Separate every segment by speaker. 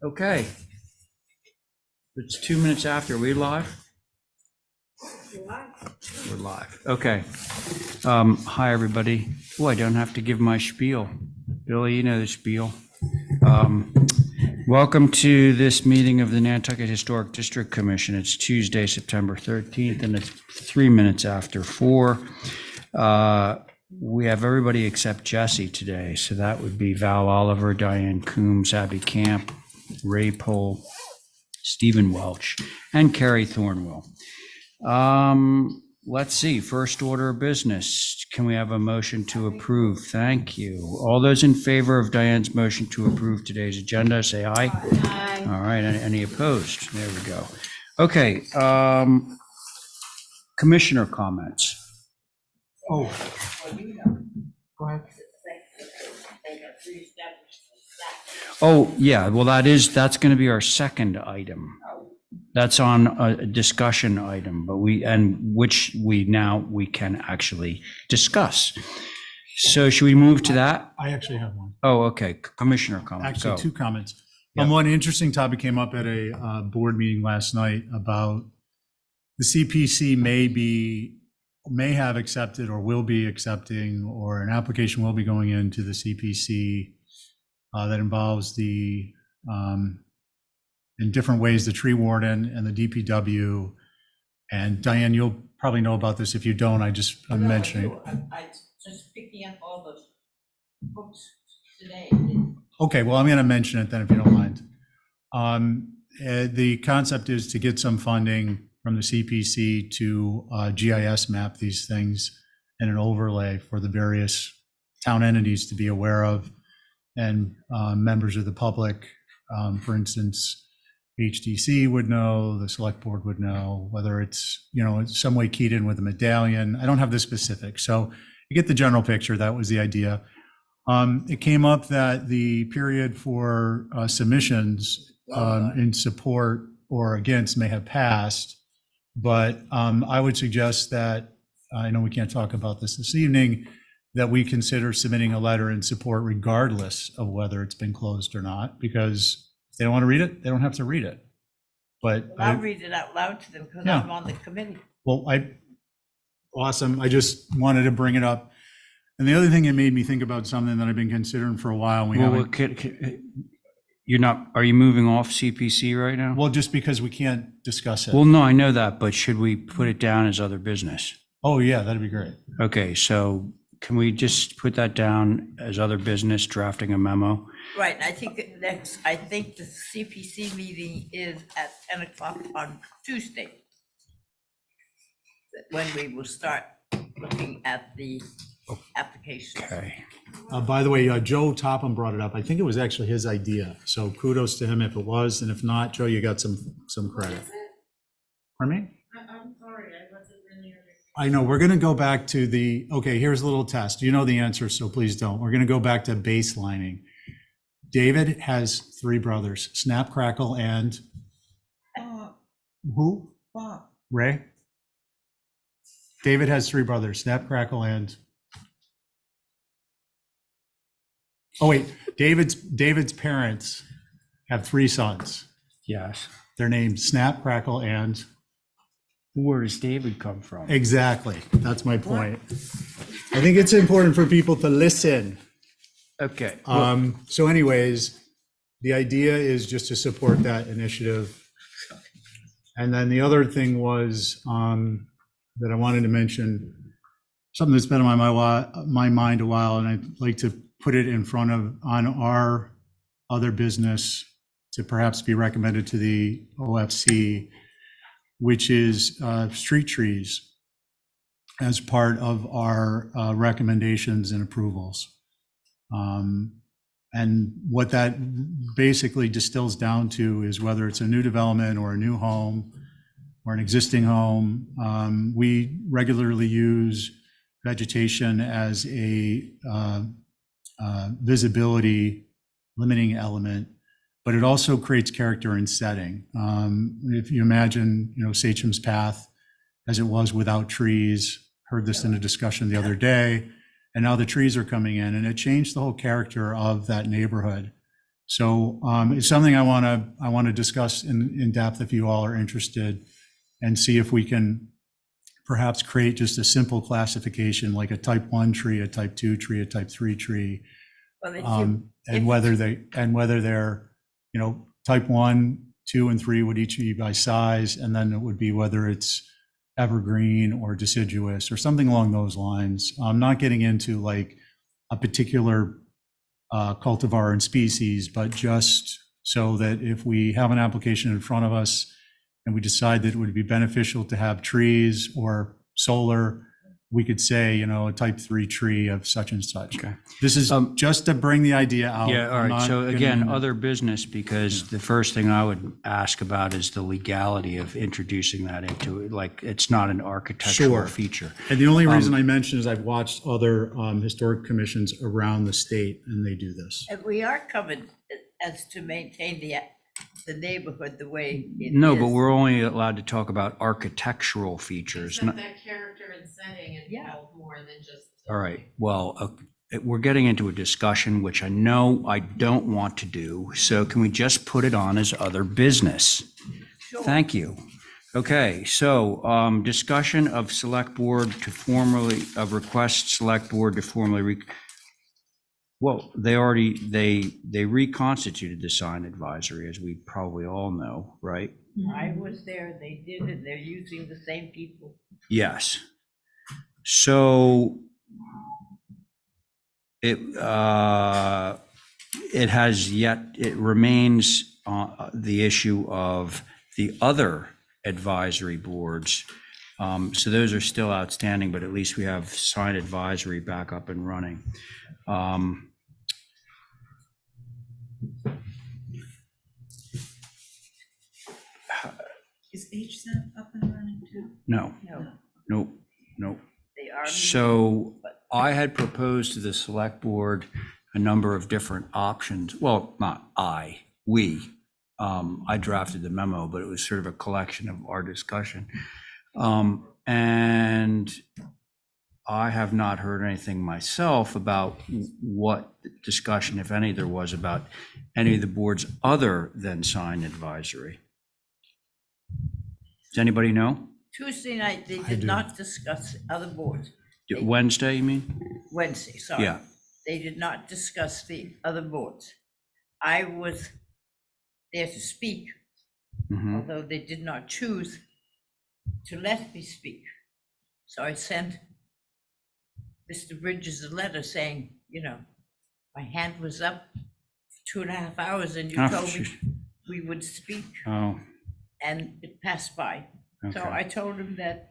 Speaker 1: Okay. It's 2 minutes after. Are we live? We're live. Okay. Hi, everybody. Oh, I don't have to give my spiel. Billy, you know the spiel. Welcome to this meeting of the Nantucket Historic District Commission. It's Tuesday, September 13th, and it's 3 minutes after 4. We have everybody except Jesse today, so that would be Val Oliver, Diane Coombs, Abby Camp, Ray Pohl, Stephen Welch, and Carrie Thornwell. Let's see, first order of business. Can we have a motion to approve? Thank you. All those in favor of Diane's motion to approve today's agenda, say aye.
Speaker 2: Aye.
Speaker 1: All right, any opposed? There we go. Okay, commissioner comments.
Speaker 3: Oh, go ahead.
Speaker 1: Oh, yeah, well, that's going to be our second item. That's on a discussion item, but we can actually discuss. So should we move to that?
Speaker 3: I actually have one.
Speaker 1: Oh, okay, commissioner comments.
Speaker 3: Actually,
Speaker 1: Go.
Speaker 3: 2 comments.
Speaker 1: Yeah.
Speaker 3: One interesting topic came up at a board meeting last night about the CPC may have accepted or will be accepting, or an application will be going into the CPC that involves the, in different ways, the tree warden and the DPW. And Diane, you'll probably know about this. If you don't, I'm mentioning.
Speaker 2: I just picking up all the books today.
Speaker 3: Okay, well, I'm going to mention it then, if you don't mind. The concept is to get some funding from the CPC to GIS map these things and an overlay for the various town entities to be aware of, and members of the public. For instance, HDC would know, the select board would know, whether it's, in some way keyed in with a medallion. I don't have the specifics. So you get the general picture. That was the idea. It came up that the period for submissions in support or against may have passed, but I would suggest that, I know we can't talk about this evening, that we consider submitting a letter in support regardless of whether it's been closed or not, because if they don't want to read it, they don't have to read it. But
Speaker 2: I'll read it out loud to them because
Speaker 3: Yeah.
Speaker 2: I'm on the committee.
Speaker 3: Well, awesome. I just wanted to bring it up. And the other thing, it made me think about something that I've been considering for a while.
Speaker 1: Are you moving off CPC right now?
Speaker 3: Well, just because we can't discuss it.
Speaker 1: Well, no, I know that, but should we put it down as other business?
Speaker 3: Oh, yeah, that'd be great.
Speaker 1: Okay, so can we just put that down as other business, drafting a memo?
Speaker 2: Right, and I think the CPC meeting is at 10 o'clock on Tuesday, when we will start looking at the application.
Speaker 1: Okay.
Speaker 3: By the way, Joe Topham brought it up. I think it was actually his idea. So kudos to him if it was, and if not, Joe, you got some credit. Pardon me?
Speaker 2: I'm sorry, I wasn't really.
Speaker 3: I know, we're gonna go back to okay, here's a little test. You know the answer, so please don't. We're gonna go back to baselining. David has 3 brothers, Snap, Crackle, and who?
Speaker 2: Bob.
Speaker 3: Ray? David has 3 brothers, Snap, Crackle, and oh wait, David's parents have 3 sons.
Speaker 1: Yes.
Speaker 3: They're named Snap, Crackle, and
Speaker 1: Where does David come from?
Speaker 3: exactly. That's my point. I think it's important for people to listen.
Speaker 1: Okay.
Speaker 3: So anyways, the idea is just to support that initiative. And then the other thing was that I wanted to mention, something that's been on my mind a while, and I'd like to put it on our other business to perhaps be recommended to the OFC, which is street trees as part of our recommendations and approvals. And what that basically distills down to is whether it's a new development or a new home or an existing home, we regularly use vegetation as a visibility limiting element, but it also creates character and setting. If you imagine, Sachem's Path as it was without trees, heard this in a discussion the other day, and now the trees are coming in, and it changed the whole character of that neighborhood. So it's something I want to discuss in depth if you all are interested, and see if we can perhaps create just a simple classification, like a type 1 tree, a type 2 tree, a type 3 tree.
Speaker 2: Well, if
Speaker 3: And whether they're, type 1, 2, and 3 would each be by size, and then it would be whether it's evergreen or deciduous or something along those lines. I'm not getting into like a particular cultivar and species, but just so that if we have an application in front of us and we decide that it would be beneficial to have trees or solar, we could say, a type 3 tree of such and such.
Speaker 1: Okay.
Speaker 3: This is just to bring the idea out.
Speaker 1: Yeah, all
Speaker 3: I'm
Speaker 1: right.
Speaker 3: not
Speaker 1: So
Speaker 3: gonna-
Speaker 1: again, other business, because the first thing I would ask about is the legality of introducing that into it. Like, it's not an architectural
Speaker 3: Sure.
Speaker 1: feature.
Speaker 3: And the only reason I mention is I've watched other historic commissions around the state, and they do this.
Speaker 2: And we are covered as to maintain the neighborhood the way it is.
Speaker 1: No, but we're only allowed to talk about architectural features.
Speaker 4: Except that character and setting
Speaker 2: Yeah.
Speaker 4: involve more than just.
Speaker 1: All right, well, we're getting into a discussion, which I know I don't want to do. So can we just put it on as other business?
Speaker 2: Sure.
Speaker 1: Thank you. Okay, so discussion of select board to formally, of request select board to formally, well, they reconstituted the sign advisory, as we probably all know, right?
Speaker 2: I was there, they did it, they're using the same people.
Speaker 1: Yes. So it remains the issue of the other advisory boards. So those are still outstanding, but at least we have sign advisory back up and running.
Speaker 4: Is HSAP up and running too?
Speaker 1: No,
Speaker 2: No,
Speaker 1: nope.
Speaker 2: they are.
Speaker 1: So I had proposed to the select board a number of different options. Well, not I, we. I drafted the memo, but it was sort of a collection of our discussion. And I have not heard anything myself about what discussion, if any, there was about any of the boards other than sign advisory. Does anybody know?
Speaker 2: Tuesday night, they
Speaker 3: I
Speaker 2: did
Speaker 3: do.
Speaker 2: not discuss other boards.
Speaker 1: Wednesday, you mean?
Speaker 2: Wednesday, sorry.
Speaker 1: Yeah.
Speaker 2: They did not discuss the other boards. I was there to speak,
Speaker 1: Mhm.
Speaker 2: although they did not choose to let me speak. So I sent Mr. Bridges a letter saying, my hand was up for 2.5 hours and you
Speaker 1: Oh,
Speaker 2: told me
Speaker 1: shoot.
Speaker 2: we would speak,
Speaker 1: Oh,
Speaker 2: and it passed by. So
Speaker 1: okay.
Speaker 2: I told him that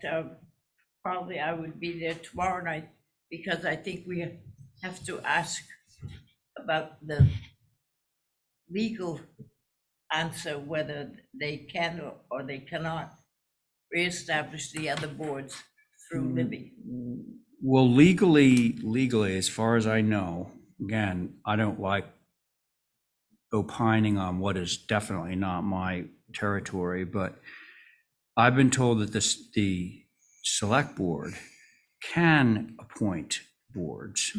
Speaker 2: probably I would be there tomorrow night, because I think we have to ask about the legal answer, whether they can or they cannot reestablish the other boards through Libby.
Speaker 1: Well, legally, as far as I know, again, I don't like opining on what is definitely not my territory, but I've been told that the select board can appoint boards.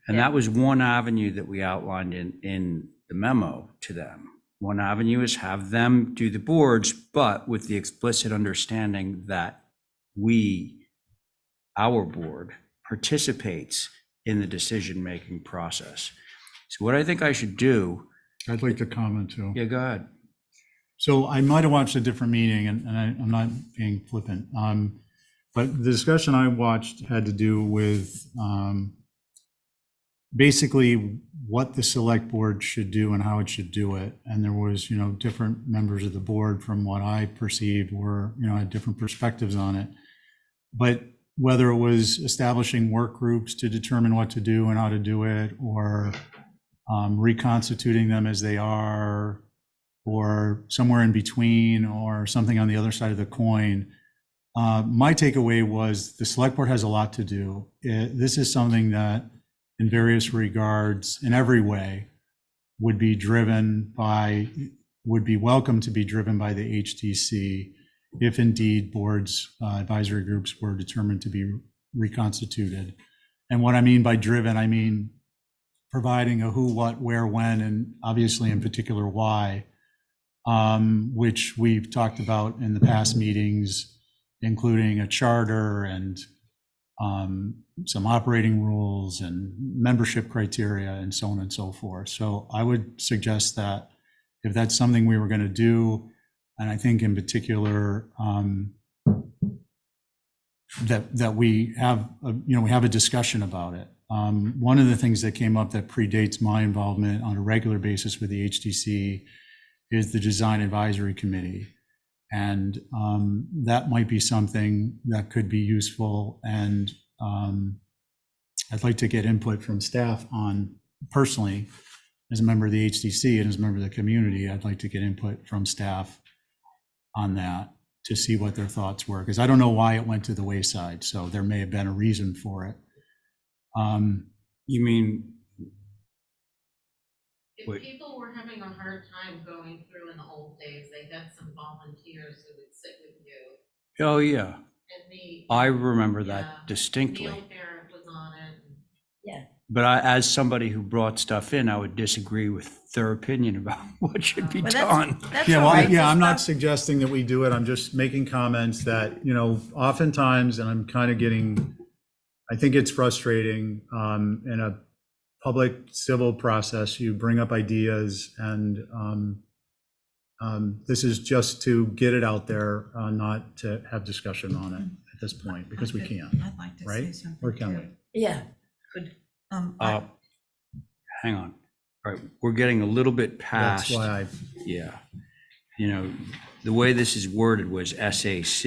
Speaker 1: And that was one avenue that we outlined in the memo to them. One avenue is have them do the boards, but with the explicit understanding that our board participates in the decision-making process. So what I think I should do,
Speaker 3: I'd like to comment too.
Speaker 1: yeah, go ahead.
Speaker 3: So I might have watched a different meeting, and I'm not being flippant. But the discussion I watched had to do with basically what the select board should do and how it should do it. And there was, different members of the board, from what I perceived, were, had different perspectives on it. But whether it was establishing work groups to determine what to do and how to do it, or reconstituting them as they are, or somewhere in between, or something on the other side of the coin. My takeaway was the select board has a lot to do. This is something that, in various regards, in every way, would be welcome to be driven by the HTC, if indeed boards, advisory groups were determined to be reconstituted. And what I mean by driven, I mean providing a who, what, where, when, and obviously in particular why, which we've talked about in the past meetings, including a charter and some operating rules and membership criteria and so on and so forth. So I would suggest that if that's something we were going to do, and I think in particular that we have we have a discussion about it. One of the things that came up that predates my involvement on a regular basis with the HDC is the Design Advisory Committee. And that might be something that could be useful. And I'd like to get input from staff on, personally, as a member of the HDC and as a member of the community, I'd like to get input from staff on that to see what their thoughts were, because I don't know why it went to the wayside. So there may have been a reason for it.
Speaker 1: You mean,
Speaker 4: If
Speaker 1: Wait.
Speaker 4: people were having a hard time going through in the old days, they had some volunteers who would sit with you.
Speaker 1: oh, yeah,
Speaker 4: And
Speaker 1: I remember
Speaker 4: Yeah.
Speaker 1: that distinctly.
Speaker 4: Neil Barrett was on it.
Speaker 2: Yeah,
Speaker 1: But as somebody who brought stuff in, I would disagree with their opinion about what should be
Speaker 2: well,
Speaker 1: done.
Speaker 2: that's
Speaker 3: Yeah,
Speaker 2: all
Speaker 3: well,
Speaker 2: right.
Speaker 3: yeah,
Speaker 2: Just
Speaker 3: I'm not
Speaker 2: stop-
Speaker 3: suggesting that we do it. I'm just making comments that, oftentimes, and I'm kind of getting, I think it's frustrating in a public civil process, you bring up ideas and this is just to get it out there, not to have discussion on it at this point, because we can't,
Speaker 5: I'd like to say
Speaker 3: right?
Speaker 5: something.
Speaker 3: Or can
Speaker 5: too.
Speaker 3: we?
Speaker 2: Yeah, good.
Speaker 1: Hang on. All right, we're getting a little bit
Speaker 3: That's
Speaker 1: past,
Speaker 3: why
Speaker 1: yeah. The way this is worded was SAC.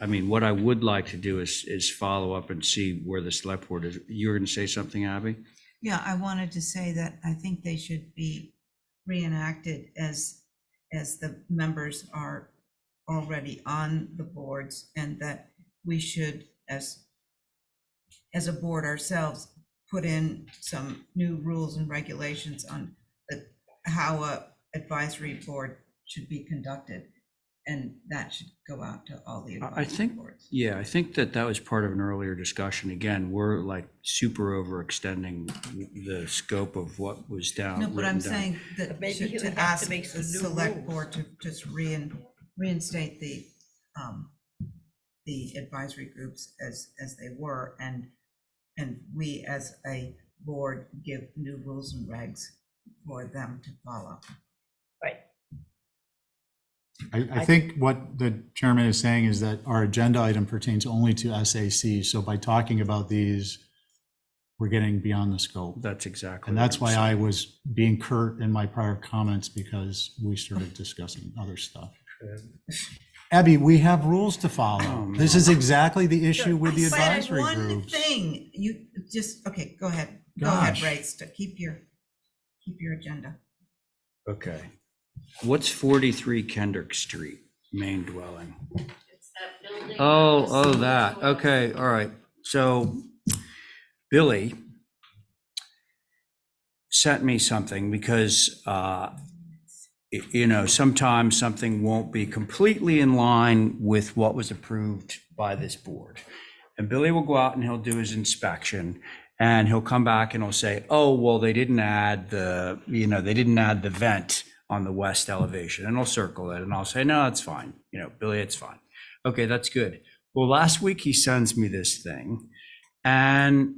Speaker 1: I mean, what I would like to do is follow up and see where the select board is. You were going to say something, Abby?
Speaker 5: Yeah, I wanted to say that I think they should be reenacted as the members are already on the boards, and that we should, as a board ourselves, put in some new rules and regulations on how a advisory board should be conducted. And that should go out to all the
Speaker 1: I
Speaker 5: advisory
Speaker 1: think,
Speaker 5: boards.
Speaker 1: yeah, I think that was part of an earlier discussion. Again, we're like super overextending the scope of what was down.
Speaker 5: No, but I'm
Speaker 1: written down.
Speaker 5: saying that
Speaker 2: But maybe
Speaker 5: to
Speaker 2: he would have to
Speaker 5: ask
Speaker 2: make some
Speaker 5: the
Speaker 2: new
Speaker 5: select
Speaker 2: rules.
Speaker 5: board to just reinstate the advisory groups as they were, and we as a board give new rules and regs for them to follow.
Speaker 2: Right.
Speaker 3: I think what the chairman is saying is that our agenda item pertains only to SAC. So by talking about these, we're getting beyond the scope.
Speaker 1: That's exactly.
Speaker 3: And
Speaker 1: what
Speaker 3: that's
Speaker 1: I'm
Speaker 3: why
Speaker 1: saying.
Speaker 3: I was being curt in my prior comments, because we started discussing other stuff. Abby, we have rules to follow.
Speaker 1: Oh,
Speaker 3: This is exactly the issue with the
Speaker 5: I said
Speaker 3: advisory
Speaker 5: one
Speaker 3: groups.
Speaker 5: thing, you just, okay, go ahead. Go ahead,
Speaker 3: Gosh.
Speaker 5: Ray, keep your agenda.
Speaker 1: Okay. What's 43 Kendrick Street, main dwelling?
Speaker 4: It's that building.
Speaker 1: Oh, that. Okay, all right. So Billy sent me something because, sometimes something won't be completely in line with what was approved by this board. And Billy will go out and he'll do his inspection and he'll come back and he'll say, oh, well, they didn't add the vent on the west elevation, and I'll circle it and I'll say, no, it's fine. Billy, it's fine. Okay, that's good. Well, last week he sends me this thing, and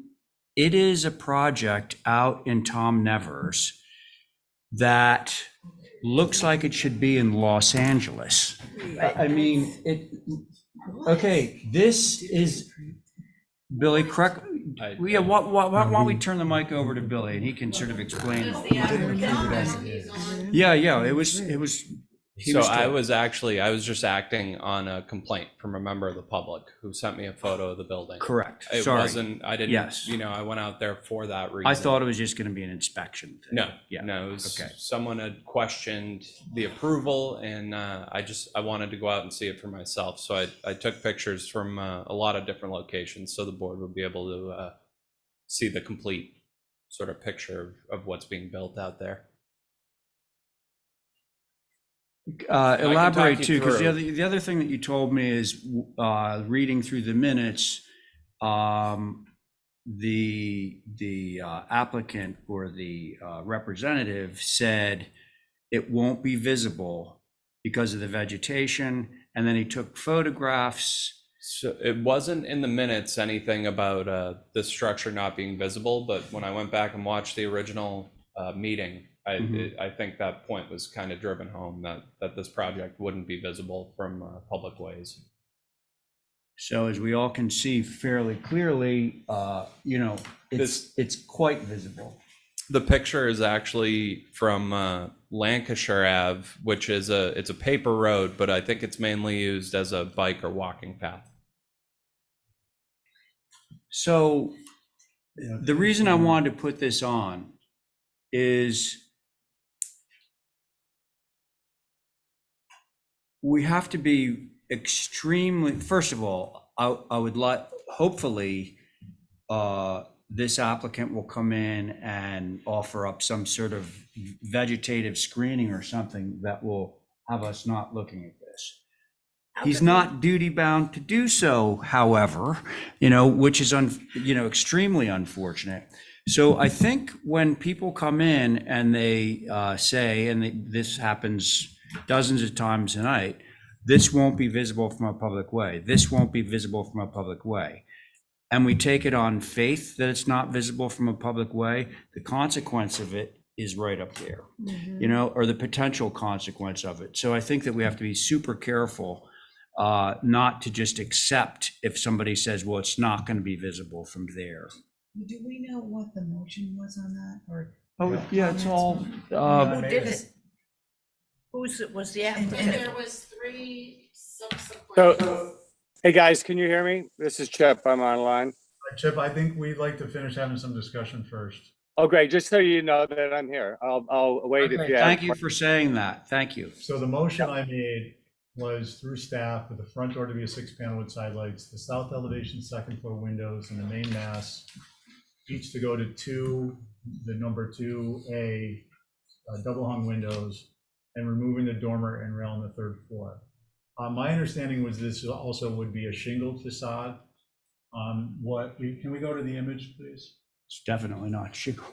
Speaker 1: it is a project out in Tom Nevers that looks like it should be in Los Angeles. I mean, okay, this is, Billy, correct? Yeah, why don't we turn the mic over to Billy and he can sort of explain.
Speaker 4: Does the applicant he's on?
Speaker 1: Yeah, it was. he
Speaker 6: So
Speaker 1: was
Speaker 6: I
Speaker 1: told-
Speaker 6: was just acting on a complaint from a member of the public who sent me a photo of the building.
Speaker 1: Correct.
Speaker 6: It
Speaker 1: Sorry.
Speaker 6: wasn't, I didn't,
Speaker 1: Yes.
Speaker 6: I went out there for that reason.
Speaker 1: I thought it was just going to be an inspection thing.
Speaker 6: No,
Speaker 1: Yeah.
Speaker 6: no, it was,
Speaker 1: Okay.
Speaker 6: someone had questioned the approval, and I wanted to go out and see it for myself. So I took pictures from a lot of different locations, so the board would be able to see the complete sort of picture of what's being built out there.
Speaker 1: Elaborate
Speaker 6: talk
Speaker 1: too,
Speaker 6: you
Speaker 1: because
Speaker 6: through.
Speaker 1: the other thing that you told me is reading through the minutes, the applicant or the representative said it won't be visible because of the vegetation, and then he took photographs.
Speaker 6: So it wasn't in the minutes anything about the structure not being visible, but when I went back and watched the original meeting, I think that point was kind of driven home that this project wouldn't be visible from public ways.
Speaker 1: So as we all can see fairly clearly, it's quite visible.
Speaker 6: The picture is actually from Lancashire Ave, which is it's a paper road, but I think it's mainly used as a bike or walking path.
Speaker 1: So the reason I wanted to put this on is we have to be extremely, first of all, I would like, hopefully, this applicant will come in and offer up some sort of vegetative screening or something that will have us not looking at this. He's not duty bound to do so, however, which is extremely unfortunate. So I think when people come in and they say, and this happens dozens of times a night, this won't be visible from a public way. This won't be visible from a public way. And we take it on faith that it's not visible from a public way, the consequence of it is right up there, or the potential consequence of it. So I think that we have to be super careful not to just accept if somebody says, well, it's not going to be visible from there.
Speaker 5: Do we know what the motion was on that, or?
Speaker 1: Oh, yeah, it's all,
Speaker 2: Who did it? Was the
Speaker 5: And-
Speaker 2: applicant?
Speaker 4: There was 3 subsequent.
Speaker 7: So, hey guys, can you hear me? This is Chip. I'm online.
Speaker 3: Chip, I think we'd like to finish having some discussion first.
Speaker 7: Oh, great. Just so you know that I'm here. I'll wait if
Speaker 1: okay,
Speaker 7: you have.
Speaker 1: thank you for saying that. Thank you.
Speaker 3: So the motion I made was through staff with the front door to be a 6-panel with side lights, the south elevation 2nd floor windows, and the main mass, each to go to the number 2A double hung windows, and removing the dormer and rail on the 3rd floor. My understanding was this also would be a shingled facade. Can we go to the image, please?
Speaker 1: It's definitely not shingle,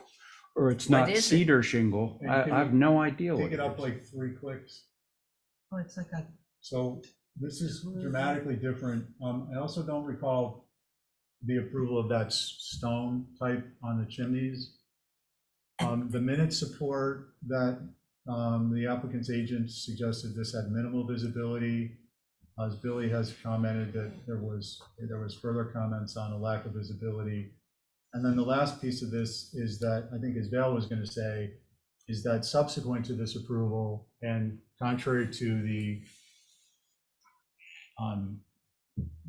Speaker 1: or it's
Speaker 2: What
Speaker 1: not
Speaker 2: is it?
Speaker 1: cedar shingle.
Speaker 3: And
Speaker 1: I
Speaker 3: can
Speaker 1: have
Speaker 3: we
Speaker 1: no idea what
Speaker 3: Take it
Speaker 1: it
Speaker 3: up
Speaker 1: is.
Speaker 3: like 3 clicks.
Speaker 5: Oh, it's like a,
Speaker 3: So this is dramatically different. I also don't recall the approval of that stone type on the chimneys. The minutes support that the applicant's agent suggested this had minimal visibility. As Billy has commented that there was further comments on a lack of visibility. And then the last piece of this is that, I think as Val was going to say, is that subsequent to this approval and contrary to the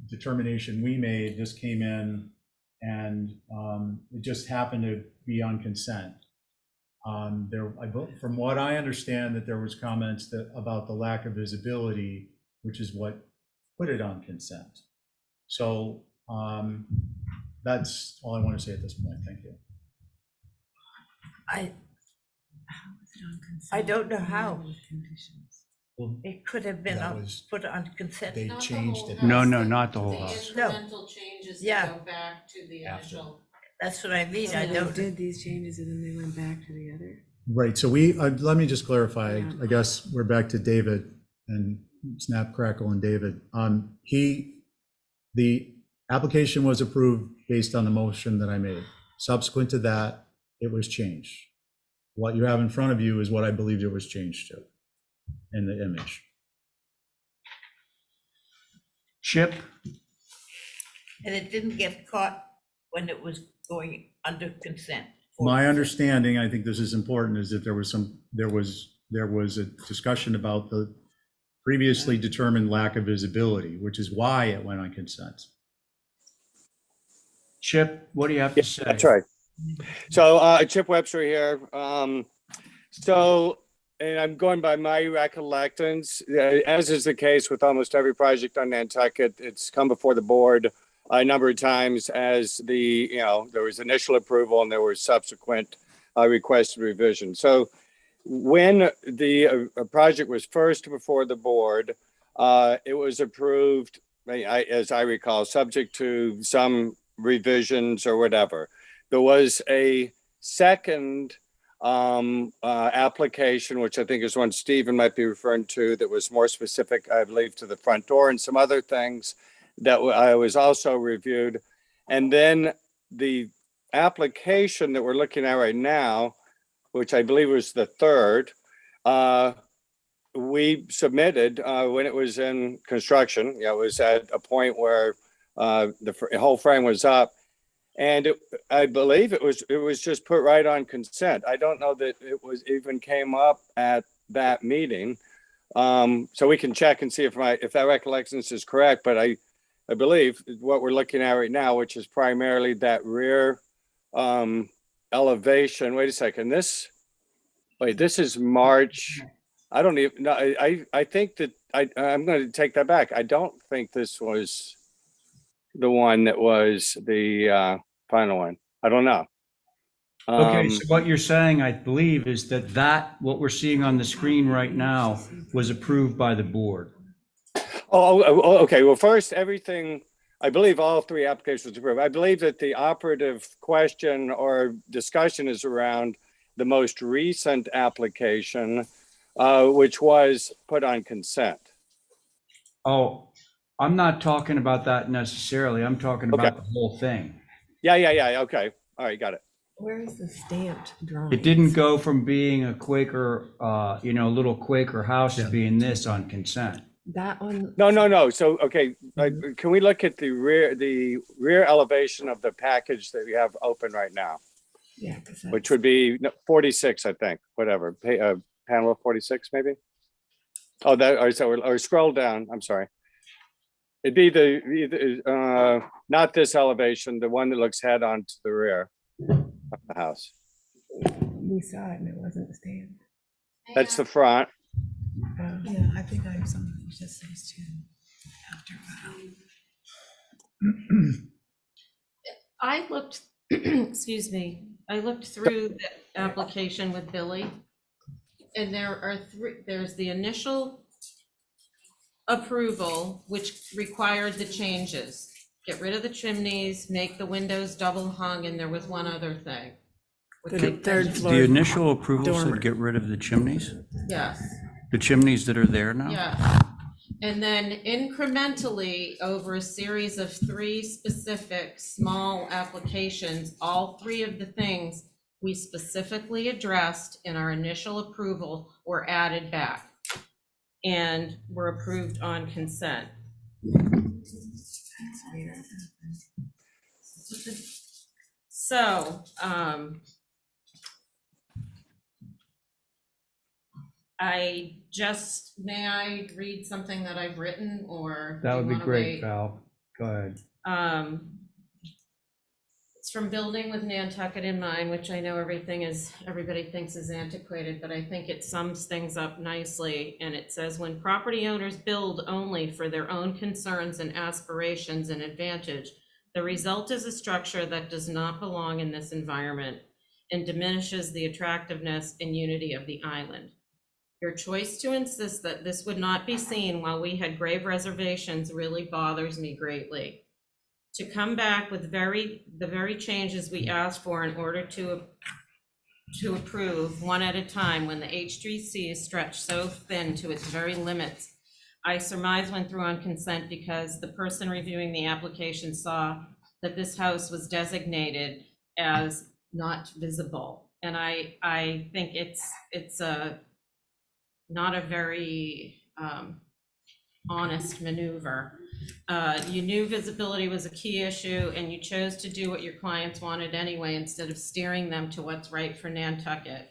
Speaker 3: determination we made, this came in and it just happened to be on consent. From what I understand, that there was comments about the lack of visibility, which is what put it on consent. So that's all I want to say at this point. Thank you.
Speaker 2: I don't know how.
Speaker 3: Well,
Speaker 2: It could have been
Speaker 3: that was,
Speaker 2: put on consent.
Speaker 3: they
Speaker 4: Not the
Speaker 3: changed
Speaker 4: whole
Speaker 3: it.
Speaker 1: No,
Speaker 4: house,
Speaker 1: no,
Speaker 4: the-
Speaker 1: not the whole
Speaker 4: The
Speaker 1: house.
Speaker 2: No.
Speaker 4: incremental changes
Speaker 2: Yeah.
Speaker 4: to go back to the
Speaker 3: After.
Speaker 4: initial.
Speaker 2: That's what I mean. I
Speaker 8: So they
Speaker 2: don't.
Speaker 8: did these changes and then they went back to the other.
Speaker 3: Right, so let me just clarify,
Speaker 8: Yeah.
Speaker 3: I guess we're back to David and Snap, Crackle and David. The application was approved based on the motion that I made. Subsequent to that, it was changed. What you have in front of you is what I believed it was changed to in the image.
Speaker 1: Chip,
Speaker 2: And it didn't get caught when it was going under consent.
Speaker 3: My understanding, I think this is important, is that there was a discussion about the previously determined lack of visibility, which is why it went on consent.
Speaker 1: Chip, what do you have to say?
Speaker 7: That's right. So Chip Webster here. And I'm going by my recollections, as is the case with almost every project on Nantucket, it's come before the board a number of times as there was initial approval and there was subsequent requested revision. So when the project was first before the board, it was approved, as I recall, subject to some revisions or whatever. There was a second application, which I think is one Stephen might be referring to, that was more specific, I believe, to the front door and some other things that I was also reviewed. And then the application that we're looking at right now, which I believe was the third, we submitted when it was in construction. You know, it was at a point where the whole frame was up. And I believe it was just put right on consent. I don't know that it was even came up at that meeting. So we can check and see if that recollection is correct. But I believe what we're looking at right now, which is primarily that rear elevation. Wait a second. This is March. I don't even know. I think that I'm going to take that back. I don't think this was the one that was the final one. I don't know.
Speaker 1: Okay, so what you're saying, I believe, is that what we're seeing on the screen right now was approved by the board.
Speaker 7: Okay. Well, first, everything, I believe all three applications were approved. I believe that the operative question or discussion is around the most recent application, which was put on consent.
Speaker 1: Oh, I'm not talking about that necessarily. I'm talking about the whole thing.
Speaker 7: Yeah. Okay. All right. Got it.
Speaker 8: Where is the stamped drawing?
Speaker 1: It didn't go from being a Quaker, little Quaker house to being this on consent.
Speaker 8: That one?
Speaker 7: No. So, okay, can we look at the rear elevation of the package that we have open right now,
Speaker 8: Yeah.
Speaker 7: which would be 46, I think, whatever, panel 46 maybe? Oh, or scroll down, I'm sorry. It'd be not this elevation, the one that looks head on to the rear of the house.
Speaker 8: We saw it and it wasn't stamped.
Speaker 7: That's the front.
Speaker 5: Yeah, I think I have something that just says to after.
Speaker 4: I looked, excuse me, I looked through the application with Billy. And there's the initial approval, which required the changes. Get rid of the chimneys, make the windows double hung, and there was one other thing.
Speaker 8: The third floor.
Speaker 1: The initial approval
Speaker 8: dormer.
Speaker 1: said get rid of the chimneys?
Speaker 4: Yes,
Speaker 1: The chimneys that are there now?
Speaker 4: yeah. And then incrementally, over a series of 3 specific small applications, all 3 of the things we specifically addressed in our initial approval were added back and were approved on consent.
Speaker 8: That's weird.
Speaker 4: So, may I read something that I've written, or?
Speaker 1: That
Speaker 4: do you
Speaker 1: would be
Speaker 4: wanna
Speaker 1: great,
Speaker 4: wait?
Speaker 1: Val. Go ahead.
Speaker 4: It's from Building with Nantucket in mind, which I know everybody thinks is antiquated, but I think it sums things up nicely. And it says, when property owners build only for their own concerns and aspirations and advantage, the result is a structure that does not belong in this environment and diminishes the attractiveness and unity of the island. Your choice to insist that this would not be seen while we had grave reservations really bothers me greatly. To come back with the very changes we asked for in order to approve one at a time when the H3C is stretched so thin to its very limits, I surmise went through on consent because the person reviewing the application saw that this house was designated as not visible. And I think it's not a very honest maneuver. You knew visibility was a key issue and you chose to do what your clients wanted anyway instead of steering them to what's right for Nantucket.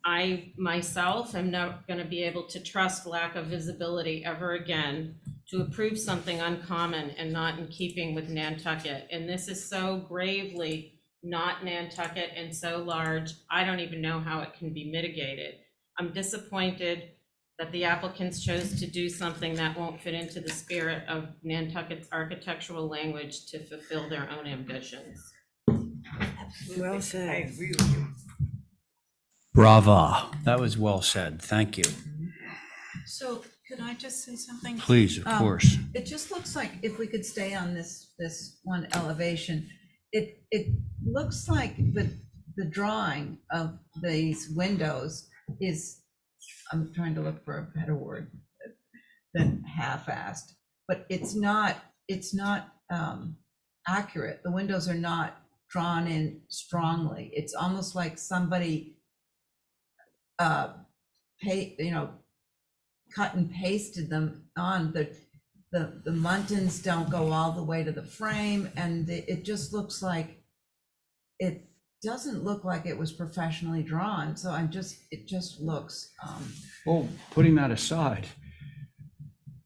Speaker 4: I myself am not going to be able to trust lack of visibility ever again to approve something uncommon and not in keeping with Nantucket. And this is so gravely not Nantucket and so large, I don't even know how it can be mitigated. I'm disappointed that the applicants chose to do something that won't fit into the spirit of Nantucket's architectural language to fulfill their own ambitions.
Speaker 8: Well
Speaker 2: I
Speaker 8: said.
Speaker 2: agree with you.
Speaker 1: Brava. That was well said. Thank you.
Speaker 4: So
Speaker 5: Can I just say something?
Speaker 1: Please, of
Speaker 5: Um,
Speaker 1: course.
Speaker 5: It just looks like if we could stay on this one elevation, it looks like the drawing of these windows is, I'm trying to look for a better word than half-assed, but it's not accurate. The windows are not drawn in strongly. It's almost like somebody cut and pasted them on. The muntins don't go all the way to the frame, and it just looks like, it doesn't look like it was professionally drawn, so it just looks,
Speaker 1: Well, putting that aside,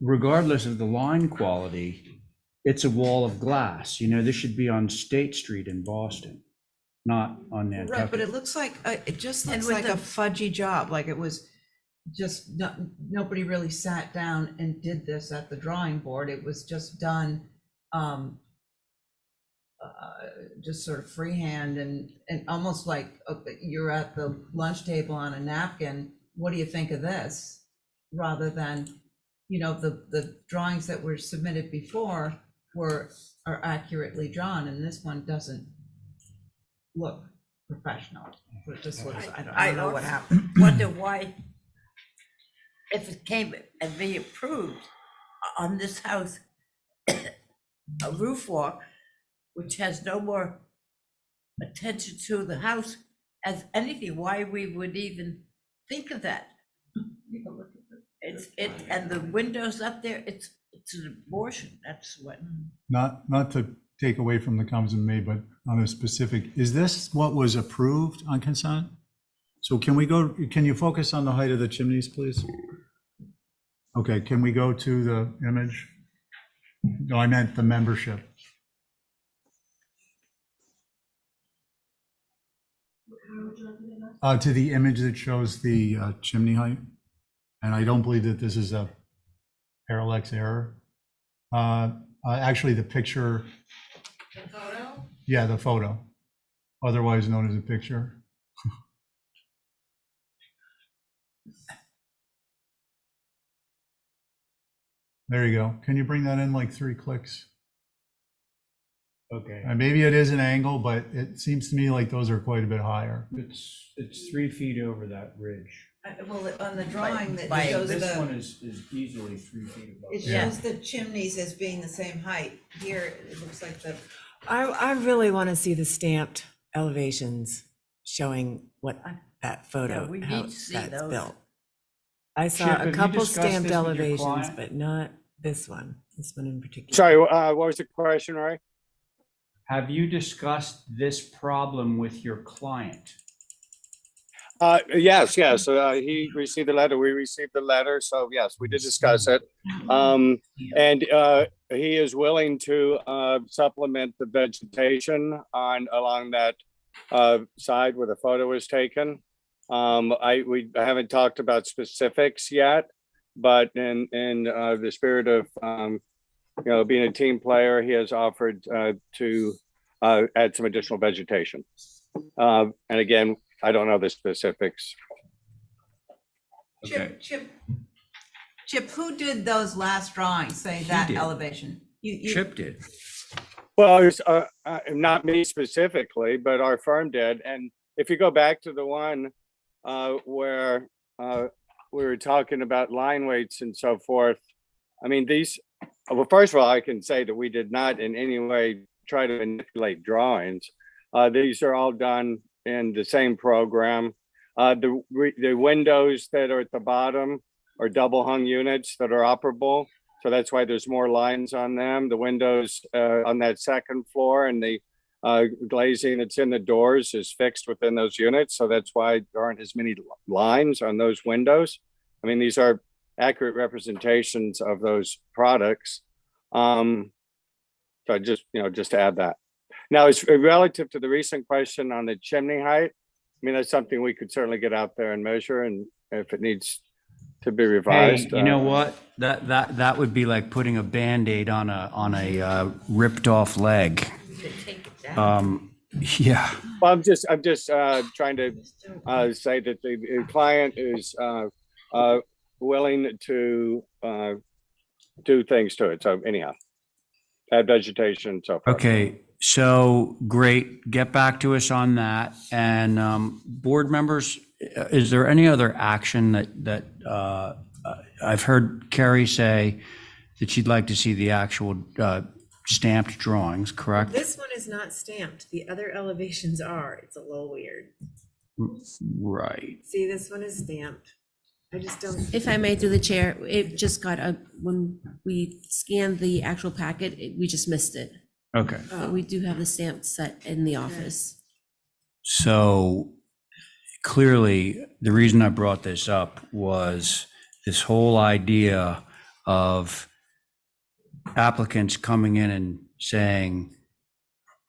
Speaker 1: regardless of the line quality, it's a wall of glass. You know, this should be on State Street in Boston, not on
Speaker 5: right, but
Speaker 1: Nantucket.
Speaker 5: it looks like, it just
Speaker 2: And
Speaker 5: looks
Speaker 2: with
Speaker 5: like
Speaker 2: the-
Speaker 5: a fudgy job, like it was just, nobody really sat down and did this at the drawing board. It was just done, just sort of freehand and almost like you're at the lunch table on a napkin. What do you think of this? Rather than, the drawings that were submitted before are accurately drawn, and this one doesn't look professional. It just looks, I don't know what happened.
Speaker 2: Wonder why, if it came and be approved on this house, a roof walk, which has no more attention to the house as anything, why we would even think of that. And the windows up there, it's an abortion, that's what.
Speaker 3: Not to take away from the comments made, but on a specific, is this what was approved on consent? So can you focus on the height of the chimneys, please? Okay, can we go to the image? No, I meant the membership. To the image that shows the chimney height. And I don't believe that this is a parallax error. Actually, the picture.
Speaker 4: The photo?
Speaker 3: Yeah, the photo, otherwise known as a picture. There you go. Can you bring that in like 3 clicks?
Speaker 1: Okay.
Speaker 3: And maybe it is an angle, but it seems to me like those are quite a bit higher.
Speaker 1: It's 3 feet over that ridge.
Speaker 5: Well, on the drawing that
Speaker 2: By
Speaker 5: shows
Speaker 1: This
Speaker 5: the,
Speaker 1: one is easily 3 feet above.
Speaker 5: it
Speaker 1: that.
Speaker 5: shows the chimneys as being the same height. Here, it looks like
Speaker 8: I really want to see the stamped elevations showing what that photo,
Speaker 2: we
Speaker 8: how
Speaker 2: need to see
Speaker 8: that's
Speaker 2: those.
Speaker 8: built. I
Speaker 1: Chip,
Speaker 8: saw
Speaker 1: have
Speaker 8: a
Speaker 1: you
Speaker 8: couple
Speaker 1: discussed
Speaker 8: stamped
Speaker 1: this with your
Speaker 8: elevations,
Speaker 1: client?
Speaker 8: but not this one in particular.
Speaker 7: Sorry, what was the question, Ray?
Speaker 1: Have you discussed this problem with your client?
Speaker 7: Yes. He received the letter. We received the letter. So yes, we did discuss it. And he is willing to supplement the vegetation along that side where the photo was taken. We haven't talked about specifics yet, but in the spirit of being a team player, he has offered to add some additional vegetation. And again, I don't know the specifics.
Speaker 1: Okay.
Speaker 5: Chip, who did those last drawings, say that
Speaker 1: did.
Speaker 5: elevation? You
Speaker 1: Chip did.
Speaker 7: Well, it's not me specifically, but our firm did. And if you go back to the one where we were talking about line weights and so forth, I mean, well, first of all, I can say that we did not in any way try to manipulate drawings. These are all done in the same program. The windows that are at the bottom are double hung units that are operable. So that's why there's more lines on them. The windows on that second floor and the glazing that's in the doors is fixed within those units. So that's why there aren't as many lines on those windows. I mean, these are accurate representations of those products. So just to add that. Now, it's relative to the recent question on the chimney height. I mean, that's something we could certainly get out there and measure, and if it needs to be
Speaker 1: Hey,
Speaker 7: revised.
Speaker 1: you know what? That would be like putting a Band-Aid on a ripped off leg.
Speaker 2: To take it down.
Speaker 1: Yeah.
Speaker 7: Well, I'm just trying to say that the client is willing to do things to it. So anyhow, add vegetation and so forth.
Speaker 1: Okay, so great. Get back to us on that. And board members, is there any other action that I've heard Carrie say that she'd like to see the actual stamped drawings, correct?
Speaker 8: This one is not stamped. The other elevations are. It's a little weird.
Speaker 1: Right.
Speaker 8: See, this one is stamped. I just don't.
Speaker 9: If I may, through the chair, it just got when we scanned the actual packet, we just missed it.
Speaker 1: Okay.
Speaker 9: But we do have the stamp set in the office.
Speaker 1: So clearly, the reason I brought this up was this whole idea of applicants coming in and saying,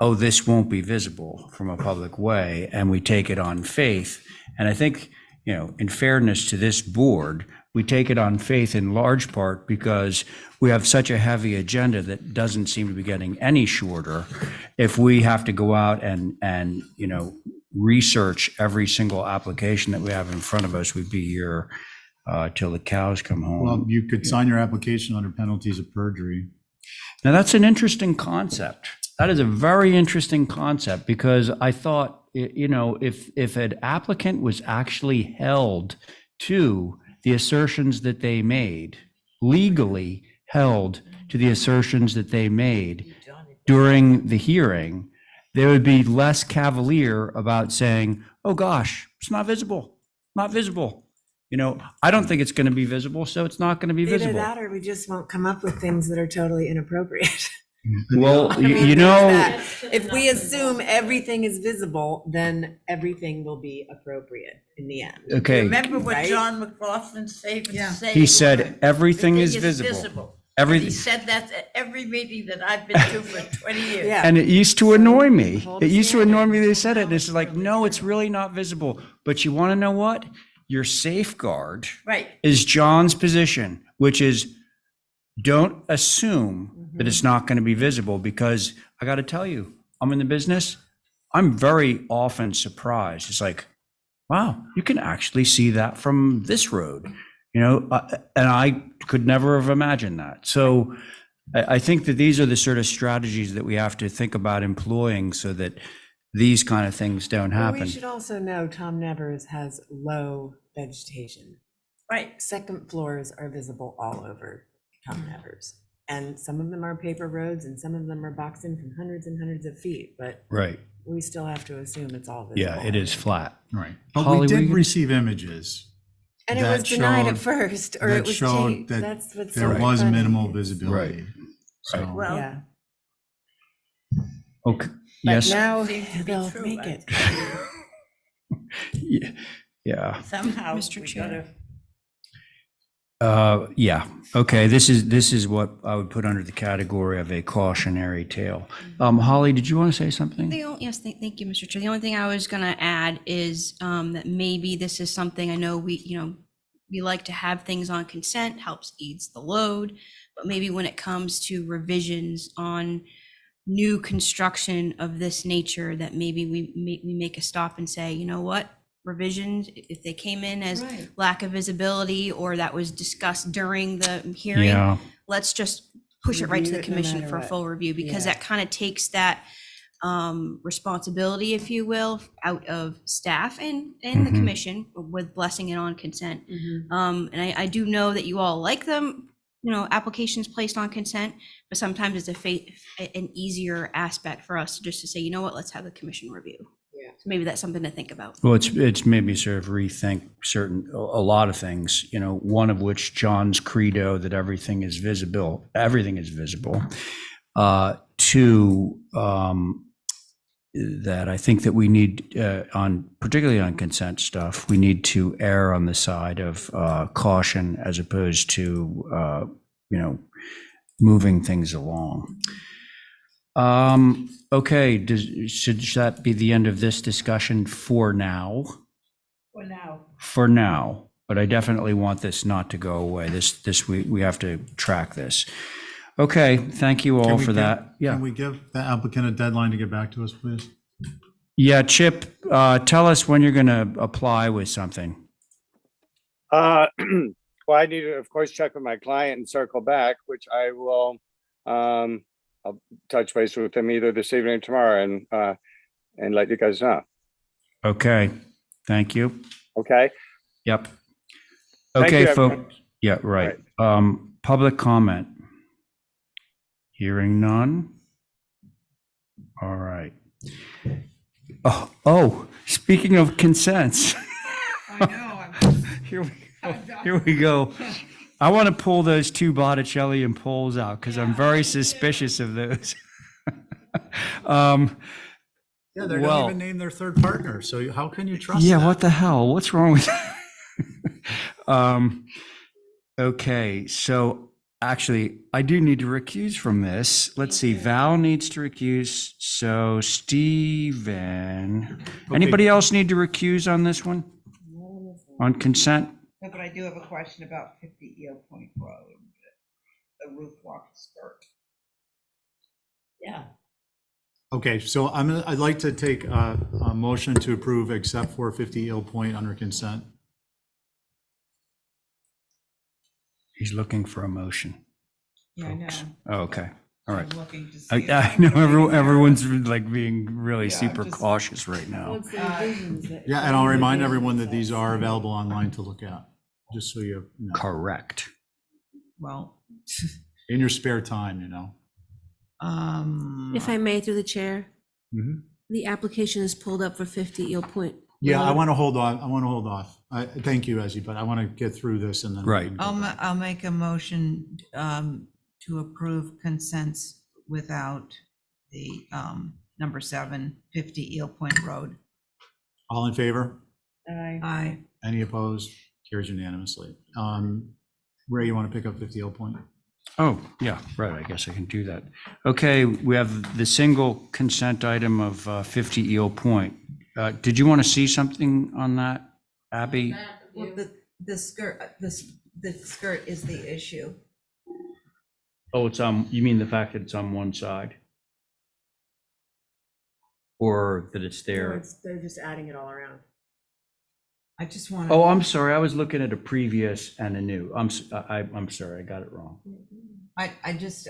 Speaker 1: oh, this won't be visible from a public way, and we take it on faith. And I think, you know, in fairness to this board, we take it on faith in large part because we have such a heavy agenda that doesn't seem to be getting any shorter. If we have to go out and you know, research every single application that we have in front of us, we'd be here till the cows come home.
Speaker 3: Well, you could sign your application under penalties of perjury.
Speaker 1: Now, that's an interesting concept. That is a very interesting concept because I thought, you know, if an applicant was actually held to the assertions that they made, legally held to the assertions that they made during the hearing, they would be less cavalier about saying, oh gosh, it's not visible, not visible. You know, I don't think it's going to be visible, so it's not going to be
Speaker 8: Either
Speaker 1: visible.
Speaker 8: that or we just won't come up with things that are totally inappropriate.
Speaker 1: Well,
Speaker 8: I mean,
Speaker 1: you know,
Speaker 8: there's that. If we assume everything is visible, then everything will be appropriate in the end.
Speaker 1: okay,
Speaker 2: Remember what
Speaker 8: Right?
Speaker 2: John McLaughlin said?
Speaker 1: he said everything is visible.
Speaker 2: And he
Speaker 1: Everything.
Speaker 2: said that at every meeting that I've been to for 20 years.
Speaker 8: Yeah.
Speaker 1: And it used to annoy me.
Speaker 8: Hold
Speaker 1: It
Speaker 8: the
Speaker 1: used to
Speaker 8: standard.
Speaker 1: annoy me they said it. And it's like, no, it's really not visible. But you want to know what? Your safeguard
Speaker 2: Right.
Speaker 1: is John's position, which is don't assume that it's not going to be visible, because I got to tell you, I'm in the business. I'm very often surprised. It's like, wow, you can actually see that from this road, you know, and I could never have imagined that. So I think that these are the sort of strategies that we have to think about employing so that these kind of things don't
Speaker 8: But
Speaker 1: happen.
Speaker 8: we should also know Tom Nevers has low vegetation.
Speaker 2: Right.
Speaker 8: Second floors are visible all over Tom Nevers. And some of them are paper roads and some of them are boxed in from hundreds and hundreds of feet, but
Speaker 1: Right.
Speaker 8: we still have to assume it's all visible.
Speaker 1: Yeah, it is flat.
Speaker 3: Right. But
Speaker 1: Holly,
Speaker 3: we
Speaker 1: were
Speaker 3: did
Speaker 1: you-
Speaker 3: receive images.
Speaker 8: And it was
Speaker 3: that
Speaker 8: denied at
Speaker 3: showed-
Speaker 8: first, or
Speaker 3: that
Speaker 8: it was
Speaker 3: showed
Speaker 8: changed.
Speaker 3: that
Speaker 8: That's what's
Speaker 3: There
Speaker 8: so
Speaker 3: was
Speaker 8: funny.
Speaker 3: minimal visibility.
Speaker 1: Right.
Speaker 3: So,
Speaker 2: Well,
Speaker 8: Yeah,
Speaker 1: Okay,
Speaker 2: But
Speaker 1: yes.
Speaker 8: now
Speaker 2: seems to be
Speaker 8: they'll
Speaker 2: true,
Speaker 8: make
Speaker 2: right?
Speaker 8: it.
Speaker 1: Yeah.
Speaker 2: Somehow
Speaker 9: Mr.
Speaker 2: we
Speaker 9: Chair.
Speaker 2: gotta,
Speaker 1: Yeah, okay, this is what I would put under the category of a cautionary tale. Holly, did you want to say something?
Speaker 10: Yes, thank you, Mr. Chair. The only thing I was going to add is that maybe this is something, I know we like to have things on consent, helps ease the load, but maybe when it comes to revisions on new construction of this nature, that maybe we make a stop and say, you know what? Revisions, if they came in as
Speaker 8: Right.
Speaker 10: lack of visibility or that was discussed during the hearing,
Speaker 1: Yeah,
Speaker 10: let's just push it right to
Speaker 8: Review
Speaker 10: the
Speaker 8: it no
Speaker 10: commission
Speaker 8: matter
Speaker 10: for a
Speaker 8: what.
Speaker 10: full review, because
Speaker 8: Yeah.
Speaker 10: that kind of takes that responsibility, if you will, out of staff and the
Speaker 1: Mhm.
Speaker 10: commission with blessing it on consent.
Speaker 8: Mhm.
Speaker 10: And I do know that you all like them, applications placed on consent, but sometimes it's an easier aspect for us to say, you know what, let's have the commission review.
Speaker 8: Yeah.
Speaker 10: So maybe that's something to think about.
Speaker 1: well, it's made me sort of rethink a lot of things, one of which John's credo that everything is visible. Two, that I think that we need, particularly on consent stuff, we need to err on the side of caution as opposed to, moving things along. Okay, should that be the end of this discussion for now?
Speaker 2: for now.
Speaker 1: For now, but I definitely want this not to go away. We have to track this. Okay, thank you all
Speaker 3: Can we
Speaker 1: for
Speaker 3: give-
Speaker 1: that. Yeah.
Speaker 3: Can we give the applicant a deadline to get back to us, please?
Speaker 1: Yeah, Chip, tell us when you're going to apply with something.
Speaker 7: Well, why I need to, of course, check with my client and circle back, which I will, I'll touch base with him either this evening or tomorrow and let you guys know.
Speaker 1: Okay, thank you.
Speaker 7: Okay?
Speaker 1: Yep.
Speaker 7: Thank
Speaker 1: Okay,
Speaker 7: you, everyone.
Speaker 1: folks. Yeah, right. Public comment. Hearing none. All right. Oh, speaking of consents.
Speaker 5: I know,
Speaker 1: Here we go. I want to pull those two Botticelli and poles out because I'm very suspicious of those.
Speaker 3: Yeah, they
Speaker 1: Well-
Speaker 3: don't even name their third partner, so how can you trust
Speaker 1: Yeah,
Speaker 3: that?
Speaker 1: what the hell? What's wrong with okay, so actually, I do need to recuse from this. Let's see, Val needs to recuse. So Stephen, anybody else need to recuse on this one? On consent?
Speaker 5: but I do have a question about 50 Eel Point Road, the roof walk skirt.
Speaker 2: Yeah.
Speaker 3: Okay, so I'd like to take a motion to approve except for 50 Eel Point under consent.
Speaker 1: He's looking for a motion.
Speaker 5: Yeah, I know.
Speaker 1: Oh, okay, all right.
Speaker 5: I'm looking to see.
Speaker 1: I know everyone's like being really
Speaker 5: Yeah,
Speaker 1: super
Speaker 5: just-
Speaker 1: cautious right now.
Speaker 8: What's the revisions that-
Speaker 3: Yeah, and I'll remind everyone that these are available online to look at, just so you know,
Speaker 1: Correct.
Speaker 5: Well,
Speaker 3: in your spare time, you know.
Speaker 9: If I may, through the chair,
Speaker 3: Mhm.
Speaker 9: the application is pulled up for 50 Eel Point.
Speaker 3: Yeah, I want to hold off. Thank you, Ezzy, but I want to get through this and then. we
Speaker 1: Right.
Speaker 3: can go
Speaker 5: I'll
Speaker 3: back.
Speaker 5: make a motion to approve consents without the number 7, 50 Eel Point Road.
Speaker 3: All in favor?
Speaker 5: Aye.
Speaker 3: Any opposed? Carries unanimously. Ray, you want to pick up 50 Eel Point?
Speaker 1: Oh, yeah, right, I guess I can do that. Okay, we have the single consent item of 50 Eel Point. Did you want to see something on that, Abby?
Speaker 5: Well, the skirt, the skirt is the issue.
Speaker 1: Oh, it's you mean the fact that it's on one side? Or that it's
Speaker 8: No,
Speaker 1: there?
Speaker 8: they're just adding it all around.
Speaker 5: I just want.
Speaker 1: Oh, I'm sorry, I was looking at a previous and a new. I'm sorry, I got it wrong.
Speaker 5: I just,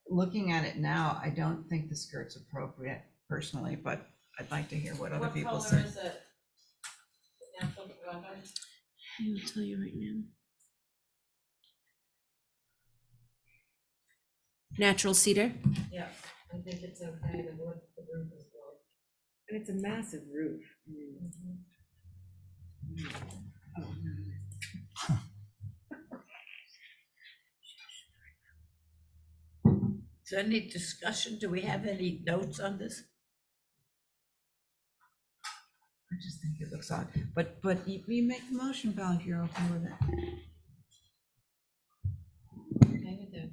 Speaker 5: looking at it now, I don't think the skirt's appropriate personally, but I'd like to hear what other people say.
Speaker 4: it?
Speaker 9: I will tell you right now. Natural cedar.
Speaker 4: Yeah, I think it's okay, the roof is going.
Speaker 8: And it's a massive roof.
Speaker 2: Is there any discussion? Do we have any notes on this?
Speaker 5: I just think it looks odd, but you make the motion, Val, if you're okay with it.
Speaker 4: Okay with it.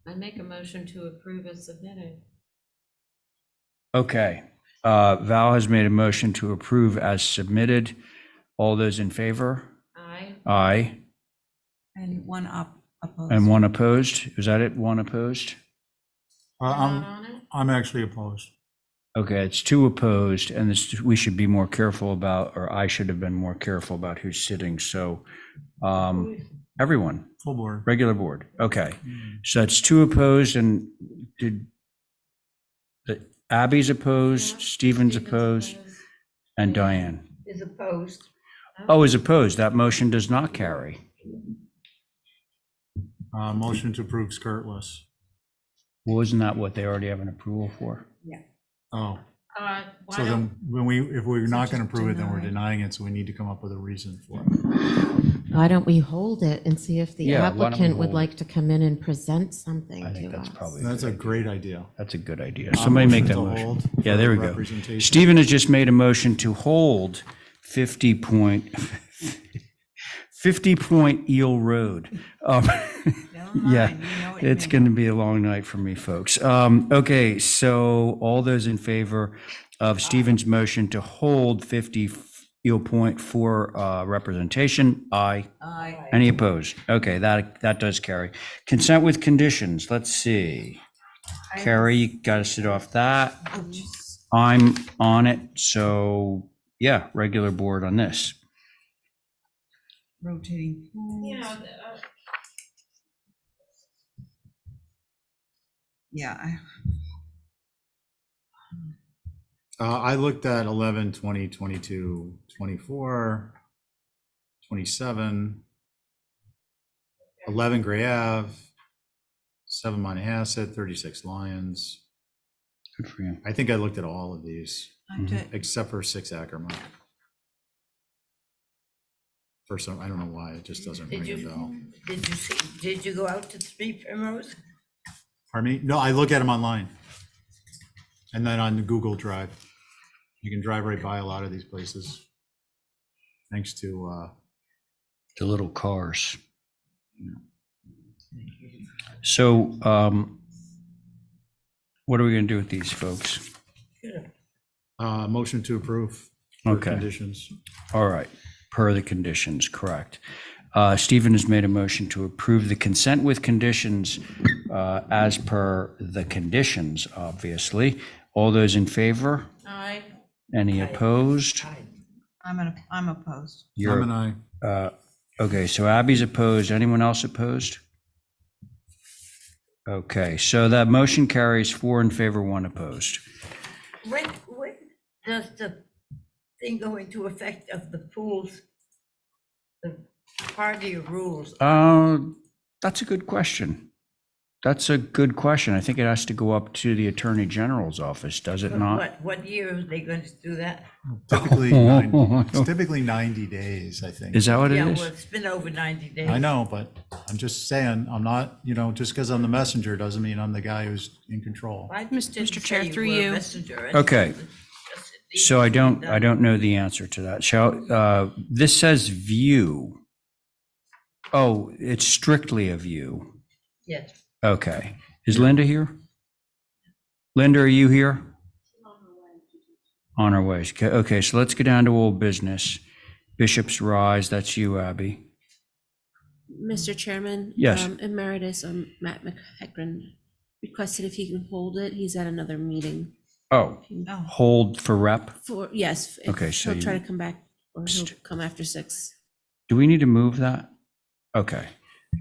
Speaker 4: I make a motion to approve as submitted.
Speaker 1: Okay, Val has made a motion to approve as submitted. All those in favor?
Speaker 4: Aye.
Speaker 1: Aye.
Speaker 5: And one opposed.
Speaker 1: And one opposed? Is that it? One opposed?
Speaker 4: You're not on it?
Speaker 3: I'm actually opposed.
Speaker 1: Okay, it's two opposed, and this, we should be more careful about, or I should have been more careful about who's sitting, so, everyone,
Speaker 3: Full board.
Speaker 1: regular board, okay. So that's two opposed, and Abby's opposed,
Speaker 4: Yeah,
Speaker 1: Stephen's opposed, and Diane.
Speaker 2: Is opposed?
Speaker 1: Oh, is opposed, that motion does not carry.
Speaker 3: Motion to approve skirtless.
Speaker 1: Well, isn't that what they already have an approval for?
Speaker 3: Oh,
Speaker 4: Why
Speaker 3: so
Speaker 4: don't,
Speaker 3: then if we're not going to
Speaker 5: just
Speaker 3: approve it, then we're
Speaker 5: deny.
Speaker 3: denying it, so we need to come up with a reason for it.
Speaker 11: Why don't we hold it and see if the
Speaker 1: Yeah, why don't we
Speaker 11: applicant would
Speaker 1: hold
Speaker 11: like to come in and present something
Speaker 1: I
Speaker 11: to
Speaker 1: think that's
Speaker 11: us?
Speaker 1: probably.
Speaker 3: That's a great idea.
Speaker 1: That's a good idea. Somebody make that motion.
Speaker 3: Hold
Speaker 1: Yeah,
Speaker 3: for
Speaker 1: there we go.
Speaker 3: representation.
Speaker 1: Stephen has just made a motion to hold 50 Point Eel Road.
Speaker 5: Never
Speaker 1: Yeah,
Speaker 5: mind, you know it
Speaker 1: it's
Speaker 5: may-
Speaker 1: going to be a long night for me, folks. Okay, so all those in favor of Stephen's motion to hold 50 Eel Point for representation, aye.
Speaker 5: Aye.
Speaker 1: Any opposed? Okay, that does carry. Consent with conditions, let's see. Carrie, you got to sit off that. I'm on it, so yeah, regular board on this.
Speaker 5: rotating pools. Yeah,
Speaker 3: I looked at 11, 20, 22, 24, 27, 11 Gray Ave, 7 Monahasset, 36 Lions.
Speaker 1: Good for you.
Speaker 3: I think I looked at all of these,
Speaker 5: I did.
Speaker 3: except for 6 Ackerman. For some, I don't know why, it just doesn't
Speaker 2: Did
Speaker 3: ring a
Speaker 2: you,
Speaker 3: bell.
Speaker 2: did you go out to 3 Primrose?
Speaker 3: Pardon me? No, I look at them online. And then on the Google Drive. You can drive right by a lot of these places. Thanks to,
Speaker 1: The little cars. So, what are we gonna do with these folks?
Speaker 3: motion to approve. for
Speaker 1: Okay.
Speaker 3: Conditions.
Speaker 1: All right, per the conditions, correct. Stephen has made a motion to approve the consent with conditions as per the conditions, obviously. All those in favor?
Speaker 4: Aye.
Speaker 1: Any opposed?
Speaker 5: I'm opposed.
Speaker 1: You're-
Speaker 3: Tom and I.
Speaker 1: Okay, so Abby's opposed. Anyone else opposed? Okay, so that motion carries 4 in favor, 1 opposed.
Speaker 2: When does the thing go into effect of the pools? The party rules?
Speaker 1: That's a good question. That's a good question. I think it has to go up to the Attorney General's office, does it not?
Speaker 2: What year are they going to do that?
Speaker 3: Typically, it's typically 90 days, I think.
Speaker 1: Is that what it
Speaker 2: Yeah,
Speaker 1: is?
Speaker 2: well, it's been over 90 days.
Speaker 3: I know, but I'm just saying, I'm not, just because I'm the messenger doesn't mean I'm the guy who's in control.
Speaker 2: I
Speaker 10: Mr.
Speaker 2: didn't
Speaker 10: Chair,
Speaker 2: say
Speaker 10: through
Speaker 2: were a
Speaker 10: you.
Speaker 2: messenger.
Speaker 1: Okay.
Speaker 2: It's just-
Speaker 1: So I don't know the answer to that. This says view. Oh, it's strictly a view.
Speaker 2: Yes.
Speaker 1: Okay. Is Linda here? Linda, are you here? On her way. Okay, so let's get down to old business. Bishop's Rise, that's you, Abby.
Speaker 9: Mr. Chairman?
Speaker 1: Yes.
Speaker 9: Emeritus Matt McEachran requested if he can hold it. He's at another meeting.
Speaker 1: Oh,
Speaker 5: Oh,
Speaker 1: hold for rep.
Speaker 9: Yes. if
Speaker 1: Okay, so
Speaker 9: He'll try
Speaker 1: you-
Speaker 9: to come back, or he'll come after 6.
Speaker 1: Do we need to move that? Okay,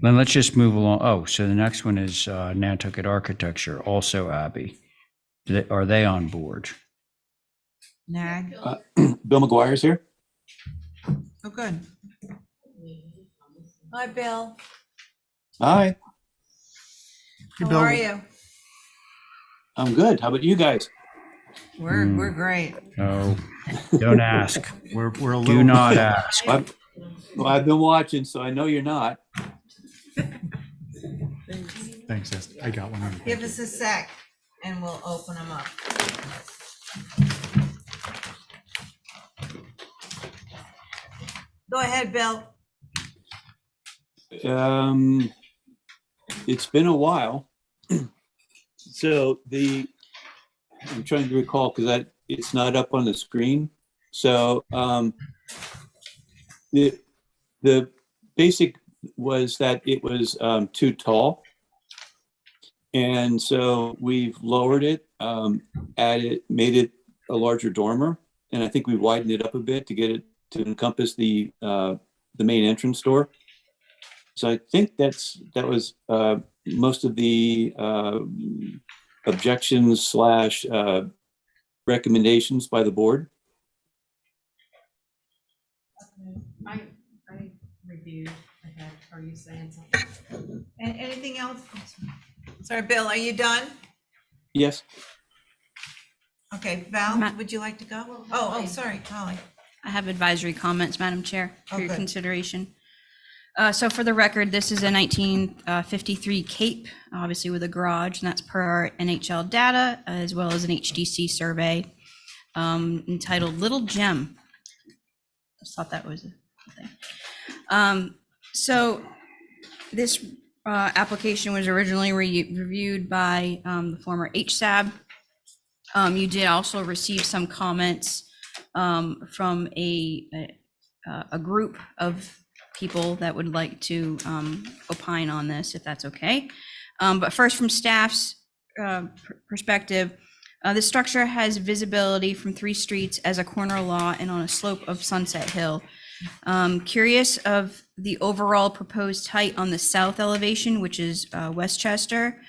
Speaker 1: then let's just move along. Oh, so the next one is Nantucket Architecture, also Abby. Are they on board?
Speaker 5: nag.
Speaker 12: Bill McGuire's here.
Speaker 5: Oh, good. Hi, Bill.
Speaker 12: Hi,
Speaker 5: How
Speaker 3: Bill.
Speaker 5: are you?
Speaker 12: I'm good. How about you guys?
Speaker 5: We're great.
Speaker 1: No, don't ask.
Speaker 3: We're a little.
Speaker 1: Do not ask.
Speaker 12: I've been watching, so I know you're not.
Speaker 3: Thanks, I got one.
Speaker 5: Give us a sec and we'll open them up. Go ahead, Bill.
Speaker 12: It's been a while. So I'm trying to recall because it's not up on the screen. So the basic was that it was too tall. And so we've lowered it, made it a larger dormer. And I think we widened it up a bit to get it to encompass the main entrance door. So I think that was most of the objections / recommendations by the board.
Speaker 4: I reviewed, are you saying something?
Speaker 5: Anything else? Sorry, Bill, are you done?
Speaker 12: Yes.
Speaker 5: Okay, Val,
Speaker 10: Matt.
Speaker 5: would you like to go? Oh, sorry, Holly.
Speaker 10: I have advisory comments, Madam Chair, for
Speaker 5: Oh,
Speaker 10: your
Speaker 5: good.
Speaker 10: consideration. So for the record, this is a 1953 Cape, obviously with a garage, and that's per our NHL data, as well as an HDC survey entitled Little Gem. I just thought that was a thing. So this application was originally reviewed by the former HSAB. You did also receive some comments from a group of people that would like to opine on this, if that's okay. But first, from staff's perspective, the structure has visibility from 3 streets as a corner lot and on a slope of Sunset Hill. Curious of the overall proposed height on the south elevation, which is Westchester.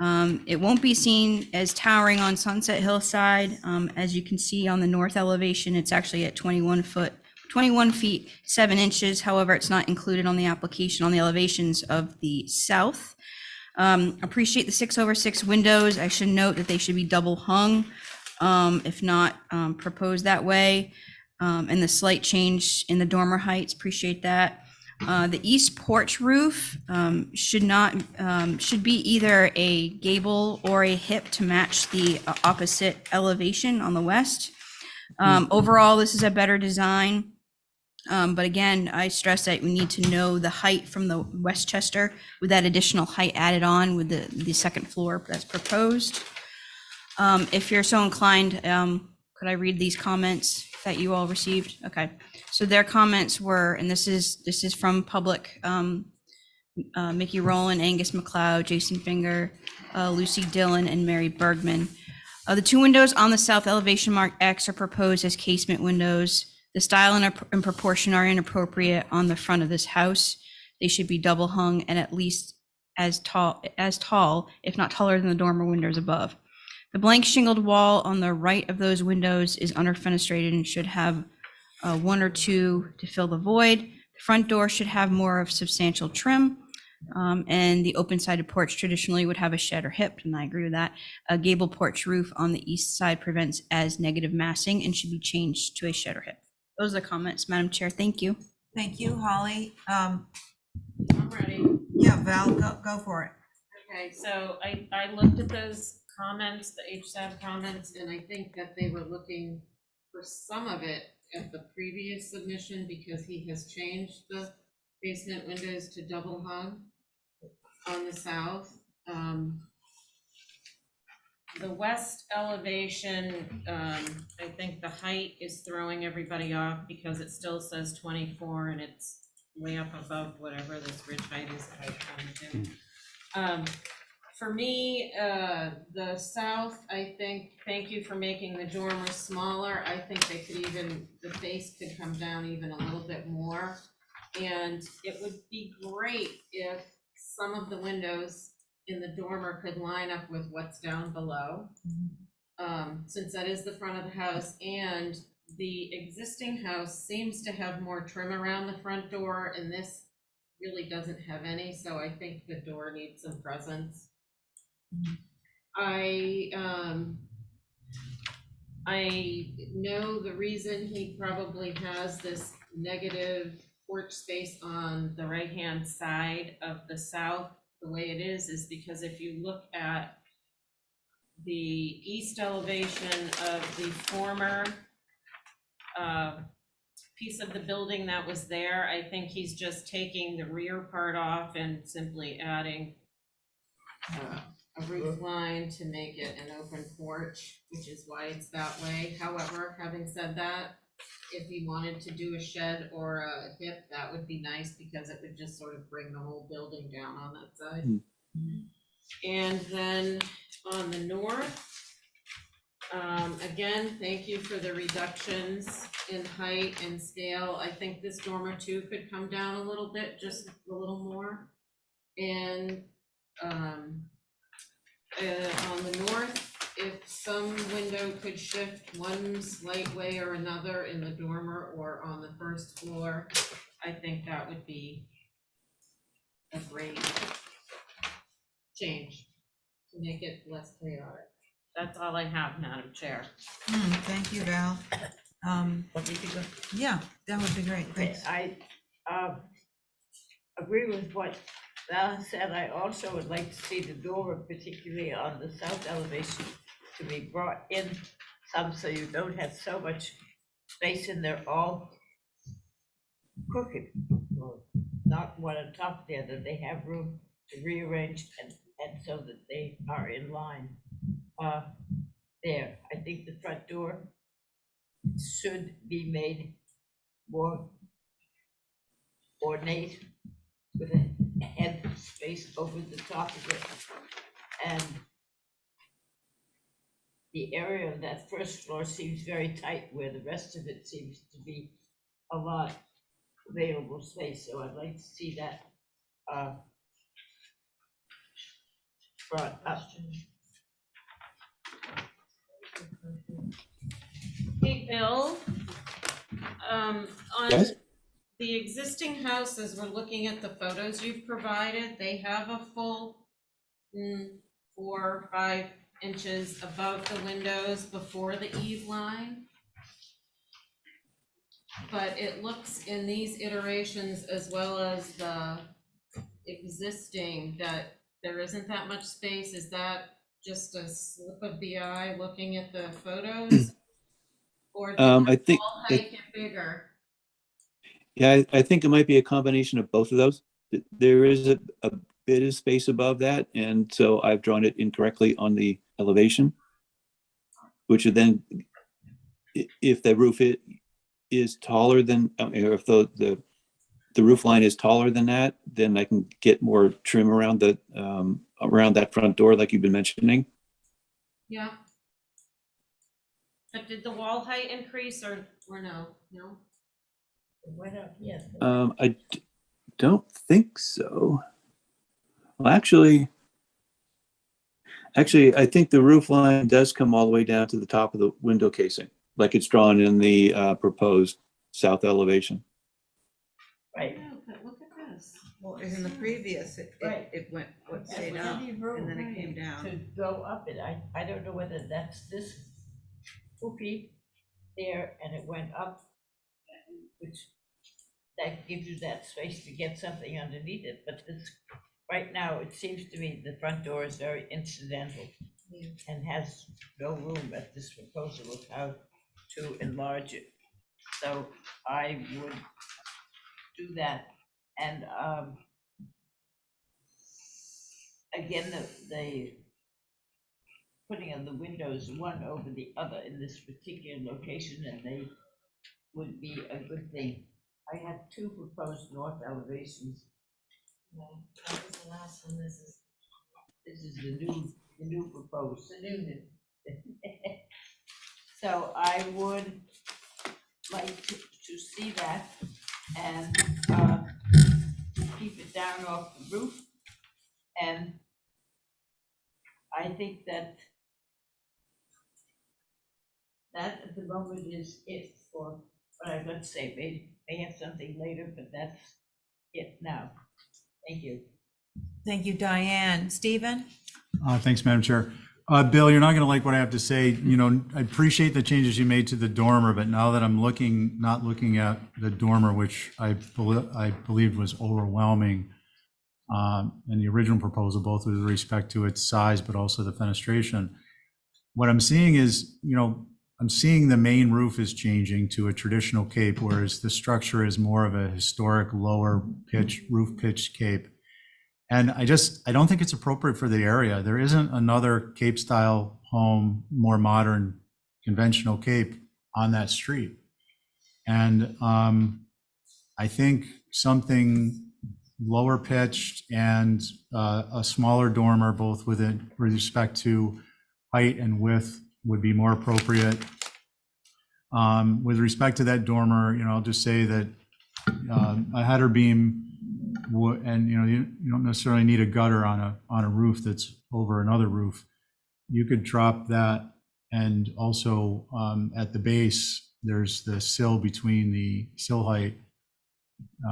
Speaker 10: It won't be seen as towering on Sunset Hillside. As you can see on the north elevation, it's actually at 21 feet, 7 inches. However, it's not included on the application on the elevations of the south. Appreciate the 6/6 windows. I should note that they should be double hung, if not proposed that way. And the slight change in the dormer heights, appreciate that. The east porch roof should be either a gable or a hip to match the opposite elevation on the west. Overall, this is a better design. But again, I stress that we need to know the height from the Westchester with that additional height added on with the second floor that's proposed. If you're so inclined, could I read these comments that you all received? Okay, so their comments were, and this is from public, Mickey Rowland, Angus McLeod, Jason Finger, Lucy Dillon, and Mary Bergman. The 2 windows on the south elevation marked X are proposed as casement windows. The style and proportion are inappropriate on the front of this house. They should be double hung and at least as tall, if not taller than the dormer windows above. The blank shingled wall on the right of those windows is under-fenestrated and should have 1 or 2 to fill the void. The front door should have more of substantial trim. And the open-sided porch traditionally would have a shed or hip, and I agree with that. A gable porch roof on the east side prevents as negative massing and should be changed to a shed or hip. Those are the comments, Madam Chair. Thank you.
Speaker 5: Thank you, Holly.
Speaker 4: I'm ready.
Speaker 5: Yeah, Val, go for it.
Speaker 4: Okay, so I looked at those comments, the HSAB comments, and I think that they were looking for some of it at the previous submission because he has changed the basement windows to double hung on the south. The west elevation, I think the height is throwing everybody off because it still says 24 and it's way up above whatever this ridge height is that I found too. For me, the south, I think, thank you for making the dormer smaller. I think they could even, the face could come down even a little bit more. And it would be great if some of the windows in the dormer could line up with what's down below. Since that is the front of the house, and the existing house seems to have more trim around the front door, and this really doesn't have any, so I think the door needs some presence. I know the reason he probably has this negative porch space on the right-hand side of the south the way it is because if you look at the east elevation of the former piece of the building that was there, I think he's just taking the rear part off and simply adding a roof line to make it an open porch, which is why it's that way. However, having said that, if he wanted to do a shed or a hip, that would be nice because it would just sort of bring the whole building down on that side. And then on the north, again, thank you for the reductions in height and scale. I think this dormer too could come down a little bit, just a little more. And on the north, if some window could shift one slight way or another in the dormer or on the first floor, I think that would be a great change to make it less chaotic. That's all I have, Madam Chair.
Speaker 5: Thank you, Val.
Speaker 2: Want me to go?
Speaker 5: Yeah, that would be great. Thanks.
Speaker 2: I agree with what Val said. I also would like to see the dormer, particularly on the south elevation, to be brought in some so you don't have so much space in there all crooked, or not one on top of the other. They have room to rearrange and so that they are in line. There, I think the front door should be made more ornate with a head space over the top of it. And the area of that first floor seems very tight where the rest of it seems to be a lot available space, so I'd like to see that, brought up.
Speaker 4: Hey, Bill, on
Speaker 12: Yes?
Speaker 4: the existing house, as we're looking at the photos you've provided, they have a full 4 or 5 inches above the windows before the eave line. But it looks in these iterations as well as the existing that there isn't that much space. Is that just a slip of the eye looking at the photos? Or did
Speaker 12: I
Speaker 4: the
Speaker 12: think,
Speaker 4: wall height get bigger?
Speaker 12: yeah, I think it might be a combination of both of those. There is a bit of space above that, and so I've drawn it incorrectly on the elevation, which would then, if the roof is taller than, or if the roof line is taller than that, then I can get more trim around that front door, like you've been mentioning.
Speaker 4: Yeah. But did the wall height increase or no? No?
Speaker 2: It went up, yes.
Speaker 12: Don't think so. Well, actually, I think the roof line does come all the way down to the top of the window casing, like it's drawn in the proposed south elevation.
Speaker 2: Right.
Speaker 4: No, but look at this.
Speaker 5: Well, in the previous, it went, what stayed
Speaker 2: There's
Speaker 5: up,
Speaker 2: plenty of room
Speaker 5: and then it came down.
Speaker 2: to go up it. I don't know whether that's this poopy there and it went up, which that gives you that space to get something underneath it, but this, right now, it seems to me the front door is very incidental and has no room at this proposal of how to enlarge it. So I would do that. And again, the putting of the windows one over the other in this particular location, and they would be a good thing. I have 2 proposed north elevations.
Speaker 4: No, that was the last one. This is
Speaker 2: The new proposed. The new. So I would like to see that and keep it down off the roof. And I think that at the moment is it for what I'd like to say. May have something later, but that's it now. Thank you.
Speaker 5: Thank you, Diane. Stephen?
Speaker 3: Thanks, Madam Chair. Bill, you're not going to like what I have to say. You know, I appreciate the changes you made to the dormer, but now that I'm not looking at the dormer, which I believed was overwhelming in the original proposal, both with respect to its size, but also the fenestration. What I'm seeing is, you know, I'm seeing the main roof is changing to a traditional cape, whereas the structure is more of a historic lower pitch, roof pitch cape. And I don't think it's appropriate for the area. There isn't another Cape style home, more modern, conventional Cape on that street. And I think something lower pitched and a smaller dormer, both with respect to height and width, would be more appropriate. With respect to that dormer, you know, I'll just say that a header beam and you don't necessarily need a gutter on a roof that's over another roof. You could drop that, and also at the base there's the sill between the sill height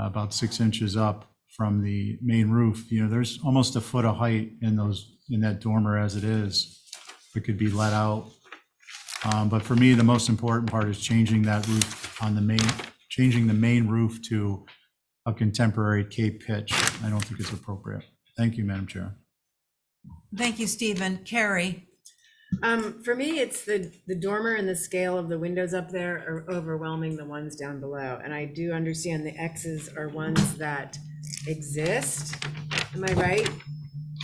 Speaker 3: about 6 inches up from the main roof. You know, there's almost a foot of height in that dormer as it is. It could be let out, but for me the most important part is changing that roof on the main roof to a contemporary Cape pitch. I don't think it's appropriate. Thank you, Madam Chair.
Speaker 5: Thank you, Stephen. Carrie?
Speaker 8: For me, it's the dormer and the scale of the windows up there are overwhelming the ones down below. And I do understand the X's are ones that exist. Am I right?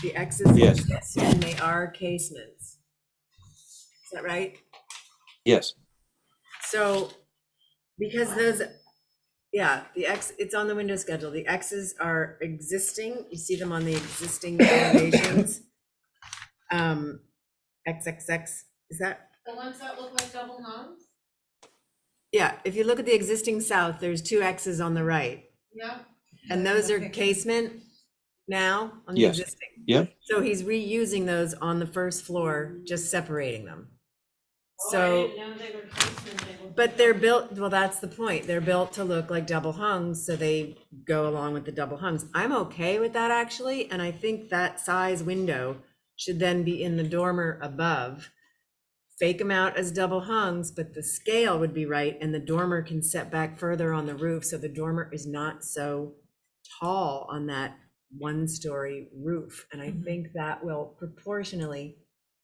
Speaker 8: The X's
Speaker 12: Yes.
Speaker 8: exist and they are casements. Is that right?
Speaker 12: Yes.
Speaker 8: So, because those, yeah, it's on the window schedule. The X's are existing. You see them on the existing elevations. XXX, is that?
Speaker 4: The ones that look like double hungs?
Speaker 8: Yeah, if you look at the existing south, there's two X's on the right.
Speaker 4: Yeah.
Speaker 8: And those are casement now on the
Speaker 12: Yes.
Speaker 8: existing.
Speaker 12: Yep.
Speaker 8: So he's reusing those on the first floor, just separating them.
Speaker 4: Oh, I
Speaker 8: So,
Speaker 4: didn't know they were casement, they were-
Speaker 8: but they're built, well, that's the point. They're built to look like double hungs, so they go along with the double hungs. I'm okay with that actually, and I think that size window should then be in the dormer above. Fake them out as double hungs, but the scale would be right, and the dormer can set back further on the roof, so the dormer is not so tall on that one-story roof. And I think that will proportionally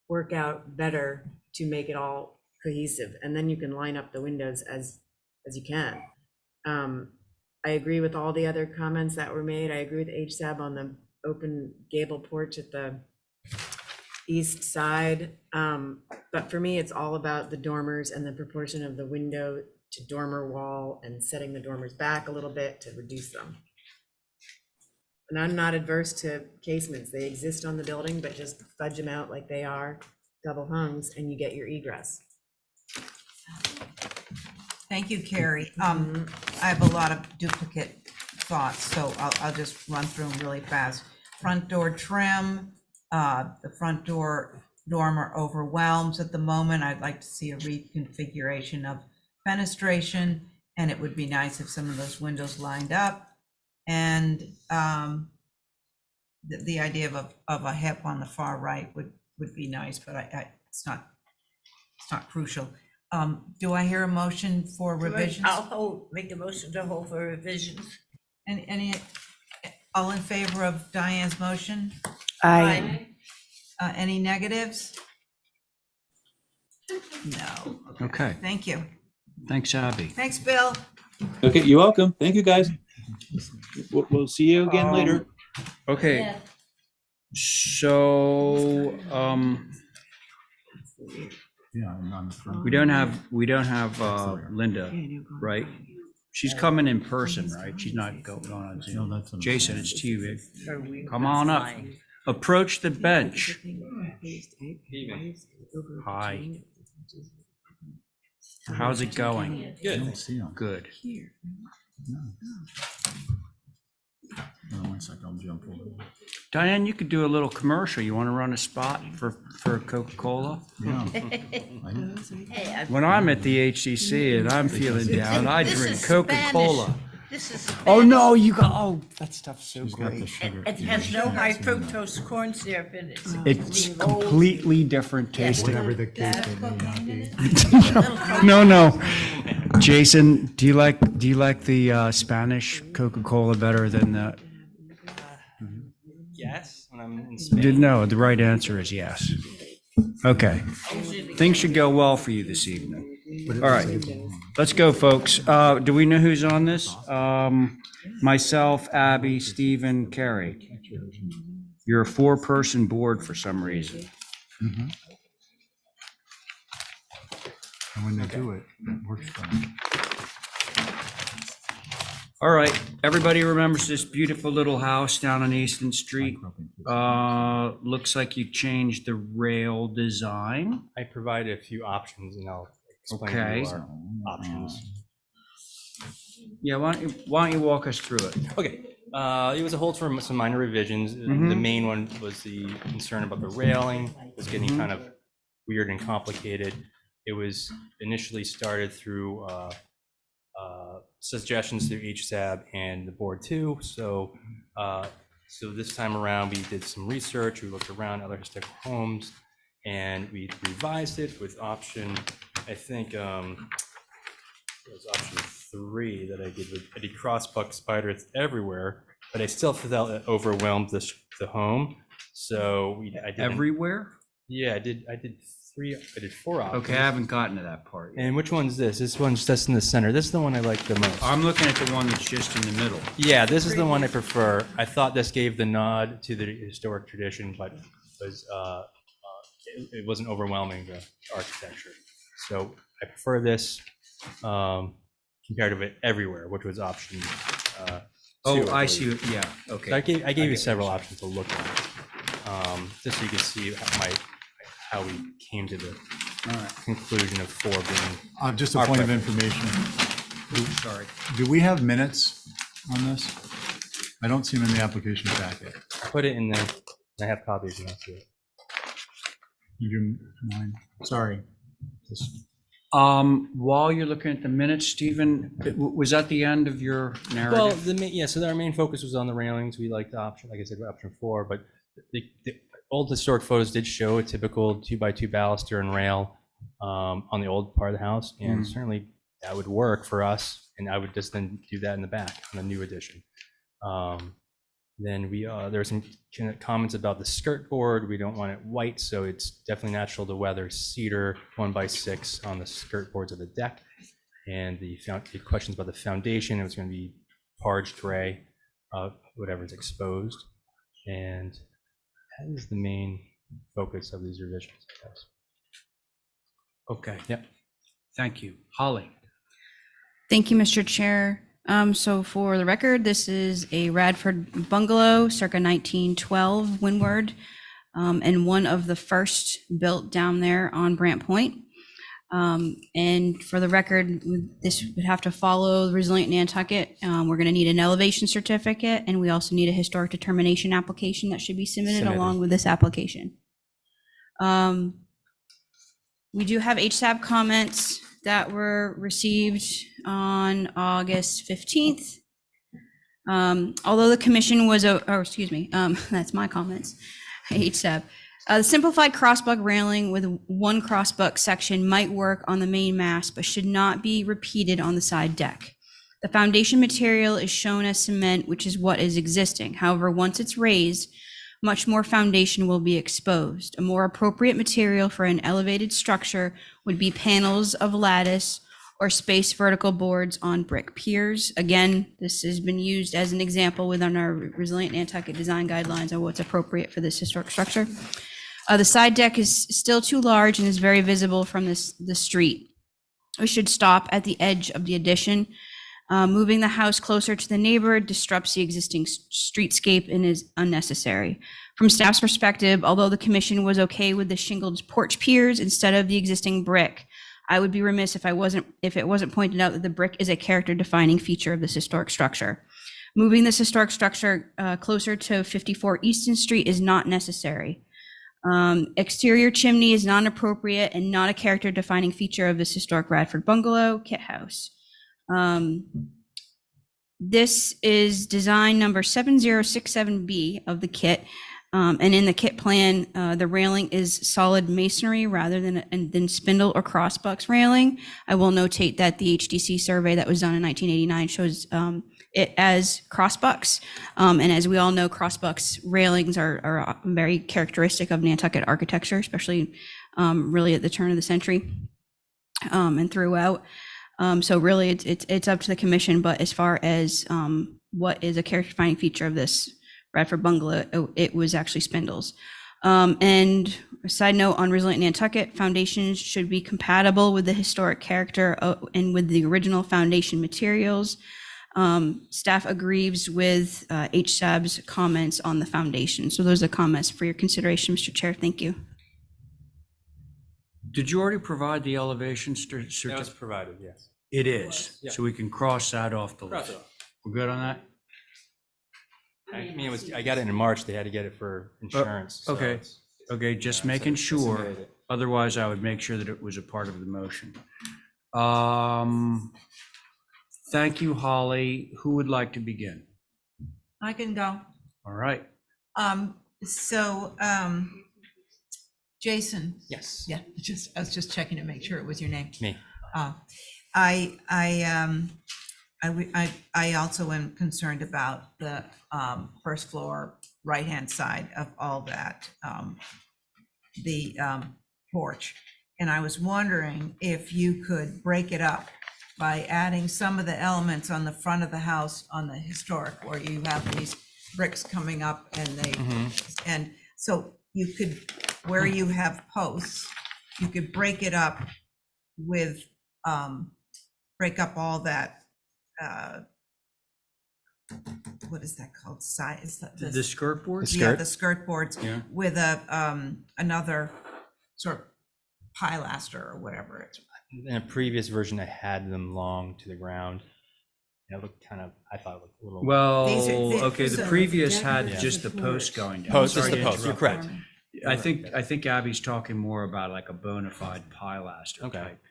Speaker 8: work out better to make it all cohesive, and then you can line up the windows as you can. I agree with all the other comments that were made. I agree with HSAB on the open gable porch at the east side. But for me, it's all about the dormers and the proportion of the window to dormer wall and setting the dormers back a little bit to reduce them. And I'm not adverse to casements. They exist on the building, but just fudge them out like they are, double hungs, and you get your egress.
Speaker 5: Thank you, Carrie. I have a lot of duplicate thoughts, so I'll just run through them really fast. Front door trim, the front door dormer overwhelms at the moment. I'd like to see a reconfiguration of fenestration, and it would be nice if some of those windows lined up. And the idea of a hip on the far right would be nice, but it's not crucial. Do I hear a motion for revisions?
Speaker 2: I'll make a motion to hold for revisions.
Speaker 5: Any, all in favor of Diane's motion?
Speaker 2: Aye.
Speaker 5: Any negatives? No.
Speaker 1: Okay,
Speaker 5: Thank you.
Speaker 1: thanks, Abby.
Speaker 5: Thanks, Bill.
Speaker 12: Okay, you're welcome. Thank you, guys. We'll see you again later.
Speaker 1: Okay, so,
Speaker 3: Yeah, and on the front.
Speaker 1: we don't have Linda, right? She's coming in person, right? She's not going on
Speaker 3: No,
Speaker 1: Zoom.
Speaker 3: that's what I'm
Speaker 1: Jason,
Speaker 3: saying.
Speaker 1: it's to you, babe. Come on up. Approach the bench. Hi. How's it going?
Speaker 3: I don't see 'em.
Speaker 1: Good.
Speaker 3: Hold on 1 second, I'll jump over.
Speaker 1: Diane, you could do a little commercial. You want to run a spot for Coca-Cola?
Speaker 3: Yeah.
Speaker 2: Hey,
Speaker 1: When I'm at the HCC and I'm feeling down, I
Speaker 2: This
Speaker 1: drink
Speaker 2: is
Speaker 1: Coca-Cola.
Speaker 2: this is.
Speaker 1: Oh,
Speaker 2: Spanish.
Speaker 1: no, you got, oh, that stuff's so
Speaker 3: She's got the
Speaker 1: great.
Speaker 3: sugar.
Speaker 2: It has no high fructose corn syrup in it.
Speaker 1: It's
Speaker 2: the old-
Speaker 1: completely different tasting.
Speaker 3: Whatever the case may be.
Speaker 1: No. Jason, do you like the Spanish Coca-Cola better than the?
Speaker 13: Yes, when I'm in
Speaker 1: You
Speaker 13: Spain.
Speaker 1: didn't know. The right answer is yes. Okay. Things should go well for you this evening. All right, let's go, folks. Do we know who's on this? Myself, Abby, Stephen, Carrie. You're a 4-person board for some reason.
Speaker 3: And when they do it, it works fine.
Speaker 1: All right, everybody remembers this beautiful little house down on Easton Street. Looks like you changed the rail design.
Speaker 13: I provided a few options and I'll explain
Speaker 1: Okay.
Speaker 13: to you our options.
Speaker 1: Yeah, why don't you walk us through it?
Speaker 13: Okay, it was a hold for some minor revisions. The
Speaker 1: Mhm.
Speaker 13: main one was the concern about the railing. It was getting kind of weird and complicated. It was initially started through suggestions through HSAB and the board too. So this time around, we did some research. We looked around other historic homes, and we revised it with option. I think it was option 3 that I did. I did crossbuck spiders everywhere, but I still felt it overwhelmed the home. So I did
Speaker 1: Everywhere?
Speaker 13: Yeah, I did 4 options.
Speaker 1: Okay, I haven't gotten to that part yet.
Speaker 13: And which one's this? This one's just in the center. This is the one I like the most.
Speaker 1: I'm looking at the one that's just in the middle.
Speaker 13: Yeah, this is the one I prefer. I thought this gave the nod to the historic tradition, but was it wasn't overwhelming the architecture. So I prefer this compared to it everywhere, which was option 2.
Speaker 1: Oh, I
Speaker 13: believe.
Speaker 1: see, yeah,
Speaker 13: So
Speaker 1: okay.
Speaker 13: I gave you
Speaker 1: get
Speaker 13: several
Speaker 1: what
Speaker 13: options to look at, just so you can see how we came to the
Speaker 1: All right.
Speaker 13: conclusion of 4 being,
Speaker 3: Just a
Speaker 13: Our
Speaker 3: point of
Speaker 13: preference.
Speaker 3: information.
Speaker 1: Oops, sorry.
Speaker 3: Do we have minutes on this? I don't see them in the application packet.
Speaker 13: put it in there. I have copies, you know, too.
Speaker 3: Would you mind? Sorry. Just-
Speaker 1: While you're looking at the minutes, Stephen, was that the end of your
Speaker 13: Well,
Speaker 1: narrative?
Speaker 13: so our main focus was on the railings. We liked the option, like I said, option 4, but the old historic photos did show a typical 2x2 baluster and rail on the old part of the house, and certainly that would work for us, and I would just then do that in the back on the new addition. Then there were some comments about the skirt board. We don't want it white, so it's definitely natural to weather cedar 1x6 on the skirt boards of the deck. And the questions about the foundation, it was going to be parged gray, whatever's exposed. And that is the main focus of these revisions, I guess.
Speaker 1: Okay.
Speaker 13: Yep.
Speaker 1: Thank you. Holly?
Speaker 10: Thank you, Mr. Chair. So for the record, this is a Radford bungalow circa 1912 windward, and one of the first built down there on Brant Point. And for the record, this would have to follow the Resilient Nantucket. We're going to need an elevation certificate, and we also need a historic determination application that should be submitted along with this application. We do have HSAB comments that were received on August 15th. Although the commission was, that's my comments, HSAB. The simplified crossbuck railing with one crossbuck section might work on the main mast, but should not be repeated on the side deck. The foundation material is shown as cement, which is what is existing. However, once it's raised, much more foundation will be exposed. A more appropriate material for an elevated structure would be panels of lattice or spaced vertical boards on brick piers. Again, this has been used as an example within our Resilient Nantucket design guidelines on what's appropriate for this historic structure. The side deck is still too large and is very visible from the street. We should stop at the edge of the addition. Moving the house closer to the neighbor disrupts the existing streetscape and is unnecessary. From staff's perspective, although the commission was okay with the shingled porch piers instead of the existing brick, I would be remiss if it wasn't pointed out that the brick is a character-defining feature of this historic structure. Moving this historic structure closer to 54 Easton Street is not necessary. Exterior chimney is non-appropriate and not a character-defining feature of this historic Radford bungalow kit house. This is design number 7067B of the kit. And in the kit plan, the railing is solid masonry rather than spindle or crossbucks railing. I will notate that the HDC survey that was done in 1989 shows it as crossbucks. And as we all know, crossbucks railings are very characteristic of Nantucket architecture, especially really at the turn of the century and throughout. So really it's up to the commission, but as far as what is a character-defining feature of this Radford bungalow, it was actually spindles. And a side note on Resilient Nantucket, foundations should be compatible with the historic character and with the original foundation materials. Staff agrees with HSAB's comments on the foundation. So those are comments for your consideration, Mr. Chair. Thank you.
Speaker 1: Did you already provide the elevation
Speaker 13: That was
Speaker 1: certificate?
Speaker 13: provided, yes.
Speaker 1: It is,
Speaker 13: Yeah.
Speaker 1: so we can cross that off the
Speaker 13: Cross
Speaker 1: list.
Speaker 13: it off.
Speaker 1: We're good on that?
Speaker 13: I mean, I got it in March. They had to get it for insurance. so
Speaker 1: okay.
Speaker 13: it's-
Speaker 1: Okay, just
Speaker 13: yeah, so
Speaker 1: making
Speaker 13: I
Speaker 1: sure.
Speaker 13: submitted it.
Speaker 1: Otherwise, I would make sure that it was a part of the motion. Thank you, Holly. Who would like to begin?
Speaker 5: I can go.
Speaker 1: All right.
Speaker 5: So, Jason,
Speaker 13: Yes.
Speaker 5: yeah, I was just checking to make sure it was your name.
Speaker 13: Me.
Speaker 5: I also am concerned about the first floor right-hand side of all that, the porch. And I was wondering if you could break it up by adding some of the elements on the front of the house on the historic, where you have these bricks coming up and so you could, where you have posts, you could break it up with, break up all that, what is that called?
Speaker 1: The skirt board?
Speaker 5: Yeah, the skirt boards
Speaker 1: Yeah.
Speaker 5: with a, another sort of pilaster or whatever.
Speaker 13: In a previous version, I had them long to the ground. And it looked kind of, I thought it looked a little.
Speaker 1: Well,
Speaker 5: These are-
Speaker 1: okay, the
Speaker 5: so
Speaker 1: previous
Speaker 5: deck
Speaker 1: had
Speaker 5: versus
Speaker 1: just the
Speaker 5: the
Speaker 1: post
Speaker 5: porch.
Speaker 1: going down.
Speaker 6: Post, just
Speaker 1: Sorry
Speaker 6: the
Speaker 1: to
Speaker 6: post, you're
Speaker 1: interrupt.
Speaker 6: correct.
Speaker 1: I think Abby's talking more about like a bona fide pilaster
Speaker 13: Okay.
Speaker 1: type.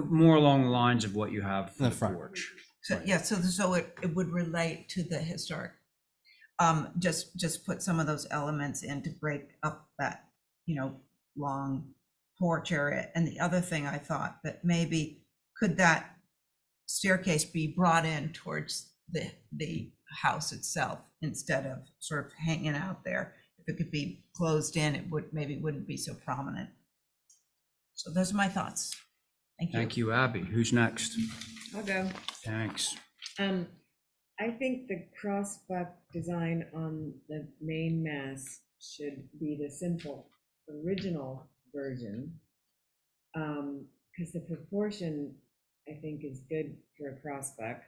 Speaker 1: More along the lines of what you have for
Speaker 13: In the
Speaker 1: the
Speaker 13: front.
Speaker 1: porch.
Speaker 5: So, yeah, so it would relate to the historic. Just put some of those elements in to break up that, long porch area. And the other thing I thought that maybe could that staircase be brought in towards the house itself instead of sort of hanging out there? If it could be closed in, it wouldn't be so prominent. So those are my thoughts. Thank you.
Speaker 1: Thank you, Abby. Who's next?
Speaker 8: I'll go.
Speaker 1: Thanks.
Speaker 8: I think the crossbuck design on the main mast should be the simple original version. Because the proportion, I think, is good for a crossbuck,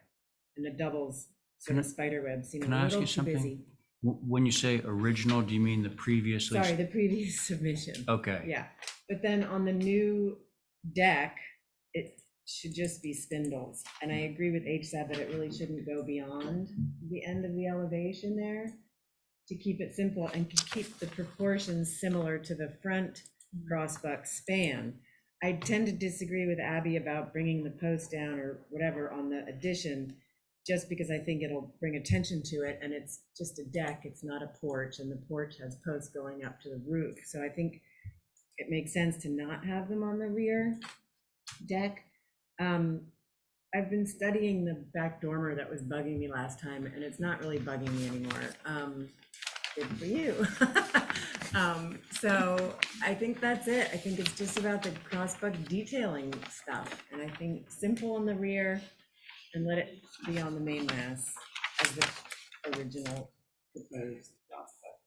Speaker 8: and the doubles sort of spider web seem a
Speaker 1: Can I ask
Speaker 8: little
Speaker 1: you
Speaker 8: too
Speaker 1: something?
Speaker 8: busy.
Speaker 1: When you say original, do you mean the previously?
Speaker 8: Sorry, the previous submission.
Speaker 1: Okay.
Speaker 8: Yeah, but then on the new deck, it should just be spindles. And I agree with H said that it really shouldn't go beyond the end of the elevation there, to keep it simple and to keep the proportions similar to the front crossbuck span. I tend to disagree with Abby about bringing the post down or whatever on the addition, just because I think it'll bring attention to it, and it's just a deck, it's not a porch, and the porch has posts going up to the roof. So I think it makes sense to not have them on the rear deck. I've been studying the back dormer that was bugging me last time, and it's not really bugging me anymore. Good for you. So I think that's it. I think it's just about the crossbuck detailing stuff, and I think simple in the rear and let it be on the main mast as the original proposed crossbuck.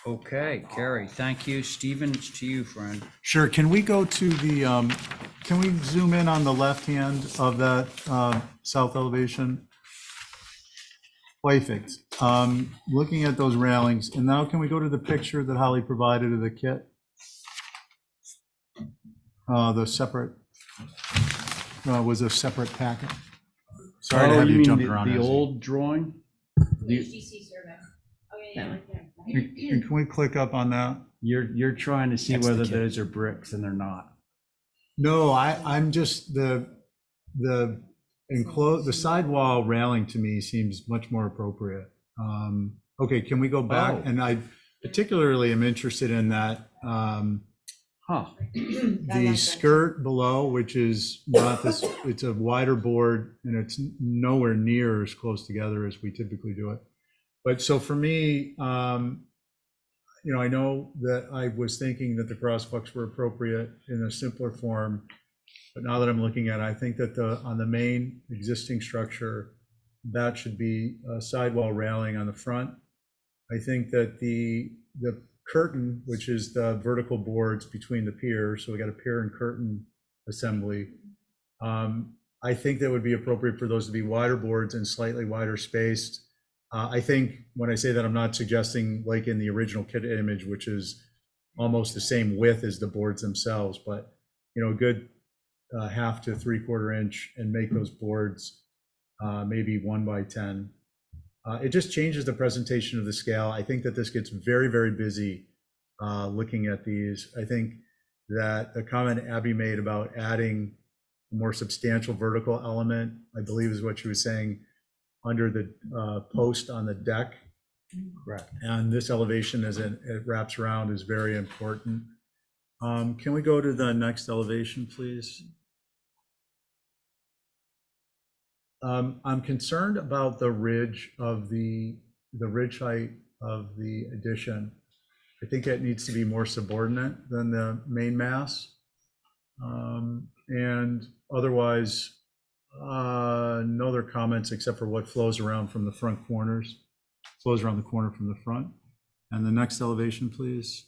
Speaker 1: Okay, Carrie, thank you. Stephen, it's to you, friend.
Speaker 3: Sure, can we go to the, can we zoom in on the left hand of that south elevation? Perfect. Looking at those railings, and now can we go to the picture that Holly provided of the kit? The separate, was a separate packet. Sorry to have you jumping around.
Speaker 1: The
Speaker 3: Nancy.
Speaker 1: old drawing?
Speaker 4: HDC survey. Oh, yeah, right there.
Speaker 3: And can we click up on that?
Speaker 1: You're trying to see
Speaker 3: That's the
Speaker 1: whether
Speaker 3: kit.
Speaker 1: those are bricks and they're not.
Speaker 3: No, I'm just, the enclosed, the sidewall railing to me seems much more appropriate. Okay, can we go back?
Speaker 1: Oh.
Speaker 3: And I particularly am interested in that,
Speaker 1: Huh.
Speaker 3: the skirt below, which is not this, it's a wider board and it's nowhere near as close together as we typically do it. But so for me, I know that I was thinking that the crossbucks were appropriate in a simpler form, but now that I'm looking at it, I think that on the main existing structure, that should be a sidewall railing on the front. I think that the curtain, which is the vertical boards between the piers, so we got a pier and curtain assembly. I think that would be appropriate for those to be wider boards and slightly wider spaced. I think when I say that, I'm not suggesting like in the original kit image, which is almost the same width as the boards themselves, but a good 1/2 to 3/4 inch, and make those boards maybe 1x10. It just changes the presentation of the scale. I think that this gets very, very busy looking at these. I think that the comment Abby made about adding a more substantial vertical element, I believe is what she was saying, under the post on the deck.
Speaker 1: Correct.
Speaker 3: And this elevation as it wraps around is very important. Can we go to the next elevation, please? I'm concerned about the ridge of the ridge height of the addition. I think it needs to be more subordinate than the main mass. And otherwise, no other comments except for what flows around from the front corners, flows around the corner from the front. And the next elevation, please.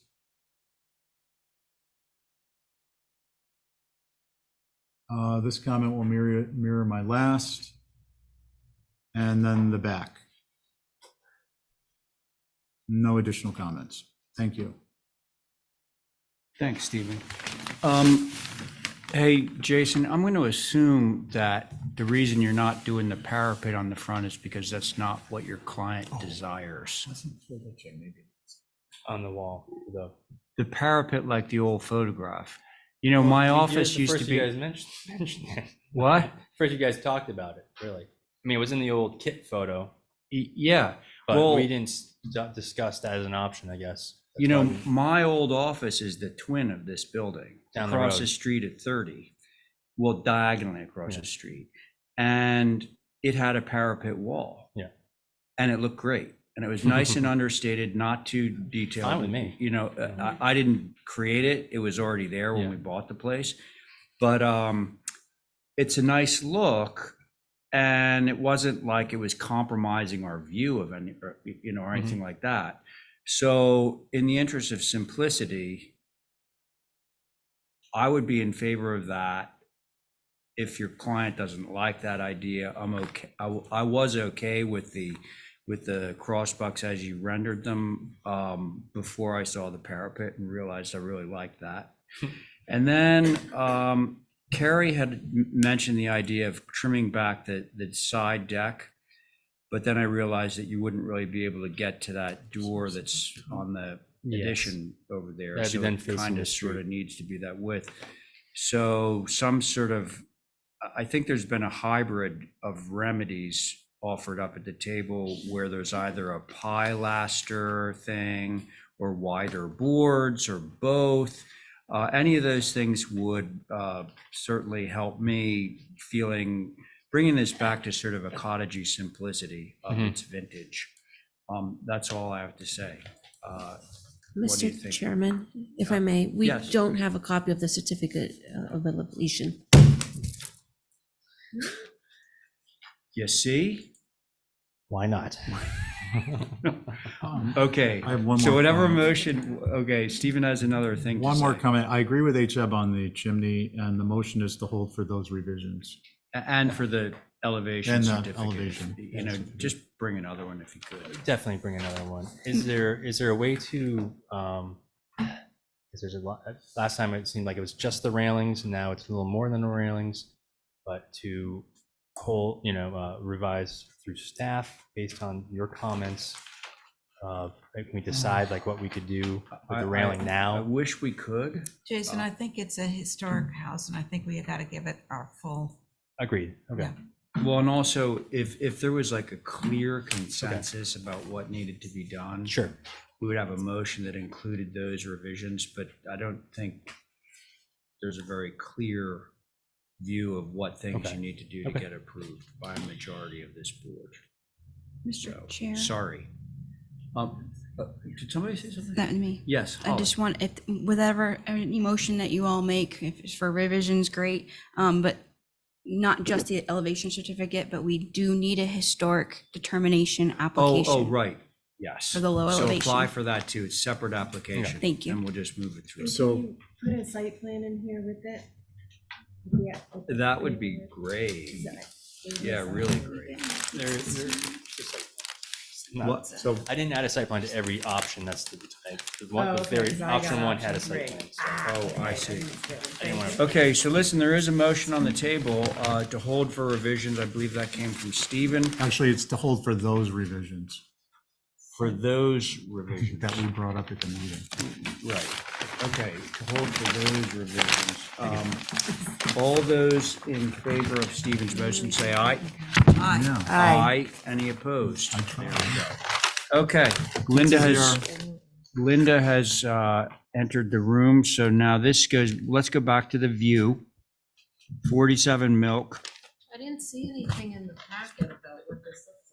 Speaker 3: This comment will mirror my last. And then the back. No additional comments. Thank you.
Speaker 1: Thanks, Stephen. Hey, Jason, I'm going to assume that the reason you're not doing the parapet on the front is because that's not what your client desires.
Speaker 13: On the wall,
Speaker 1: The parapet like the old photograph. You know, my office used to
Speaker 13: First you guys
Speaker 1: be,
Speaker 13: mentioned it.
Speaker 1: what?
Speaker 13: First you guys talked about it, really. I mean, it was in the old kit photo,
Speaker 1: Yeah,
Speaker 13: but
Speaker 1: well,
Speaker 13: we didn't discuss that as an option, I guess.
Speaker 1: you
Speaker 13: That's
Speaker 1: know,
Speaker 13: why we-
Speaker 1: my old office is the twin of this building.
Speaker 13: Down the
Speaker 1: across
Speaker 13: road.
Speaker 1: the street at 30, well, diagonally across
Speaker 13: Yeah.
Speaker 1: the street. And it had a parapet wall.
Speaker 13: Yeah.
Speaker 1: And it looked great. And it was nice and understated, not too detailed.
Speaker 13: Fine with me.
Speaker 1: You know, I didn't create it. It was already there when
Speaker 13: Yeah.
Speaker 1: we bought the place. But it's a nice look. And it wasn't like it was compromising our view of any, or, you know, or anything like that. So in the interest of simplicity, I would be in favor of that. If your client doesn't like that idea, I'm okay. I was okay with the crossbucks as you rendered them before I saw the parapet and realized I really liked that. And then Carrie had mentioned the idea of trimming back the side deck, but then I realized that you wouldn't really be able to get to that door that's on the addition over there.
Speaker 13: That'd be
Speaker 1: So
Speaker 13: then
Speaker 1: it
Speaker 13: facing
Speaker 1: kind
Speaker 13: the
Speaker 1: of sort of
Speaker 13: street.
Speaker 1: needs to be that width. So some sort of, I think there's been a hybrid of remedies offered up at the table where there's either a pilaster thing or wider boards or both. Any of those things would certainly help me bringing this back to sort of a cottagey simplicity of its vintage. That's all I have to say. What do you
Speaker 9: Mr.
Speaker 1: think?
Speaker 9: Chairman, if I may, we
Speaker 1: Yes.
Speaker 9: don't have a copy of the certificate of elevation.
Speaker 1: You see?
Speaker 13: Why not?
Speaker 1: Okay,
Speaker 3: I have one
Speaker 1: so
Speaker 3: more
Speaker 1: whatever
Speaker 3: comment.
Speaker 1: motion, okay, Stephen has another thing to
Speaker 3: One more
Speaker 1: say.
Speaker 3: comment. I agree with HB on the chimney, and the motion is to hold for those revisions.
Speaker 1: And for the elevation
Speaker 3: And the
Speaker 1: certificate.
Speaker 3: elevation.
Speaker 1: You know, just bring another one if you could.
Speaker 13: Definitely bring another one. Is there a way to, because there's a lot, last time it seemed like it was just the railings, and now it's a little more than the railings, but to revise through staff based on your comments, can we decide like what we could do with the railing
Speaker 1: I
Speaker 13: now?
Speaker 1: wish we could.
Speaker 5: Jason, I think it's a historic house, and I think we got to give it our full.
Speaker 13: Agreed, okay.
Speaker 1: Well, and also if there was like a clear consensus about what needed to be done.
Speaker 13: Sure.
Speaker 1: We would have a motion that included those revisions, but I don't think there's a very clear view of what things
Speaker 13: Okay.
Speaker 1: you need to do to
Speaker 13: Okay.
Speaker 1: get approved by a majority of this board.
Speaker 10: Mr.
Speaker 1: So,
Speaker 10: Chair,
Speaker 1: sorry. Did somebody say something?
Speaker 10: that me.
Speaker 1: Yes.
Speaker 10: I just want, if, whatever, any motion that you all make, if it's for revisions, great, but not just the elevation certificate, but we do need a historic determination application.
Speaker 1: Oh, right, yes.
Speaker 10: For the low
Speaker 1: So apply
Speaker 10: elevation.
Speaker 1: for that too, it's separate application.
Speaker 10: Thank you.
Speaker 1: And we'll just move it through.
Speaker 3: So
Speaker 8: Put a site plan in here with it? Yeah.
Speaker 1: That would be great. Yeah, really great. What-
Speaker 13: So I didn't add a site plan to every option, that's the one,
Speaker 8: Oh,
Speaker 13: the
Speaker 8: okay,
Speaker 13: very,
Speaker 8: 'cause I got
Speaker 13: option one had a
Speaker 8: option
Speaker 13: site
Speaker 8: three.
Speaker 13: plan. so
Speaker 1: Oh, I see.
Speaker 13: I didn't want to.
Speaker 1: Okay, so listen, there is a motion on the table to hold for revisions. I believe that came from Stephen.
Speaker 3: actually, it's to hold for those revisions
Speaker 1: For those revisions.
Speaker 3: that we brought up at the meeting.
Speaker 1: Right, okay, to hold for those revisions. All those in favor of Stephen's motion, say aye.
Speaker 3: Yeah.
Speaker 1: Aye. Any opposed?
Speaker 3: I tried.
Speaker 1: Okay, Linda has entered the room, so now this goes, let's go back to the view. 47 Milk.
Speaker 4: I didn't see anything in the packet about what this looks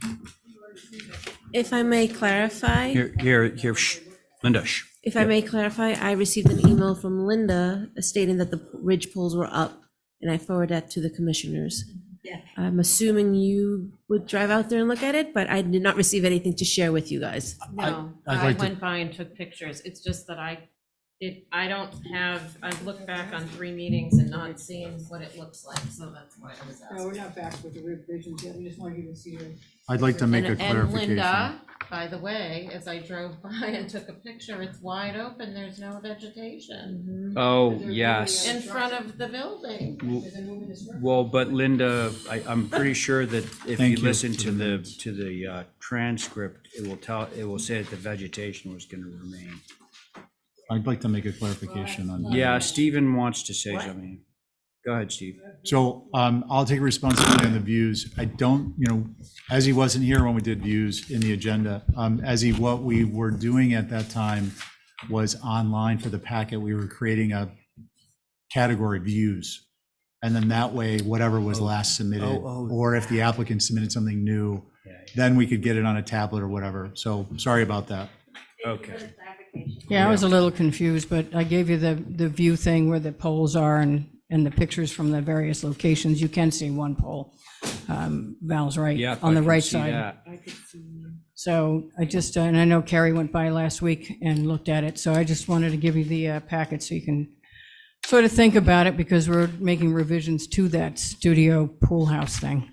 Speaker 4: like.
Speaker 9: If I may clarify,
Speaker 1: Here, shh, Linda, shh.
Speaker 9: if I may clarify, I received an email from Linda stating that the ridge poles were up, and I forwarded that to the commissioners.
Speaker 2: Yeah.
Speaker 9: I'm assuming you would drive out there and look at it, but I did not receive anything to share with you guys.
Speaker 4: No,
Speaker 3: I'd
Speaker 4: I
Speaker 3: like to-
Speaker 4: went by and took pictures. It's just that I've looked back on 3 meetings and not seen what it looks like, so that's why I was
Speaker 8: No, we're
Speaker 4: asking.
Speaker 8: not back with the revisions yet, we just wanted you to see the.
Speaker 3: I'd like to make a
Speaker 4: And
Speaker 3: clarification.
Speaker 4: Linda, by the way, as I drove by and took a picture, it's wide open, there's no vegetation
Speaker 1: Oh, yes.
Speaker 4: in front of the building.
Speaker 1: Well, but Linda, I'm pretty sure that if
Speaker 3: Thank
Speaker 1: you
Speaker 3: you
Speaker 1: listen
Speaker 3: for
Speaker 1: to
Speaker 3: the
Speaker 1: the transcript, it will say that the vegetation was going to remain.
Speaker 3: I'd like to make a clarification on that.
Speaker 1: Yeah, Stephen wants to say something. Go ahead, Steve.
Speaker 3: So I'll take responsibility on the views. I don't, as he wasn't here when we did views in the agenda, what we were doing at that time was online for the packet, we were creating a category views. And then that way, whatever was last submitted, or if the applicant submitted something new, then we could get it on a tablet or whatever. So sorry about that.
Speaker 1: Okay.
Speaker 14: Yeah, I was a little confused, but I gave you the view thing where the poles are and the pictures from the various locations. You can see one pole. Val's right,
Speaker 1: Yeah,
Speaker 14: on
Speaker 1: I
Speaker 14: the
Speaker 1: can
Speaker 14: right
Speaker 1: see
Speaker 14: side.
Speaker 1: that.
Speaker 14: So I just, and I know Carrie went by last week and looked at it, so I just wanted to give you the packet so you can sort of think about it, because we're making revisions to that studio pool house thing.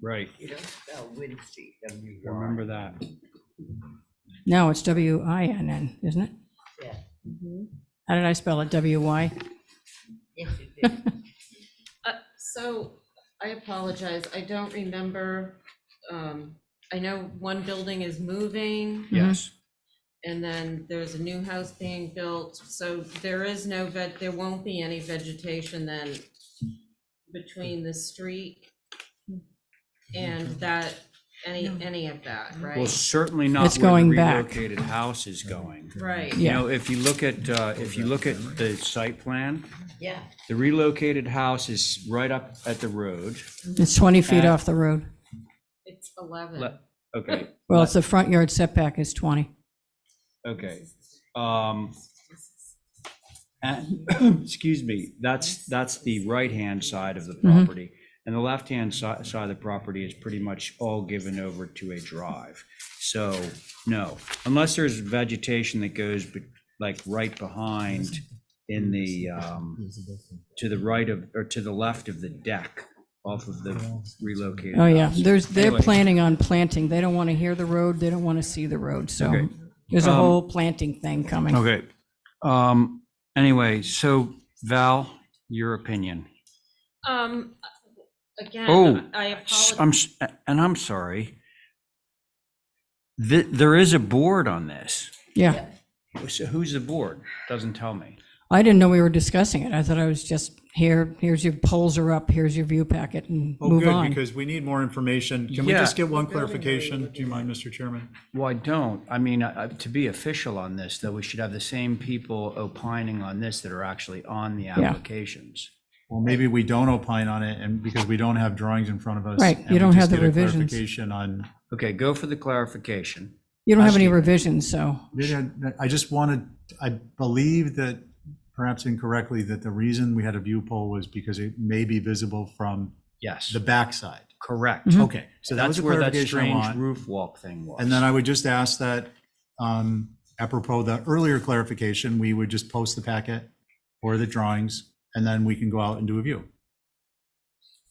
Speaker 1: Right.
Speaker 2: You don't spell Win Street, W-Y.
Speaker 1: Remember that.
Speaker 14: No, it's W-I-N-N, isn't it?
Speaker 2: Yeah.
Speaker 14: How did I spell it? W-Y?
Speaker 2: Yes, you did.
Speaker 4: So I apologize, I don't remember, I know one building is moving.
Speaker 1: Yes.
Speaker 4: And then there's a new house being built, so there is no there won't be any vegetation then between the street and that, any of that,
Speaker 1: Well,
Speaker 4: right?
Speaker 1: certainly not
Speaker 14: It's
Speaker 1: where the
Speaker 14: going back.
Speaker 1: relocated house is going.
Speaker 4: Right.
Speaker 1: You
Speaker 14: Yeah.
Speaker 1: know, if you look at the site plan,
Speaker 2: Yeah.
Speaker 1: the relocated house is right up at the road.
Speaker 14: It's 20 feet off the road.
Speaker 4: It's 11.
Speaker 1: Okay,
Speaker 14: Well, it's the front yard setback is 20.
Speaker 1: okay. And, excuse me, that's the right-hand side of the property. And the left-hand side of the property is pretty much all given over to a drive. So, no, unless there's vegetation that goes like right behind in the, to the right of, or to the left of the deck off of the relocated
Speaker 14: Oh, yeah,
Speaker 1: house.
Speaker 14: they're
Speaker 1: Anyway.
Speaker 14: planning on planting. They don't want to hear the road, they don't want to see the road, so
Speaker 1: Okay.
Speaker 14: there's a whole planting thing coming.
Speaker 1: Okay. Anyway, so Val, your opinion.
Speaker 4: Again,
Speaker 1: Oh,
Speaker 4: I apologize.
Speaker 1: I'm sorry. There is a board on this.
Speaker 14: Yeah,
Speaker 1: So who's the board? Doesn't tell me.
Speaker 14: I didn't know we were discussing it. I thought I was just here's your polls are up, here's your view packet, and
Speaker 3: Oh,
Speaker 14: move
Speaker 3: good,
Speaker 14: on.
Speaker 3: because we need more information. Can we
Speaker 1: Yeah.
Speaker 3: just get one clarification? Do you mind, Mr. Chairman?
Speaker 1: Well, I don't. I mean, to be official on this, though, we should have the same people opining on this that are actually on the applications.
Speaker 3: Well, maybe we don't opine on it, and because we don't have drawings in front of us.
Speaker 14: Right,
Speaker 3: and
Speaker 14: you
Speaker 3: we
Speaker 14: don't
Speaker 3: just
Speaker 14: have the
Speaker 3: get a
Speaker 14: revisions.
Speaker 3: clarification on,
Speaker 1: Okay, go for the clarification.
Speaker 14: You don't have any
Speaker 1: Steve.
Speaker 14: revisions, so,
Speaker 3: I just wanted, I believe that, perhaps incorrectly, that the reason we had a view pole was because it may be visible from
Speaker 1: Yes,
Speaker 3: the backside.
Speaker 1: correct.
Speaker 3: Okay, so that was
Speaker 1: That's
Speaker 3: a
Speaker 1: where that
Speaker 3: clarification I
Speaker 1: strange
Speaker 3: want.
Speaker 1: roof walk thing was.
Speaker 3: And then I would just ask that, apropos the earlier clarification, we would just post the packet or the drawings, and then we can go out and do a view.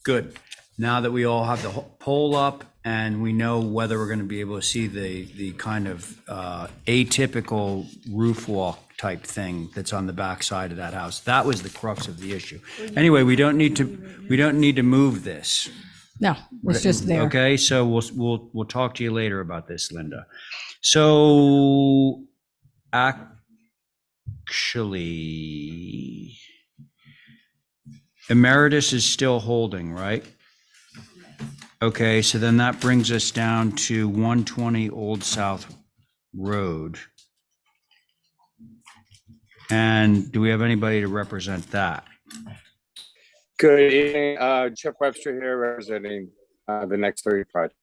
Speaker 1: Good. Now that we all have the poll up and we know whether we're going to be able to see the kind of atypical roof walk type thing that's on the back side of that house. That was the crux of the issue. Anyway, we don't need to move this.
Speaker 14: no, it's just there.
Speaker 1: Okay, so we'll talk to you later about this, Linda. So actually, Emeritus is still holding, right? Okay, so then that brings us down to 120 Old South Road. And do we have anybody to represent that?
Speaker 7: Good evening, Chip Webster here representing the next 3 projects.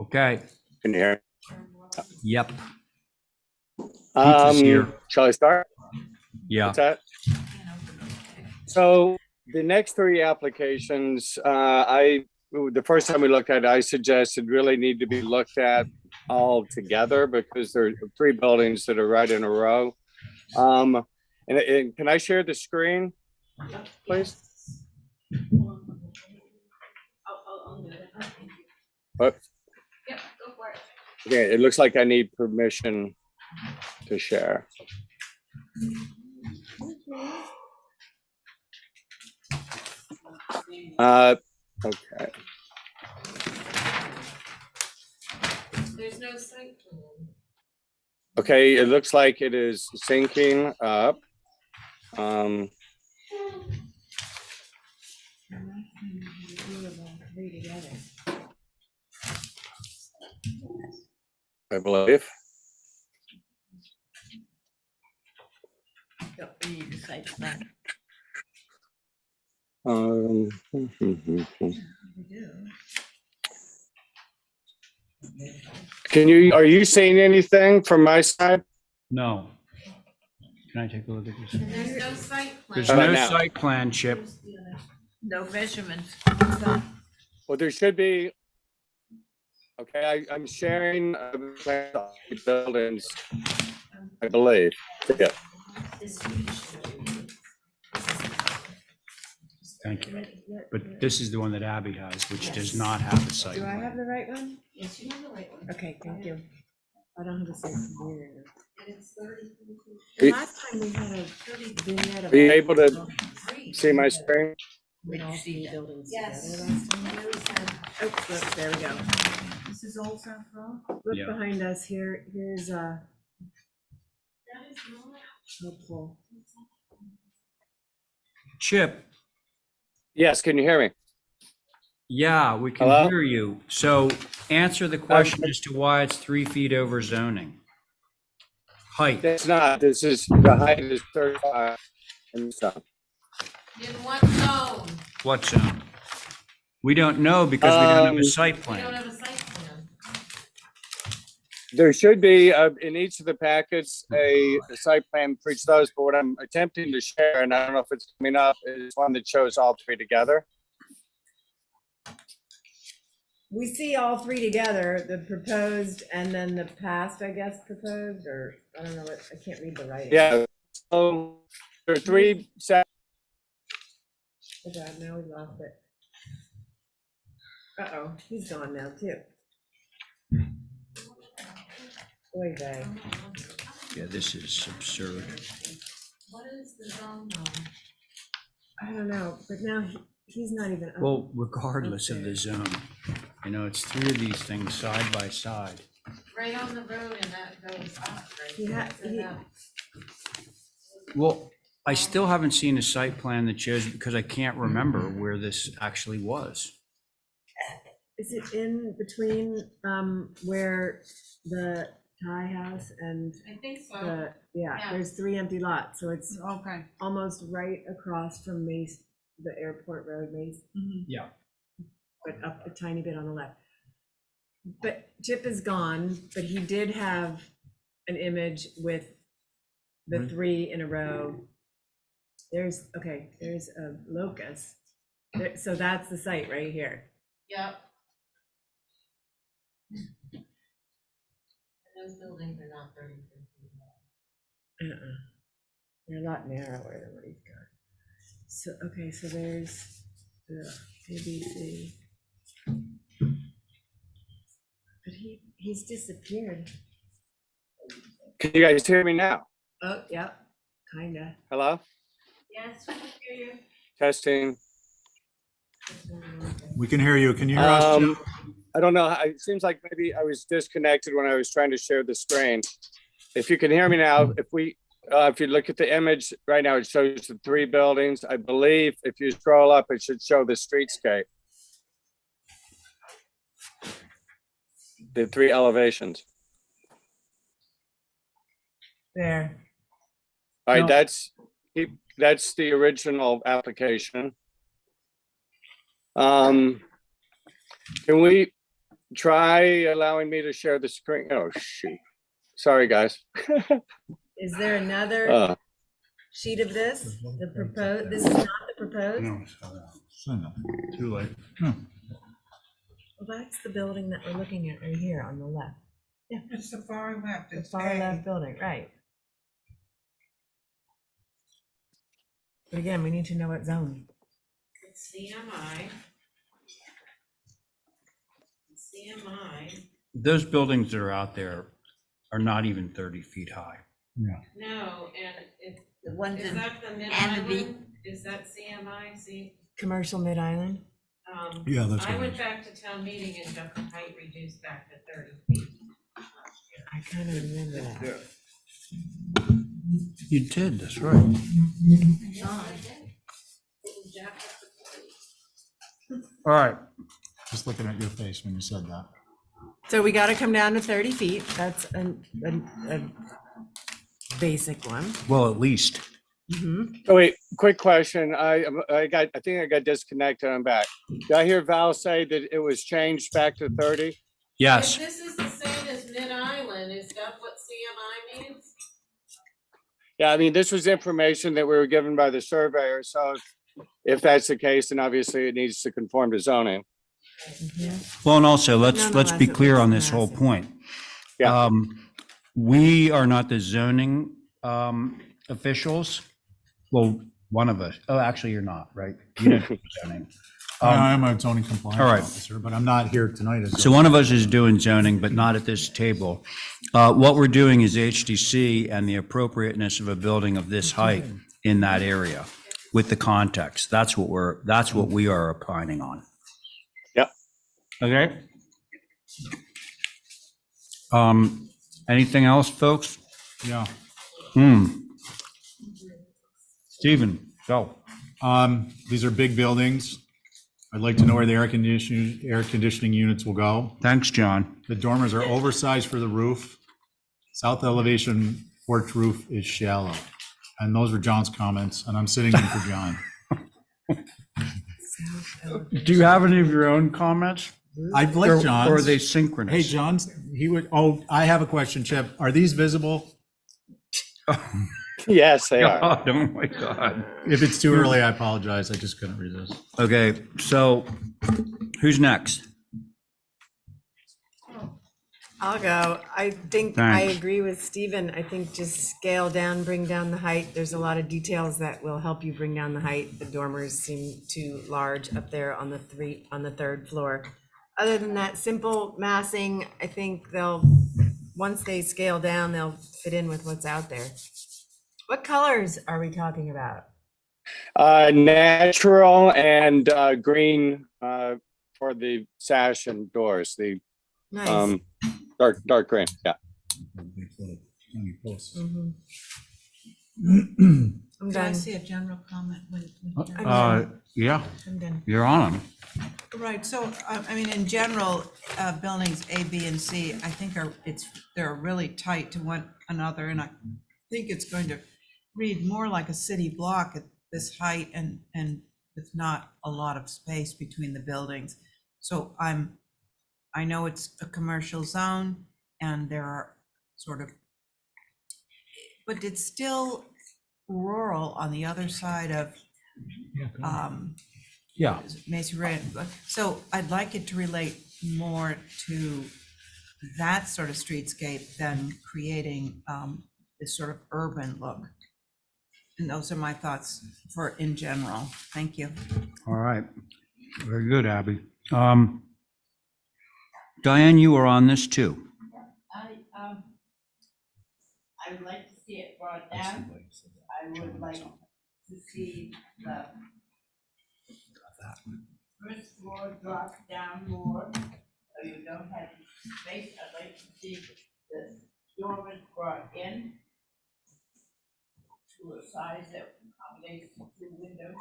Speaker 1: Okay,
Speaker 7: Can you hear?
Speaker 1: yep, Pizza's here.
Speaker 7: Shall I start?
Speaker 1: yeah.
Speaker 7: What's that? So the next 3 applications, the first time we looked at it, I suggested really need to be looked at all together because there are 3 buildings that are right in a row. And can I share the screen, please? Oh,
Speaker 4: Yep, go for it.
Speaker 7: okay, it looks like I need permission to share. Okay.
Speaker 4: There's no site plan.
Speaker 7: Okay, it looks like it is syncing up. I believe.
Speaker 2: Don't need a site plan.
Speaker 7: Are you seeing anything from my side?
Speaker 1: No. Can I take a look at this?
Speaker 4: There's no site plan.
Speaker 1: There's
Speaker 7: How about
Speaker 1: no
Speaker 7: now?
Speaker 1: site plan, Chip.
Speaker 2: No measurements.
Speaker 7: Well, there should be. Okay, I'm sharing buildings, I believe. Yeah.
Speaker 1: Thank you. But this is the one that Abby has, which does not have a site
Speaker 8: Do I
Speaker 1: plan.
Speaker 8: have the right one?
Speaker 4: Yes, you have the right one.
Speaker 8: Okay, thank you. I don't have the same computer.
Speaker 4: And it's 30.
Speaker 8: The last time we had a vignette of.
Speaker 7: Are you able to see my screen?
Speaker 8: We all see buildings
Speaker 4: Yes.
Speaker 8: together last time. Oh, look, there we go.
Speaker 2: This is Old South Road?
Speaker 8: Look
Speaker 1: Yeah.
Speaker 8: behind us here, here's
Speaker 4: That is not.
Speaker 8: helpful.
Speaker 1: Chip,
Speaker 7: Yes, can you hear me?
Speaker 1: yeah, we can
Speaker 7: Hello?
Speaker 1: hear you. So answer the question as to why it's 3 feet over zoning. Height.
Speaker 7: It's not. This is, the height is 35 and so.
Speaker 4: In what zone?
Speaker 1: What zone? We don't know because we don't have a site
Speaker 4: We don't
Speaker 1: plan.
Speaker 4: have a site plan.
Speaker 7: There should be, in each of the packets, a site plan for each of those, but what I'm attempting to share, and I don't know if it's coming up, is one that shows all three together.
Speaker 8: We see all three together, the proposed and then the past, I guess, proposed, or, I don't know what, I can't read the writing.
Speaker 7: Yeah, so there are three set.
Speaker 8: Oh God, now we lost it. Uh-oh, he's gone now too. Oy vey.
Speaker 1: Yeah, this is absurd.
Speaker 4: What is the zone now?
Speaker 8: I don't know, but now he's not even. up.
Speaker 1: Well, regardless of the zone, you know, it's 3 of these things side by side.
Speaker 4: Right on the road and that goes up, right?
Speaker 8: He ha-
Speaker 4: So
Speaker 8: he-
Speaker 4: that-
Speaker 1: Well, I still haven't seen a site plan that shows, because I can't remember where this actually was.
Speaker 8: Is it in between, where the Thai house and
Speaker 4: I think so.
Speaker 8: yeah,
Speaker 4: Yeah.
Speaker 8: there's 3 empty lots, so it's
Speaker 2: Okay.
Speaker 8: almost right across from Mace, the Airport Road, Mace,
Speaker 1: Yeah.
Speaker 8: but up a tiny bit on the left. But Chip is gone, but he did have an image with the
Speaker 1: Mhm.
Speaker 8: 3 in a row. There's a locus. So that's the site right here.
Speaker 4: Yep. And those buildings are not 30 feet.
Speaker 8: Uh-uh. They're a lot narrower than what he's got. So, okay, so there's the ABC. But he's disappeared.
Speaker 7: Can you guys hear me now?
Speaker 8: Oh, yeah, kinda.
Speaker 7: Hello?
Speaker 4: Yes, we can hear you.
Speaker 7: Testing.
Speaker 3: We can hear you. Can you hear us? Jim?
Speaker 7: I don't know. It seems like maybe I was disconnected when I was trying to share the screen. If you can hear me now, if you look at the image right now, it shows the 3 buildings. I believe if you scroll up, it should show the streetscape. The 3 elevations.
Speaker 8: There.
Speaker 7: All right,
Speaker 1: No.
Speaker 7: that's the original application. Can we try allowing me to share the screen? Oh, shoot. Sorry, guys.
Speaker 8: Is there another
Speaker 7: Uh,
Speaker 8: sheet of this? The proposed, this is not the proposed?
Speaker 3: No. Too late.
Speaker 8: Well, that's the building that we're looking at right here on the left.
Speaker 2: It's the far left.
Speaker 8: The
Speaker 2: It's
Speaker 8: far
Speaker 2: A.
Speaker 8: left building, right. But again, we need to know what zone.
Speaker 4: It's CMI. CMI,
Speaker 1: Those buildings that are out there are not even 30 feet high.
Speaker 4: no, and it,
Speaker 2: The ones
Speaker 4: is
Speaker 2: in
Speaker 4: that the
Speaker 2: Amity.
Speaker 4: mid-island? Is that CMI? See,
Speaker 8: Commercial Mid-Island?
Speaker 3: Yeah, that's
Speaker 4: I
Speaker 3: what it
Speaker 4: went
Speaker 3: is.
Speaker 4: back to town meeting and got the height reduced back to 30 feet.
Speaker 8: I kind of remember that.
Speaker 1: You did, that's right. All right,
Speaker 3: Just looking at your face when you said that.
Speaker 8: So we got to come down to 30 feet. That's a basic one.
Speaker 1: well, at least.
Speaker 7: Oh, wait, quick question. I think I got disconnected. I'm back. Did I hear Val say that it was changed back to 30?
Speaker 4: If
Speaker 1: Yes,
Speaker 4: this is the same as mid-island, is that what CMI means?
Speaker 7: Yeah, I mean, this was information that we were given by the surveyor, so if that's the case, then obviously it needs to conform to zoning.
Speaker 1: well, and also, let's be
Speaker 8: Nonetheless, it
Speaker 1: clear
Speaker 8: looks
Speaker 1: on this whole
Speaker 8: massive.
Speaker 1: point.
Speaker 7: Yeah.
Speaker 1: We are not the zoning officials. Well, one of us. Oh, actually, you're not, right? You don't do zoning.
Speaker 3: I am a zoning compliance
Speaker 1: all right.
Speaker 3: officer, but I'm not here tonight as.
Speaker 1: So one of us is doing zoning, but not at this table. What we're doing is HDC and the appropriateness of a building of this height in that area with the context. That's what we are opining on.
Speaker 7: Yep.
Speaker 1: Okay. Anything else, folks?
Speaker 3: Yeah.
Speaker 1: Stephen, go.
Speaker 3: These are big buildings. I'd like to know where the air conditioning units will go.
Speaker 1: Thanks, John.
Speaker 3: The dormers are oversized for the roof. South elevation porch roof is shallow. And those were John's comments, and I'm sitting in for John.
Speaker 1: Do you have any of your own comments?
Speaker 3: I'd like John's.
Speaker 1: Or are they synchronous?
Speaker 3: Hey, John's, I have a question, Chip. Are these visible?
Speaker 7: Yes, they are.
Speaker 1: God, oh my God.
Speaker 3: If it's too early, I apologize. I just couldn't resist.
Speaker 1: Okay, so who's next?
Speaker 8: I'll go. I think I
Speaker 1: Thanks.
Speaker 8: agree with Stephen. I think just scale down, bring down the height. There's a lot of details that will help you bring down the height. The dormers seem too large up there on the third floor. Other than that, simple massing, I think once they scale down, they'll fit in with what's out there. What colors are we talking about?
Speaker 7: Natural and green for the sash and doors, the
Speaker 8: Nice.
Speaker 7: dark green, yeah.
Speaker 8: Mhm. I'm
Speaker 5: Can I
Speaker 8: done.
Speaker 5: see a general comment when?
Speaker 1: Yeah,
Speaker 8: I'm done.
Speaker 1: you're on them.
Speaker 5: Right, so, I mean, in general, buildings A, B, and C, I think they're really tight to one another, and I think it's going to read more like a city block at this height and with not a lot of space between the buildings. So I know it's a commercial zone, and there are sort of, but it's still rural on the other side of,
Speaker 1: Yeah.
Speaker 5: Macy Ray. So I'd like it to relate more to that sort of streetscape than creating this sort of urban look. And those are my thoughts in general. Thank you.
Speaker 1: All right. Very good, Abby. Diane, you were on this too.
Speaker 2: I would like to see it brought down. I would like to see the first floor drop down more, so you don't have space. I'd like to see the dormers brought in to a size that accommodates the two windows.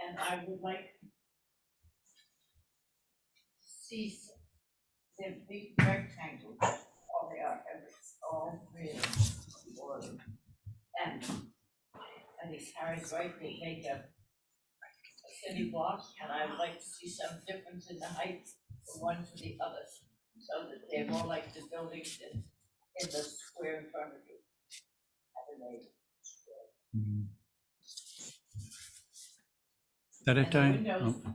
Speaker 2: And I would like to see some big rectangles, all they are, all three of them, four of them. And I think Harry's right, they make a city block, and I would like to see some difference in the height from one to the other, so that they're more like the buildings in the square in front of you.
Speaker 1: Is that it,
Speaker 2: And the
Speaker 1: Diane?
Speaker 2: windows
Speaker 1: Oh.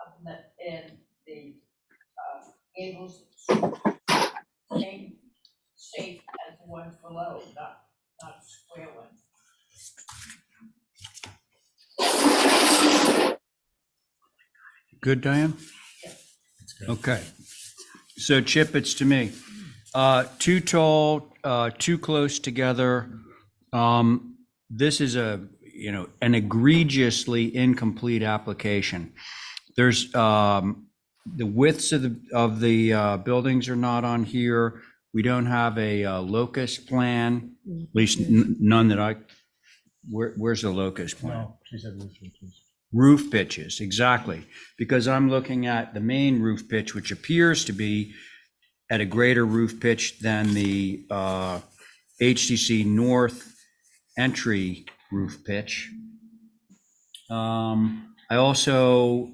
Speaker 2: up in the gables, same shape as the ones below, not square ones.
Speaker 1: Good, Diane? Okay. So Chip, it's to me. Too tall, too close together. This is an egregiously incomplete application. There's, the widths of the buildings are not on here. We don't have a locus plan, at least none that where's the locus plan?
Speaker 3: No, she said roof pitches.
Speaker 1: Roof pitches, exactly. Because I'm looking at the main roof pitch, which appears to be at a greater roof pitch than the HCC North entry roof pitch. I also,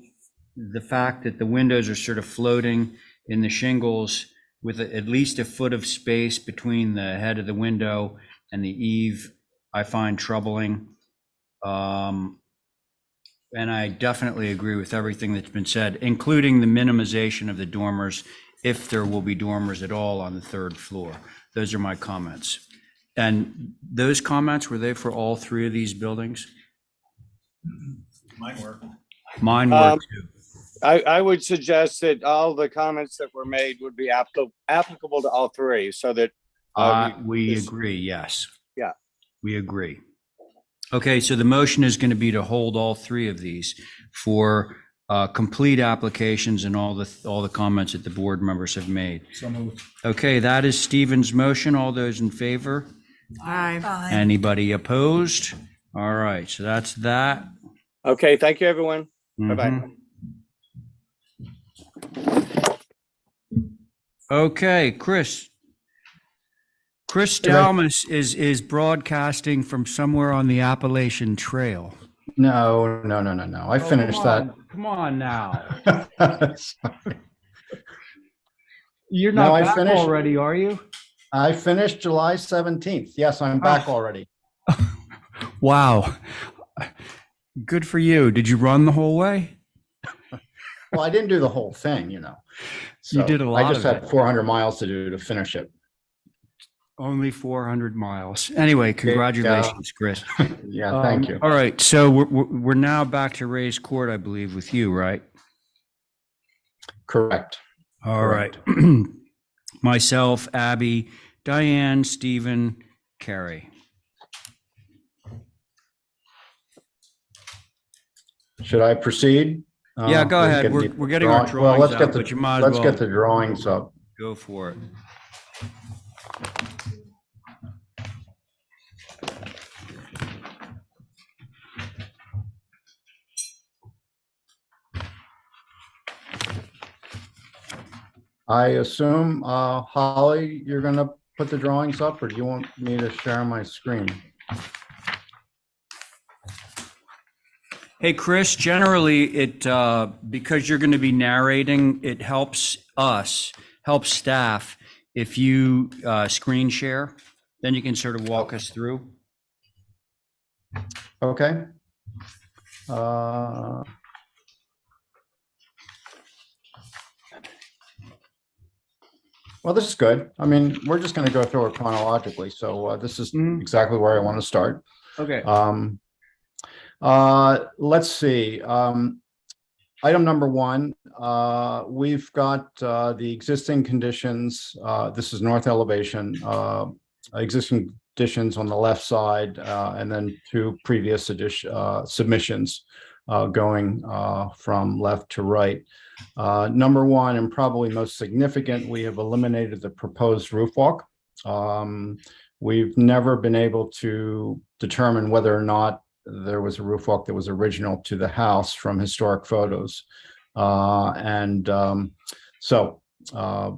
Speaker 1: the fact that the windows are sort of floating in the shingles with at least a foot of space between the head of the window and the eave, I find troubling. And I definitely agree with everything that's been said, including the minimization of the dormers, if there will be dormers at all on the third floor. Those are my comments. And those comments, were they for all three of these buildings?
Speaker 3: Mine were.
Speaker 1: Mine were too.
Speaker 7: I would suggest that all the comments that were made would be applicable to all three, so that.
Speaker 1: We agree, yes.
Speaker 7: Yeah.
Speaker 1: We agree. Okay, so the motion is going to be to hold all three of these for complete applications and all the comments that the board members have made.
Speaker 3: So moved.
Speaker 1: Okay, that is Stephen's motion. All those in favor?
Speaker 8: Aye.
Speaker 1: Anybody opposed? All right, so that's that.
Speaker 7: Okay, thank you, everyone. Bye-bye.
Speaker 1: Mhm. Okay, Chris Dalmas is broadcasting from somewhere on the Appalachian Trail.
Speaker 15: No. I finished that.
Speaker 1: Come on now.
Speaker 15: Sorry.
Speaker 1: You're
Speaker 15: No,
Speaker 1: not
Speaker 15: I
Speaker 1: back
Speaker 15: finished-
Speaker 1: already, are you?
Speaker 15: I finished July 17th. Yes, I'm back already.
Speaker 1: Wow. Good for you. Did you run the whole way?
Speaker 15: Well, I didn't do the whole thing, you know.
Speaker 1: You did a lot
Speaker 15: I just
Speaker 1: of
Speaker 15: had
Speaker 1: it.
Speaker 15: 400 miles to do to finish it.
Speaker 1: Only 400 miles. Anyway, congratulations, Chris.
Speaker 15: Yeah, thank you.
Speaker 1: All right, so we're now back to Ray's Court, I believe, with you, right?
Speaker 15: Correct.
Speaker 1: All right. Myself, Abby, Diane, Stephen, Carrie.
Speaker 15: Should I proceed?
Speaker 1: Yeah, go
Speaker 15: We're
Speaker 1: ahead.
Speaker 15: getting
Speaker 1: We're getting our
Speaker 15: Well,
Speaker 1: drawings
Speaker 15: let's
Speaker 1: up,
Speaker 15: get
Speaker 1: but you might as
Speaker 15: let's
Speaker 1: well
Speaker 15: get the drawings up.
Speaker 1: go for it.
Speaker 15: I assume, Holly, you're going to put the drawings up, or do you want me to share my screen?
Speaker 1: Hey, Chris, generally it, because you're going to be narrating, it helps staff if you screen share, then you can sort of walk us through.
Speaker 15: Okay. Well, this is good. I mean, we're just going to go through it chronologically. So this is exactly where I want to start.
Speaker 1: Okay.
Speaker 15: Let's see. Item number one, we've got the existing conditions. This is north elevation, existing conditions on the left side, and then two previous submissions going from left to right. Number one, and probably most significant, we have eliminated the proposed roof walk. We've never been able to determine whether or not there was a roof walk that was original to the house from historic photos. So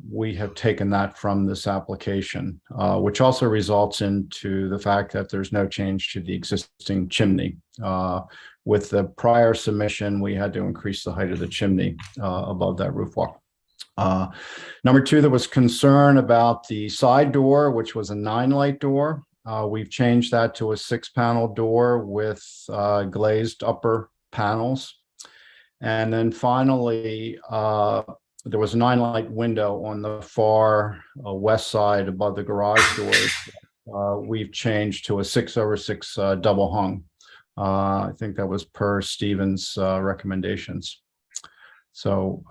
Speaker 15: we have taken that from this application, which also results into the fact that there's no change to the existing chimney. With the prior submission, we had to increase the height of the chimney above that roof walk. Number two, there was concern about the side door, which was a 9-light door. We've changed that to a 6-panel door with glazed upper panels. And then finally, there was a 9-light window on the far west side above the garage doors. We've changed to a 6/6 double hung. I think that was per Stephen's recommendations. So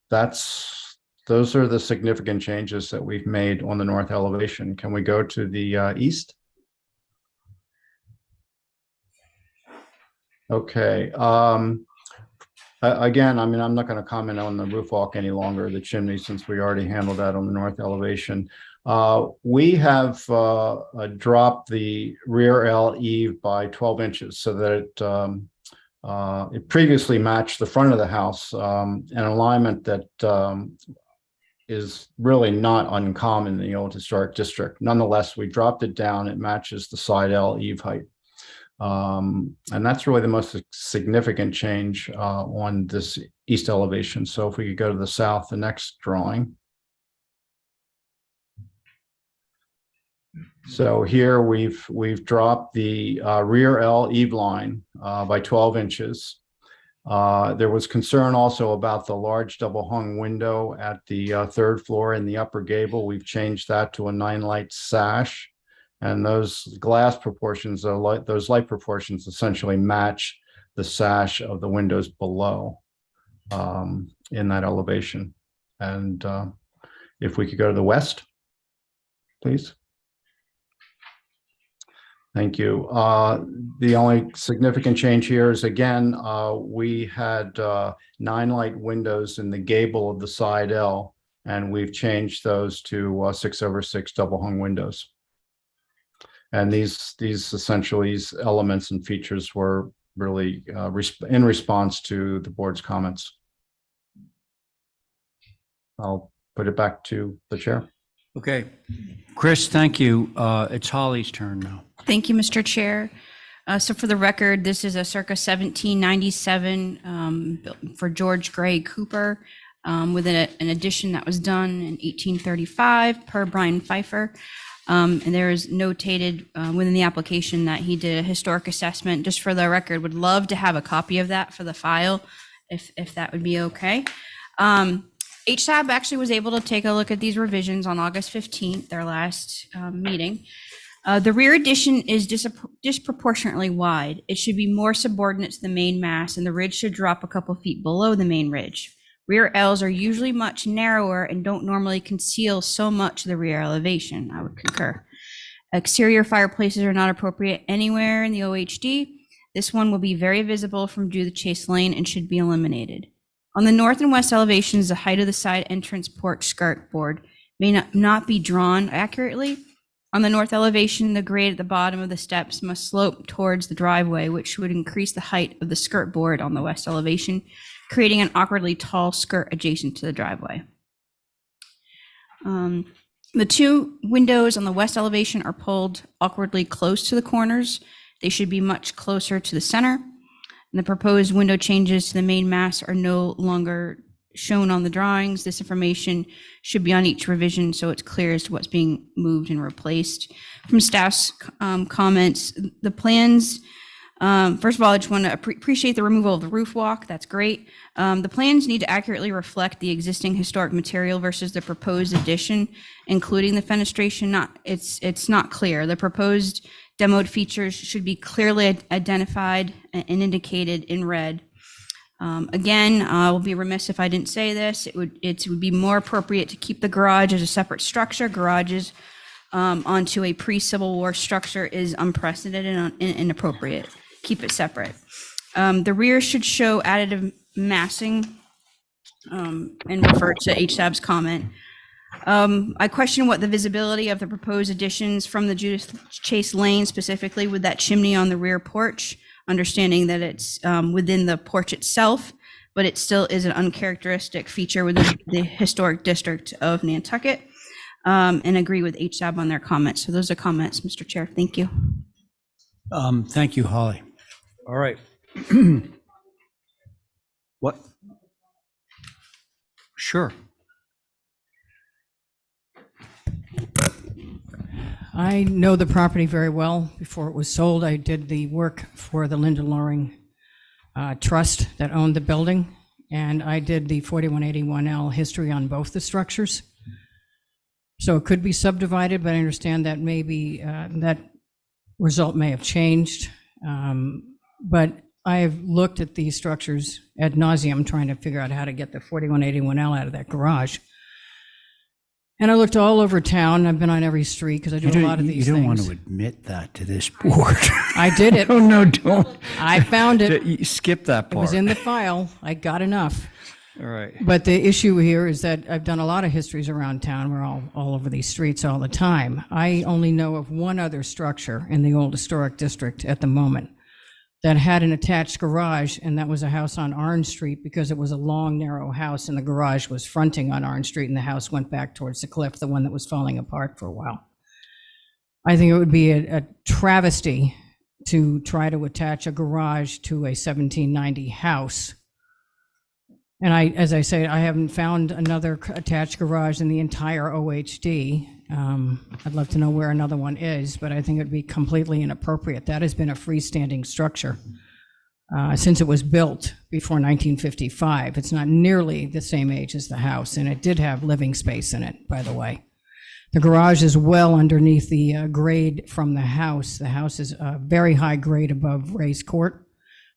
Speaker 15: those are the significant changes that we've made on the north elevation. Can we go to the east? Okay. Again, I mean, I'm not going to comment on the roof walk any longer, the chimney, since we already handled that on the north elevation. We have dropped the rear L eave by 12 inches so that it previously matched the front of the house, an alignment that is really not uncommon in the old historic district. Nonetheless, we dropped it down. It matches the side L eave height. And that's really the most significant change on this east elevation. So if we could go to the south, the next drawing. So here we've dropped the rear L eave line by 12 inches. There was concern also about the large double hung window at the third floor in the upper gable. We've changed that to a 9-light sash. And those glass proportions, those light proportions essentially match the sash of the windows below in that elevation. And if we could go to the west, please. Thank you. The only significant change here is, again, we had 9-light windows in the gable of the side L, and we've changed those to 6/6 double hung windows. And these essentially elements and features were really in response to the board's comments. I'll put it back to the chair.
Speaker 1: Okay. Chris, thank you. It's Holly's turn now.
Speaker 10: Thank you, Mr. Chair. So for the record, this is a circa 1797 built for George Gray Cooper with an addition that was done in 1835 per Brian Pfeiffer. And there is notated within the application that he did a historic assessment. Just for the record, would love to have a copy of that for the file, if that would be okay. HSAB actually was able to take a look at these revisions on August 15th, their last meeting. The rear addition is disproportionately wide. It should be more subordinate to the main mass, and the ridge should drop a couple feet below the main ridge. Rear Ls are usually much narrower and don't normally conceal so much of the rear elevation. I would concur. Exterior fireplaces are not appropriate anywhere in the OHD. This one will be very visible from due to Chase Lane and should be eliminated. On the north and west elevations, the height of the side entrance porch skirt board may not be drawn accurately. On the north elevation, the grade at the bottom of the steps must slope towards the driveway, which would increase the height of the skirt board on the west elevation, creating an awkwardly tall skirt adjacent to the driveway. The two windows on the west elevation are pulled awkwardly close to the corners. They should be much closer to the center. And the proposed window changes to the main mass are no longer shown on the drawings. This information should be on each revision so it's clear as to what's being moved and replaced. From staff's comments, the plans, first of all, I just want to appreciate the removal of the roof walk. That's great. The plans need to accurately reflect the existing historic material versus the proposed addition, including the fenestration. It's not clear. The proposed demoed features should be clearly identified and indicated in red. Again, I will be remiss if I didn't say this. It would be more appropriate to keep the garage as a separate structure. Garages onto a pre-Civil War structure is unprecedented and inappropriate. Keep it separate. The rear should show additive massing and refer to HSAB's comment. I question what the visibility of the proposed additions from the Judith Chase Lane, specifically with that chimney on the rear porch, understanding that it's within the porch itself, but it still is an uncharacteristic feature within the historic district of Nantucket, and agree with HSAB on their comments. So those are comments, Mr. Chair. Thank you.
Speaker 1: Thank you, Holly. All right. What? Sure.
Speaker 14: I know the property very well. Before it was sold, I did the work for the Linda Loring Trust that owned the building, and I did the 4181L history on both the structures. So it could be subdivided, but I understand that maybe that result may have changed. But I have looked at these structures ad nauseum, trying to figure out how to get the 4181L out of that garage. And I looked all over town. I've been on every street because I do a lot of these things.
Speaker 1: You don't want to admit that to this board.
Speaker 14: I did it.
Speaker 1: Oh, no, don't.
Speaker 14: I found it.
Speaker 1: You skip that
Speaker 14: It
Speaker 1: part.
Speaker 14: was in the file. I got enough.
Speaker 1: All right.
Speaker 14: But the issue here is that I've done a lot of histories around town. We're all over these streets all the time. I only know of one other structure in the old historic district at the moment that had an attached garage, and that was a house on Orange Street because it was a long, narrow house, and the garage was fronting on Orange Street, and the house went back towards the cliff, the one that was falling apart for a while. I think it would be a travesty to try to attach a garage to a 1790 house. And as I say, I haven't found another attached garage in the entire OHD. I'd love to know where another one is, but I think it'd be completely inappropriate. That has been a freestanding structure since it was built before 1955. It's not nearly the same age as the house, and it did have living space in it, by the way. The garage is well underneath the grade from the house. The house is a very high grade above Lilac Court.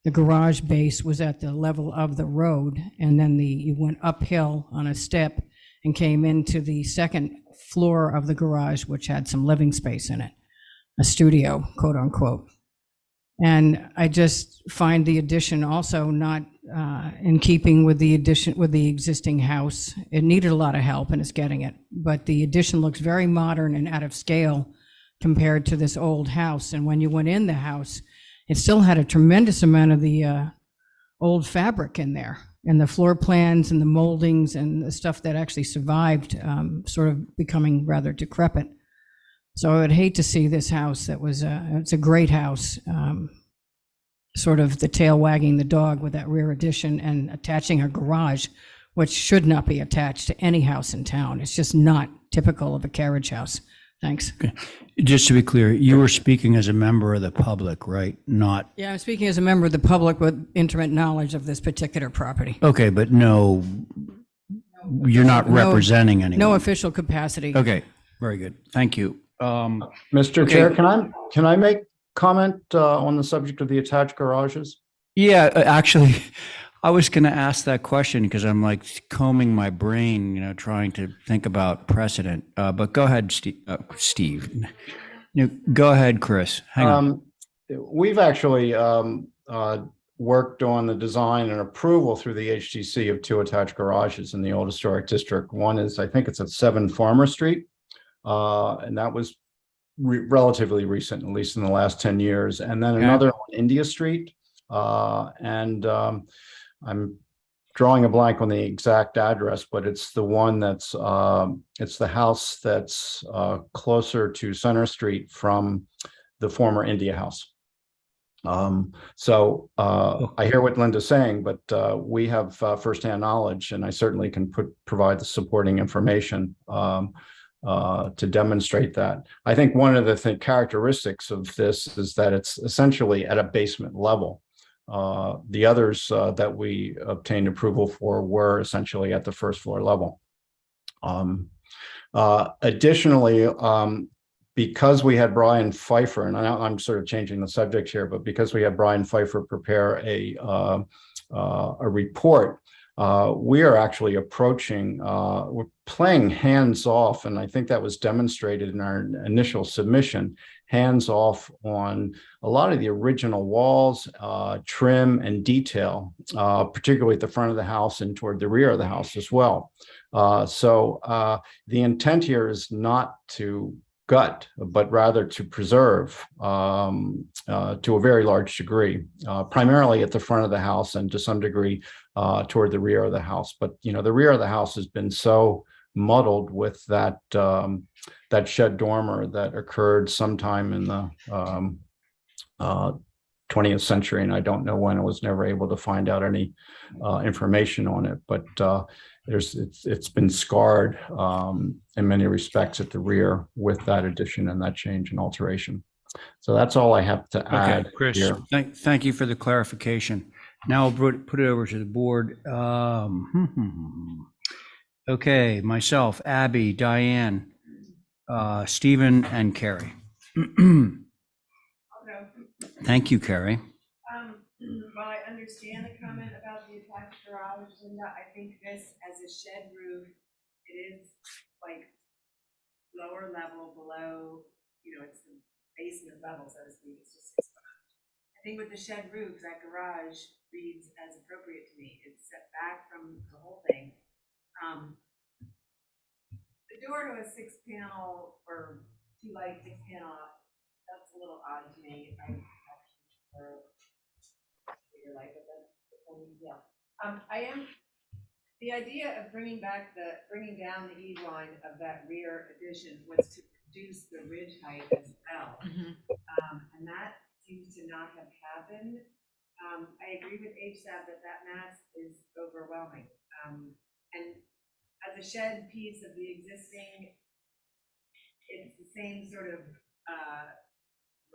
Speaker 14: The garage base was at the level of the road, and then you went uphill on a step and came into the second floor of the garage, which had some living space in it, a studio, quote unquote. And I just find the addition also not in keeping with the existing house. It needed a lot of help, and it's getting it, but the addition looks very modern and out of scale compared to this old house. And when you went in the house, it still had a tremendous amount of the old fabric in there, and the floor plans and the moldings and the stuff that actually survived sort of becoming rather decrepit. So I would hate to see this house that was, it's a great house, sort of the tail wagging the dog with that rear addition and attaching a garage, which should not be attached to any house in town. It's just not typical of a carriage house. Thanks.
Speaker 1: Just to be clear, you were speaking as a member of the public, right? Not,
Speaker 14: Yeah, I'm speaking as a member of the public with intimate knowledge of this particular property.
Speaker 1: okay, but no, you're not
Speaker 14: No-
Speaker 1: representing anyone.
Speaker 14: No official capacity.
Speaker 1: Okay, very good. Thank you.
Speaker 15: Mr.
Speaker 1: Okay.
Speaker 15: Chair, can I make comment on the subject of the attached garages?
Speaker 1: Yeah, actually, I was going to ask that question because I'm like combing my brain, trying to think about precedent. But go ahead, Steve. No, go ahead, Chris. Hang on.
Speaker 15: We've actually worked on the design and approval through the HDC of two attached garages in the old historic district. One is, I think it's at 7 Farmer Street, and that was relatively recent, at least in the last 10 years. And then
Speaker 1: Okay.
Speaker 15: another on India Street, and I'm drawing a blank on the exact address, but it's the one that's, it's the house that's closer to Center Street from the former India House. So I hear what Linda's saying, but we have firsthand knowledge, and I certainly can provide the supporting information to demonstrate that. I think one of the characteristics of this is that it's essentially at a basement level. The others that we obtained approval for were essentially at the first floor level. Additionally, because we had Brian Pfeiffer, and I'm sort of changing the subject here, but because we had Brian Pfeiffer prepare a report, we are actually approaching, we're playing hands off, and I think that was demonstrated in our initial submission, hands off on a lot of the original walls, trim and detail, particularly at the front of the house and toward the rear of the house as well. So the intent here is not to gut, but rather to preserve to a very large degree, primarily at the front of the house and to some degree toward the rear of the house. But the rear of the house has been so muddled with that that shed dormer that occurred sometime in the 20th century, and I don't know when. I was never able to find out any information on it, but it's been scarred in many respects at the rear with that addition and that change and alteration. So that's all I have to add.
Speaker 1: Okay, Chris,
Speaker 15: here.
Speaker 1: thank you for the clarification. Now I'll put it over to the board. Okay, myself, Abby, Diane, Stephen, and Carrie. Thank you, Carrie.
Speaker 2: Well,
Speaker 8: understand the comment about the attached garage, Linda. I think this, as a shed roof, it is like lower level below, it's the basement level, so to speak. It's just 6 foot. I think with the shed roof, that garage reads as appropriate to me. It's set back from the whole thing. The door to a 6-panel or 2-light 6-panel, that's a little odd to me. I actually prefer bigger light, but that's yeah. The idea of bringing down the eave line of that rear addition was to reduce the ridge height as well. And that seems to not have happened. I agree with HSAB that mass is overwhelming. And as a shed piece of the existing, it's the same sort of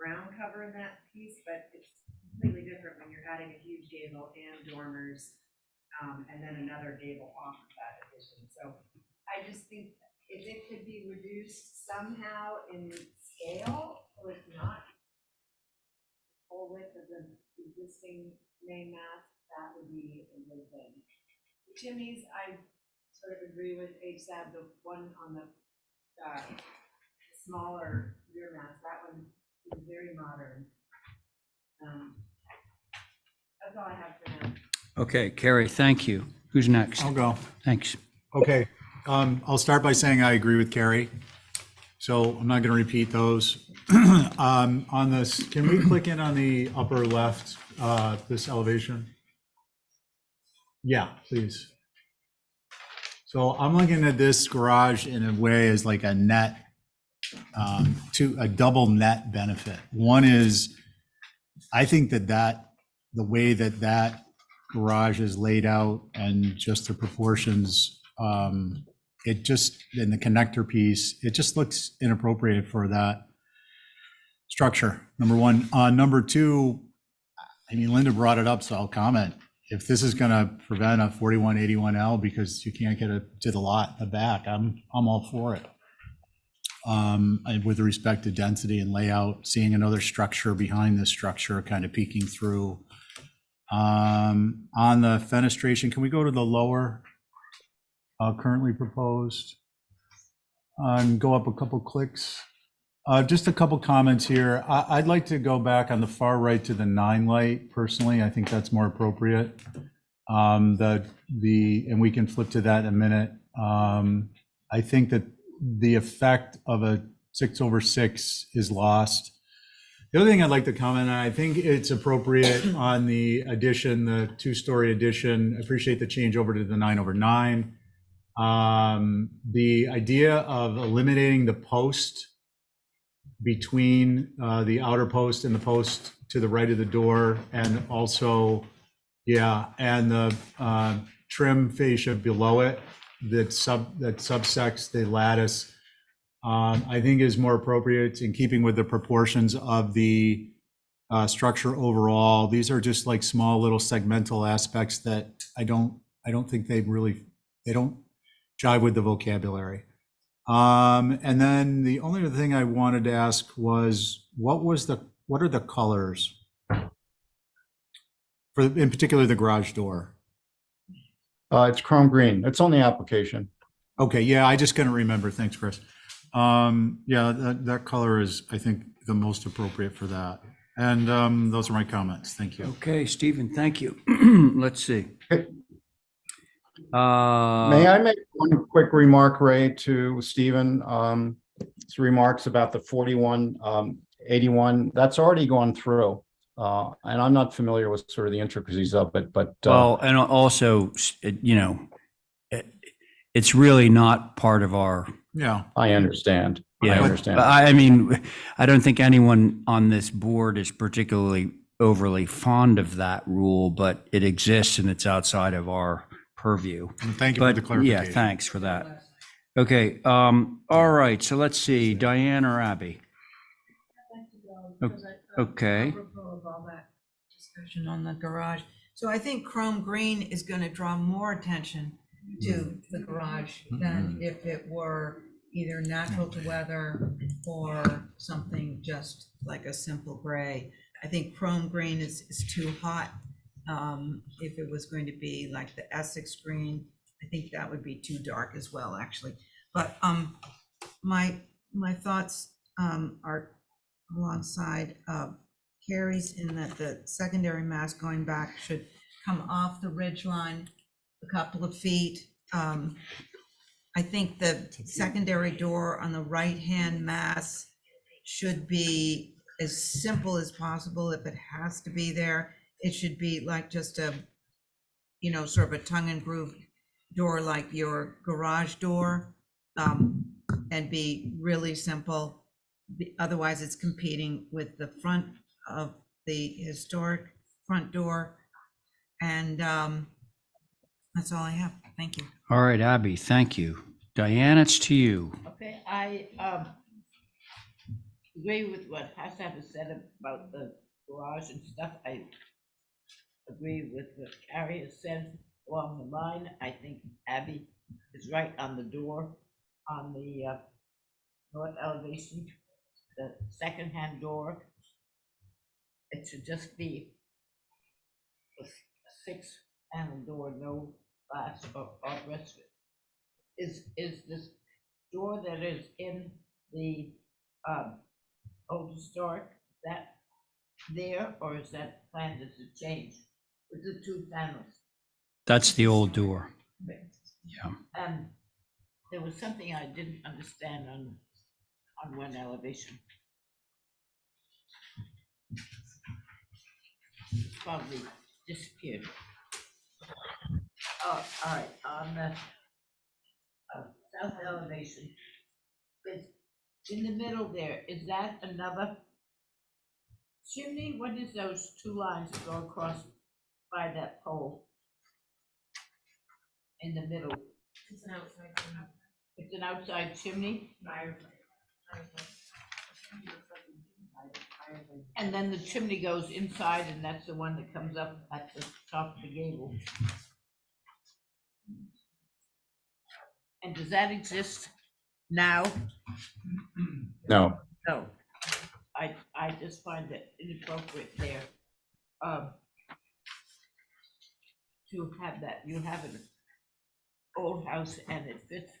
Speaker 8: ground cover in that piece, but it's completely different when you're adding a huge gable and dormers, and then another gable off of that addition. So I just think if it could be reduced somehow in scale, so it's not the full width of the existing main mast, that would be a good thing. The chimneys, I sort of agree with HSAB, the one on the smaller rear mast, that one is very modern. That's all I have for now.
Speaker 1: Okay, Carrie, thank you. Who's next?
Speaker 3: I'll go.
Speaker 1: Thanks.
Speaker 3: Okay, I'll start by saying I agree with Carrie. So I'm not going to repeat those. On this, can we click in on the upper left, this elevation? Yeah, please. So I'm looking at this garage in a way as like a net, to a double net benefit. One is, I think that the way that garage is laid out and just the proportions, it just, in the connector piece, it just looks inappropriate for that structure, number one. Number two, I mean, Linda brought it up, so I'll comment. If this is going to prevent a 4181L because you can't get it to the lot in the back, I'm all for it. And with respect to density and layout, seeing another structure behind this structure kind of peeking through. On the fenestration, can we go to the lower currently proposed? Go up a couple clicks. Just a couple comments here. I'd like to go back on the far right to the 9 light. Personally, I think that's more appropriate. And we can flip to that in a minute. I think that the effect of a 6/6 is lost. The other thing I'd like to comment on, I think it's appropriate on the addition, the 2-story addition. I appreciate the change over to the 9/9. The idea of eliminating the post between the outer post and the post to the right of the door, and also, and the trim fascia below it that subsects the lattice, I think is more appropriate in keeping with the proportions of the structure overall. These are just like small little segmental aspects that I don't think they don't jive with the vocabulary. And then the only other thing I wanted to ask was, what are the colors for, in particular, the garage door?
Speaker 15: It's chrome green. It's on the application.
Speaker 3: Okay, yeah, I just couldn't remember. Thanks, Chris. Yeah, that color is, I think, the most appropriate for that. And those are my comments. Thank you.
Speaker 1: Okay, Stephen, thank you. Let's see.
Speaker 15: May I make one quick remark, Ray, to Stephen? His remarks about the 4181, that's already gone through. And I'm not familiar with sort of the intricacies of it, but.
Speaker 1: Well, and also, it's really not part of our.
Speaker 3: Yeah,
Speaker 15: I understand.
Speaker 1: Yeah,
Speaker 15: I understand.
Speaker 1: But I mean, I don't think anyone on this board is particularly overly fond of that rule, but it exists and it's outside of our purview.
Speaker 3: And thank you for the clarification.
Speaker 1: Yeah, thanks for that. Okay, all right, so let's see, Diane or Abby? Okay.
Speaker 5: Apropos of all that discussion on the garage. So I think chrome green is going to draw more attention to the garage than if it were either natural to weather or something just like a simple gray. I think chrome green is too hot If it was going to be like the Essex green, I think that would be too dark as well, actually. But my thoughts are alongside Carrie's, in that the secondary mast going back should come off the ridge line a couple of feet. I think the secondary door on the right-hand mast should be as simple as possible. If it has to be there, it should be like just a, you know, sort of a tongue and groove door like your garage door, and be really simple. Otherwise, it's competing with the front of the historic front door. And that's all I have. Thank you.
Speaker 1: All right, Abby, thank you. Diane, it's to you.
Speaker 2: Okay, I agree with what Hassab has said about the garage and stuff. I agree with what Carrie has said along the line. I think Abby is right on the door, on the north elevation, the second-hand door. It should just be a six-panel door, no glass or rest of it. Is this door that is in the old historic, that there, or is that planned as a change with the two panels?
Speaker 1: That's the old door. Yeah.
Speaker 2: There was something I didn't understand on one elevation. It's probably disappeared. Oh, all right, on the south elevation, is in the middle there, is that another chimney? What is those two lines that go across by that pole in the middle?
Speaker 4: It's an outside chimney.
Speaker 2: It's an outside chimney? And then the chimney goes inside, and that's the one that comes up at the top of the gable. And does that exist now?
Speaker 15: No.
Speaker 2: No. I just find it inappropriate there. To have that, you have an old house and it fits.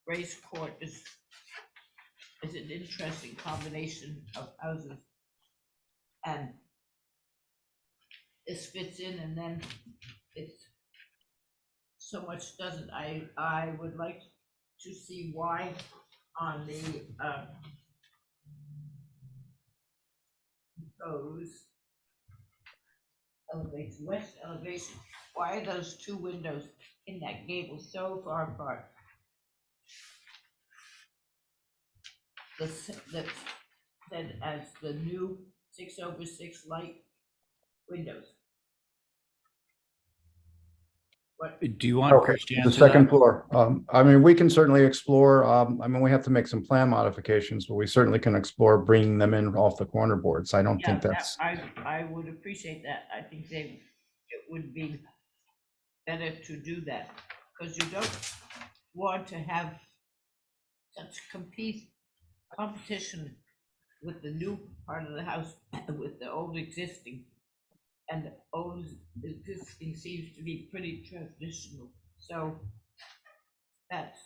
Speaker 2: Race Court is an interesting combination of houses. And this fits in, and then it's so much doesn't. I would like to see why on the those elevation, west elevation, why are those two windows in that gable so far apart? That's said as the new 6/6 light windows. What?
Speaker 1: Do you want Chris to
Speaker 15: The
Speaker 1: answer
Speaker 15: second
Speaker 1: that?
Speaker 15: floor. I mean, we can certainly explore, we have to make some plan modifications, but we certainly can explore bringing them in off the corner boards. I don't think that's,
Speaker 2: I would appreciate that. I think it would be better to do that, because you don't want to have such competition with the new part of the house with the old existing. And the old existing seems to be pretty traditional. So that's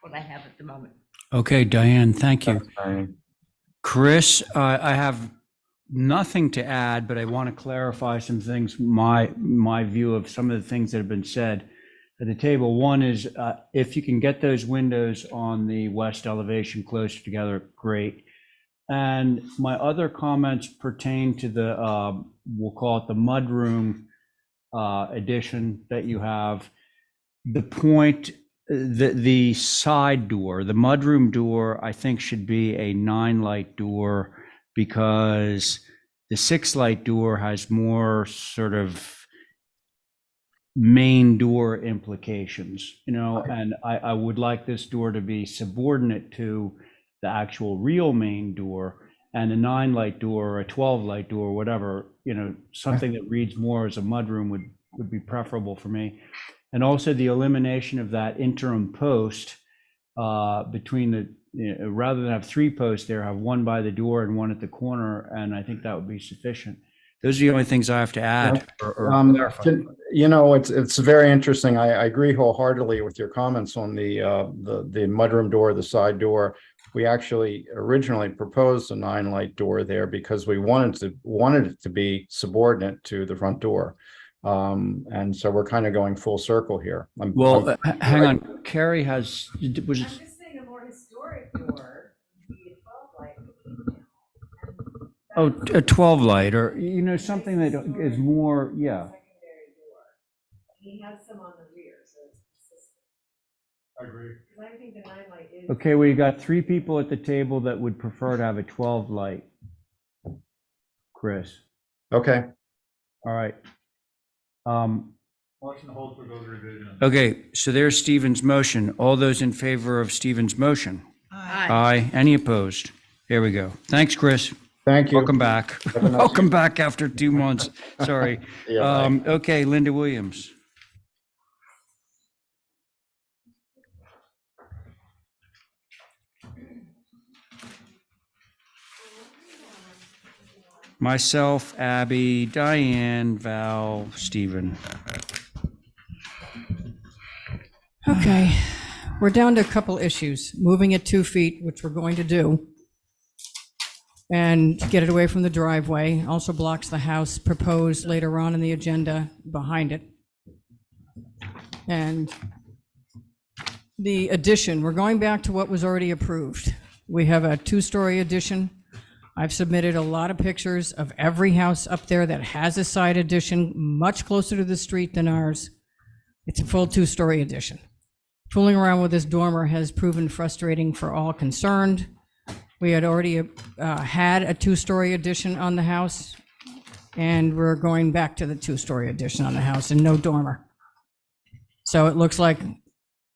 Speaker 2: what I have at the moment.
Speaker 1: Okay, Diane, thank you.
Speaker 15: Diane.
Speaker 1: Chris, I have nothing to add, but I want to clarify some things, my view of some of the things that have been said at the table. One is if you can get those windows on the west elevation closer together, great. And my other comments pertain to the, we'll call it the mudroom addition that you have. The point, the side door, the mudroom door, I think should be a 9-light door, because the 6-light door has more sort of main door implications, and I would like this door to be subordinate to the actual real main door, and a 9-light door or a 12-light door, whatever, something that reads more as a mudroom would be preferable for me. And also the elimination of that interim post between rather than have 3 posts there, have one by the door and one at the corner, and I think that would be sufficient. Those are the only things I have to add or clarify.
Speaker 15: You know, it's very interesting. I agree wholeheartedly with your comments on the mudroom door, the side door. We actually originally proposed a 9-light door there because we wanted it to be subordinate to the front door. And so we're kind of going full circle here.
Speaker 1: Well, hang on, Carrie has, was it?
Speaker 8: I'm just saying a more historic door would be a 12-light.
Speaker 1: Oh, a 12 light or, you know, something that is more, yeah.
Speaker 8: Secondary door. He has some on the rear, so it's consistent.
Speaker 3: I agree.
Speaker 8: Because I think the 9-light is.
Speaker 1: Okay, well, you got 3 people at the table that would prefer to have a 12 light. Chris,
Speaker 15: Okay.
Speaker 1: all right.
Speaker 3: Motion hold for those revisions.
Speaker 1: Okay, so there's Stephen's motion. All those in favor of Stephen's motion?
Speaker 2: Aye.
Speaker 1: Aye. Any opposed? There we go. Thanks, Chris.
Speaker 15: Thank you.
Speaker 1: Welcome back.
Speaker 15: a nice-
Speaker 1: Welcome back after 2 months. Sorry.
Speaker 15: Yeah, bye.
Speaker 1: Okay, Linda Williams. Myself, Abby, Diane, Val, Stephen.
Speaker 14: Okay, we're down to a couple issues. Moving it 2 feet, which we're going to do, and get it away from the driveway. Also blocks the house proposed later on in the agenda behind it. And the addition, we're going back to what was already approved. We have a 2-story addition. I've submitted a lot of pictures of every house up there that has a side addition, much closer to the street than ours. It's a full 2-story addition. Fooling around with this dormer has proven frustrating for all concerned. We had already had a 2-story addition on the house, and we're going back to the 2-story addition on the house and no dormer. So it looks like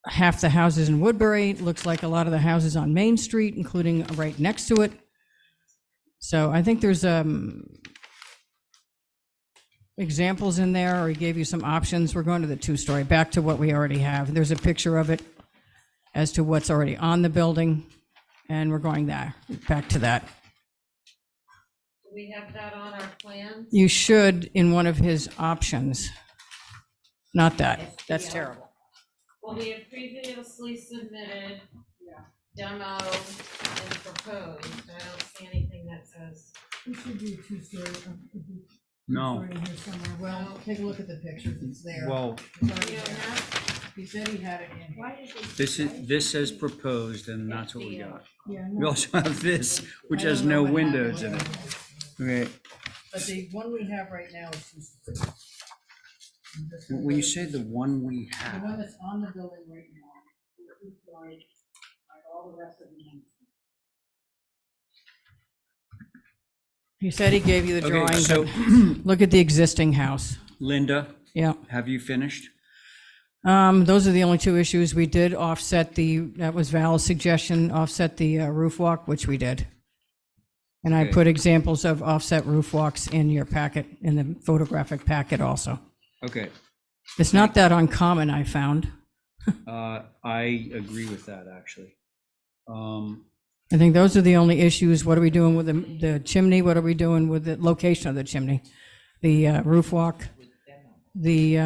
Speaker 14: half the houses in Woodbury, it looks like a lot of the houses on Main Street, including right next to it. So I think there's examples in there, or he gave you some options. We're going to the 2-story, back to what we already have. There's a picture of it as to what's already on the building, and we're going there, back to that.
Speaker 4: Do we have that on our plans?
Speaker 14: You should in one of his options. Not that, that's terrible.
Speaker 4: Well, we have previously submitted demo and proposed. I don't see anything that says.
Speaker 14: We should do 2-story.
Speaker 1: No.
Speaker 14: Here somewhere. Well, take a look at the pictures, it's there.
Speaker 1: Well,
Speaker 4: You don't have?
Speaker 14: He said he had it in here.
Speaker 1: this says proposed, and that's what we got.
Speaker 14: Yeah,
Speaker 1: We also have this, which has no windows in it. Okay,
Speaker 14: But the one we have right now is 2-story.
Speaker 1: when you say the one we
Speaker 14: The
Speaker 1: have,
Speaker 14: one that's on the building right now, 2-story, like all the rest of them. He said he gave you the
Speaker 1: okay,
Speaker 14: drawing,
Speaker 1: so
Speaker 14: but look at the existing house.
Speaker 1: Linda,
Speaker 14: Yeah.
Speaker 1: have you finished?
Speaker 14: Those are the only 2 issues. We did offset that was Val's suggestion, offset the roof walk, which we did. And I
Speaker 1: Okay.
Speaker 14: put examples of offset roof walks in your packet, in the photographic packet also.
Speaker 1: Okay,
Speaker 14: It's not that uncommon, I found.
Speaker 1: I agree with that, actually.
Speaker 14: I think those are the only issues. What are we doing with the chimney? What are we doing with the location of the chimney? The roof walk, the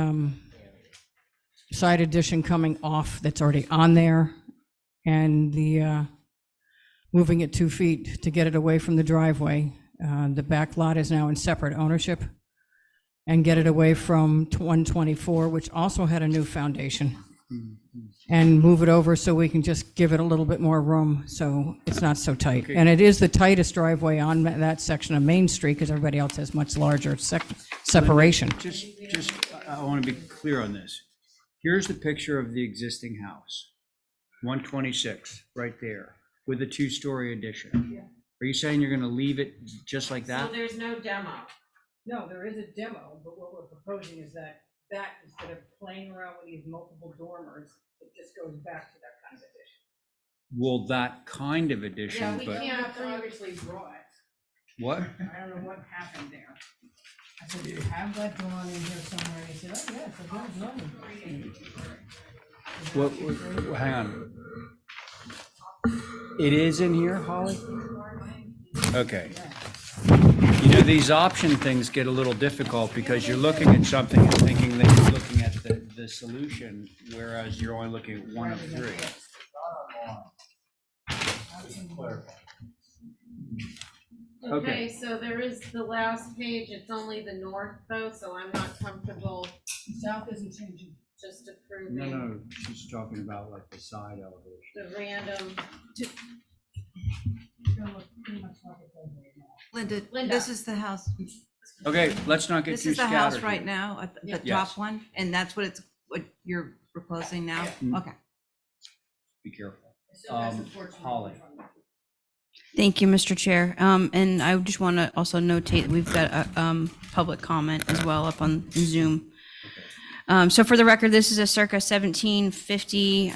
Speaker 14: side addition coming off that's already on there, and the moving it 2 feet to get it away from the driveway. The back lot is now in separate ownership, and get it away from 124, which also had a new foundation, and move it over so we can just give it a little bit more room so it's not so tight.
Speaker 1: Okay.
Speaker 14: And it is the tightest driveway on that section of Main Street because everybody else has much larger separation.
Speaker 1: Just, I want to be clear on this. Here's the picture of the existing house, 126, right there, with a 2-story addition. Are you saying you're going to leave it just like that?
Speaker 4: So there's no demo.
Speaker 14: No, there is a demo, but what we're proposing is that instead of playing around with these multiple dormers, it just goes back to that kind of addition.
Speaker 1: Well, that kind of
Speaker 4: Yeah,
Speaker 1: addition,
Speaker 4: we
Speaker 1: but
Speaker 4: can't
Speaker 14: have to obviously draw it.
Speaker 1: what?
Speaker 14: I don't know what happened there. I said, do you have that drawn in here somewhere? He said, oh, yeah, it's a drawn.
Speaker 1: What, hang on. It is in here, Holly? Okay. You know, these option things get a little difficult because you're looking at something and thinking that you're looking at the solution, whereas you're only looking at one of three.
Speaker 4: Okay, so there is the last page, it's only the north though, so I'm not comfortable
Speaker 14: South isn't changing.
Speaker 4: just
Speaker 1: No,
Speaker 4: approving
Speaker 1: no, she's talking about like the side elevation.
Speaker 4: the random.
Speaker 5: Linda,
Speaker 4: Linda.
Speaker 5: this is the house,
Speaker 1: Okay, let's not get
Speaker 5: this
Speaker 1: too
Speaker 5: is the
Speaker 1: scattered.
Speaker 5: house
Speaker 1: here.
Speaker 5: right now, at the
Speaker 1: Yes.
Speaker 5: top one, and that's what you're proposing now?
Speaker 1: Mm.
Speaker 5: Okay.
Speaker 1: Be careful. Holly.
Speaker 10: Thank you, Mr. Chair. And I just want to also notate, we've got a public comment as well up on Zoom. So for the record, this is a circa 1750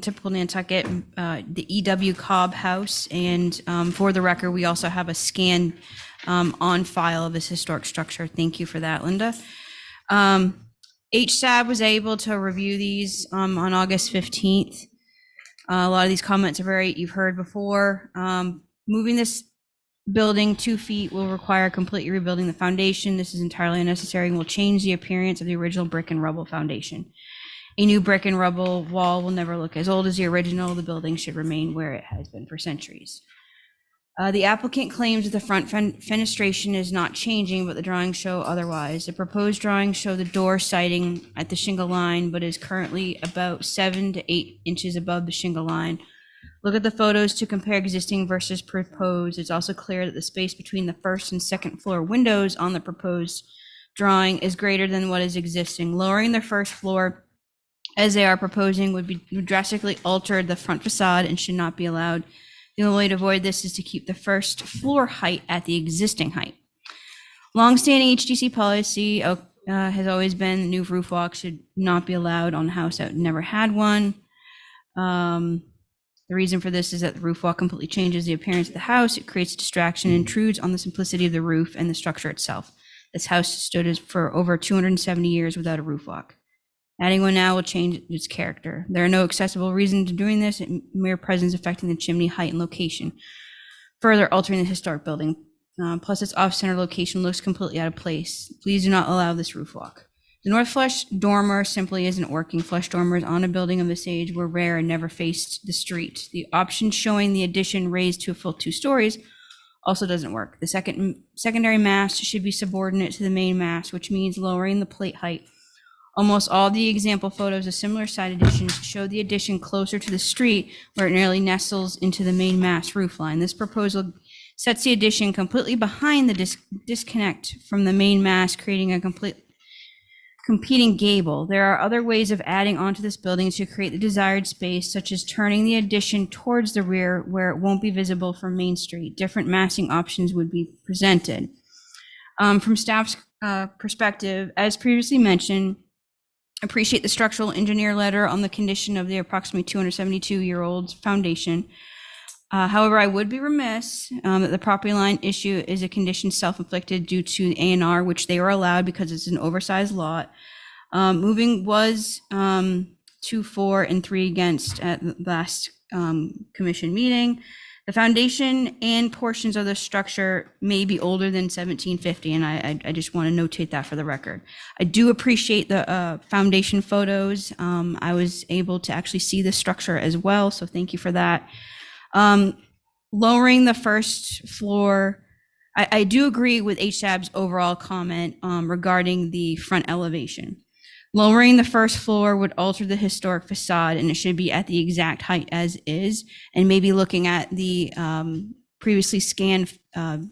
Speaker 10: typical Nantucket, the EW Cobb House. And for the record, we also have a scan on file of this historic structure. Thank you for that, Linda. HSAB was able to review these on August 15th. A lot of these comments are you've heard before. Moving this building 2 feet will require completely rebuilding the foundation. This is entirely unnecessary and will change the appearance of the original brick and rubble foundation. A new brick and rubble wall will never look as old as the original. The building should remain where it has been for centuries. The applicant claims that the front fenestration is not changing, but the drawings show otherwise. The proposed drawings show the door sighting at the shingle line, but is currently about 7 to 8 inches above the shingle line. Look at the photos to compare existing versus proposed. It's also clear that the space between the first and second floor windows on the proposed drawing is greater than what is existing. Lowering the first floor, as they are proposing, would drastically alter the front facade and should not be allowed. The only way to avoid this is to keep the first floor height at the existing height. Longstanding HDC policy has always been the new roof walk should not be allowed on a house that never had one. The reason for this is that the roof walk completely changes the appearance of the house. It creates a distraction and intrudes on the simplicity of the roof and the structure itself. This house stood for over 270 years without a roof walk. Adding one now will change its character. There are no accessible reasons to doing this, mere presence affecting the chimney height and location, further altering the historic building. Plus its off-center location looks completely out of place. Please do not allow this roof walk. The north flush dormer simply isn't working. Flush dormers on a building of this age were rare and never faced the street. The option showing the addition raised to a full 2 stories also doesn't work. The secondary mast should be subordinate to the main mast, which means lowering the plate height. Almost all the example photos of similar side additions show the addition closer to the street, where it nearly nestles into the main mast roof line. This proposal sets the addition completely behind the disconnect from the main mast, creating a competing gable. There are other ways of adding onto this building to create the desired space, such as turning the addition towards the rear where it won't be visible from Main Street. Different massing options would be presented. From staff's perspective, as previously mentioned, appreciate the structural engineer letter on the condition of the approximately 272-year-old foundation. However, I would be remiss that the property line issue is a condition self-inflicted due to A&R, which they were allowed because it's an oversized lot. Moving was 2, 4, and 3 against at the last commission meeting. The foundation and portions of the structure may be older than 1750, and I just want to notate that for the record. I do appreciate the foundation photos. I was able to actually see the structure as well, so thank you for that. Lowering the first floor, I do agree with HSAB's overall comment regarding the front elevation. Lowering the first floor would alter the historic facade, and it should be at the exact height as is, and maybe looking at the previously scanned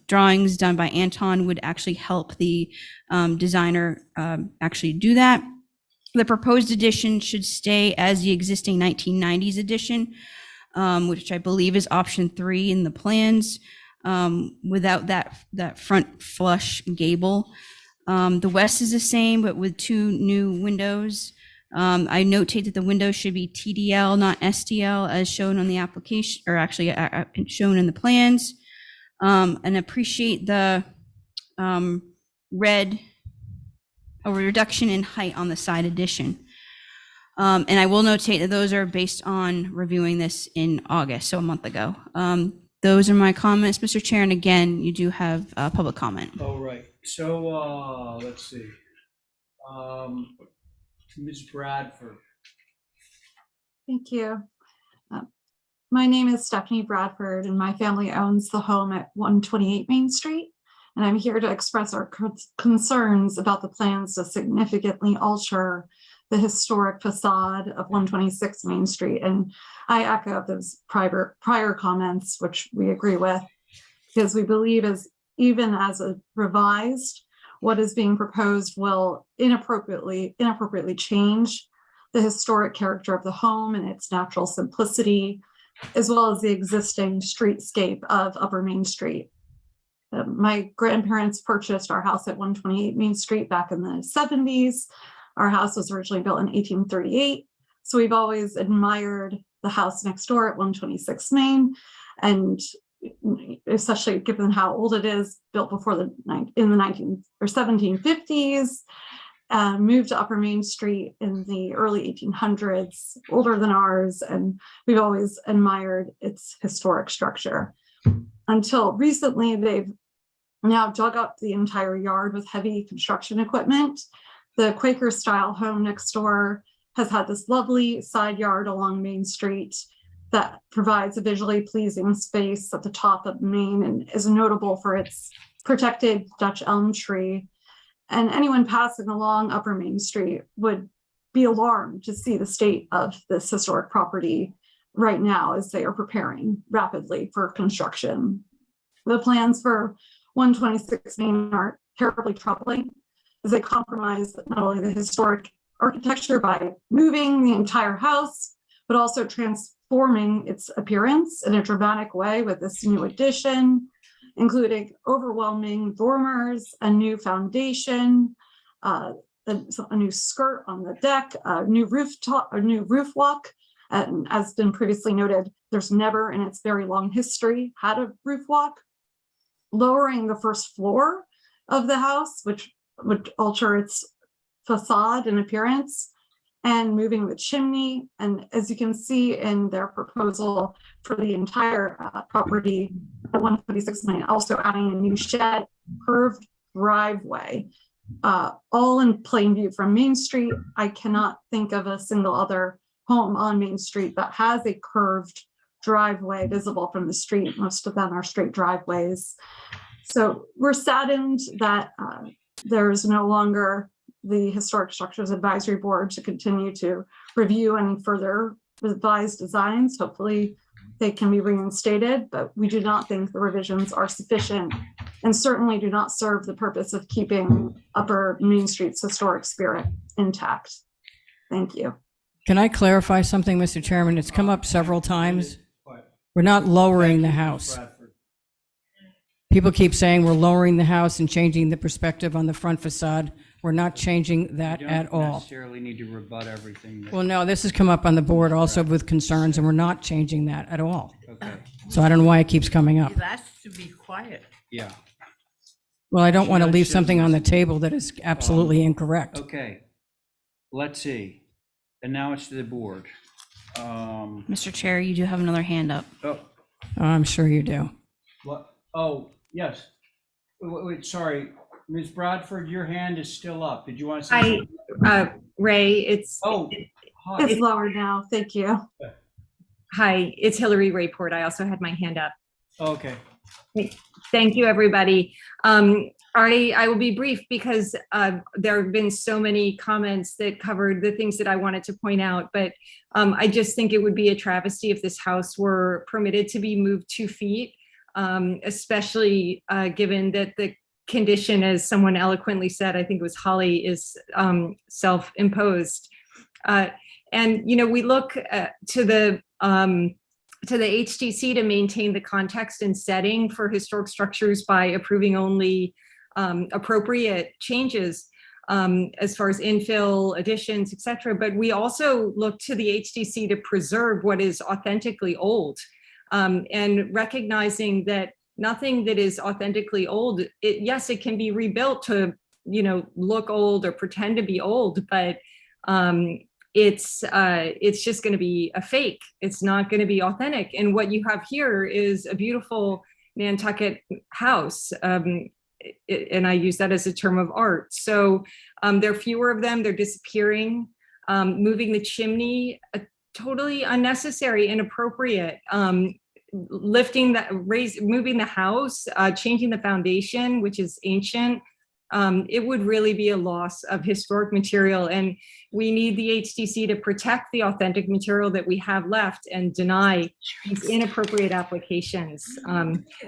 Speaker 10: drawings done by Anton would actually help the designer actually do that. The proposed addition should stay as the existing 1990s addition, which I believe is option 3 in the plans, without that front flush gable. The west is the same, but with 2 new windows. I notate that the windows should be TDL, not STL, as shown on the application, or actually shown in the plans. And appreciate the reduction in height on the side addition. And I will notate that those are based on reviewing this in August, so a month ago. those are my comments, Mr. Chair. And again, you do have public comment.
Speaker 1: Oh, right. So, let's see. Ms. Bradford.
Speaker 16: Thank you. My name is Stephanie Bradford, and my family owns the home at 128 Main Street. And I'm here to express our concerns about the plans to significantly alter the historic facade of 126 Main Street. And I echo those prior comments, which we agree with, because we believe even as a revised, what is being proposed will inappropriately change the historic character of the home and its natural simplicity, as well as the existing streetscape of Upper Main Street. My grandparents purchased our house at 128 Main Street back in the 70s. Our house was originally built in 1838. So we've always admired the house next door at 126 Main, and especially given how old it is, built before in the 1750s, moved to Upper Main Street in the early 1800s, older than ours, and we've always admired its historic structure. Until recently, they've now dug up the entire yard with heavy construction equipment. The Quaker style home next door has had this lovely side yard along Main Street that provides a visually pleasing space at the top of Main and is notable for its protected Dutch elm tree. And anyone passing along Upper Main Street would be alarmed to see the state of this historic property right now as they are preparing rapidly for construction. The plans for 126 Main are terribly troubling as they compromise not only the historic architecture by moving the entire house, but also transforming its appearance in a dramatic way with this new addition, including overwhelming dormers, a new foundation, a new skirt on the deck, a new roof walk. And as been previously noted, there's never in its very long history had a roof walk. Lowering the first floor of the house, which would alter its facade and appearance, and moving the chimney. And as you can see in their proposal for the entire property at 126 Main, also adding a new shed, curved driveway, all in plain view from Main Street. I cannot think of a single other home on Main Street that has a curved driveway visible from the street. Most of them are straight driveways. So we're saddened that there is no longer the Historic Structures Advisory Board to continue to review any further revised designs. Hopefully they can be reinstated, but we do not think the revisions are sufficient and certainly do not serve the purpose of keeping Upper Main Street's historic spirit intact. Thank you.
Speaker 14: Can I clarify something, Mr. Chairman? It's come up several times. We're not lowering the house. People keep saying we're lowering the house and changing the perspective on the front facade. We're not changing that at
Speaker 1: You don't
Speaker 14: all.
Speaker 1: necessarily need to rebut everything. that-
Speaker 14: Well, no, this has come up on the board also with concerns, and we're not changing that at all.
Speaker 1: Okay,
Speaker 14: So I don't know why it keeps coming up.
Speaker 2: You've asked to be quiet.
Speaker 1: yeah,
Speaker 14: Well, I don't want to
Speaker 1: She
Speaker 14: leave
Speaker 1: doesn't
Speaker 14: something on the
Speaker 1: listen.
Speaker 14: table that is absolutely incorrect.
Speaker 1: okay. Let's see. And now it's to the board.
Speaker 10: Mr. Chair, you do have another hand up.
Speaker 1: Oh,
Speaker 14: I'm sure you do.
Speaker 1: what? Oh, yes. Wait, sorry. Ms. Bradford, your hand is still up. Did you want to say something?
Speaker 8: Ray, it's,
Speaker 1: Oh, hi.
Speaker 16: It's lower now. Thank you.
Speaker 8: hi, it's Hillary Rayport. I also had my hand up.
Speaker 1: Okay.
Speaker 8: Thank you, everybody. I will be brief because there have been so many comments that covered the things that I wanted to point out, but I just think it would be a travesty if this house were permitted to be moved 2 feet, especially given that the condition, as someone eloquently said, I think it was Holly, is self-imposed. And, you know, we look to the HTC to maintain the context and setting for historic structures by approving only appropriate changes as far as infill, additions, et cetera. But we also look to the HTC to preserve what is authentically old, and recognizing that nothing that is authentically old, yes, it can be rebuilt to, you know, look old or pretend to be old, but it's just going to be a fake. It's not going to be authentic. And what you have here is a beautiful Nantucket house. And I use that as a term of art. So there are fewer of them. They're disappearing. Moving the chimney, totally unnecessary, inappropriate. Moving the house, changing the foundation, which is ancient. It would really be a loss of historic material, and we need the HTC to protect the authentic material that we have left and deny these inappropriate applications.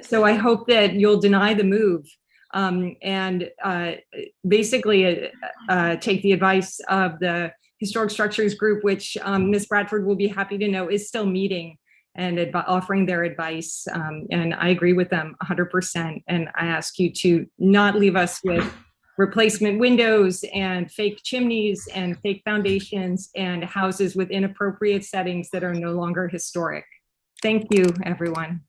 Speaker 8: So I hope that you'll deny the move and basically take the advice of the Historic Structures Group, which Ms. Bradford will be happy to know is still meeting and offering their advice. And I agree with them 100%. And I ask you to not leave us with replacement windows and fake chimneys and fake foundations and houses with inappropriate settings that are no longer historic. Thank you, everyone.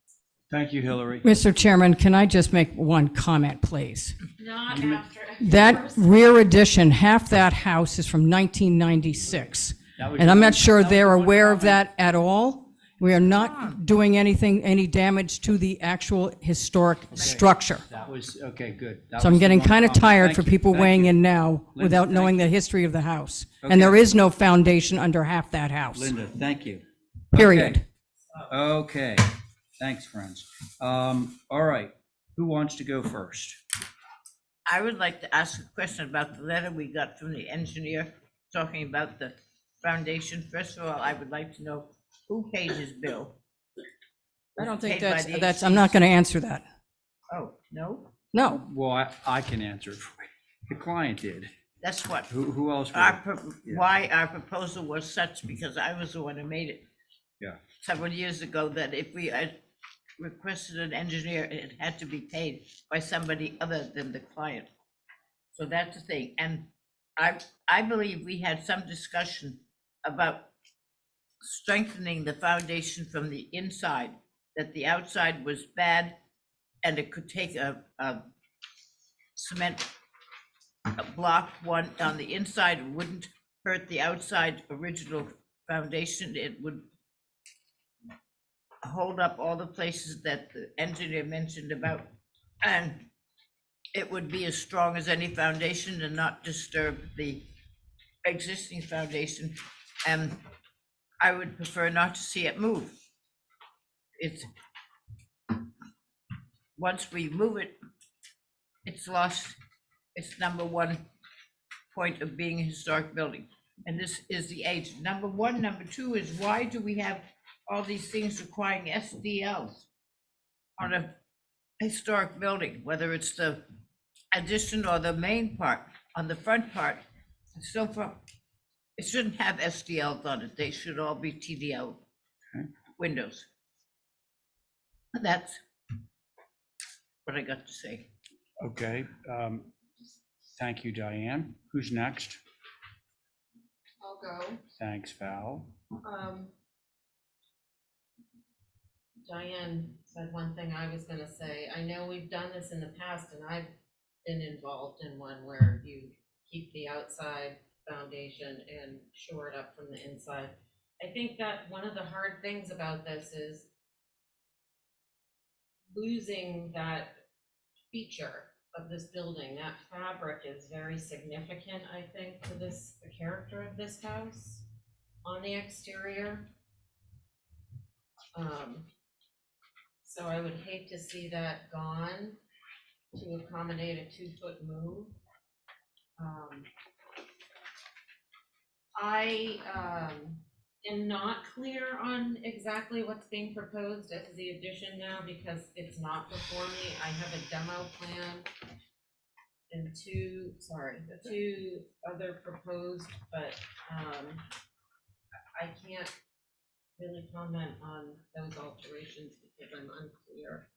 Speaker 1: Thank you, Hillary.
Speaker 14: Mr. Chairman, can I just make one comment, please?
Speaker 4: Not after.
Speaker 14: That rear addition, half that house is from 1996. And I'm not sure they're aware of that at all. We are not doing anything, any damage to the actual historic structure.
Speaker 1: That was, okay, good. That
Speaker 14: So I'm
Speaker 1: was the
Speaker 14: getting
Speaker 1: one
Speaker 14: kind of
Speaker 1: comment.
Speaker 14: tired
Speaker 1: Thank
Speaker 14: for
Speaker 1: you,
Speaker 14: people
Speaker 1: thank
Speaker 14: weighing
Speaker 1: you.
Speaker 14: in now
Speaker 1: Linda,
Speaker 14: without
Speaker 1: thank
Speaker 14: knowing
Speaker 1: you.
Speaker 14: the history of the house.
Speaker 1: Okay.
Speaker 14: And there is no foundation under half that house,
Speaker 1: Linda, thank you.
Speaker 14: period.
Speaker 1: Okay, thanks, friends. All right, who wants to go first?
Speaker 2: I would like to ask a question about the letter we got from the engineer talking about the foundation. First of all, I would like to know who paid his bill.
Speaker 14: I don't think
Speaker 2: Paid by the
Speaker 14: that's, I'm not going to answer that.
Speaker 2: Oh, no?
Speaker 14: No.
Speaker 1: Well, I can answer it for you. The client did.
Speaker 2: That's what,
Speaker 1: Who else? Yeah.
Speaker 2: why our proposal was such, because I was the one who made it
Speaker 1: Yeah,
Speaker 2: several years ago, that if we had requested an engineer, it had to be paid by somebody other than the client. So that's the thing. And I believe we had some discussion about strengthening the foundation from the inside, that the outside was bad and it could take a cement block one on the inside. It wouldn't hurt the outside original foundation. It would hold up all the places that the engineer mentioned about, and it would be as strong as any foundation and not disturb the existing foundation. And I would prefer not to see it move. It's, once we move it, it's lost its number one point of being a historic building. And this is the age. Number one. Number two is, why do we have all these things requiring SDLs on a historic building, whether it's the addition or the main part? On the front part, so far, it shouldn't have SDLs on it. They should all be TDL windows. And that's what I got to say.
Speaker 1: okay. Thank you, Diane. Who's next?
Speaker 4: I'll go.
Speaker 1: Thanks, Val.
Speaker 4: Diane said one thing I was gonna say. I know we've done this in the past, and I've been involved in one where you keep the outside foundation and shore it up from the inside. I think that one of the hard things about this is losing that feature of this building. That fabric is very significant, I think, to this, the character of this house on the exterior. So I would hate to see that gone to accommodate a 2-foot move. I am not clear on exactly what's being proposed as the addition now, because it's not before me. I have a demo plan and two other proposed, but I can't really comment on those alterations because I'm unclear.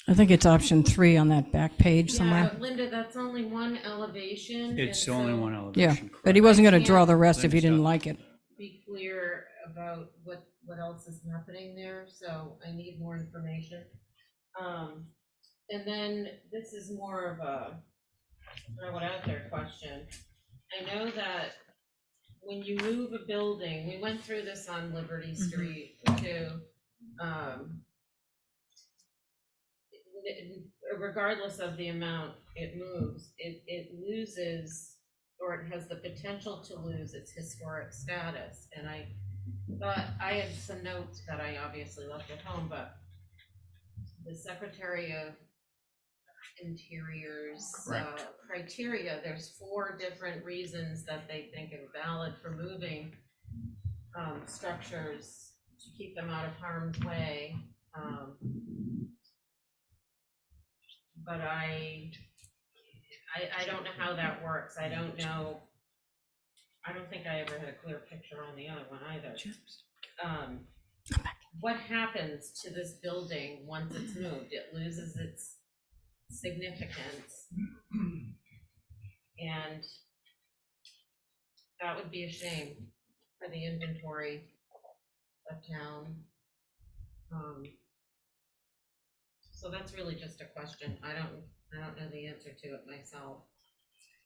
Speaker 14: I think it's option 3 on that back page
Speaker 4: Yeah,
Speaker 14: somewhere.
Speaker 4: but Linda, that's only one elevation.
Speaker 1: It's
Speaker 4: and
Speaker 1: only
Speaker 4: so
Speaker 1: one
Speaker 14: Yeah,
Speaker 1: elevation.
Speaker 14: but he wasn't going to draw
Speaker 4: can't
Speaker 14: the rest if he didn't like it.
Speaker 4: be clear about what else is happening there, so I need more information. And then this is more of a throw it out there question. I know that when you move a building, we went through this on Liberty Street too. Regardless of the amount it moves, it loses, or it has the potential to lose its historic status. And I thought, I had some notes that I obviously left at home, but the Secretary of Interior's criteria, there's 4 different reasons that they think are valid for moving structures to keep them out of harm's way. But I don't know how that works. I don't know. I don't think I ever had a clear picture on the other one either. What happens to this building once it's moved? It loses its significance. And that would be a shame for the inventory of town. So that's really just a question. I don't know the answer to it myself.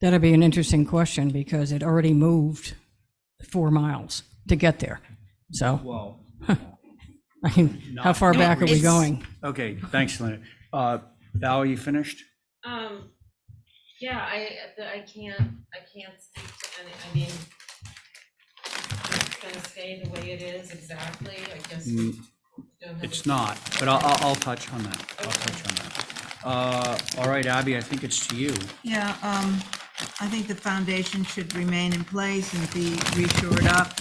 Speaker 14: That'd be an interesting question because it already moved 4 miles to get there. So,
Speaker 1: Well,
Speaker 14: I mean, how far back are we going?
Speaker 1: okay, thanks, Linda. Val, you finished?
Speaker 4: Yeah, I can't speak to any, I mean, it's gonna stay the way it is exactly, I guess. Don't have
Speaker 1: It's
Speaker 4: a-
Speaker 1: not, but I'll touch on that. I'll touch on that. All right, Abby, I think it's to you.
Speaker 5: Yeah, I think the foundation should remain in place and be reshored up.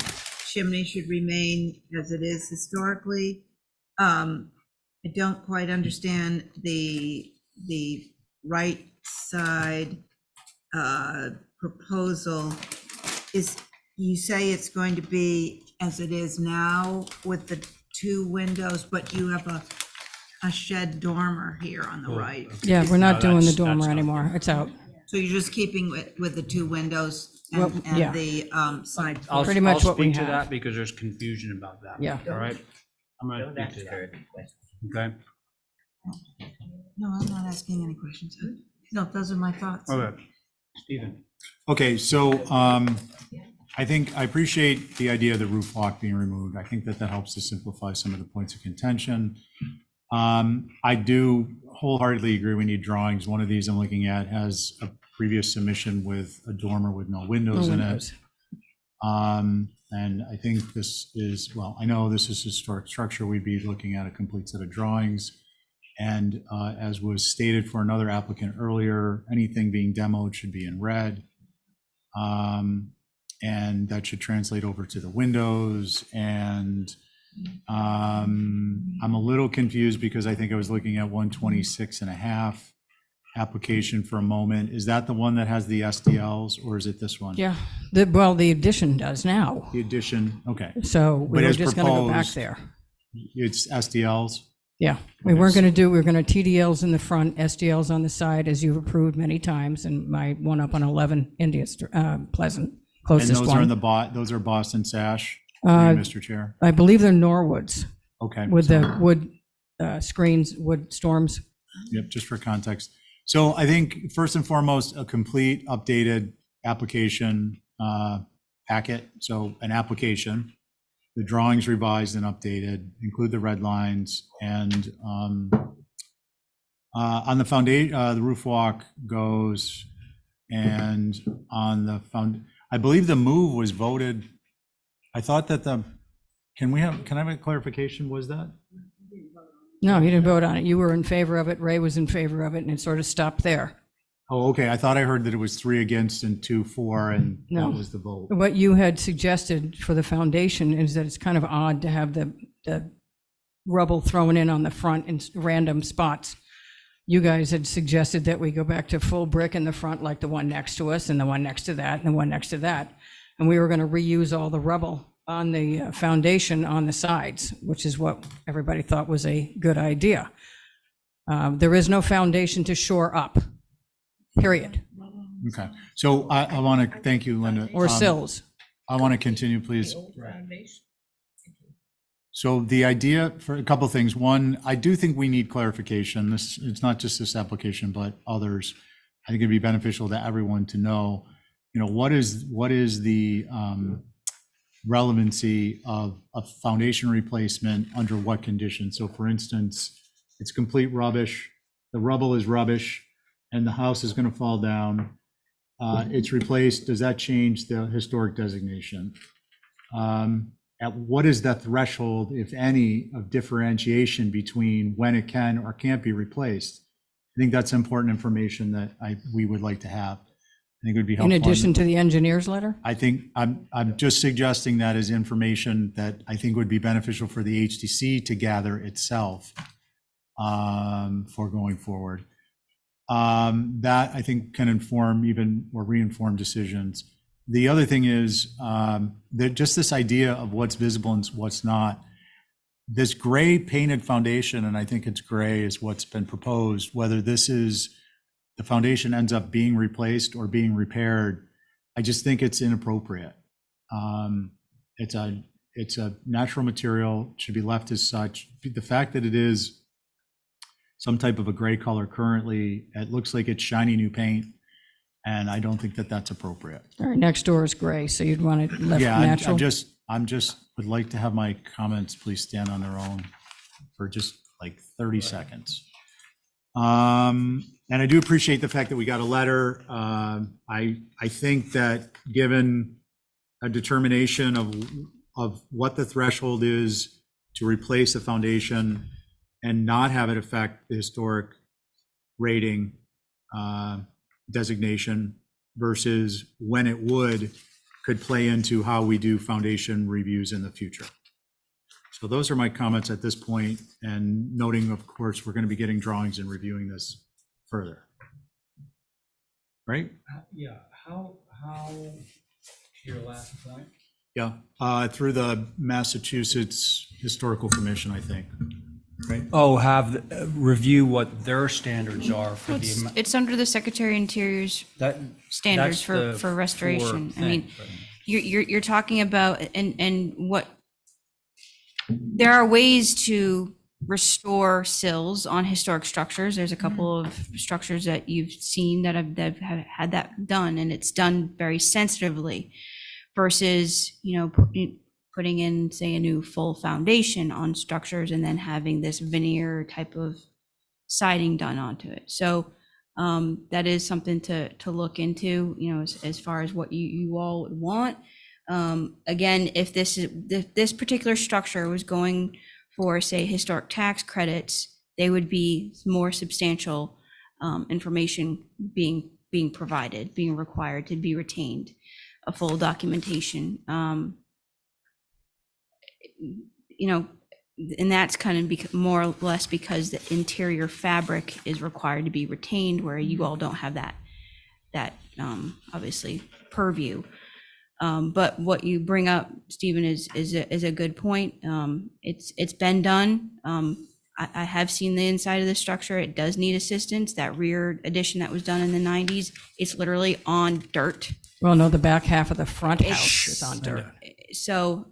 Speaker 5: Chimney should remain as it is historically. I don't quite understand the right side proposal. You say it's going to be as it is now with the 2 windows, but you have a shed dormer here on the right.
Speaker 14: Yeah, we're not
Speaker 1: No,
Speaker 14: doing the
Speaker 1: that's
Speaker 14: dormer
Speaker 1: not
Speaker 14: anymore. It's out.
Speaker 5: So you're just keeping with the 2 windows
Speaker 14: Well,
Speaker 5: and
Speaker 14: yeah.
Speaker 5: the side.
Speaker 1: I'll
Speaker 14: Pretty much what we
Speaker 1: speak to
Speaker 14: have.
Speaker 1: that because there's confusion about that.
Speaker 14: Yeah.
Speaker 1: All right? I'm gonna
Speaker 2: Don't
Speaker 1: speak
Speaker 2: ask
Speaker 1: to
Speaker 2: her
Speaker 1: that.
Speaker 2: any questions.
Speaker 1: Okay?
Speaker 5: No, I'm not asking any questions. No, those are my thoughts.
Speaker 1: Okay. Stephen?
Speaker 3: Okay, so I think I appreciate the idea of the roof block being removed. I think that helps to simplify some of the points of contention. I do wholeheartedly agree we need drawings. One of these I'm looking at has a previous submission with a dormer with no windows in it. And I think this is, well, I know this is historic structure. We'd be looking at a complete set of drawings. And as was stated for another applicant earlier, anything being demoed should be in red. And that should translate over to the windows. And I'm a little confused because I think I was looking at 126.5 application for a moment. Is that the one that has the SDLs or is it this one?
Speaker 14: Yeah, the addition does now.
Speaker 3: The addition, okay.
Speaker 14: So we
Speaker 3: But
Speaker 14: were
Speaker 3: as
Speaker 14: just gonna go back
Speaker 3: proposed,
Speaker 14: there.
Speaker 3: It's SDLs?
Speaker 14: Yeah, we
Speaker 3: Okay,
Speaker 14: weren't gonna we were gonna TDLs in the front, SDLs on the side, as you've approved many times, and my one up on 11 India, Pleasant,
Speaker 3: And
Speaker 14: closest
Speaker 3: those are in
Speaker 14: one.
Speaker 3: those are Boston sash,
Speaker 14: Uh,
Speaker 3: Mr. Chair?
Speaker 14: I believe they're Norwoods
Speaker 3: Okay.
Speaker 14: with the wood screens, wood storms.
Speaker 3: Yep, just for context. So I think first and foremost, a complete updated application packet. So an application, the drawings revised and updated, include the red lines, and on the foundation, the roof walk goes, and on the I believe the move was voted. I thought that can I have a clarification? Was that?
Speaker 14: No, you didn't vote on it. You were in favor of it, Ray was in favor of it, and it sort of stopped there.
Speaker 3: Oh, okay. I thought I heard that it was 3 against and 2 for, and
Speaker 14: No.
Speaker 3: that was the vote.
Speaker 14: What you had suggested for the foundation is that it's kind of odd to have the rubble thrown in on the front in random spots. You guys had suggested that we go back to full brick in the front, like the one next to us, and the one next to that, and the one next to that. And we were going to reuse all the rubble on the foundation on the sides, which is what everybody thought was a good idea. There is no foundation to shore up, period,
Speaker 3: Okay. So I want to thank you, Linda.
Speaker 14: or sills.
Speaker 3: I want to continue, please. So the idea for a couple of things. One, I do think we need clarification. It's not just this application, but others. I think it'd be beneficial to everyone to know what is the relevancy of a foundation replacement under what conditions? So for instance, it's complete rubbish, the rubble is rubbish, and the house is going to fall down. It's replaced, does that change the historic designation? At what is the threshold, if any, of differentiation between when it can or can't be replaced? I think that's important information that we would like to have. I think it would be
Speaker 14: In
Speaker 3: helpful.
Speaker 14: addition to the engineer's letter?
Speaker 3: I think I'm just suggesting that as information that I think would be beneficial for the HDC to gather itself for going forward. That I think can inform even or reinform decisions. The other thing is that just this idea of what's visible and what's not. This gray painted foundation, and I think it's gray, is what's been proposed. Whether this is the foundation ends up being replaced or being repaired, I just think it's inappropriate. It's a natural material, should be left as such. The fact that it is some type of a gray color currently, it looks like it's shiny new paint, and I don't think that that's appropriate.
Speaker 14: All right, next door is gray, so you'd want it left
Speaker 3: Yeah,
Speaker 14: natural?
Speaker 3: I'm just would like to have my comments please stand on their own for just like 30 seconds. And I do appreciate the fact that we got a letter. I think that given a determination of what the threshold is to replace the foundation and not have it affect the historic rating designation versus when it could play into how we do foundation reviews in the future. So those are my comments at this point, and noting, of course, we're going to be getting drawings and reviewing this further. Right?
Speaker 1: Yeah, how, to your last point?
Speaker 3: Yeah, through the Massachusetts Historical Commission, I think. Right?
Speaker 1: Oh, review what their standards are for the.
Speaker 10: It's under the Secretary of Interior's standards
Speaker 1: that's
Speaker 10: for restoration.
Speaker 1: core
Speaker 10: I mean,
Speaker 1: thing, but-
Speaker 10: you're talking about, and what, there are ways to restore sills on historic structures. There's a couple of structures that you've seen that have had that done, and it's done very sensitively versus, putting in, say, a new full foundation on structures and then having this veneer type of siding done onto it. So that is something to look into, as far as what you all would want. Again, if this particular structure was going for, say, historic tax credits, they would be more substantial information being provided, being required to be retained, a full documentation. And that's kind of more or less because the interior fabric is required to be retained, where you all don't have that obviously purview. But what you bring up, Stephen, is a good point. It's been done. I have seen the inside of the structure. It does need assistance. That rear addition that was done in the 90s, it's literally on dirt.
Speaker 14: Well, no, the back half of the front house is on dirt.
Speaker 10: So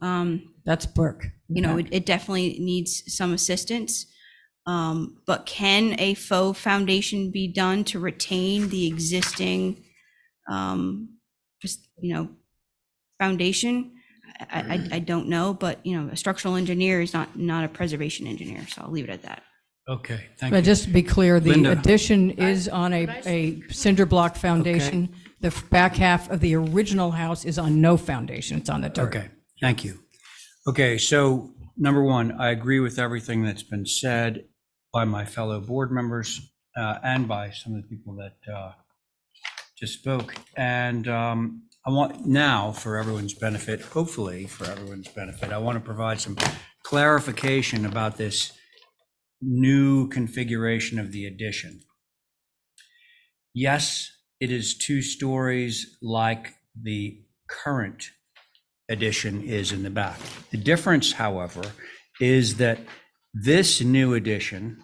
Speaker 14: that's brick.
Speaker 10: it definitely needs some assistance. But can a faux foundation be done to retain the existing, foundation? I don't know, but a structural engineer is not a preservation engineer, so I'll leave it at that.
Speaker 1: Okay, thank
Speaker 14: But
Speaker 1: you.
Speaker 14: just to be clear, the
Speaker 1: Linda.
Speaker 14: addition is on a cinder block foundation. The back half of the original house is on no foundation. It's on the dirt.
Speaker 1: Okay, thank you. Okay, so number one, I agree with everything that's been said by my fellow board members and by some of the people that just spoke. And I want now, for everyone's benefit, hopefully for everyone's benefit, I want to provide some clarification about this new configuration of the addition. Yes, it is 2 stories like the current addition is in the back. The difference, however, is that this new addition,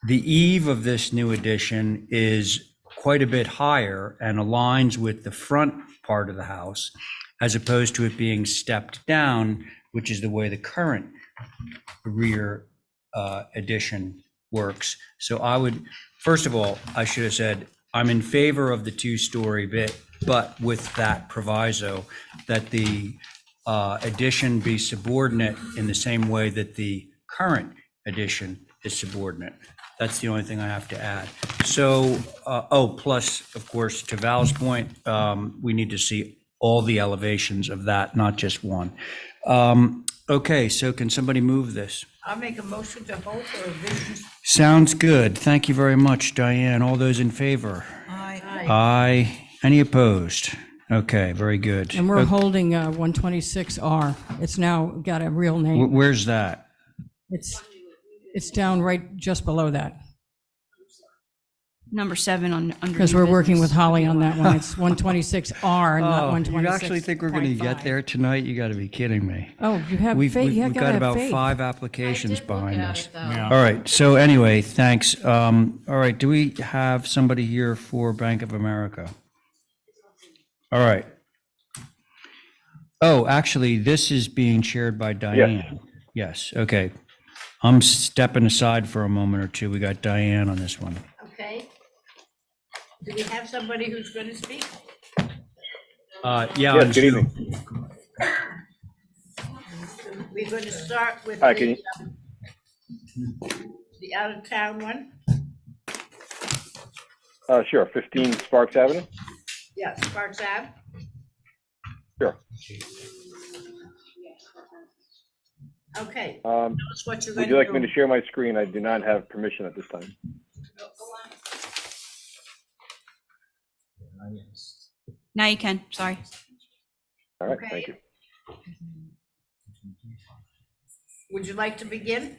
Speaker 1: the eave of this new addition is quite a bit higher and aligns with the front part of the house, as opposed to it being stepped down, which is the way the current rear addition works. So I would, first of all, I should have said, I'm in favor of the 2-story bit but with that proviso that the addition be subordinate in the same way that the current addition is subordinate. That's the only thing I have to add. So, plus, of course, to Val's point, we need to see all the elevations of that, not just one. Okay, so can somebody move this?
Speaker 2: I'll make a motion to hold for revisions.
Speaker 1: Sounds good. Thank you very much, Diane. All those in favor?
Speaker 5: Aye.
Speaker 1: Aye. Any opposed? Okay, very good.
Speaker 14: And we're holding 126R. It's now got a real name.
Speaker 1: Where's that?
Speaker 14: It's down right just below that.
Speaker 10: Number 7 on under.
Speaker 14: Because
Speaker 10: new
Speaker 14: we're working with
Speaker 10: business.
Speaker 14: Holly on that one. It's 126R, not
Speaker 1: Oh,
Speaker 14: 126.5.
Speaker 1: you actually think we're going to get there tonight? You got to be kidding me.
Speaker 14: Oh, you have
Speaker 1: We've
Speaker 14: faith. You
Speaker 1: got
Speaker 14: gotta have
Speaker 1: about
Speaker 14: faith.
Speaker 1: 5 applications
Speaker 4: look
Speaker 1: behind
Speaker 4: at
Speaker 1: us.
Speaker 4: it, though.
Speaker 1: All right, so anyway, thanks. All right, do we have somebody here for Bank of America? All right. Oh, actually, this is being chaired by Diane. Yes, okay. I'm stepping aside for a moment or two. We got Diane on this one.
Speaker 2: Okay. Do we have somebody who's going to speak?
Speaker 1: Yeah,
Speaker 17: Yes,
Speaker 1: on
Speaker 17: good evening.
Speaker 1: Zoom.
Speaker 2: We're going to start with
Speaker 17: Hi, can
Speaker 2: the out-of-town one.
Speaker 17: Sure, 15 Sparks Avenue?
Speaker 2: Yeah, Sparks Ave.
Speaker 17: Sure.
Speaker 2: Okay, tell us what you're going
Speaker 17: Would you like
Speaker 2: to
Speaker 17: me
Speaker 2: do.
Speaker 17: to share my screen? I do not have permission at this time.
Speaker 10: Now you can, sorry.
Speaker 17: All right,
Speaker 2: Okay.
Speaker 17: thank you.
Speaker 2: Would you like to begin?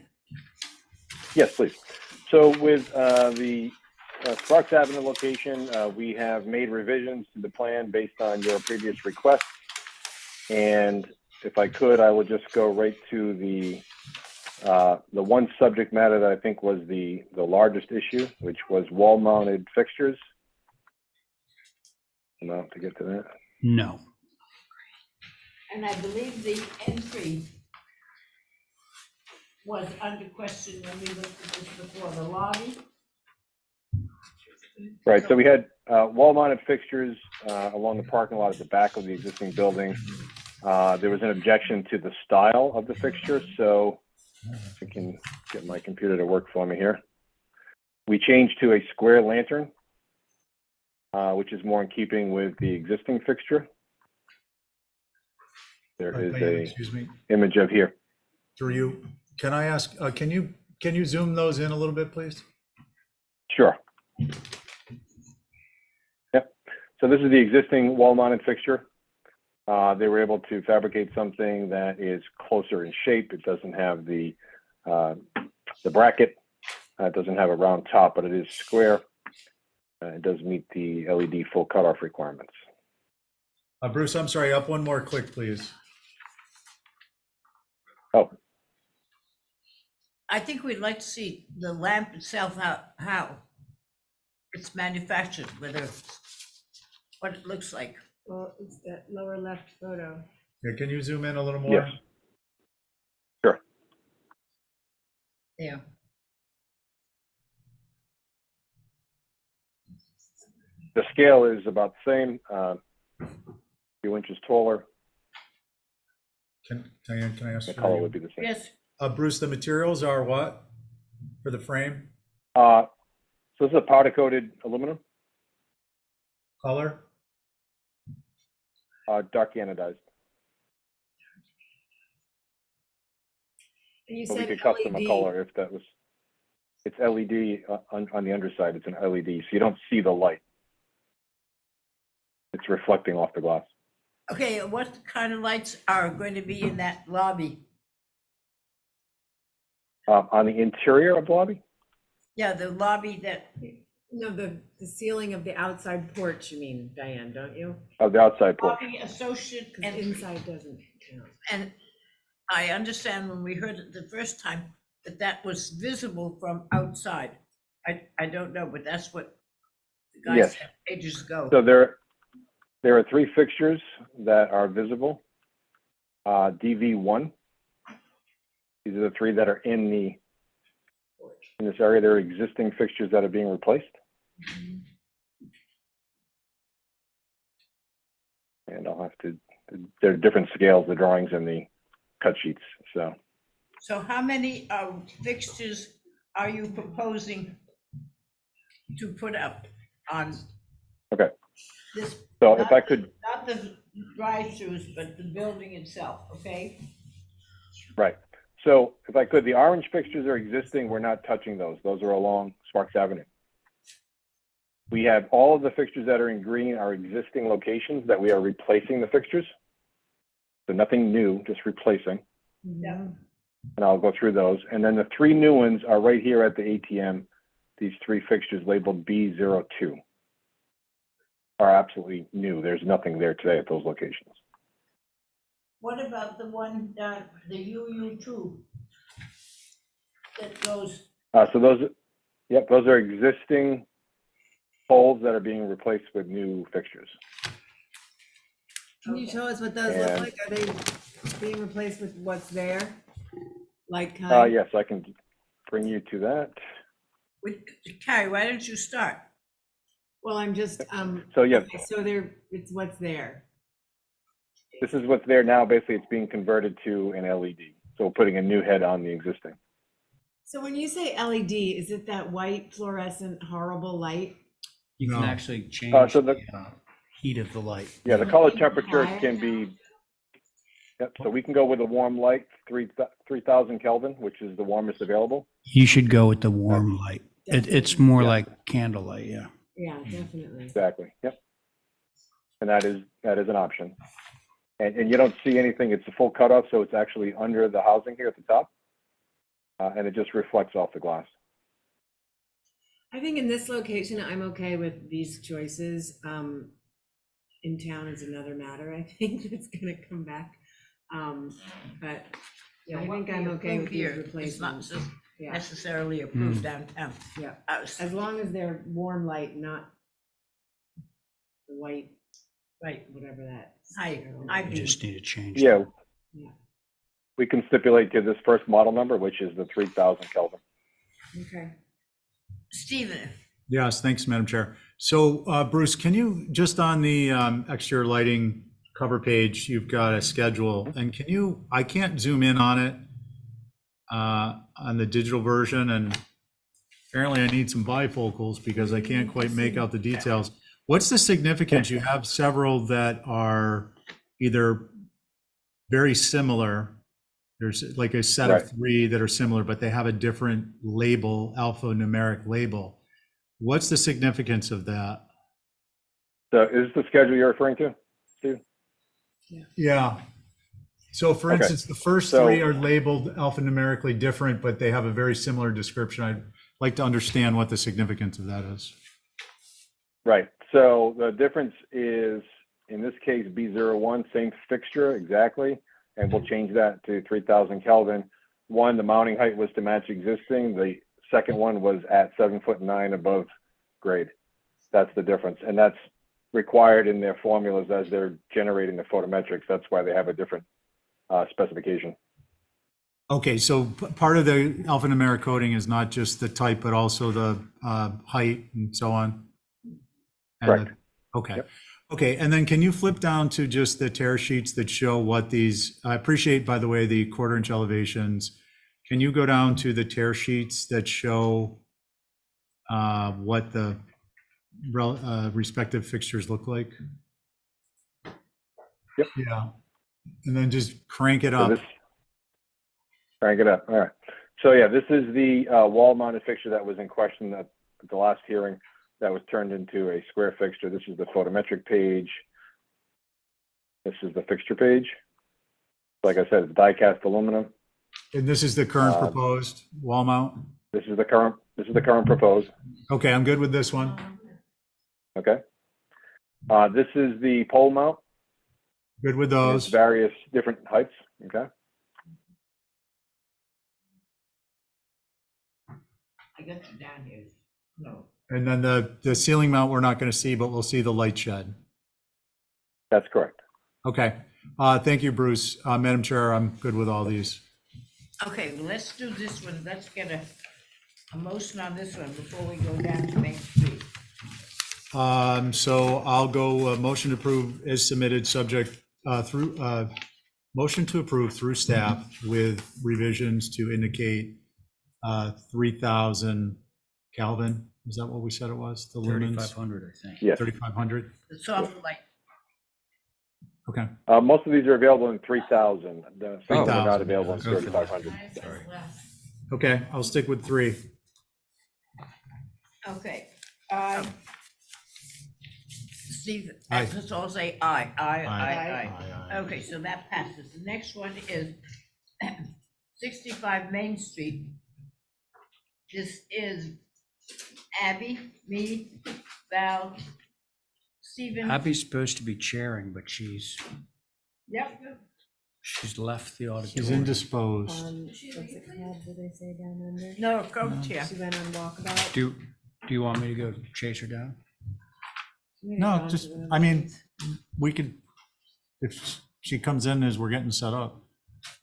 Speaker 17: Yes, please. So with the Sparks Avenue location, we have made revisions to the plan based on your previous request. And if I could, I would just go right to the one subject matter that I think was the largest issue, which was wall-mounted fixtures. Enough to get to that.
Speaker 1: No.
Speaker 2: And I believe the entry was under question when we looked at this before, the lobby.
Speaker 17: Right, so we had wall-mounted fixtures along the parking lot at the back of the existing building. There was an objection to the style of the fixture, so I can get my computer to work for me here. We changed to a square lantern, which is more in keeping with the existing fixture. There is
Speaker 3: Excuse me,
Speaker 17: a image of here.
Speaker 3: through you. Can I ask, can you zoom those in a little bit, please?
Speaker 17: Sure. Yep. So this is the existing wall-mounted fixture. They were able to fabricate something that is closer in shape. It doesn't have the bracket. It doesn't have a round top, but it is square. It does meet the LED full cutoff requirements.
Speaker 3: Bruce, I'm sorry, up one more click, please.
Speaker 17: Oh,
Speaker 2: I think we'd like to see the lamp itself, how it's manufactured, whether, what it looks like.
Speaker 8: Well, it's that lower left photo.
Speaker 3: Yeah, can you zoom in a little more?
Speaker 17: yes. Sure.
Speaker 2: Yeah.
Speaker 17: The scale is about the same, a few inches taller.
Speaker 3: Diane, can I ask?
Speaker 17: The
Speaker 3: for
Speaker 17: color
Speaker 3: you?
Speaker 17: would be the same.
Speaker 2: Yes,
Speaker 3: Bruce, the materials are what for the frame?
Speaker 17: So this is a powder coated aluminum,
Speaker 3: Color?
Speaker 17: dark anodized.
Speaker 8: And you
Speaker 17: So we
Speaker 8: said
Speaker 17: could custom a
Speaker 8: LED.
Speaker 17: color if that was, it's LED on the underside, it's an LED, so you don't see the light. It's reflecting off the glass.
Speaker 2: okay, what kind of lights are going to be in that lobby?
Speaker 17: On the interior of the lobby?
Speaker 2: Yeah, the lobby that,
Speaker 8: No, the ceiling of the outside porch, you mean, Diane, don't you?
Speaker 17: Of the outside porch.
Speaker 2: lobby associate
Speaker 8: Because
Speaker 2: entry.
Speaker 8: inside doesn't count.
Speaker 2: And I understand when we heard it the first time, that was visible from outside. I don't know, but that's what the guys
Speaker 17: Yes.
Speaker 2: said ages ago.
Speaker 17: So there are 3 fixtures that are visible. DV1. These are the 3 that are in this area. There are existing fixtures that are being replaced. they're different scales, the drawings and the cut sheets, so.
Speaker 2: So how many fixtures are you proposing to put up on
Speaker 17: Okay,
Speaker 2: this?
Speaker 17: so if I could,
Speaker 2: Not the drive-throughs, but the building itself, okay?
Speaker 17: right. So if I could, the orange fixtures are existing. We're not touching those. Those are along Sparks Avenue. We have all of the fixtures that are in green are existing locations that we are replacing the fixtures. So nothing new, just replacing.
Speaker 2: Yeah.
Speaker 17: And I'll go through those. And then the 3 new ones are right here at the ATM. These 3 fixtures labeled B02 are absolutely new. There's nothing there today at those locations.
Speaker 2: What about the one down, the UU2? That goes,
Speaker 17: So those, yep, those are existing poles that are being replaced with new fixtures.
Speaker 8: Can you show us what those look
Speaker 17: And-
Speaker 8: like? Are they being replaced with what's there? Like
Speaker 17: Yes, I can bring you to that.
Speaker 2: Carrie, why don't you start?
Speaker 8: Well, I'm just,
Speaker 17: So yeah,
Speaker 8: okay, so it's what's there.
Speaker 17: this is what's there now. Basically, it's being converted to an LED. So we're putting a new head on the existing.
Speaker 8: So when you say LED, is it that white fluorescent horrible light?
Speaker 1: You can
Speaker 3: No.
Speaker 1: actually change
Speaker 17: So
Speaker 1: the heat of the light.
Speaker 17: Yeah, the color temperature can be, yep, so we can go with a warm light, 3,000 Kelvin, which is the warmest available.
Speaker 1: You should go with the warm light. It's more
Speaker 17: Yeah.
Speaker 1: like candlelight, yeah.
Speaker 8: Yeah, definitely.
Speaker 17: Exactly, yep. And that is an option. And you don't see anything, it's a full cutoff, so it's actually under the housing here at the top. And it just reflects off the glass.
Speaker 8: I think in this location, I'm okay with these choices. In town is another matter. I think it's gonna come back. But
Speaker 2: Yeah,
Speaker 8: I
Speaker 2: what
Speaker 8: think
Speaker 2: we
Speaker 8: I'm okay with
Speaker 2: approve
Speaker 8: these
Speaker 2: here is not
Speaker 8: replacements.
Speaker 2: just
Speaker 8: Yeah,
Speaker 2: necessarily approved downtown.
Speaker 8: yeah.
Speaker 2: Us.
Speaker 8: As long as they're warm light, not the white,
Speaker 2: Right.
Speaker 8: whatever that.
Speaker 2: I
Speaker 1: You just need to change.
Speaker 17: Yeah.
Speaker 8: Yeah.
Speaker 17: We can stipulate to this first model number, which is the 3,000 Kelvin.
Speaker 8: Okay.
Speaker 2: Stephen,
Speaker 3: Yes, thanks, Madam Chair. So Bruce, can you, just on the exterior lighting cover page, you've got a schedule, and can you, I can't zoom in on it on the digital version, and apparently I need some bifocals because I can't quite make out the details. What's the significance? You have several that are either very similar. There's like a set
Speaker 17: Right.
Speaker 3: of 3 that are similar, but they have a different label, alphanumeric label. What's the significance of that?
Speaker 17: So is this the schedule you're referring to, Steve?
Speaker 3: Yeah. So for
Speaker 17: Okay.
Speaker 3: instance, the first
Speaker 17: So-
Speaker 3: 3 are labeled alphanumerically different, but they have a very similar description. I'd like to understand what the significance of that is.
Speaker 17: Right. So the difference is, in this case, B01, same fixture exactly, and we'll change that to 3,000 Kelvin. One, the mounting height was to match existing. The second one was at 7'9" above grade. That's the difference, and that's required in their formulas as they're generating the photometrics. That's why they have a different specification.
Speaker 3: Okay, so part of the alphanumeric coding is not just the type, but also the height and so on? And
Speaker 17: Correct.
Speaker 3: Okay.
Speaker 17: Yep.
Speaker 3: Okay, and then can you flip down to just the tear sheets that show what these, I appreciate, by the way, the 1/4" elevations. Can you go down to the tear sheets that show what the respective fixtures look like?
Speaker 17: Yep.
Speaker 3: Yeah, and then just crank it
Speaker 17: So
Speaker 3: up.
Speaker 17: this, crank it up. All right. So yeah, this is the wall-mounted fixture that was in question at the last hearing. That was turned into a square fixture. This is the photometric page. This is the fixture page. Like I said, it's die-cast aluminum.
Speaker 3: And this is the current proposed wall mount?
Speaker 17: This is the current proposed.
Speaker 3: Okay, I'm good with this one.
Speaker 17: Okay. This is the pole mount.
Speaker 3: Good with
Speaker 17: It's
Speaker 3: those.
Speaker 17: various different heights. Okay.
Speaker 2: I got you down here. No.
Speaker 3: And then the ceiling mount, we're not going to see, but we'll see the light shed.
Speaker 17: That's correct.
Speaker 3: Okay. Thank you, Bruce. Madam Chair, I'm good with all these.
Speaker 2: Okay, let's do this one. Let's get a motion on this one before we go down to Main Street.
Speaker 3: So I'll go motion to approve as submitted, subject Motion to approve through staff with revisions to indicate 3,000 Kelvin. Is that what we said it was? The lumens?
Speaker 1: 3,500, I think.
Speaker 17: Yes.
Speaker 3: 3,500?
Speaker 2: The soft light.
Speaker 3: Okay.
Speaker 17: Most of these are available in 3,000. Some of them are
Speaker 3: 3,000.
Speaker 17: not available in
Speaker 1: Go for that.
Speaker 17: 3,500.
Speaker 1: Sorry.
Speaker 3: Okay, I'll stick with 3.
Speaker 2: Okay. Steve,
Speaker 3: Aye.
Speaker 2: let's all say aye, aye,
Speaker 3: Aye.
Speaker 2: aye. Okay, so that passes. The next one is 65 Main Street. This is Abby, me, Val, Stephen.
Speaker 1: Abby's supposed to be chairing, but she's
Speaker 2: Yep.
Speaker 1: left the
Speaker 3: She's
Speaker 1: auditorium.
Speaker 3: indisposed.
Speaker 8: What's it called, did they say down under?
Speaker 2: No, go chair.
Speaker 8: She went on walkabout.
Speaker 1: Do you want me to go chase her down?
Speaker 3: No, just, I mean, we could, if she comes in as we're getting set up.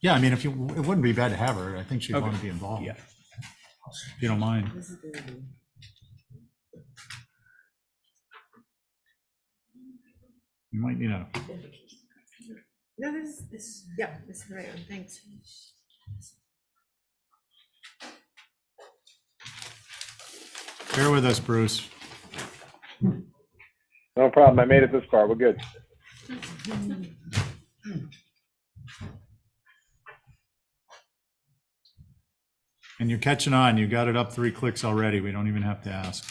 Speaker 3: Yeah, I mean, it wouldn't be bad to have her. I think she'd want to be involved.
Speaker 1: Yeah.
Speaker 3: If you don't mind.
Speaker 8: This is the-
Speaker 3: You might need a,
Speaker 8: No, this, yeah, this is the right one, thanks.
Speaker 3: bear with us, Bruce.
Speaker 17: No problem. I made it this far. We're good.
Speaker 3: And you're catching on. You got it up 3 clicks already. We don't even have to ask.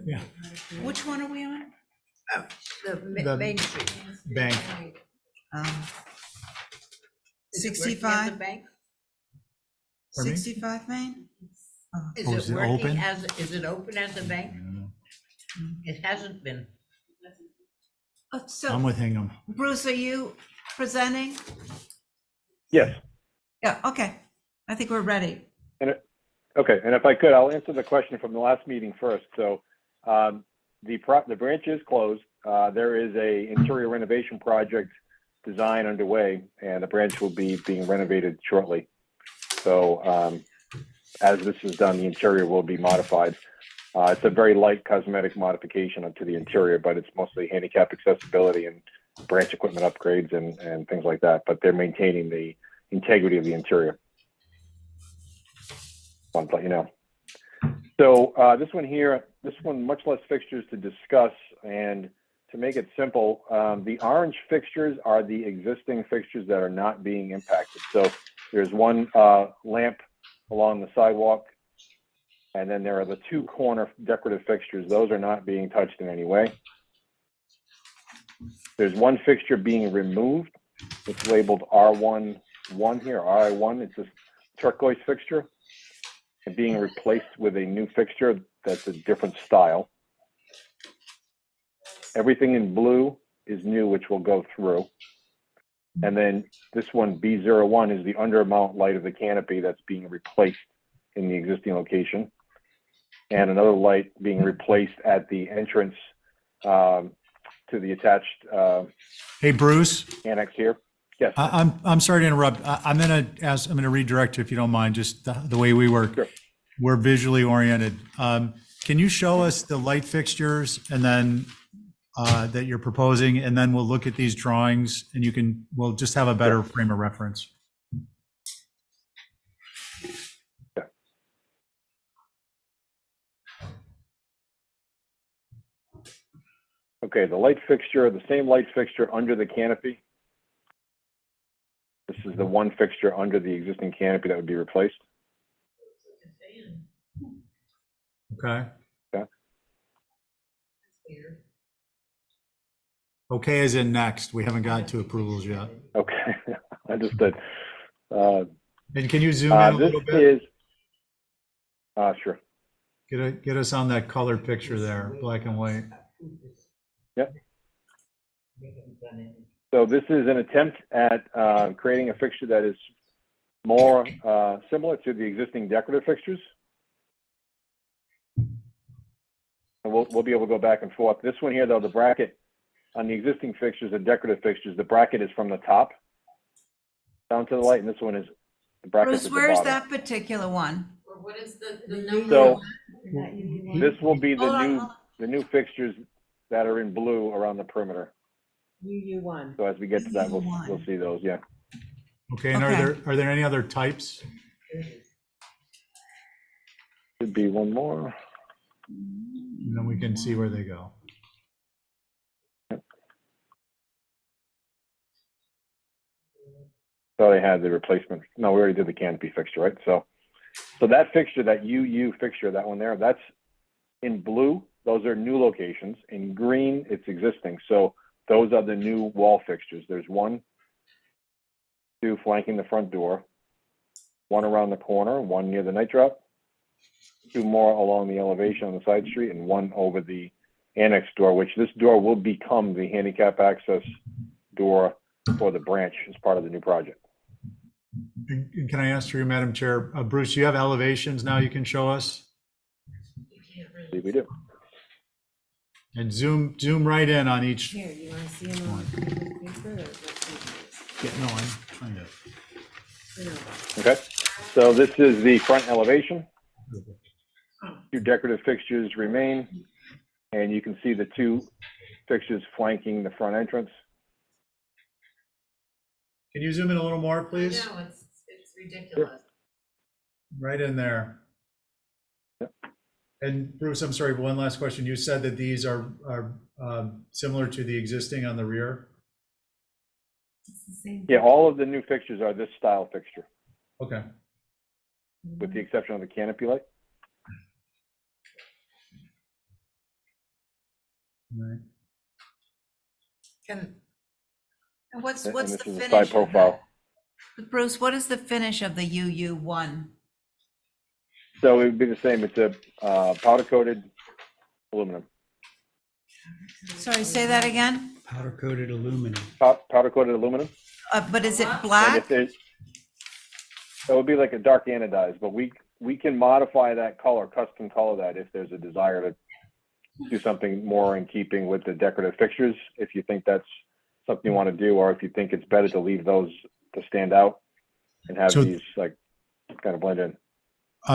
Speaker 3: Yeah.
Speaker 5: Which one are we on?
Speaker 2: The Main Street.
Speaker 3: Bank.
Speaker 2: Is it working as a
Speaker 5: 65?
Speaker 2: bank?
Speaker 3: Pardon me?
Speaker 5: 65 Main?
Speaker 2: Is
Speaker 3: Oh,
Speaker 2: it
Speaker 3: is it
Speaker 2: working
Speaker 3: open?
Speaker 2: as, is it open as a bank? It hasn't been.
Speaker 5: Oh, So,
Speaker 3: I'm with Hingham.
Speaker 5: Bruce, are you presenting?
Speaker 17: Yes.
Speaker 5: Yeah, okay. I think we're ready.
Speaker 17: Okay, and if I could, I'll answer the question from the last meeting first. So the branch is closed. There is a interior renovation project design underway, and the branch will be being renovated shortly. So as this is done, the interior will be modified. It's a very light cosmetic modification to the interior, but it's mostly handicap accessibility and branch equipment upgrades and things like that. But they're maintaining the integrity of the interior. Want to let you know. So this one much less fixtures to discuss, and to make it simple, the orange fixtures are the existing fixtures that are not being impacted. So there's one lamp along the sidewalk, and then there are the 2 corner decorative fixtures. Those are not being touched in any way. There's one fixture being removed. It's labeled R1 here, RI1. It's a turquoise fixture, and being replaced with a new fixture that's a different style. Everything in blue is new, which will go through. And then this one, B01, is the undermount light of the canopy that's being replaced in the existing location. And another light being replaced at the entrance to the attached
Speaker 3: Hey, Bruce.
Speaker 17: annex here. Yes.
Speaker 3: I'm sorry to interrupt. I'm going to redirect you if you don't mind, just the way we work.
Speaker 17: Sure.
Speaker 3: We're visually oriented. Can you show us the light fixtures and then that you're proposing, and then we'll look at these drawings and we'll just have a better frame of reference.
Speaker 17: Okay, the light fixture, the same light fixture under the canopy. This is the one fixture under the existing canopy that would be replaced.
Speaker 3: Okay.
Speaker 17: Okay.
Speaker 3: Okay as in next. We haven't got to approvals yet.
Speaker 17: Okay, understood.
Speaker 3: And can you zoom in a little bit?
Speaker 17: This is, sure.
Speaker 3: Get us on that colored picture there, black and white.
Speaker 17: Yep. So this is an attempt at creating a fixture that is more similar to the existing decorative fixtures. we'll be able to go back and forth. This one here, though, the bracket on the existing fixtures, the decorative fixtures, the bracket is from the top down to the light, and this one is the bracket at
Speaker 5: Bruce,
Speaker 17: the
Speaker 5: where's
Speaker 17: bottom.
Speaker 5: that particular one?
Speaker 4: Or what is the
Speaker 17: So
Speaker 8: UU1.
Speaker 17: this will be
Speaker 5: Hold on,
Speaker 17: the new fixtures that are in blue around the perimeter.
Speaker 8: UU1.
Speaker 17: So as we get to that, we'll
Speaker 5: UU1.
Speaker 17: see those, yeah.
Speaker 3: Okay, and
Speaker 5: Okay.
Speaker 3: are there any other types?
Speaker 17: Should be one more.
Speaker 3: And then we can see where they go.
Speaker 17: So they had the replacement. No, we already did the canopy fixture, right? So that fixture, that UU fixture, that one there, that's in blue. Those are new locations. In green, it's existing. So those are the new wall fixtures. There's 1, 2 flanking the front door, 1 around the corner, 1 near the night drop, 2 more along the elevation on the side street, and 1 over the annex door, which this door will become the handicap access door for the branch as part of the new project.
Speaker 3: And can I ask you, Madam Chair, Bruce, you have elevations now you can show us?
Speaker 17: See, we do.
Speaker 3: And zoom right in on each.
Speaker 8: Here, you want to see them on paper or what's
Speaker 3: Yeah, no, I'm trying to.
Speaker 17: Okay, so this is the front elevation. 2 decorative fixtures remain, and you can see the 2 fixtures flanking the front entrance.
Speaker 3: Can you zoom in a little more, please?
Speaker 4: No, it's ridiculous.
Speaker 3: Right in there.
Speaker 17: Yep.
Speaker 3: And Bruce, I'm sorry, one last question. You said that these are similar to the existing on the rear?
Speaker 8: It's the same.
Speaker 17: Yeah, all of the new fixtures are this style fixture,
Speaker 3: Okay.
Speaker 17: with the exception of the canopy light.
Speaker 3: Right.
Speaker 5: And what's
Speaker 17: And
Speaker 5: the
Speaker 17: this is a
Speaker 5: finish
Speaker 17: side
Speaker 5: of
Speaker 17: profile.
Speaker 5: that? Bruce, what is the finish of the UU1?
Speaker 17: So it would be the same. It's a powder coated aluminum.
Speaker 5: Sorry, say that again?
Speaker 1: Powder coated aluminum.
Speaker 17: Powder coated aluminum.
Speaker 5: But is it
Speaker 17: And
Speaker 5: black?
Speaker 17: if there's, it would be like a dark anodized, but we can modify that color, custom color that if there's a desire to do something more in keeping with the decorative fixtures, if you think that's something you want to do, or if you think it's better to leave those to stand out and have
Speaker 3: So-
Speaker 17: these like kind of blend in.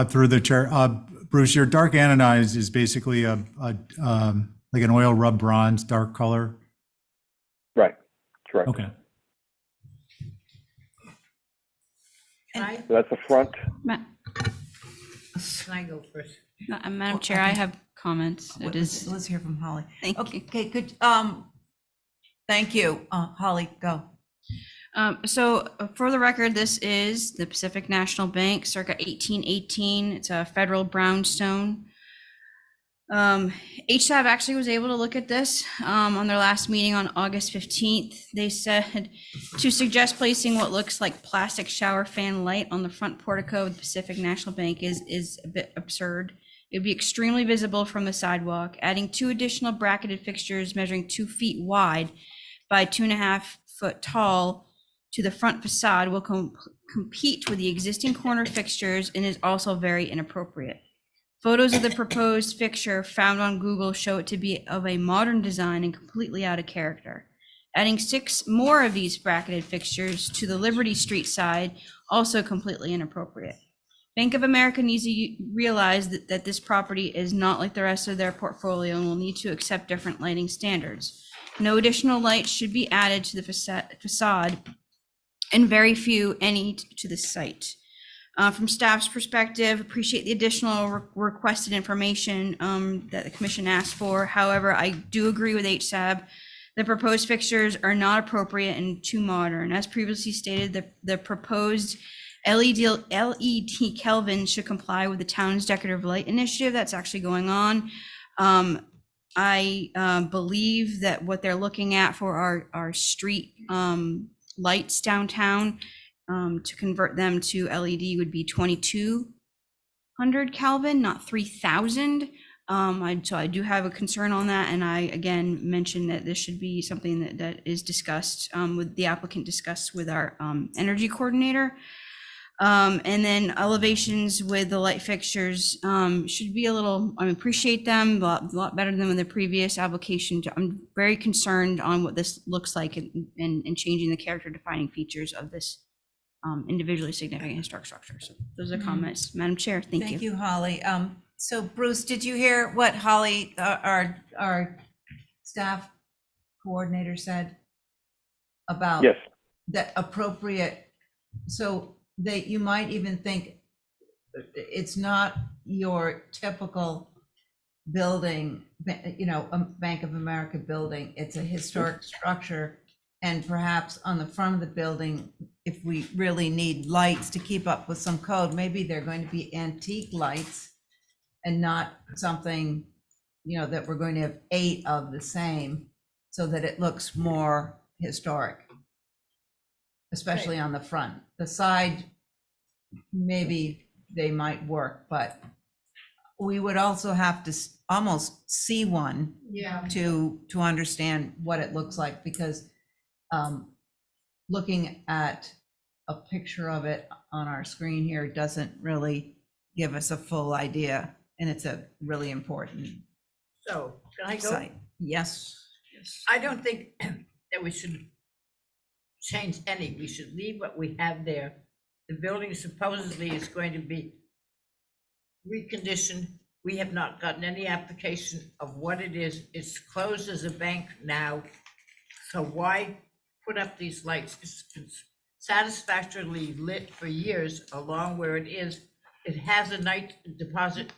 Speaker 3: Through the chair, Bruce, your dark anodized is basically like an oil rub bronze, dark color.
Speaker 17: Right, correct.
Speaker 3: Okay.
Speaker 2: I,
Speaker 17: So that's the front.
Speaker 2: can I go first?
Speaker 10: Madam Chair, I have comments. It is,
Speaker 5: Let's hear from Holly.
Speaker 10: thank you.
Speaker 5: Okay, good. Thank you. Holly, go.
Speaker 10: So for the record, this is the Pacific National Bank, circa 1818. It's a federal brownstone. HSAB actually was able to look at this on their last meeting on August 15th. They said to suggest placing what looks like plastic shower fan light on the front portico of the Pacific National Bank is a bit absurd. It would be extremely visible from the sidewalk. Adding 2 additional bracketed fixtures measuring 2 feet wide by 2.5 foot tall to the front facade will compete with the existing corner fixtures and is also very inappropriate. Photos of the proposed fixture found on Google show it to be of a modern design and completely out of character. Adding 6 more of these bracketed fixtures to the Liberty Street side, also completely inappropriate. Bank of America needs to realize that this property is not like the rest of their portfolio and will need to accept different lighting standards. No additional lights should be added to the facade and very few any to the site. From staff's perspective, appreciate the additional requested information that the commission asked for. However, I do agree with HSAB. The proposed fixtures are not appropriate and too modern. As previously stated, the proposed LED Kelvin should comply with the town's decorative light initiative that's actually going on. I believe that what they're looking at for our street lights downtown to convert them to LED would be 2200 Kelvin, not 3000. So I do have a concern on that, and I again mentioned that this should be something that is discussed with the applicant, discussed with our energy coordinator. And then elevations with the light fixtures should be a little, I appreciate them, but a lot better than with the previous application. I'm very concerned on what this looks like and changing the character defining features of this individually significant historic structure. So those are comments. Madam Chair, thank you.
Speaker 5: Thank you, Holly. So Bruce, did you hear what Holly, our staff coordinator said about
Speaker 17: Yes.
Speaker 5: the appropriate, so that you might even think it's not your typical building, you know, a Bank of America building, it's a historic structure. And perhaps on the front of the building, if we really need lights to keep up with some code, maybe they're going to be antique lights and not something, you know, that we're going to have 8 of the same, so that it looks more historic, especially on the front. The side, maybe they might work, but we would also have to almost see one to understand what it looks like, because looking at a picture of it on our screen here doesn't really give us a full idea, and it's a really important
Speaker 2: So, can I go?
Speaker 5: site. Yes.
Speaker 2: I don't think that we should change any. We should leave what we have there. The building supposedly is going to be reconditioned. We have not gotten any application of what it is. It's closed as a bank now. So why put up these lights? It's been satisfactorily lit for years along where it is. It has a night deposit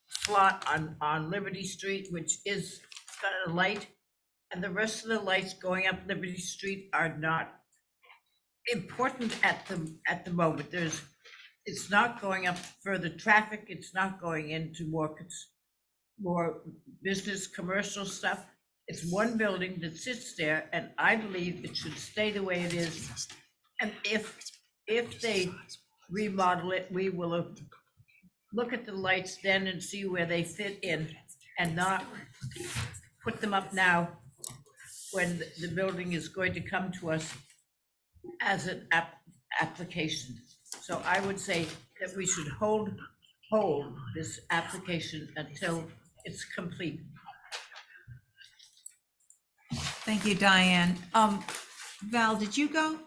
Speaker 2: slot on Liberty Street, which is got a light. And the rest of the lights going up Liberty Street are not important at the moment. It's not going up further traffic. It's not going into more business, commercial stuff. It's one building that sits there, and I believe it should stay the way it is. And if they remodel it, we will look at the lights then and see where they fit in, and not put them up now when the building is going to come to us as an application. So I would say that we should hold this application until it's complete.
Speaker 5: Thank you, Diane. Val, did you go?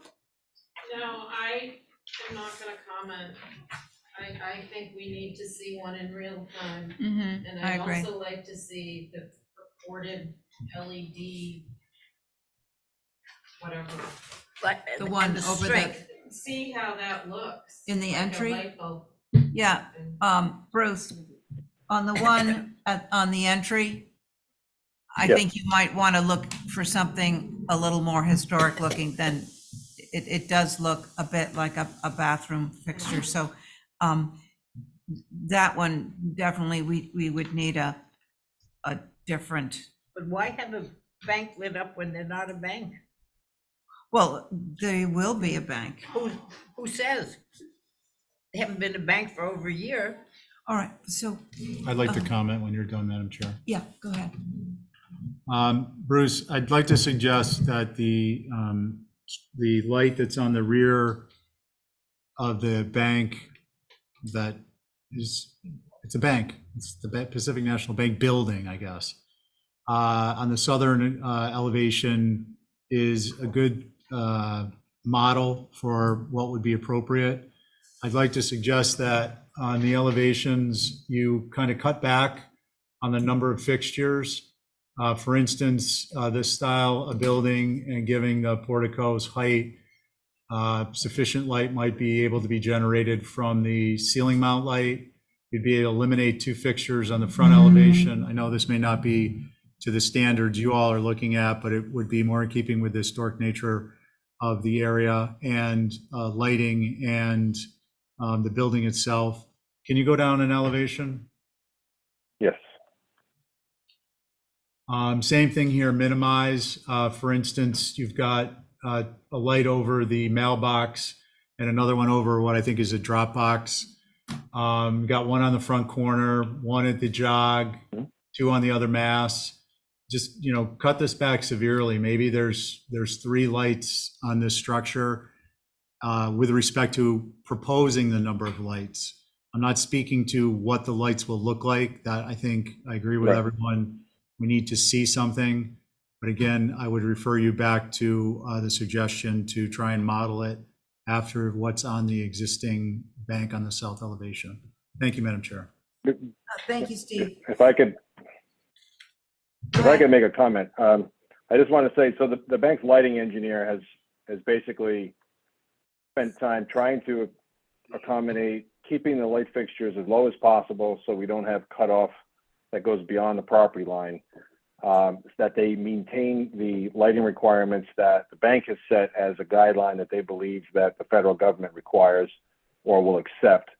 Speaker 4: No, I am not gonna comment. I think we need to see one in real time. And
Speaker 5: I
Speaker 4: I'd
Speaker 5: agree.
Speaker 4: also like to see the purported LED, whatever.
Speaker 2: Like
Speaker 5: The one
Speaker 2: and
Speaker 5: over
Speaker 2: strength.
Speaker 4: See how that looks.
Speaker 5: In the
Speaker 4: like a
Speaker 5: entry?
Speaker 4: light bulb.
Speaker 5: Yeah, Bruce, on the one on the entry, I
Speaker 17: Yes.
Speaker 5: think you might want to look for something a little more historic looking than, it does look a bit like a bathroom fixture, so that one, definitely, we would need a different,
Speaker 2: But why have a bank lit up when they're not a bank?
Speaker 5: well, there will be a bank.
Speaker 2: Who says? They haven't been a bank for over a year.
Speaker 5: All right, so,
Speaker 3: I'd like to comment when you're done, Madam Chair.
Speaker 5: yeah, go ahead.
Speaker 3: Bruce, I'd like to suggest that the light that's on the rear of the bank, that is, it's a bank, it's the Pacific National Bank building, I guess. On the southern elevation is a good model for what would be appropriate. I'd like to suggest that on the elevations, you kind of cut back on the number of fixtures. For instance, this style of building and giving the portico's height, sufficient light might be able to be generated from the ceiling mount light. You'd be able to eliminate 2 fixtures on the front elevation. I know this may not be to the standards you all are looking at, but it would be more in keeping with the historic nature of the area and lighting and the building itself. Can you go down an elevation?
Speaker 17: Yes.
Speaker 3: Same thing here, minimize. For instance, you've got a light over the mailbox and another one over what I think is a drop box. Got one on the front corner, one at the jog, 2 on the other mass. Just, you know, cut this back severely. Maybe there's 3 lights on this structure. with respect to proposing the number of lights. I'm not speaking to what the lights will look like. That I think I agree with
Speaker 17: Right.
Speaker 3: everyone. We need to see something. But again, I would refer you back to the suggestion to try and model it after what's on the existing bank on the south elevation. Thank you, Madam Chair.
Speaker 5: Thank you, Steve.
Speaker 17: If I could make a comment, I just want to say, so the bank's lighting engineer has basically spent time trying to accommodate keeping the light fixtures as low as possible so we don't have cutoff that goes beyond the property line, so that they maintain the lighting requirements that the bank has set as a guideline that they believe that the federal government requires or will accept.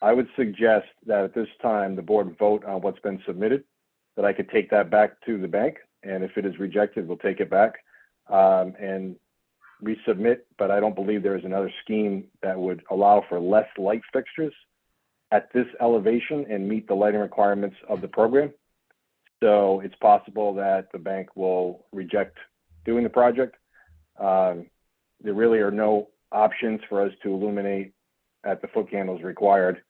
Speaker 17: I would suggest that at this time, the board vote on what's been submitted, that I could take that back to the bank. And if it is rejected, we'll take it back and resubmit. But I don't believe there is another scheme that would allow for less light fixtures at this elevation and meet the lighting requirements of the program. So it's possible that the bank will reject doing the project. There really are no options for us to illuminate at the foot candles required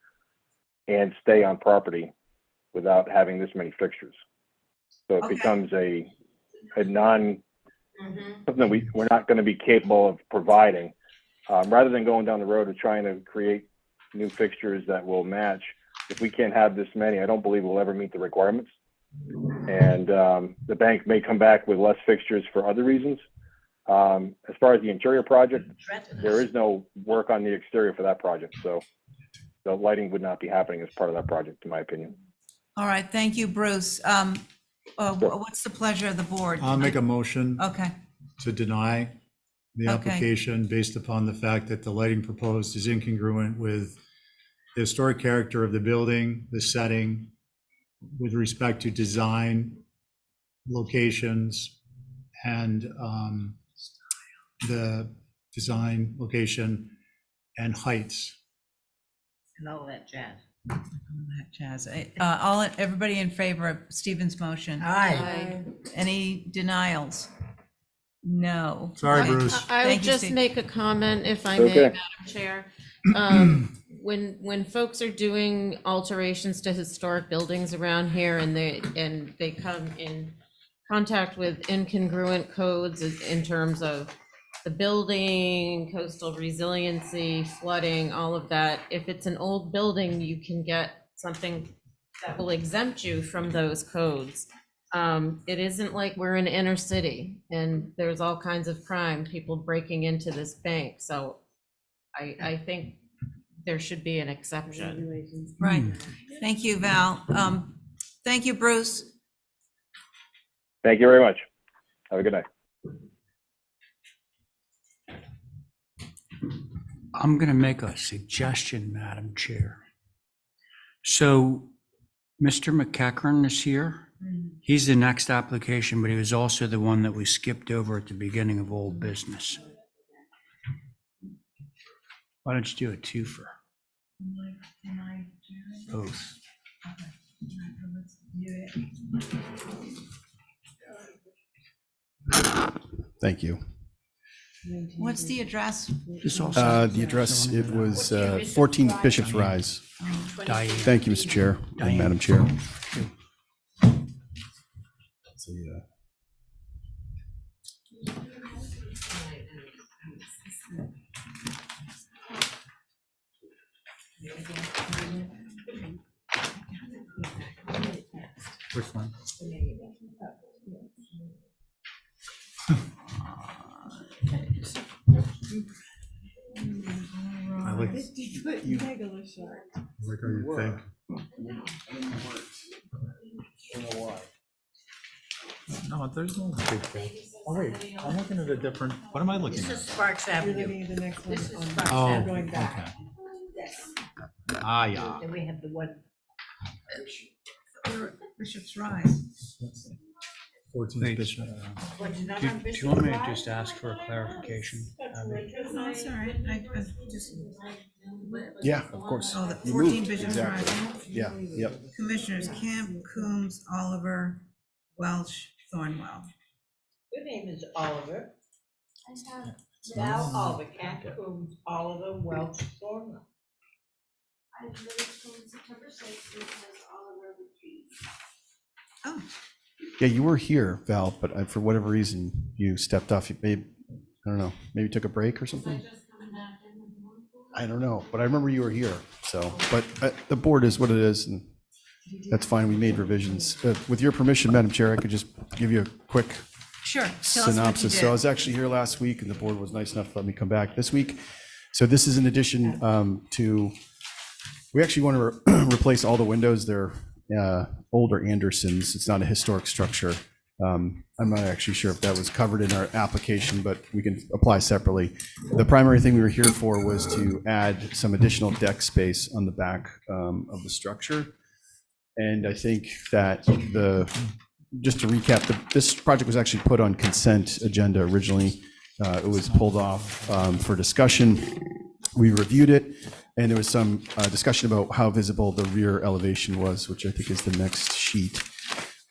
Speaker 17: and stay on property without having this many fixtures. So it becomes a non, something we're not going to be capable of providing. Rather than going down the road of trying to create new fixtures that will match, if we can't have this many, I don't believe we'll ever meet the requirements. And the bank may come back with less fixtures for other reasons. As far as the interior project, there is no work on the exterior for that project. So the lighting would not be happening as part of that project, in my opinion.
Speaker 5: All right, thank you, Bruce. What's the pleasure of the board?
Speaker 3: I'll make a motion
Speaker 5: Okay,
Speaker 3: to deny the
Speaker 5: Okay.
Speaker 3: application based upon the fact that the lighting proposed is incongruent with the historic character of the building, the setting, with respect to design, locations, and the design, location, and heights.
Speaker 2: And all that jazz.
Speaker 5: Chaz. Everybody in favor of Stephen's motion?
Speaker 2: Aye.
Speaker 5: Any denials? No.
Speaker 3: Sorry,
Speaker 5: Okay.
Speaker 3: Bruce.
Speaker 4: I would
Speaker 5: Thank you,
Speaker 4: just
Speaker 5: Steve.
Speaker 4: make a comment, if I may,
Speaker 17: Okay.
Speaker 4: Madam Chair. When folks are doing alterations to historic buildings around here and they come in contact with incongruent codes in terms of the building, coastal resiliency, flooding, all of that, if it's an old building, you can get something that will exempt you from those codes. It isn't like we're in inner city and there's all kinds of crime, people breaking into this bank. So I think there should be an exception.
Speaker 5: Right. Thank you, Val. Thank you, Bruce.
Speaker 17: Thank you very much. Have a good night.
Speaker 1: I'm going to make a suggestion, Madam Chair. So Mr. McEachern is here. He's the next application, but he was also the one that we skipped over at the beginning of old business. Why don't you do a twofer? Both.
Speaker 18: Thank you.
Speaker 5: What's the address?
Speaker 1: This also.
Speaker 18: The address, it was 14 Bishop's Rise.
Speaker 1: Diane.
Speaker 18: Thank you, Mr. Chair and Madam Chair. So, yeah.
Speaker 3: Which one? I like how you think. No, there's no big thing. Oh, wait, I'm looking at a different, what am I looking
Speaker 2: This
Speaker 3: at?
Speaker 2: is Sparks Avenue. This is Sparks
Speaker 3: Oh,
Speaker 2: Avenue.
Speaker 3: okay. Ah, yeah.
Speaker 2: Then we have the one.
Speaker 5: Bishop's Rise.
Speaker 3: 14
Speaker 1: Wait.
Speaker 3: Bishop.
Speaker 2: What's not
Speaker 1: Do
Speaker 2: on
Speaker 1: do you want me to
Speaker 2: Bishop's
Speaker 1: just ask for a clarification? Abby?
Speaker 5: No, it's all right. I just,
Speaker 18: Yeah, of course.
Speaker 5: oh, the
Speaker 18: You
Speaker 5: 14
Speaker 18: moved,
Speaker 5: Bishop's
Speaker 18: exactly.
Speaker 5: Rise.
Speaker 18: Yeah, yep.
Speaker 5: Commissioners Camp, Coombs, Oliver, Welch, Thornwell.
Speaker 2: Your name is Oliver. Val Oliver, Cat Coombs, Oliver, Welch, Dormer.
Speaker 5: Oh,
Speaker 18: Yeah, you were here, Val, but for whatever reason, you stepped off. You maybe, I don't know, maybe took a break or something? I don't know, but I remember you were here, so, but the board is what it is, and that's fine. We made revisions. With your permission, Madam Chair, I could just give you a quick
Speaker 5: sure. Tell us what you
Speaker 18: synopsis. So I
Speaker 5: did.
Speaker 18: was actually here last week, and the board was nice enough to let me come back this week. So this is in addition to, we actually want to replace all the windows. They're older Andersons. It's not a historic structure. I'm not actually sure if that was covered in our application, but we can apply separately. The primary thing we were here for was to add some additional deck space on the back of the structure. And I think that just to recap, this project was actually put on consent agenda originally. It was pulled off for discussion. We reviewed it, and there was some discussion about how visible the rear elevation was, which I think is the next sheet.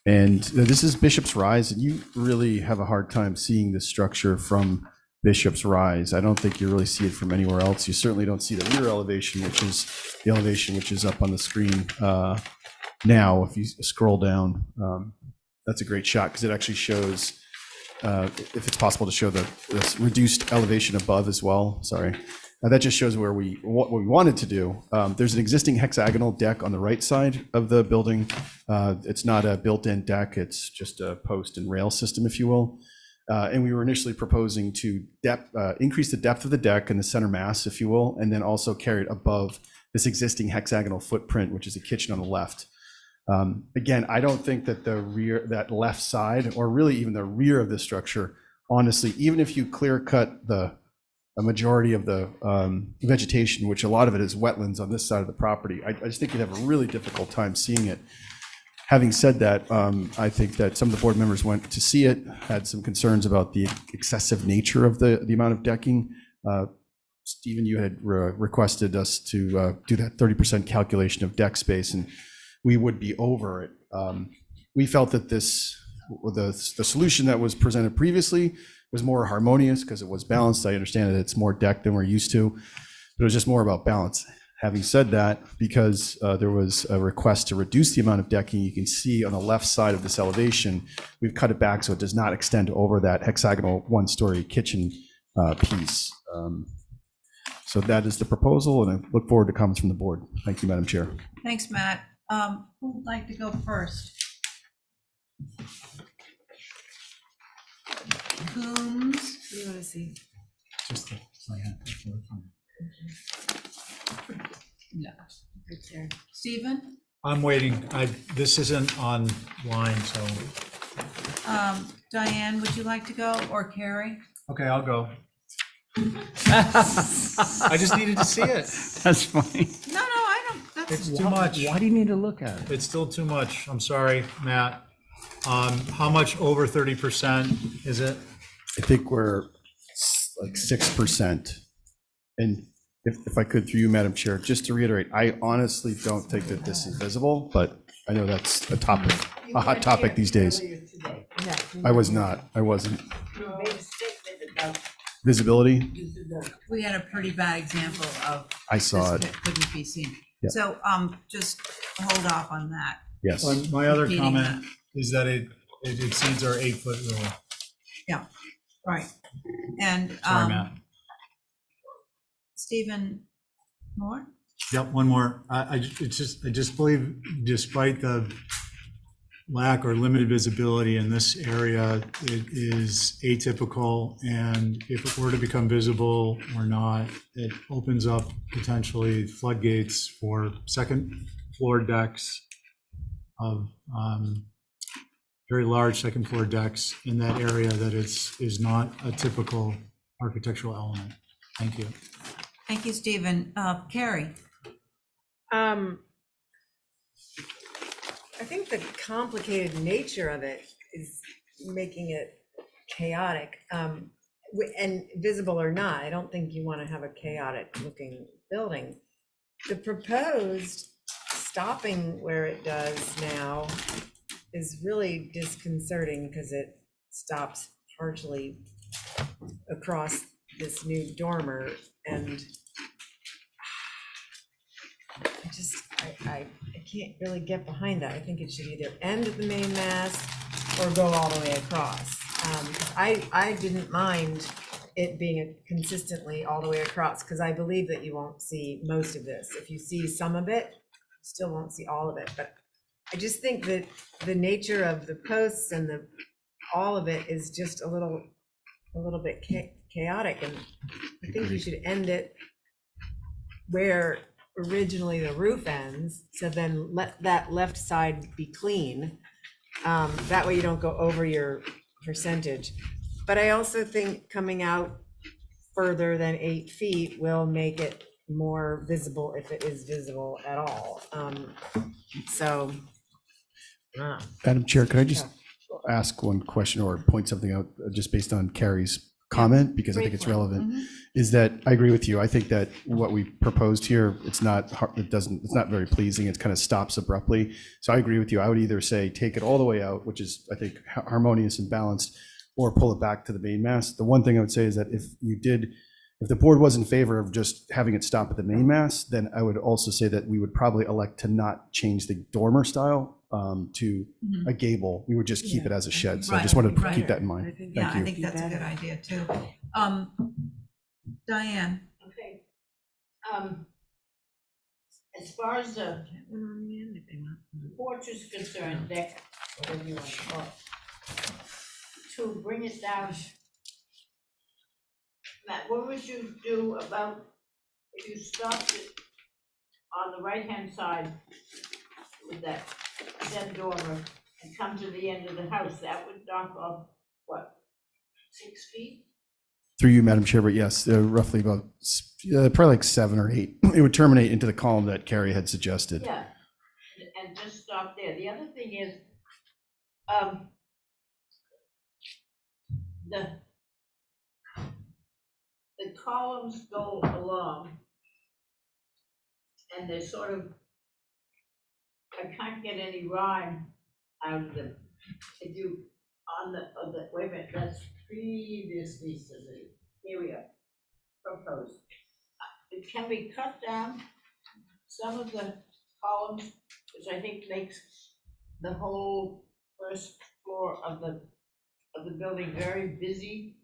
Speaker 18: And this is Bishop's Rise, and you really have a hard time seeing this structure from Bishop's Rise. I don't think you really see it from anywhere else. You certainly don't see the rear elevation, which is the elevation which is up on the screen now. If you scroll down, that's a great shot because it actually shows, if it's possible to show this reduced elevation above as well. Sorry. That just shows what we wanted to do. There's an existing hexagonal deck on the right side of the building. It's not a built-in deck. It's just a post and rail system, if you will. And we were initially proposing to increase the depth of the deck and the center mass, if you will, and then also carry it above this existing hexagonal footprint, which is a kitchen on the left. Again, I don't think that that left side, or really even the rear of this structure, honestly, even if you clear cut a majority of the vegetation, which a lot of it is wetlands on this side of the property, I just think you'd have a really difficult time seeing it. Having said that, I think that some of the board members went to see it, had some concerns about the excessive nature of the amount of decking. Stephen, you had requested us to do that 30% calculation of deck space, and we would be over it. We felt that the solution that was presented previously was more harmonious because it was balanced. I understand that it's more deck than we're used to, but it was just more about balance. Having said that, because there was a request to reduce the amount of decking, you can see on the left side of this elevation, we've cut it back so it does not extend over that hexagonal one-story kitchen piece. So that is the proposal, and I look forward to comments from the board. Thank you, Madam Chair.
Speaker 5: Thanks, Matt. Who would like to go first? Coombs?
Speaker 8: What do you want to see?
Speaker 3: Just the plan.
Speaker 5: No.
Speaker 8: Right there.
Speaker 5: Stephen?
Speaker 3: I'm waiting. This isn't online, so.
Speaker 5: Diane, would you like to go, or Carrie?
Speaker 3: Okay, I'll go. I just needed to see it.
Speaker 1: That's funny.
Speaker 5: No, I don't, that's.
Speaker 3: It's too much.
Speaker 1: Why do you need to look at it?
Speaker 3: It's still too much. I'm sorry, Matt. How much over 30% is it?
Speaker 18: I think we're like 6%. And if I could, through you, Madam Chair, just to reiterate, I honestly don't think that this is visible, but I know that's a hot topic these days. I was not. I wasn't.
Speaker 2: You made a statement about
Speaker 18: Visibility?
Speaker 5: We had a pretty bad example of.
Speaker 18: I saw
Speaker 5: this
Speaker 18: it.
Speaker 5: that couldn't be seen.
Speaker 18: Yeah.
Speaker 5: So, just hold off on that.
Speaker 18: Yes.
Speaker 3: My other
Speaker 5: Repeating
Speaker 3: comment is that it exceeds our 8-foot rule.
Speaker 5: Yeah, right. And,
Speaker 3: Sorry, Matt.
Speaker 5: Stephen Moore?
Speaker 3: Yep, one more. I just believe despite the lack or limited visibility in this area, it is atypical, and if it were to become visible or not, it opens up potentially floodgates for second floor decks of very large second floor decks in that area that is not a typical architectural element. Thank you.
Speaker 5: Thank you, Stephen. Carrie?
Speaker 8: I think the complicated nature of it is making it chaotic. And visible or not, I don't think you want to have a chaotic looking building. The proposed stopping where it does now is really disconcerting because it stops partially across this new dormer, and I can't really get behind that. I think it should either end at the main mast or go all the way across. I didn't mind it being consistently all the way across, because I believe that you won't see most of this. If you see some of it, you still won't see all of it. But I just think that the nature of the posts and all of it is just a little bit chaotic, and I think you should end it where originally the roof ends, so then let that left side be clean. That way you don't go over your percentage. But I also think coming out further than 8 feet will make it more visible, if it is visible at all.
Speaker 18: Madam Chair, could I just ask one question or point something out just based on Carrie's comment, because I think it's relevant, is that I agree with you. I think that what we proposed here, it's not very pleasing. It kind of stops abruptly. So I agree with you. I would either say take it all the way out, which is, I think, harmonious and balanced, or pull it back to the main mast. The one thing I would say is that if the board was in favor of just having it stop at the main mast, then I would also say that we would probably elect to not change the dormer style to a gable. We would just keep it as a shed. So I just wanted to keep that in mind. Thank you.
Speaker 5: I think that's a good idea too. Diane?
Speaker 2: Okay. As far as the porch is concerned, deck, whatever you want to call it, to bring it down, Matt, what would you do about if you stopped it on the right-hand side with that shed dormer and come to the end of the house? That would knock off, what, 6 feet?
Speaker 18: Through you, Madam Chair, but yes, roughly about probably like 7 or 8. It would terminate into the column that Carrie had suggested.
Speaker 2: Yeah, and just stop there. The other thing is, the columns go along, and they're sort of, I can't get any rhyme out of them. If you, on the, wait a minute, that's previously to the area proposed. It can be cut down some of the columns, which I think makes the whole first floor of the building very busy.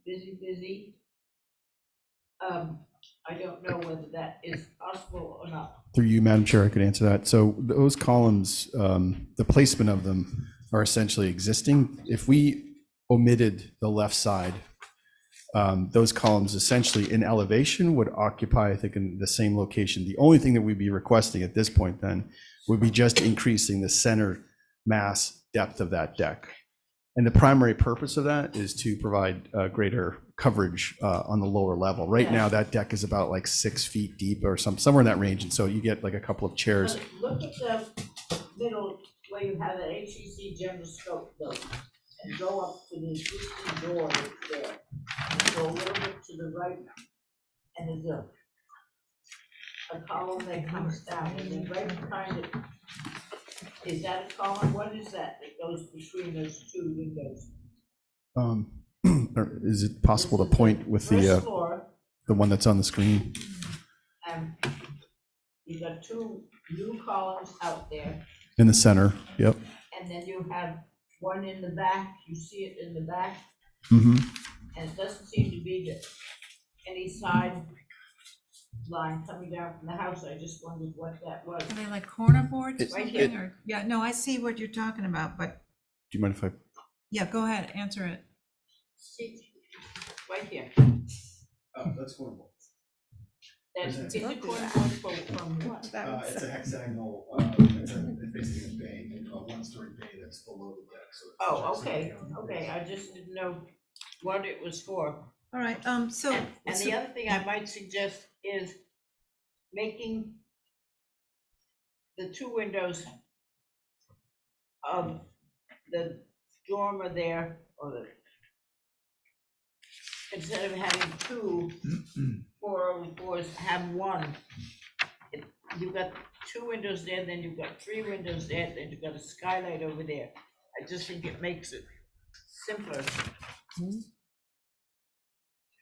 Speaker 2: I don't know whether that is possible or not.
Speaker 18: Through you, Madam Chair, I could answer that. So those columns, the placement of them are essentially existing. If we omitted the left side, those columns essentially in elevation would occupy, I think, in the same location. The only thing that we'd be requesting at this point then would be just increasing the center mass depth of that deck. And the primary purpose of that is to provide greater coverage on the lower level. Right now, that deck is about like 6 feet deep or somewhere in that range. And so you get like a couple of chairs.
Speaker 2: Look at the middle where you have an HEC general scope building, and go up to the existing door that's there. And go a little bit to the right, and there's a column that comes down, and then right behind it, is that a column? What is that goes between those two windows?
Speaker 18: Is it possible to point with
Speaker 2: First floor,
Speaker 18: the one that's on the screen?
Speaker 2: you've got 2 new columns out there,
Speaker 18: In the center, yep.
Speaker 2: and then you have one in the back. You see it in the back,
Speaker 18: Mm-hmm.
Speaker 2: and it doesn't seem to be any side line coming down from the house. I just wondered what that was.
Speaker 5: Are they like corner boards or
Speaker 2: Right
Speaker 5: something?
Speaker 2: here.
Speaker 5: Or, yeah, no, I see what you're talking about, but
Speaker 18: Do you mind if I?
Speaker 5: yeah, go ahead, answer it.
Speaker 2: See, right here.
Speaker 18: Oh, that's horrible.
Speaker 2: That's, is it corner board from what?
Speaker 18: It's a hexagonal, it's basically a bay, a one-story bay that's below the deck. So
Speaker 2: Oh, okay, I just didn't know what it was for.
Speaker 5: All right, so.
Speaker 2: And the other thing I might suggest is making the 2 windows of the dormer there, or instead of having 2 404s, have 1. You've got 2 windows there, then you've got 3 windows there, then you've got a skylight over there. I just think it makes it simpler.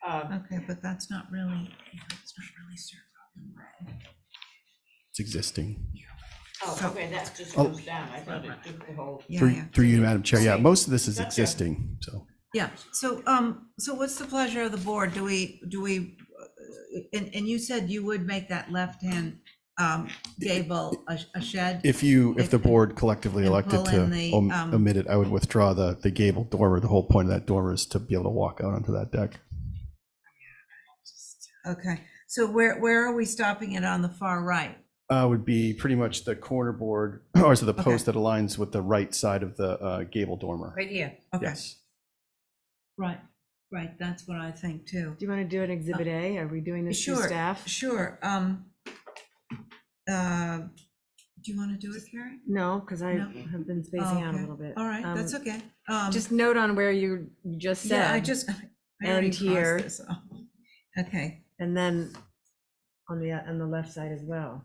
Speaker 5: Okay, but that's not really
Speaker 18: It's existing.
Speaker 2: Oh, okay, that just
Speaker 18: Oh.
Speaker 2: goes down. I thought it took the whole.
Speaker 5: Yeah,
Speaker 18: Through
Speaker 5: yeah.
Speaker 18: through you, Madam Chair. Yeah,
Speaker 2: Okay.
Speaker 18: most of this is
Speaker 2: Gotcha.
Speaker 18: existing, so.
Speaker 5: Yeah, so, so what's the pleasure of the board? Do we, and you said you would make that left-hand, gable a shed?
Speaker 18: If the board collectively
Speaker 5: And
Speaker 18: elected
Speaker 5: pull
Speaker 18: to
Speaker 5: in the,
Speaker 18: omit it, I would withdraw the gable dormer. The whole point of that dormer is to be able to walk out onto that deck.
Speaker 5: Okay, so where are we stopping it on the far right?
Speaker 18: Would be pretty much the corner board, or so the
Speaker 5: Okay.
Speaker 18: post that aligns with the right side of the gable dormer.
Speaker 2: Right here.
Speaker 5: Okay,
Speaker 18: Yes.
Speaker 5: right, right, that's what I think too.
Speaker 8: Do you want to do an exhibit A? Are we doing this through
Speaker 5: Sure,
Speaker 8: staff?
Speaker 5: sure, do you want to do it, Carrie?
Speaker 8: No, because I
Speaker 5: No?
Speaker 8: have been
Speaker 5: Oh,
Speaker 8: spacing out a
Speaker 5: okay.
Speaker 8: little bit.
Speaker 5: All right, that's okay.
Speaker 8: Just note on where you just said.
Speaker 5: Yeah, I already
Speaker 8: and
Speaker 5: crossed
Speaker 8: here.
Speaker 5: this off. Okay,
Speaker 8: And then on the left side as well.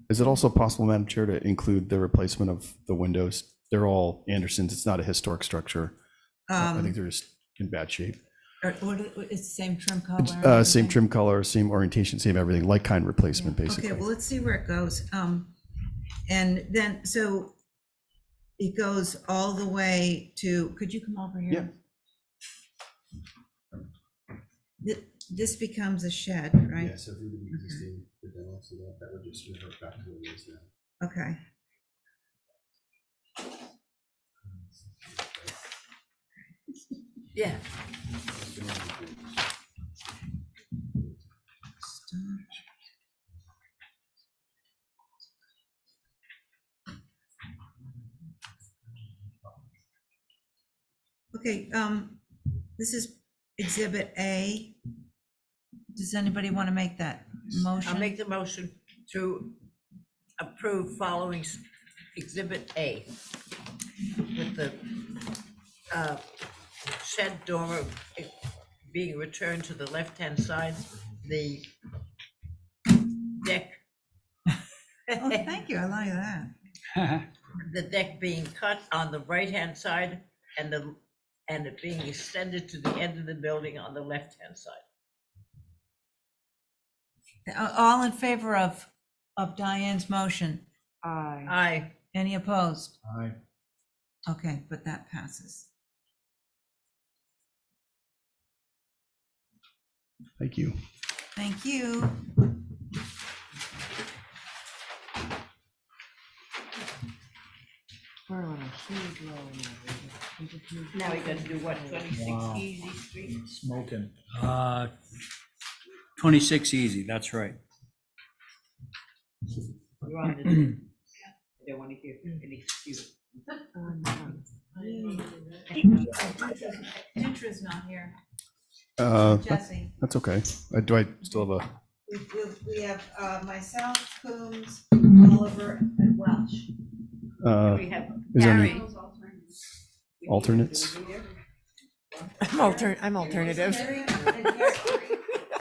Speaker 18: Is it also possible, Madam Chair, to include the replacement of the windows? They're all Andersons. It's not a historic structure. I think they're just in bad shape.
Speaker 5: it's the same trim color? and
Speaker 18: Same
Speaker 5: everything?
Speaker 18: trim color, same orientation, same everything, like kind replacement, basically.
Speaker 5: Okay, well, let's see where it goes. And then, so it goes all the way to, could you come over here? This becomes a shed, right?
Speaker 18: Yes, everything would be existing, but then also that would just revert back to what it is now.
Speaker 5: Okay.
Speaker 2: Yeah.
Speaker 5: Okay, this is Exhibit A. Does anybody want to make that motion?
Speaker 2: I'll make the motion to approve following Exhibit A with the shed dormer being returned to the left-hand side, the deck.
Speaker 5: Oh, thank you, I like that.
Speaker 2: The deck being cut on the right-hand side and it being extended to the end of the building on the left-hand side.
Speaker 5: All in favor of Diane's motion?
Speaker 8: Aye.
Speaker 2: Aye.
Speaker 5: Any opposed?
Speaker 3: Aye.
Speaker 5: Okay, but that passes.
Speaker 18: Thank you.
Speaker 5: Thank you.
Speaker 8: We're on a huge roll now. We just moved
Speaker 2: Now we got to do what, 26
Speaker 3: Wow.
Speaker 2: Easy Street?
Speaker 3: Smoking.
Speaker 1: 26 easy, that's right.
Speaker 2: You're on the, I don't want to hear any excuse.
Speaker 5: Gintra's not here.
Speaker 18: That-
Speaker 5: Jesse.
Speaker 18: That's okay. Do I still have a,
Speaker 5: We have myself, Coombs, Oliver, and Welch.
Speaker 2: We have
Speaker 18: is there any
Speaker 2: Carrie.
Speaker 18: alternates?
Speaker 8: I'm alternative.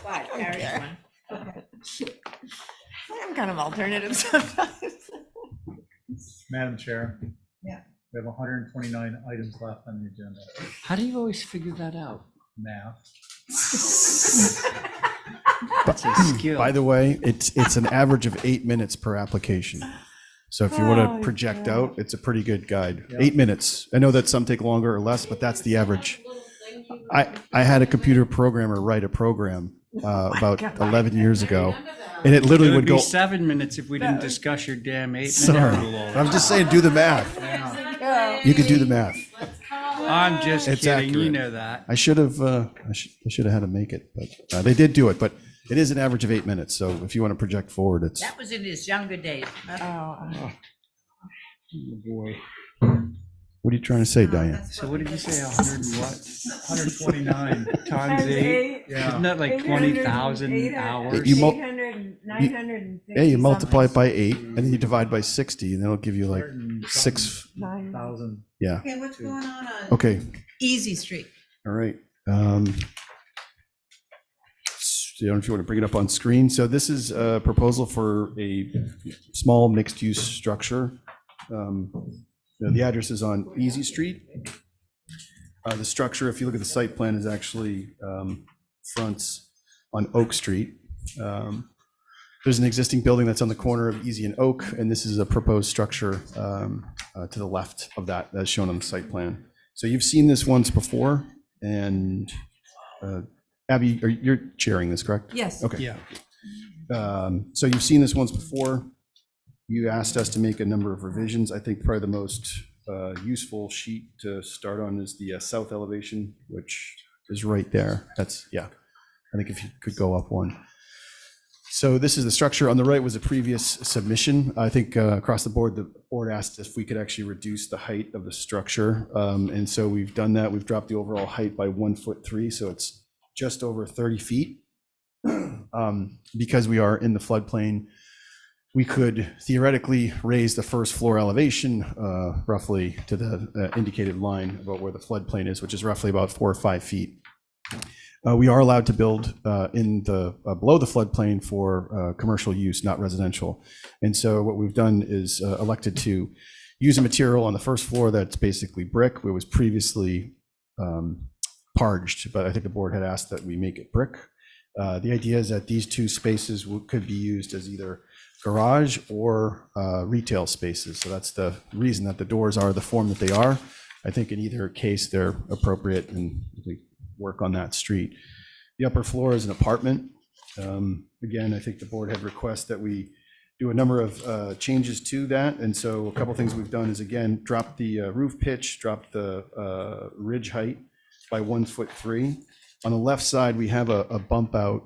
Speaker 2: Five, Carrie's one.
Speaker 8: I'm kind of alternative sometimes.
Speaker 3: Madam Chair.
Speaker 5: Yeah.
Speaker 3: We have 129 items left on the agenda.
Speaker 1: How do you always figure that out?
Speaker 3: Math.
Speaker 1: That's a skill.
Speaker 18: By the way, it's an average of 8 minutes per application. So if you want to project out, it's a pretty good guide. 8 minutes. I know that some take longer or less, but that's the average. I had a computer programmer write a program about 11 years ago, and it literally
Speaker 1: It
Speaker 18: would
Speaker 1: would be
Speaker 18: go.
Speaker 1: 7 minutes if we didn't discuss your damn 8 minute
Speaker 18: Sorry,
Speaker 1: rule.
Speaker 18: I'm just saying, do the math. You can do the math.
Speaker 1: I'm just
Speaker 18: It's
Speaker 1: kidding, you
Speaker 18: accurate.
Speaker 1: know that.
Speaker 18: I should have. I should have had to make it, but they did do it. But it is an average of 8 minutes. So if you want to project forward, it's.
Speaker 2: That was in his younger days.
Speaker 1: Oh, boy.
Speaker 18: What are you trying to say, Diane?
Speaker 1: So what did you say, 100 and what?
Speaker 3: 129.
Speaker 1: Times
Speaker 8: Times
Speaker 1: 8?
Speaker 8: eight.
Speaker 3: Yeah.
Speaker 1: Isn't that like 20,000 hours?
Speaker 18: You mul-
Speaker 8: 950
Speaker 18: Yeah, you multiply it by 8, and then you divide by 60, and then it'll give you like 6.
Speaker 3: 1,000.
Speaker 18: Yeah.
Speaker 5: Okay, what's going on
Speaker 18: Okay.
Speaker 5: Easy Street?
Speaker 18: All right. I don't know if you want to bring it up on screen. So this is a proposal for a small mixed-use structure. The address is on Easy Street. The structure, if you look at the site plan, is actually fronts on Oak Street. There's an existing building that's on the corner of Easy and Oak, and this is a proposed structure to the left of that, as shown on the site plan. So you've seen this once before, and Abby, you're chairing this, correct?
Speaker 5: Yes.
Speaker 18: Okay. Yeah. So you've seen this once before. You asked us to make a number of revisions. I think probably the most useful sheet to start on is the south elevation, which is right there. That's, yeah, I think if you could go up one. So this is the structure. On the right was a previous submission. I think across the board asked if we could actually reduce the height of the structure. And so we've done that. We've dropped the overall height by 1'3", so it's just over 30 feet. Because we are in the floodplain, we could theoretically raise the first floor elevation roughly to the indicated line about where the floodplain is, which is roughly about 4 or 5 feet. We are allowed to build in the below the floodplain for commercial use, not residential. And so what we've done is elected to use a material on the first floor that's basically brick. It was previously parged, but I think the board had asked that we make it brick. The idea is that these two spaces could be used as either garage or retail spaces. So that's the reason that the doors are the form that they are. I think in either case, they're appropriate and they work on that street. The upper floor is an apartment. Again, I think the board had requested that we do a number of changes to that. And so a couple of things we've done is, again, drop the roof pitch, drop the ridge height by 1'3". On the left side, we have a bump out,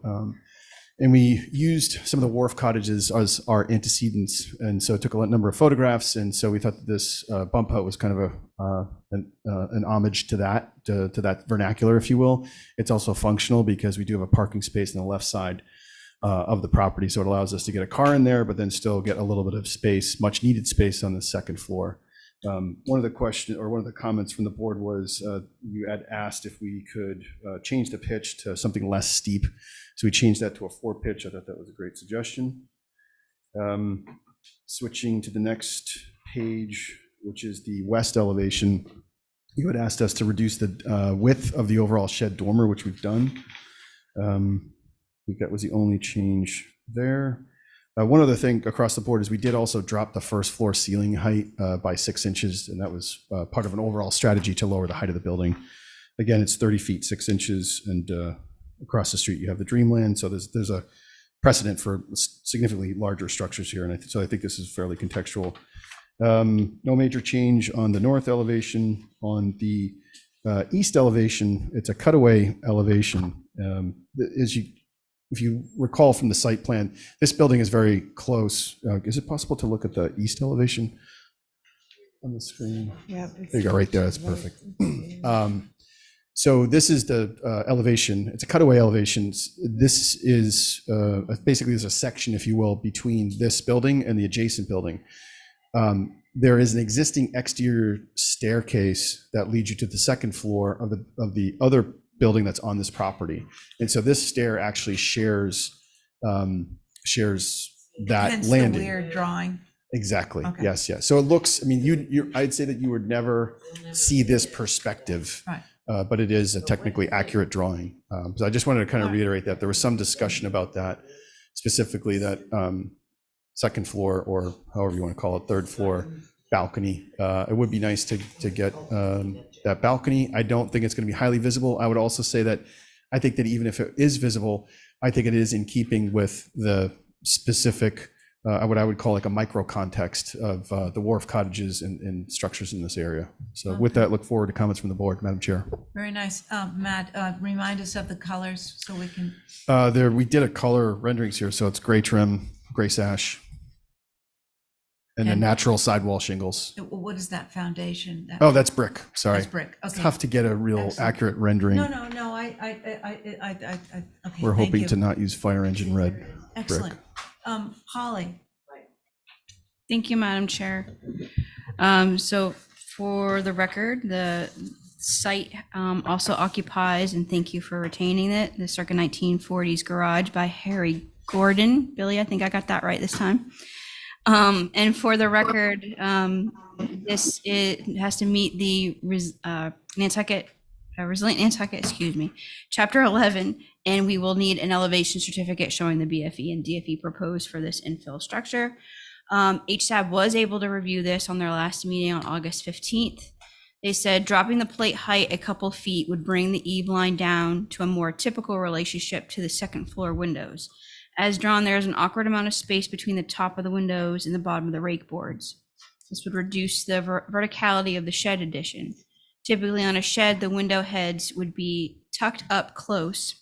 Speaker 18: and we used some of the wharf cottages as our antecedents. And so took a number of photographs. And so we thought that this bump out was kind of an homage to that vernacular, if you will. It's also functional because we do have a parking space on the left side of the property. So it allows us to get a car in there, but then still get a little bit of space, much needed space on the second floor. One of the comments from the board was you had asked if we could change the pitch to something less steep. So we changed that to a 4 pitch. I thought that was a great suggestion. Switching to the next page, which is the west elevation, you had asked us to reduce the width of the overall shed dormer, which we've done. I think that was the only change there. One other thing across the board is we did also drop the first floor ceiling height by 6 inches, and that was part of an overall strategy to lower the height of the building. Again, it's 30 feet, 6 inches, and across the street you have the Dreamland, so there's a precedent for significantly larger structures here, and so I think this is fairly contextual. No major change on the north elevation. On the east elevation, it's a cutaway elevation. If you recall from the site plan, this building is very close. Is it possible to look at the east elevation on the screen?
Speaker 5: Yeah.
Speaker 18: There you go, right there, that's perfect. So this is the elevation. It's a cutaway elevation. This is basically there's a section, if you will, between this building and the adjacent building. There is an existing exterior staircase that leads you to the second floor of the other building that's on this property. And so this stair actually shares that
Speaker 5: Hence
Speaker 18: landing.
Speaker 5: the weird drawing.
Speaker 18: Exactly.
Speaker 5: Okay.
Speaker 18: Yes. Yes. So it looks, I mean, I'd say that you would never see this perspective,
Speaker 5: Right.
Speaker 18: But it is a technically accurate drawing. So I just wanted to kind of reiterate that there was some discussion about that, specifically that second floor, or however you want to call it, third floor balcony. It would be nice to get that balcony. I don't think it's going to be highly visible. I would also say that I think that even if it is visible, I think it is in keeping with the specific, what I would call like a micro context of the wharf cottages and structures in this area. So with that, look forward to comments from the board, Madam Chair.
Speaker 5: Very nice. Matt, remind us of the colors so we can.
Speaker 18: We did a color renderings here, so it's gray trim, gray sash, and then natural sidewall shingles.
Speaker 5: What is that foundation?
Speaker 18: Oh, that's brick. Sorry.
Speaker 5: That's brick.
Speaker 18: It's
Speaker 5: Okay.
Speaker 18: tough to get a real
Speaker 5: Excellent.
Speaker 18: accurate rendering.
Speaker 5: No, okay.
Speaker 18: We're
Speaker 5: thank
Speaker 18: hoping
Speaker 5: you.
Speaker 18: to not use fire engine red
Speaker 5: Excellent.
Speaker 18: brick.
Speaker 5: Holly.
Speaker 10: Thank you, Madam Chair. So for the record, the site also occupies, and thank you for retaining it, the circa 1940s garage by Harry Gordon. Billy, I think I got that right this time. And for the record, it has to meet the Nantucket Resilient Nantucket, excuse me, Chapter 11, and we will need an elevation certificate showing the BFE and DFE proposed for this infill structure. HSAB was able to review this on their last meeting on August 15th. They said dropping the plate height a couple feet would bring the eave line down to a more typical relationship to the second floor windows. As drawn, there is an awkward amount of space between the top of the windows and the bottom of the rake boards. This would reduce the verticality of the shed addition. Typically on a shed, the window heads would be tucked up close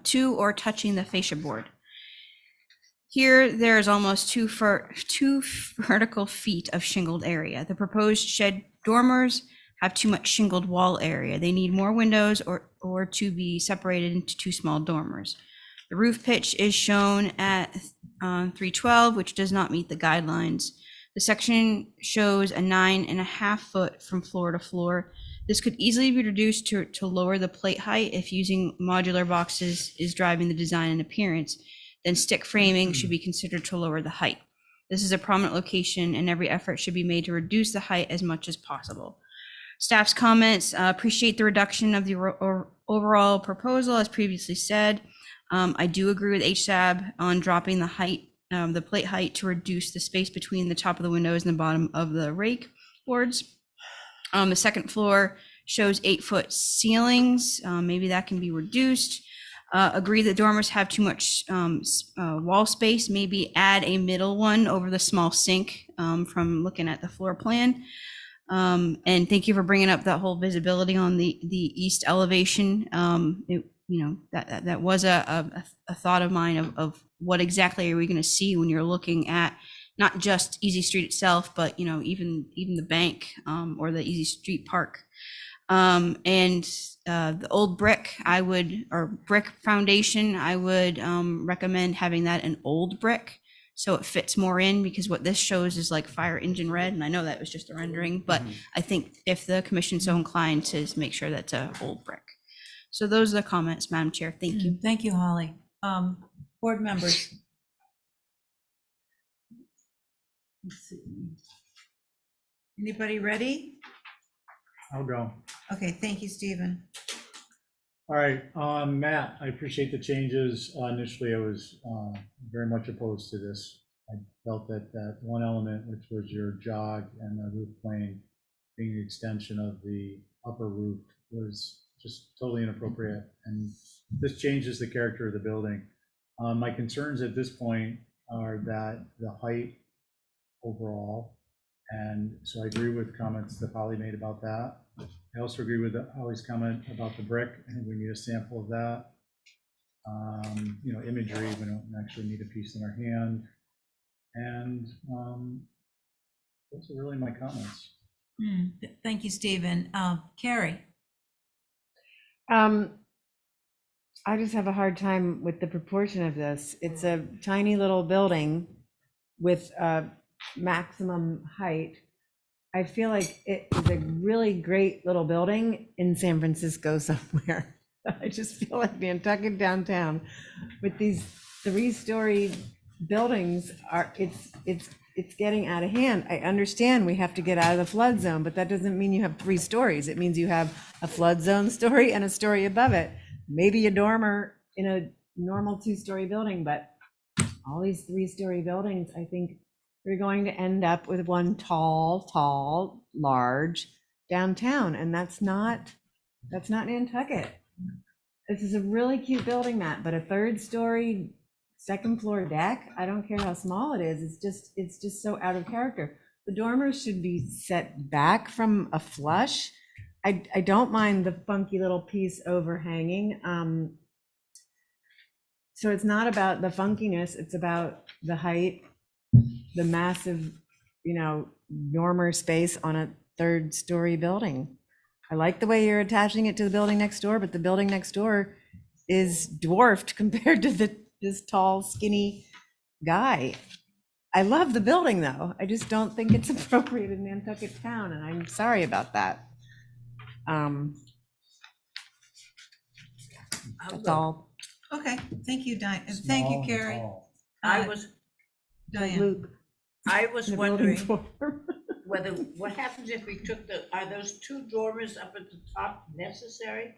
Speaker 10: to or touching the fascia board. Here, there is almost two vertical feet of shingled area. The proposed shed dormers have too much shingled wall area. They need more windows or to be separated into two small dormers. The roof pitch is shown at 312, which does not meet the guidelines. The section shows a 9.5 foot from floor to floor. This could easily be reduced to lower the plate height if using modular boxes is driving the design and appearance. Then stick framing should be considered to lower the height. This is a prominent location and every effort should be made to reduce the height as much as possible. Staff's comments appreciate the reduction of the overall proposal as previously said. I do agree with HSAB on dropping the height, the plate height to reduce the space between the top of the windows and the bottom of the rake boards. The second floor shows 8-foot ceilings. Maybe that can be reduced. Agree that dormers have too much wall space. Maybe add a middle one over the small sink from looking at the floor plan. And thank you for bringing up that whole visibility on the east elevation. That was a thought of mine of what exactly are we going to see when you're looking at not just Easy Street itself, but even the bank or the Easy Street Park. And the old brick, brick foundation, I would recommend having that an old brick so it fits more in, because what this shows is like fire engine red, and I know that was just a rendering, but I think if the commission's so inclined to make sure that's a old brick. So those are the comments, Madam Chair. Thank you.
Speaker 5: Thank you, Holly. Board members. Let's see. Anybody ready?
Speaker 3: I'll go.
Speaker 5: Okay, thank you, Stephen.
Speaker 3: All right, Matt, I appreciate the changes. Initially, I was very much opposed to this. I felt that that one element, which was your jog and the roof plane being the extension of the upper roof, was just totally inappropriate. And this changes the character of the building. My concerns at this point are that the height overall, and so I agree with comments that Holly made about that. I also agree with Holly's comment about the brick. I think we need a sample of that. Imagery, we don't actually need a piece in our hand. And those are really my comments.
Speaker 5: Thank you, Stephen. Carrie.
Speaker 8: I just have a hard time with the proportion of this. It's a tiny little building with maximum height. I feel like it is a really great little building in San Francisco somewhere. I just feel like Nantucket downtown with these 3-story buildings it's getting out of hand. I understand we have to get out of the flood zone, but that doesn't mean you have 3 stories. It means you have a flood zone story and a story above it. Maybe a dormer in a normal 2-story building, but all these 3-story buildings, I think we're going to end up with one tall, large downtown, and that's not Nantucket. This is a really cute building, Matt, but a 3rd-story, 2nd floor deck, I don't care how small it is, it's just so out of character. The dormers should be set back from a flush. I don't mind the funky little piece overhanging. So it's not about the funkiness, it's about the height, the massive, dormer space on a 3rd-story building. I like the way you're attaching it to the building next door, but the building next door is dwarfed compared to this tall, skinny guy. I love the building, though. I just don't think it's appropriate in Nantucket town, and I'm sorry about that. That's all.
Speaker 5: Okay, thank you, Diane. Thank you, Carrie.
Speaker 2: I was
Speaker 5: Diane.
Speaker 8: Luke.
Speaker 2: I was wondering what happens if we took are those two dormers up at the top necessary?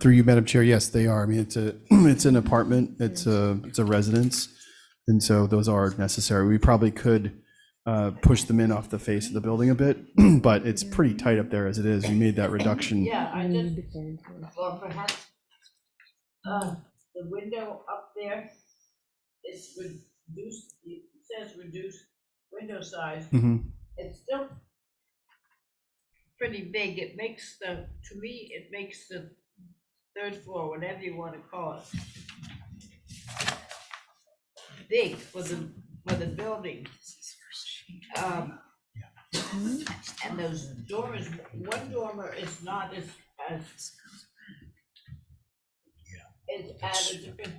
Speaker 18: Through you, Madam Chair, yes, they are. I mean, it's an apartment, it's a residence, and so those are necessary. We probably could push them in off the face of the building a bit, but it's pretty tight up there as it is. We made that reduction.
Speaker 2: Yeah, I just, or perhaps, the window up there is reduced, it says reduced window size.
Speaker 18: Mhm.
Speaker 2: It's still pretty big. It makes to me, it makes the third floor, whatever you want to call it, big for the building. And those dormers, one dormer is not as at a different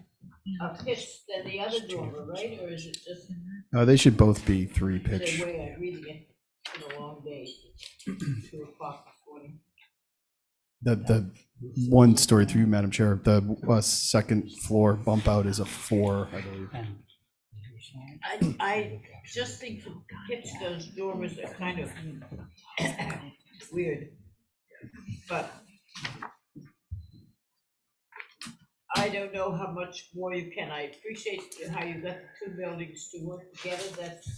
Speaker 2: pitch than the other dormer, right? Or is it just
Speaker 18: They should both be 3
Speaker 2: the
Speaker 18: pitch.
Speaker 2: way I'm reading it? It's been a long day, 2 o'clock this morning.
Speaker 18: The one story through you, Madam Chair, the second floor bump out is a 4, I believe.
Speaker 2: I just think the pitch those dormers are kind of weird, but I don't know how much more you can. I appreciate how you got the two buildings to work together. That's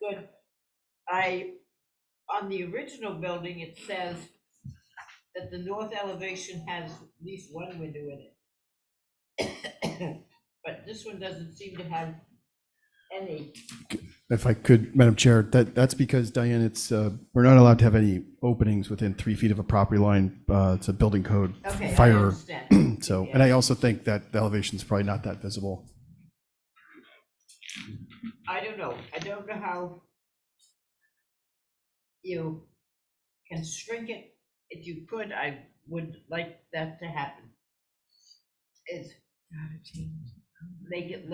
Speaker 2: good. On the original building, it says that the north elevation has at least one window in it. But this one doesn't seem to have any.
Speaker 18: If I could, Madam Chair, that's because, Diane, it's we're not allowed to have any openings within 3 feet of a property line. It's a building code
Speaker 2: Okay, I
Speaker 18: fire.
Speaker 2: understand.
Speaker 18: So, and I also think that the elevation is probably not that visible.
Speaker 2: I don't know how you can shrink it. If you could, I would like that to happen. It's make it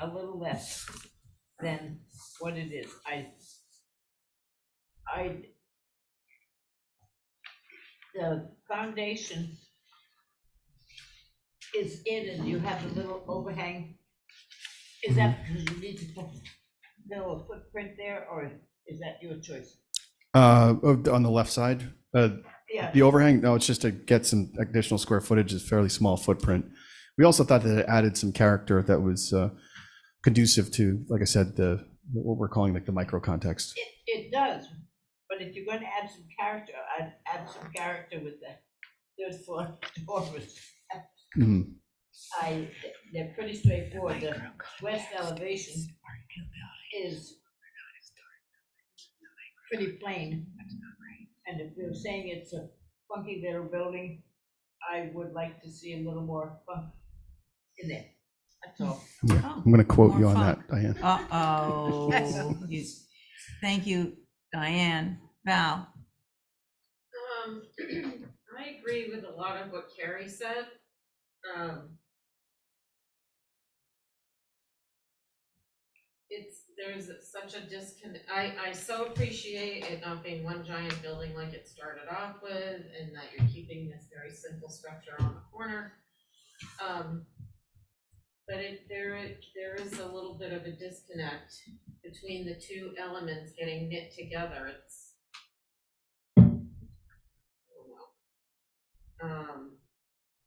Speaker 2: a little less than what it is. The foundation is in and you have the little overhang. Is that because you need to fill a footprint there, or is that your choice?
Speaker 18: On the left side,
Speaker 2: Yeah.
Speaker 18: the overhang, no, it's just to get some additional square footage, is fairly small footprint. We also thought that it added some character that was conducive to, like I said, what we're calling like the micro context.
Speaker 2: It does, but if you're going to add some character, I'd add some character with the third floor dormers.
Speaker 18: Mhm.
Speaker 2: They're pretty straightforward. The west elevation is pretty plain. And if you're saying it's a funky little building, I would like to see a little more funk in there. That's all.
Speaker 18: I'm going to quote you
Speaker 5: more
Speaker 18: on
Speaker 5: fun.
Speaker 18: that, Diane.
Speaker 5: Uh-oh. Thank you, Diane. Val?
Speaker 4: I agree with a lot of what Carrie said. There's such a disconnect. I so appreciate it not being one giant building like it started off with, and that you're keeping this very simple structure on the corner. But there is a little bit of a disconnect between the two elements getting knit together. It's, I don't know,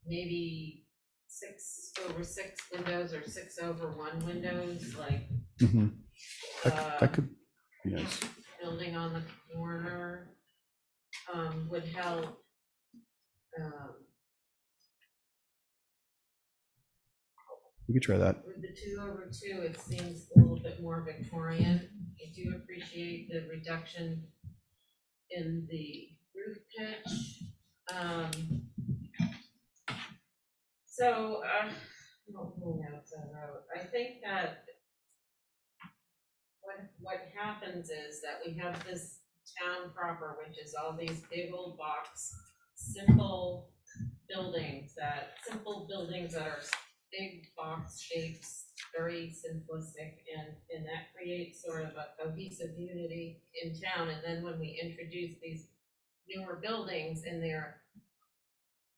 Speaker 4: maybe 6/6 windows or 6/1 windows, like.
Speaker 18: Mhm. That could be nice.
Speaker 4: Building on the corner would help.
Speaker 18: We could try that.
Speaker 4: With the 2/2, it seems a little bit more Victorian. I do appreciate the reduction in the roof pitch. I think that what happens is that we have this town proper, which is all these big old box, simple buildings that are big box shapes, very simplistic, and that creates sort of a cohesive unity in town. And then when we introduce these newer buildings, and they're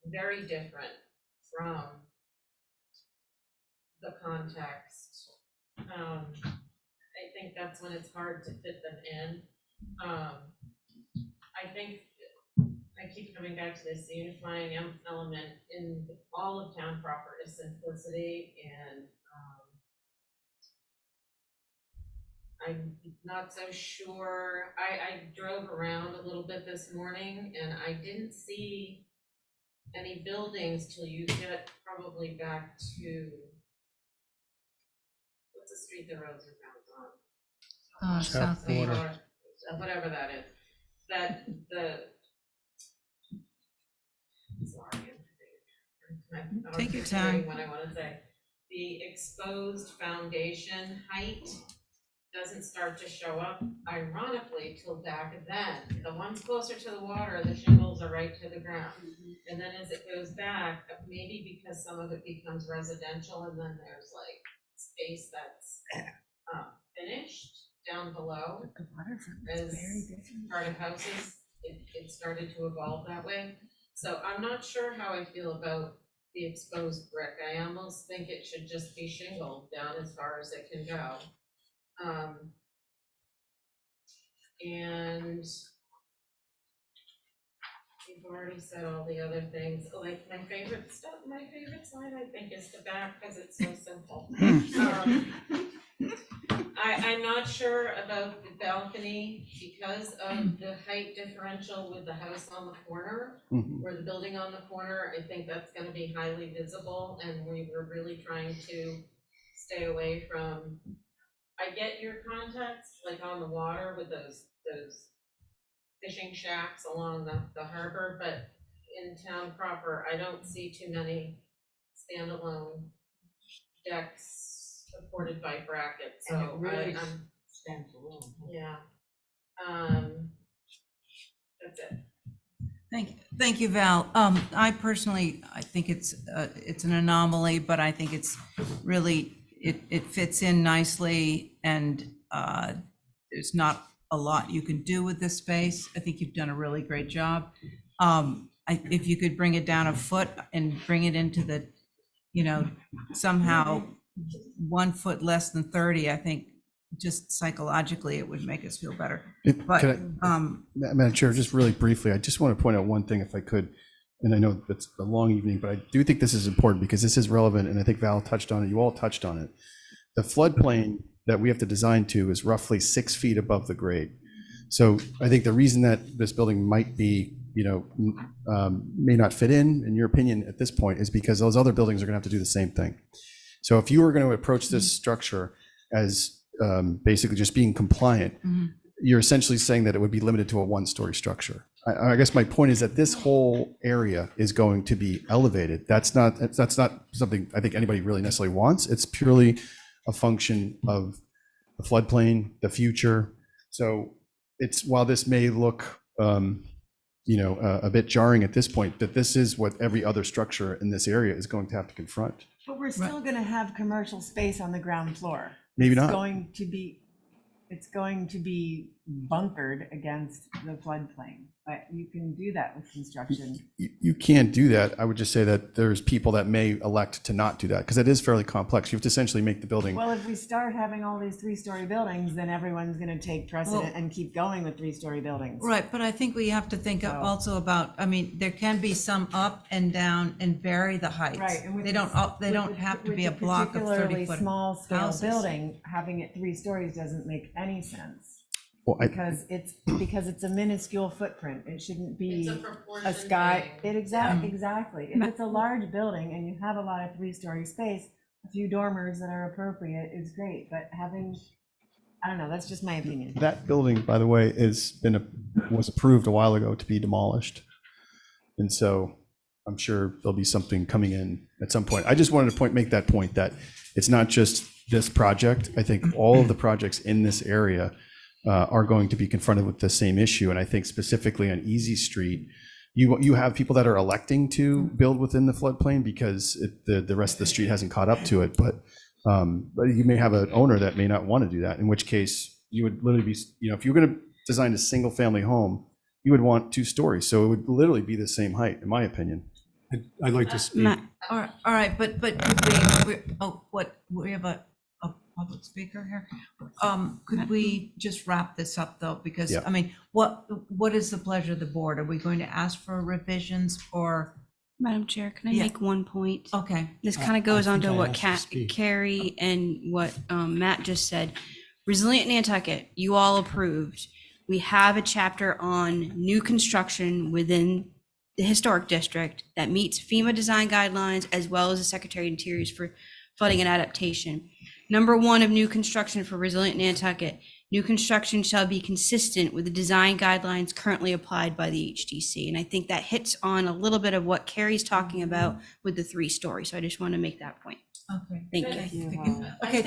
Speaker 4: very different from the context, think that's when it's hard to fit them in. I think, I keep coming back to this unifying element in all of town proper is simplicity, and I'm not so sure. I drove around a little bit this morning and I didn't see any buildings till you get probably back to, what's the street the Rosenbaum's on?
Speaker 5: South Main.
Speaker 4: Whatever that is. That the, sorry. I'm
Speaker 5: Take your
Speaker 4: forgetting
Speaker 5: time.
Speaker 4: What I want to say. The exposed foundation height doesn't start to show up ironically till back then. The ones closer to the water, the shingles are right to the ground. And then as it goes back, maybe because some of it becomes residential and then there's like space that's finished down below as part of houses, it started to evolve that way. So I'm not sure how I feel about the exposed brick. I almost think it should just be shingled down as far as it can go. And we've already said all the other things. Like my favorite slide, I think, is the back because it's so simple. I'm not sure about the balcony because of the height differential with the house on the corner, or the building on the corner. I think that's going to be highly visible, and we were really trying to stay away from. I get your context, like on the water with those fishing shacks along the harbor, but in town proper, I don't see too many standalone decks supported by brackets.
Speaker 2: And it
Speaker 4: So
Speaker 2: really
Speaker 4: I'm
Speaker 2: stands alone.
Speaker 4: yeah. That's it.
Speaker 5: Thank you, Val. I personally, I think it's an anomaly, but I think it's really, it fits in nicely, and there's not a lot you can do with this space. I think you've done a really great job. If you could bring it down a foot and bring it into the, somehow 1 foot less than 30, I think just psychologically it would make us feel better. But,
Speaker 18: Madam Chair, just really briefly, I just want to point out one thing if I could, and I know it's a long evening, but I do think this is important because this is relevant, and I think Val touched on it, you all touched on it. The floodplain that we have to design to is roughly 6 feet above the grade. So I think the reason that this building might be, may not fit in your opinion at this point, is because those other buildings are going to have to do the same thing. So if you were going to approach this structure as basically just being compliant, you're essentially saying that it would be limited to a one-story structure. I guess my point is that this whole area is going to be elevated. That's not something I think anybody really necessarily wants. It's purely a function of the floodplain, the future. So while this may look, a bit jarring at this point, that this is what every other structure in this area is going to have to confront.
Speaker 8: But we're still gonna have commercial space on the ground floor.
Speaker 18: Maybe not.
Speaker 8: It's going to be bunkered against the floodplain, but you can do that with construction.
Speaker 18: You can't do that. I would just say that there's people that may elect to not do that because it is fairly complex. You have to essentially make the building.
Speaker 8: Well, if we start having all these 3-story buildings, then everyone's gonna take precedent and keep going with 3-story buildings.
Speaker 5: right, but I think we have to think also about, there can be some up and down and vary the heights.
Speaker 8: Right, and
Speaker 5: They don't have to be a block of 30
Speaker 8: particularly
Speaker 5: foot
Speaker 8: small scale
Speaker 5: houses.
Speaker 8: building, having it 3 stories doesn't make any sense.
Speaker 18: Well,
Speaker 8: Because it's a minuscule footprint. It shouldn't be
Speaker 4: It's a proportion
Speaker 8: sky.
Speaker 4: thing.
Speaker 8: Exactly. If it's a large building and you have a lot of 3-story space, a few dormers that are appropriate is great, but having, I don't know, that's just my opinion.
Speaker 18: That building, by the way, was approved a while ago to be demolished. And so I'm sure there'll be something coming in at some point. I just wanted to make that point that it's not just this project. I think all of the projects in this area are going to be confronted with the same issue. And I think specifically on Easy Street, you have people that are electing to build within the floodplain because the rest of the street hasn't caught up to it. But you may have an owner that may not want to do that, in which case you would literally be, if you're going to design a single family home, you would want 2 stories. So it would literally be the same height, in my opinion.
Speaker 3: I'd like to speak.
Speaker 5: All right, but we have a public speaker here. Could we just wrap this up though? Because,
Speaker 18: Yeah.
Speaker 5: I mean, what is the pleasure of the board? Are we going to ask for revisions or?
Speaker 10: Madam Chair, can I
Speaker 5: Yeah.
Speaker 10: make one point?
Speaker 5: Okay.
Speaker 10: This kind of goes on
Speaker 3: think
Speaker 10: to
Speaker 3: I
Speaker 10: what
Speaker 3: asked to speak.
Speaker 10: Carrie and what Matt just said. Resilient Nantucket, you all approved. We have a chapter on new construction within the historic district that meets FEMA design guidelines as well as the Secretary of Interior's for flooding and adaptation. Number one of new construction for Resilient Nantucket, new construction shall be consistent with the design guidelines currently applied by the HDC. And I think that hits on a little bit of what Carrie's talking about with the 3-story. So I just want to make that point.
Speaker 5: Okay.
Speaker 10: Thank you.
Speaker 5: Okay,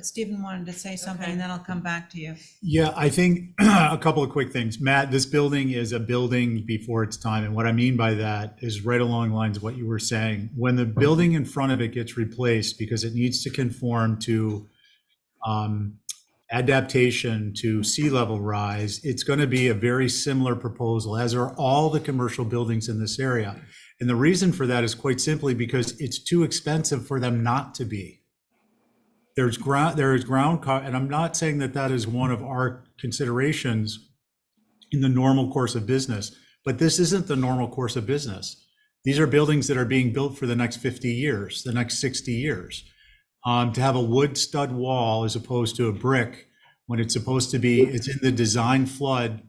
Speaker 5: Stephen wanted to say something and then I'll come back to you.
Speaker 3: Yeah, I think a couple of quick things. Matt, this building is a building before its time. And what I mean by that is right along the lines of what you were saying. When the building in front of it gets replaced because it needs to conform to adaptation to sea level rise, it's going to be a very similar proposal, as are all the commercial buildings in this area. And the reason for that is quite simply because it's too expensive for them not to be. There is ground cost, and I'm not saying that that is one of our considerations in the normal course of business, but this isn't the normal course of business. These are buildings that are being built for the next 50 years, the next 60 years. To have a wood stud wall as opposed to a brick, when it's supposed to be, it's in the design flood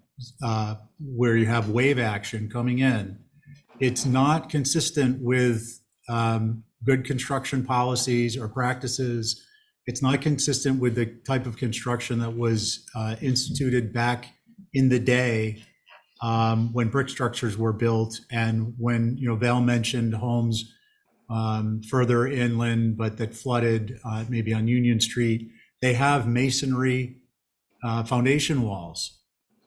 Speaker 3: where you have wave action coming in. It's not consistent with good construction policies or practices. It's not consistent with the type of construction that was instituted back in the day when brick structures were built, and when, Val mentioned homes further inland, but that flooded maybe on Union Street. They have masonry foundation walls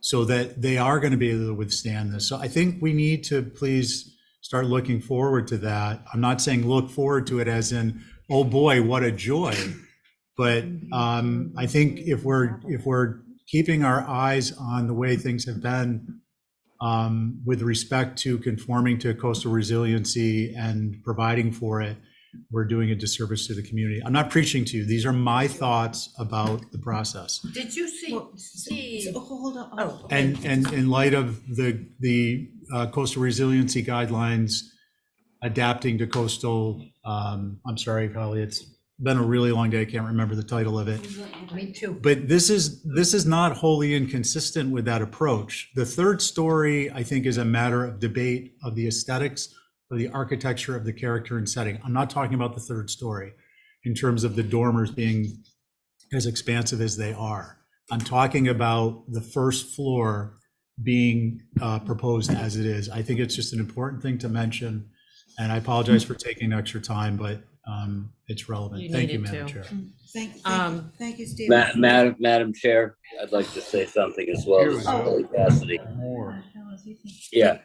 Speaker 3: so that they are going to be able to withstand this. So I think we need to please start looking forward to that. I'm not saying look forward to it as in, oh boy, what a joy. But I think if we're keeping our eyes on the way things have been with respect to conforming to coastal resiliency and providing for it, we're doing a disservice to the community. I'm not preaching to you. These are my thoughts about the process.
Speaker 2: Did you see?
Speaker 5: Hold on.
Speaker 2: Oh,
Speaker 3: And in light of the coastal resiliency guidelines adapting to coastal, I'm sorry, Holly, it's been a really long day. I can't remember the title of it.
Speaker 2: me too.
Speaker 3: But this is not wholly inconsistent with that approach. The 3rd story, I think, is a matter of debate of the aesthetics, of the architecture, of the character and setting. I'm not talking about the 3rd story in terms of the dormers being as expansive as they are. I'm talking about the 1st floor being proposed as it is. I think it's just an important thing to mention. And I apologize for taking extra time, but it's relevant. Thank you, Madam Chair.
Speaker 5: Thank you, Stephen.
Speaker 19: Madam Chair, I'd like to say something as well. This is Billy Cassidy. Yeah,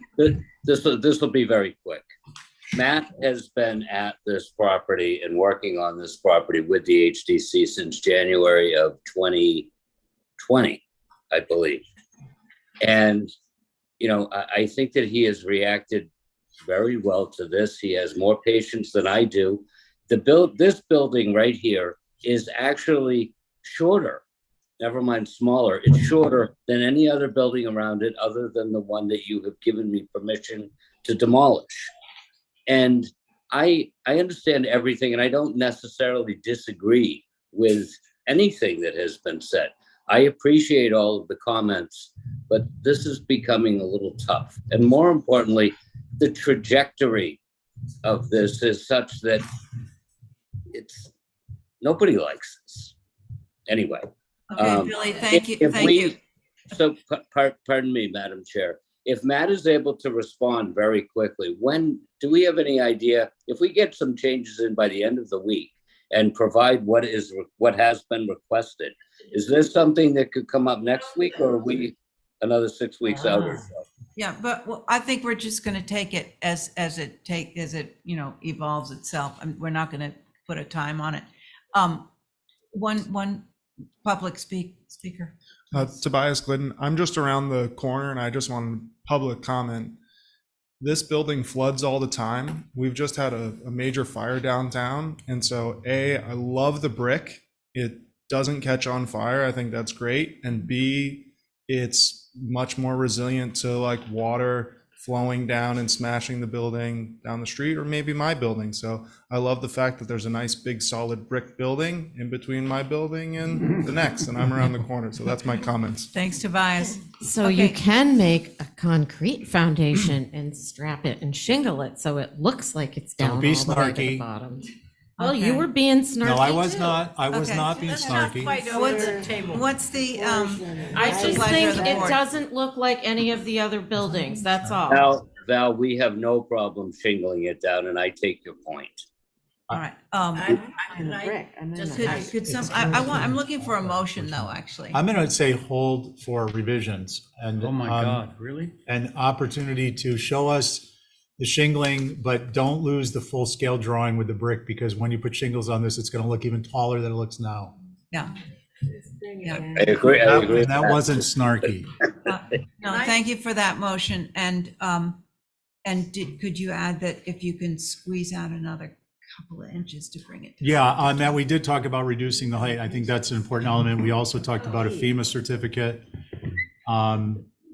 Speaker 19: this will be very quick. Matt has been at this property and working on this property with the HDC since January of 2020, I believe. And, I think that he has reacted very well to this. He has more patience than I do. This building right here is actually shorter, never mind smaller. It's shorter than any other building around it other than the one that you have given me permission to demolish. And I understand everything, and I don't necessarily disagree with anything that has been said. I appreciate all of the comments, but this is becoming a little tough. And more importantly, the trajectory of this is such that nobody likes this. Anyway.
Speaker 5: Okay, Billy, thank you.
Speaker 19: So, pardon me, Madam Chair. If Matt is able to respond very quickly, do we have any idea if we get some changes in by the end of the week and provide what has been requested? Is this something that could come up next week, or are we another 6 weeks out or so?
Speaker 5: Yeah, but I think we're just going to take it as it evolves itself. We're not going to put a time on it. One public speaker.
Speaker 20: Tobias Glidden. I'm just around the corner and I just want public comment. this building floods all the time. We've just had a major fire downtown. And so I love the brick. It doesn't catch on fire. I think that's great. And B, it's much more resilient to like water flowing down and smashing the building down the street or maybe my building. So I love the fact that there's a nice big solid brick building in between my building and the next, and I'm around the corner. So that's my comments.
Speaker 5: Thanks, Tobias.
Speaker 11: So you
Speaker 5: Okay.
Speaker 11: can make a concrete foundation and strap it and shingle it so it looks like it's down
Speaker 3: Don't be
Speaker 11: all the way to the
Speaker 3: snarky.
Speaker 11: bottom. Well, you
Speaker 5: Okay.
Speaker 11: were being snarky
Speaker 3: No, I was
Speaker 11: too.
Speaker 3: not. I was
Speaker 5: Okay.
Speaker 3: not being
Speaker 2: Let's not
Speaker 3: snarky.
Speaker 2: fight over the table.
Speaker 5: What's the,
Speaker 4: I just
Speaker 5: pleasure of
Speaker 4: think
Speaker 5: the
Speaker 4: it
Speaker 5: board?
Speaker 4: doesn't look like any of the other buildings, that's all.
Speaker 19: Val, we have no problem shingling it down, and I take your point.
Speaker 5: all right. Could some, I'm looking for a motion though, actually.
Speaker 3: I'm going to say hold for revisions and.
Speaker 1: Oh my God, really?
Speaker 3: An opportunity to show us the shingling, but don't lose the full scale drawing with the brick, because when you put shingles on this, it's going to look even taller than it looks now.
Speaker 5: Yeah. Yeah.
Speaker 19: I agree, I agree.
Speaker 3: And that wasn't snarky.
Speaker 5: No, thank you for that motion. And could you add that if you can squeeze out another couple of inches to bring it?
Speaker 3: Yeah, on that, we did talk about reducing the height. I think that's an important element. We also talked about a FEMA certificate.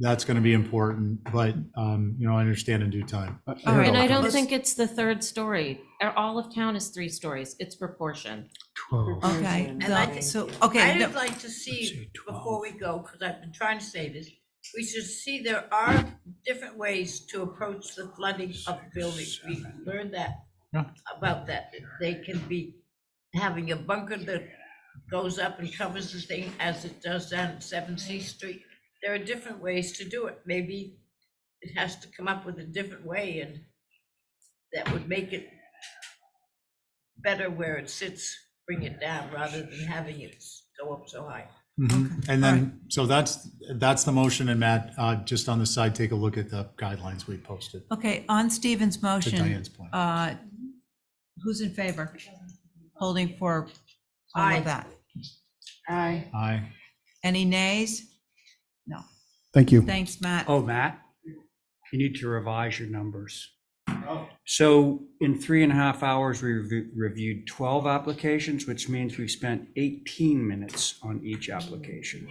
Speaker 3: That's going to be important, but, I understand in due time.
Speaker 4: And I don't think it's the third story. All of town is 3 stories. It's proportion.
Speaker 5: Okay,
Speaker 2: And I think,
Speaker 5: so, okay.
Speaker 2: I'd like to see, before we go, because I've been trying to say this, we should see there are different ways to approach the flooding of buildings. We learned that, about that. They can be having a bunker that goes up and covers the thing as it does down at 7C Street. There are different ways to do it. Maybe it has to come up with a different way, and that would make it better where it sits, bring it down, rather than having it go up so high.
Speaker 3: Mhm. And then, so that's the motion. And Matt, just on the side, take a look at the guidelines we posted.
Speaker 5: Okay, on Stephen's motion,
Speaker 3: Diane's point.
Speaker 5: who's in favor? Holding for all
Speaker 2: Aye.
Speaker 5: of that.
Speaker 8: Aye.
Speaker 3: Aye.
Speaker 5: Any nays? No.
Speaker 18: Thank you.
Speaker 5: Thanks, Matt.
Speaker 1: Oh, Matt, you need to revise your numbers. So in 3.5 hours, we reviewed 12 applications, which means we spent 18 minutes on each application.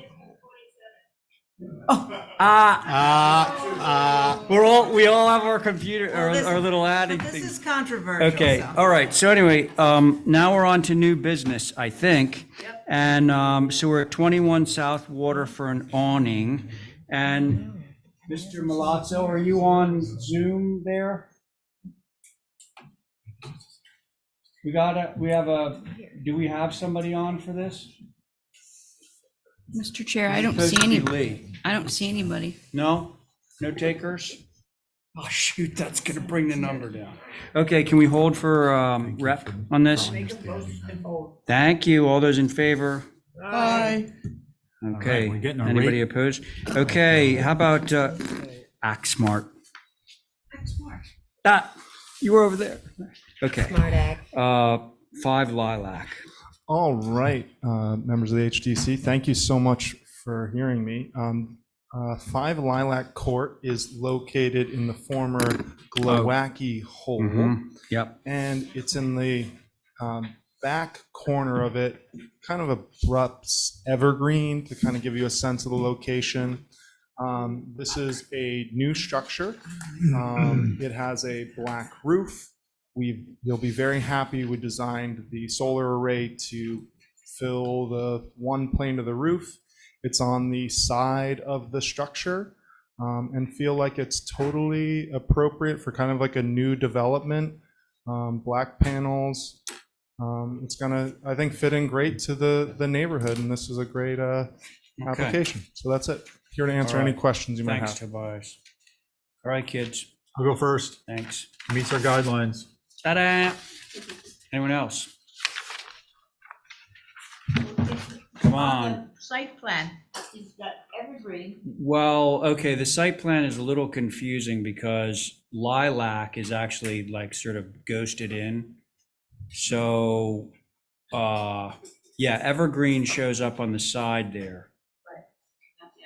Speaker 1: We all have our computer, our little adding
Speaker 5: This
Speaker 1: thing.
Speaker 5: is controversial.
Speaker 1: Okay,
Speaker 5: so.
Speaker 1: all right. So anyway, now we're on to new business, I think. And so we're at 21 South Water for an awning. And Mr. Milazzo, are you on Zoom there? Do we have somebody on for this?
Speaker 10: Mr. Chair, I don't
Speaker 1: Supposed
Speaker 10: see
Speaker 1: to be
Speaker 10: any,
Speaker 1: Lee.
Speaker 10: I don't see anybody.
Speaker 1: No? No takers? Oh, shoot, that's gonna bring the number down. Okay, can we hold for rep on this?
Speaker 2: Make a motion and hold.
Speaker 1: Thank you. All those in favor?
Speaker 3: Aye.
Speaker 1: Okay.
Speaker 3: we're getting a
Speaker 1: Anybody
Speaker 3: rate.
Speaker 1: opposed? Okay, how about act smart? You were over there. Okay.
Speaker 8: Smart act.
Speaker 1: 5 Lilac.
Speaker 20: All right, members of the HDC, thank you so much for hearing me. 5 Lilac Court is located in the former Glowacki Hole.
Speaker 1: Yep.
Speaker 20: And it's in the back corner of it, kind of abrupts evergreen to kind of give you a sense of the location. This is a new structure. It has a black roof. You'll be very happy we designed the solar array to fill the one plane of the roof. It's on the side of the structure, and feel like it's totally appropriate for kind of like a new development. Black panels. It's gonna, I think, fit in great to the neighborhood, and this is a great application. So that's it. Here to answer
Speaker 1: All right.
Speaker 20: any questions you might
Speaker 1: Thanks,
Speaker 20: have.
Speaker 1: Tobias. All right, kids.
Speaker 3: I'll go first.
Speaker 1: Thanks.
Speaker 3: Meets our guidelines.
Speaker 1: Ta-da! Anyone else? Come on.
Speaker 2: The site plan, it's got evergreen.
Speaker 1: Well, okay, the site plan is a little confusing because Lilac is actually like sort of ghosted in. So, yeah, evergreen shows up on the side there.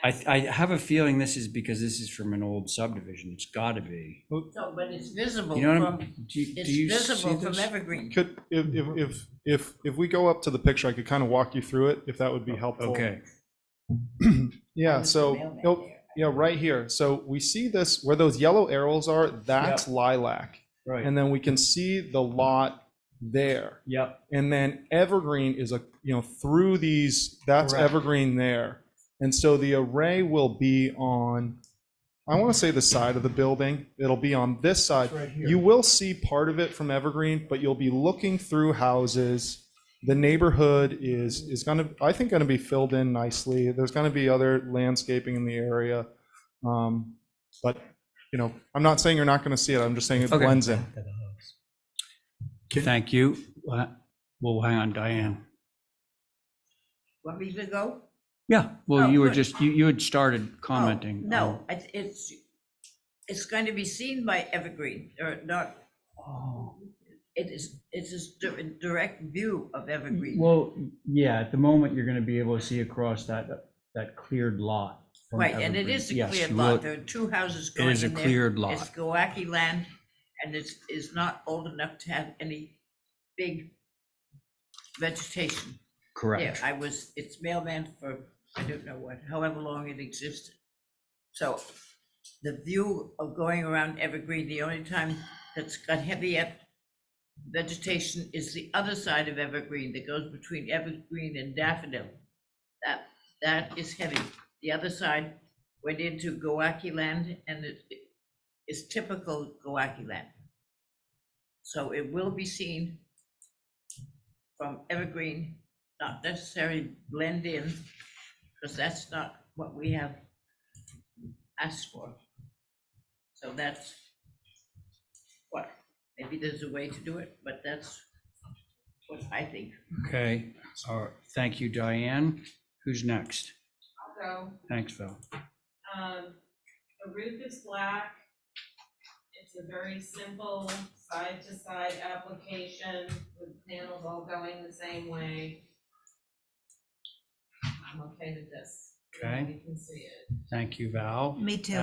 Speaker 1: I have a feeling this is because this is from an old subdivision. It's gotta be.
Speaker 2: So, but it's visible
Speaker 1: You know what
Speaker 2: from,
Speaker 1: I'm, do you
Speaker 2: it's
Speaker 1: see
Speaker 2: visible from
Speaker 1: this?
Speaker 2: Evergreen.
Speaker 20: Could, if we go up to the picture, I could kind of walk you through it, if that would be helpful.
Speaker 1: Okay,
Speaker 20: Yeah,
Speaker 2: was the
Speaker 20: so,
Speaker 2: mailman
Speaker 20: oh,
Speaker 2: there.
Speaker 20: yeah, right here. So we see this, where those yellow arrows are, that's Lilac.
Speaker 1: right.
Speaker 20: And then we can see the lot there.
Speaker 1: Yep,
Speaker 20: And then Evergreen is through these, that's
Speaker 1: Correct.
Speaker 20: Evergreen there. And so the array will be on, I want to say the side of the building. It'll be on this side.
Speaker 1: right here.
Speaker 20: You will see part of it from Evergreen, but you'll be looking through houses. The neighborhood is going to, I think, going to be filled in nicely. There's going to be other landscaping in the area. But, I'm not saying you're not going to see it. I'm just saying it
Speaker 1: Okay.
Speaker 20: blends in.
Speaker 1: Thank you. Well, hang on, Diane.
Speaker 2: Want me to go?
Speaker 1: Yeah, well,
Speaker 2: Oh,
Speaker 1: you were
Speaker 2: good.
Speaker 1: just, you had started commenting.
Speaker 2: Oh, no, it's going to be seen by Evergreen, or not,
Speaker 1: Oh.
Speaker 2: it's a direct view of Evergreen.
Speaker 1: Well, yeah, at the moment, you're gonna be able to see across that cleared lot. from
Speaker 2: Right, and it
Speaker 1: Evergreen.
Speaker 2: is a
Speaker 1: Yes,
Speaker 2: cleared
Speaker 1: you
Speaker 2: lot.
Speaker 1: will-
Speaker 2: There are two houses
Speaker 1: It
Speaker 2: going in
Speaker 1: is a
Speaker 2: there.
Speaker 1: cleared lot.
Speaker 2: It's Gowaki land, and it's not old enough to have any big vegetation.
Speaker 1: Correct.
Speaker 2: Yeah, it's mailman for, I don't know what, however long it existed. So the view of going around Evergreen, the only time that's got heavy vegetation is the other side of Evergreen that goes between Evergreen and Daffodil. That is heavy. The other side went into Gowaki land, and it is typical Gowaki land. So it will be seen from Evergreen, not necessarily blend in, because that's not what we have asked for. So that's what, maybe there's a way to do it, but that's what I think.
Speaker 1: Okay, all right, thank you, Diane. Who's next?
Speaker 4: I'll go.
Speaker 1: Thanks, Phil.
Speaker 4: The roof is black. It's a very simple side-to-side application with panels all going the same way. I'm okay with this.
Speaker 1: Okay.
Speaker 4: You can see it.
Speaker 1: Thank you, Val.
Speaker 5: Me too.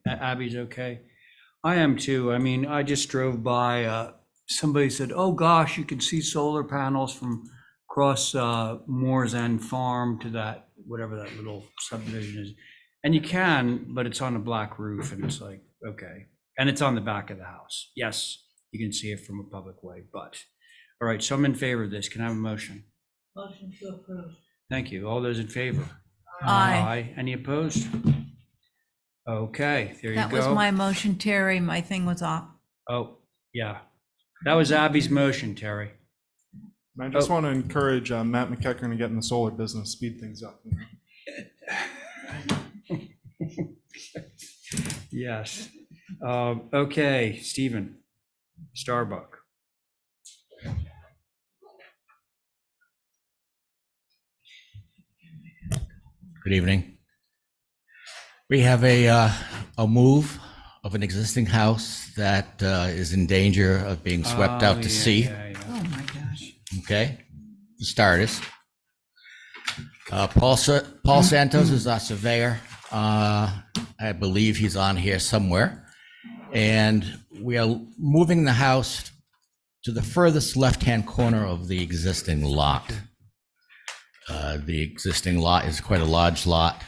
Speaker 1: Abby's okay. I am too. I mean, I just drove by, somebody said, oh gosh, you can see solar panels from across Moore's End Farm to that, whatever that little subdivision is. And you can, but it's on a black roof and it's like, okay. And it's on the back of the house. Yes, you can see it from a public way, but, all right, so I'm in favor of this. Can I have a motion?
Speaker 2: Motion to approve.
Speaker 1: Thank you. All those in favor?
Speaker 5: Aye.
Speaker 1: Any opposed? Okay, there you go.
Speaker 5: That was my motion, Terry. My thing was off.
Speaker 1: Oh, yeah. That was Abby's motion, Terry.
Speaker 20: And I just want to encourage Matt McEachern to get in the solar business, speed things up.
Speaker 1: Yes. Okay, Stephen, Starbuck.
Speaker 21: Good evening. We have a move of an existing house that is in danger of being swept out to sea.
Speaker 5: Oh, my gosh.
Speaker 21: Okay, for starters. Paul Santos is our surveyor. I believe he's on here somewhere. And we are moving the house to the furthest left-hand corner of the existing lot. The existing lot is quite a large lot,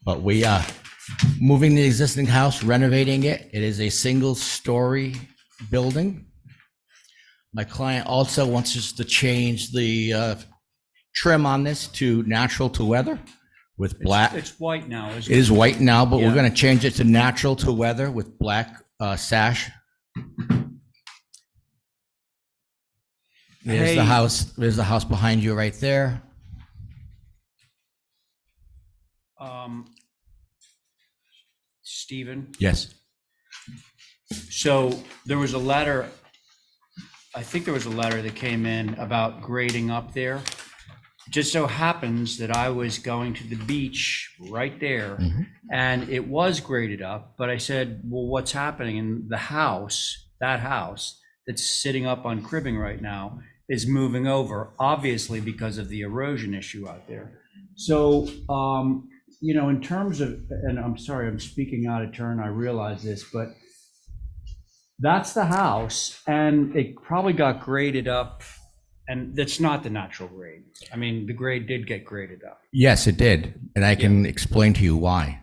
Speaker 21: but we are moving the existing house, renovating it. It is a single-story building. My client also wants us to change the trim on this to natural to weather with black.
Speaker 1: It's white now, isn't
Speaker 21: It is white now, but we're
Speaker 1: Yeah.
Speaker 21: going to change it to natural to weather with black sash. There's
Speaker 1: Hey.
Speaker 21: the house. There's the house behind you right there.
Speaker 1: Stephen?
Speaker 21: Yes.
Speaker 1: So there was a letter, I think there was a letter that came in about grading up there. Just so happens that I was going to the beach right there and it was graded up, but I said, well, what's happening? And the house, that house that's sitting up on cribbing right now is moving over, obviously because of the erosion issue out there. So you know, in terms of, and I'm sorry, I'm speaking out of turn, I realize this, but that's the house, and it probably got graded up, and that's not the natural grade. I mean, the grade did get graded up.
Speaker 21: Yes, it did, and I can explain to you why.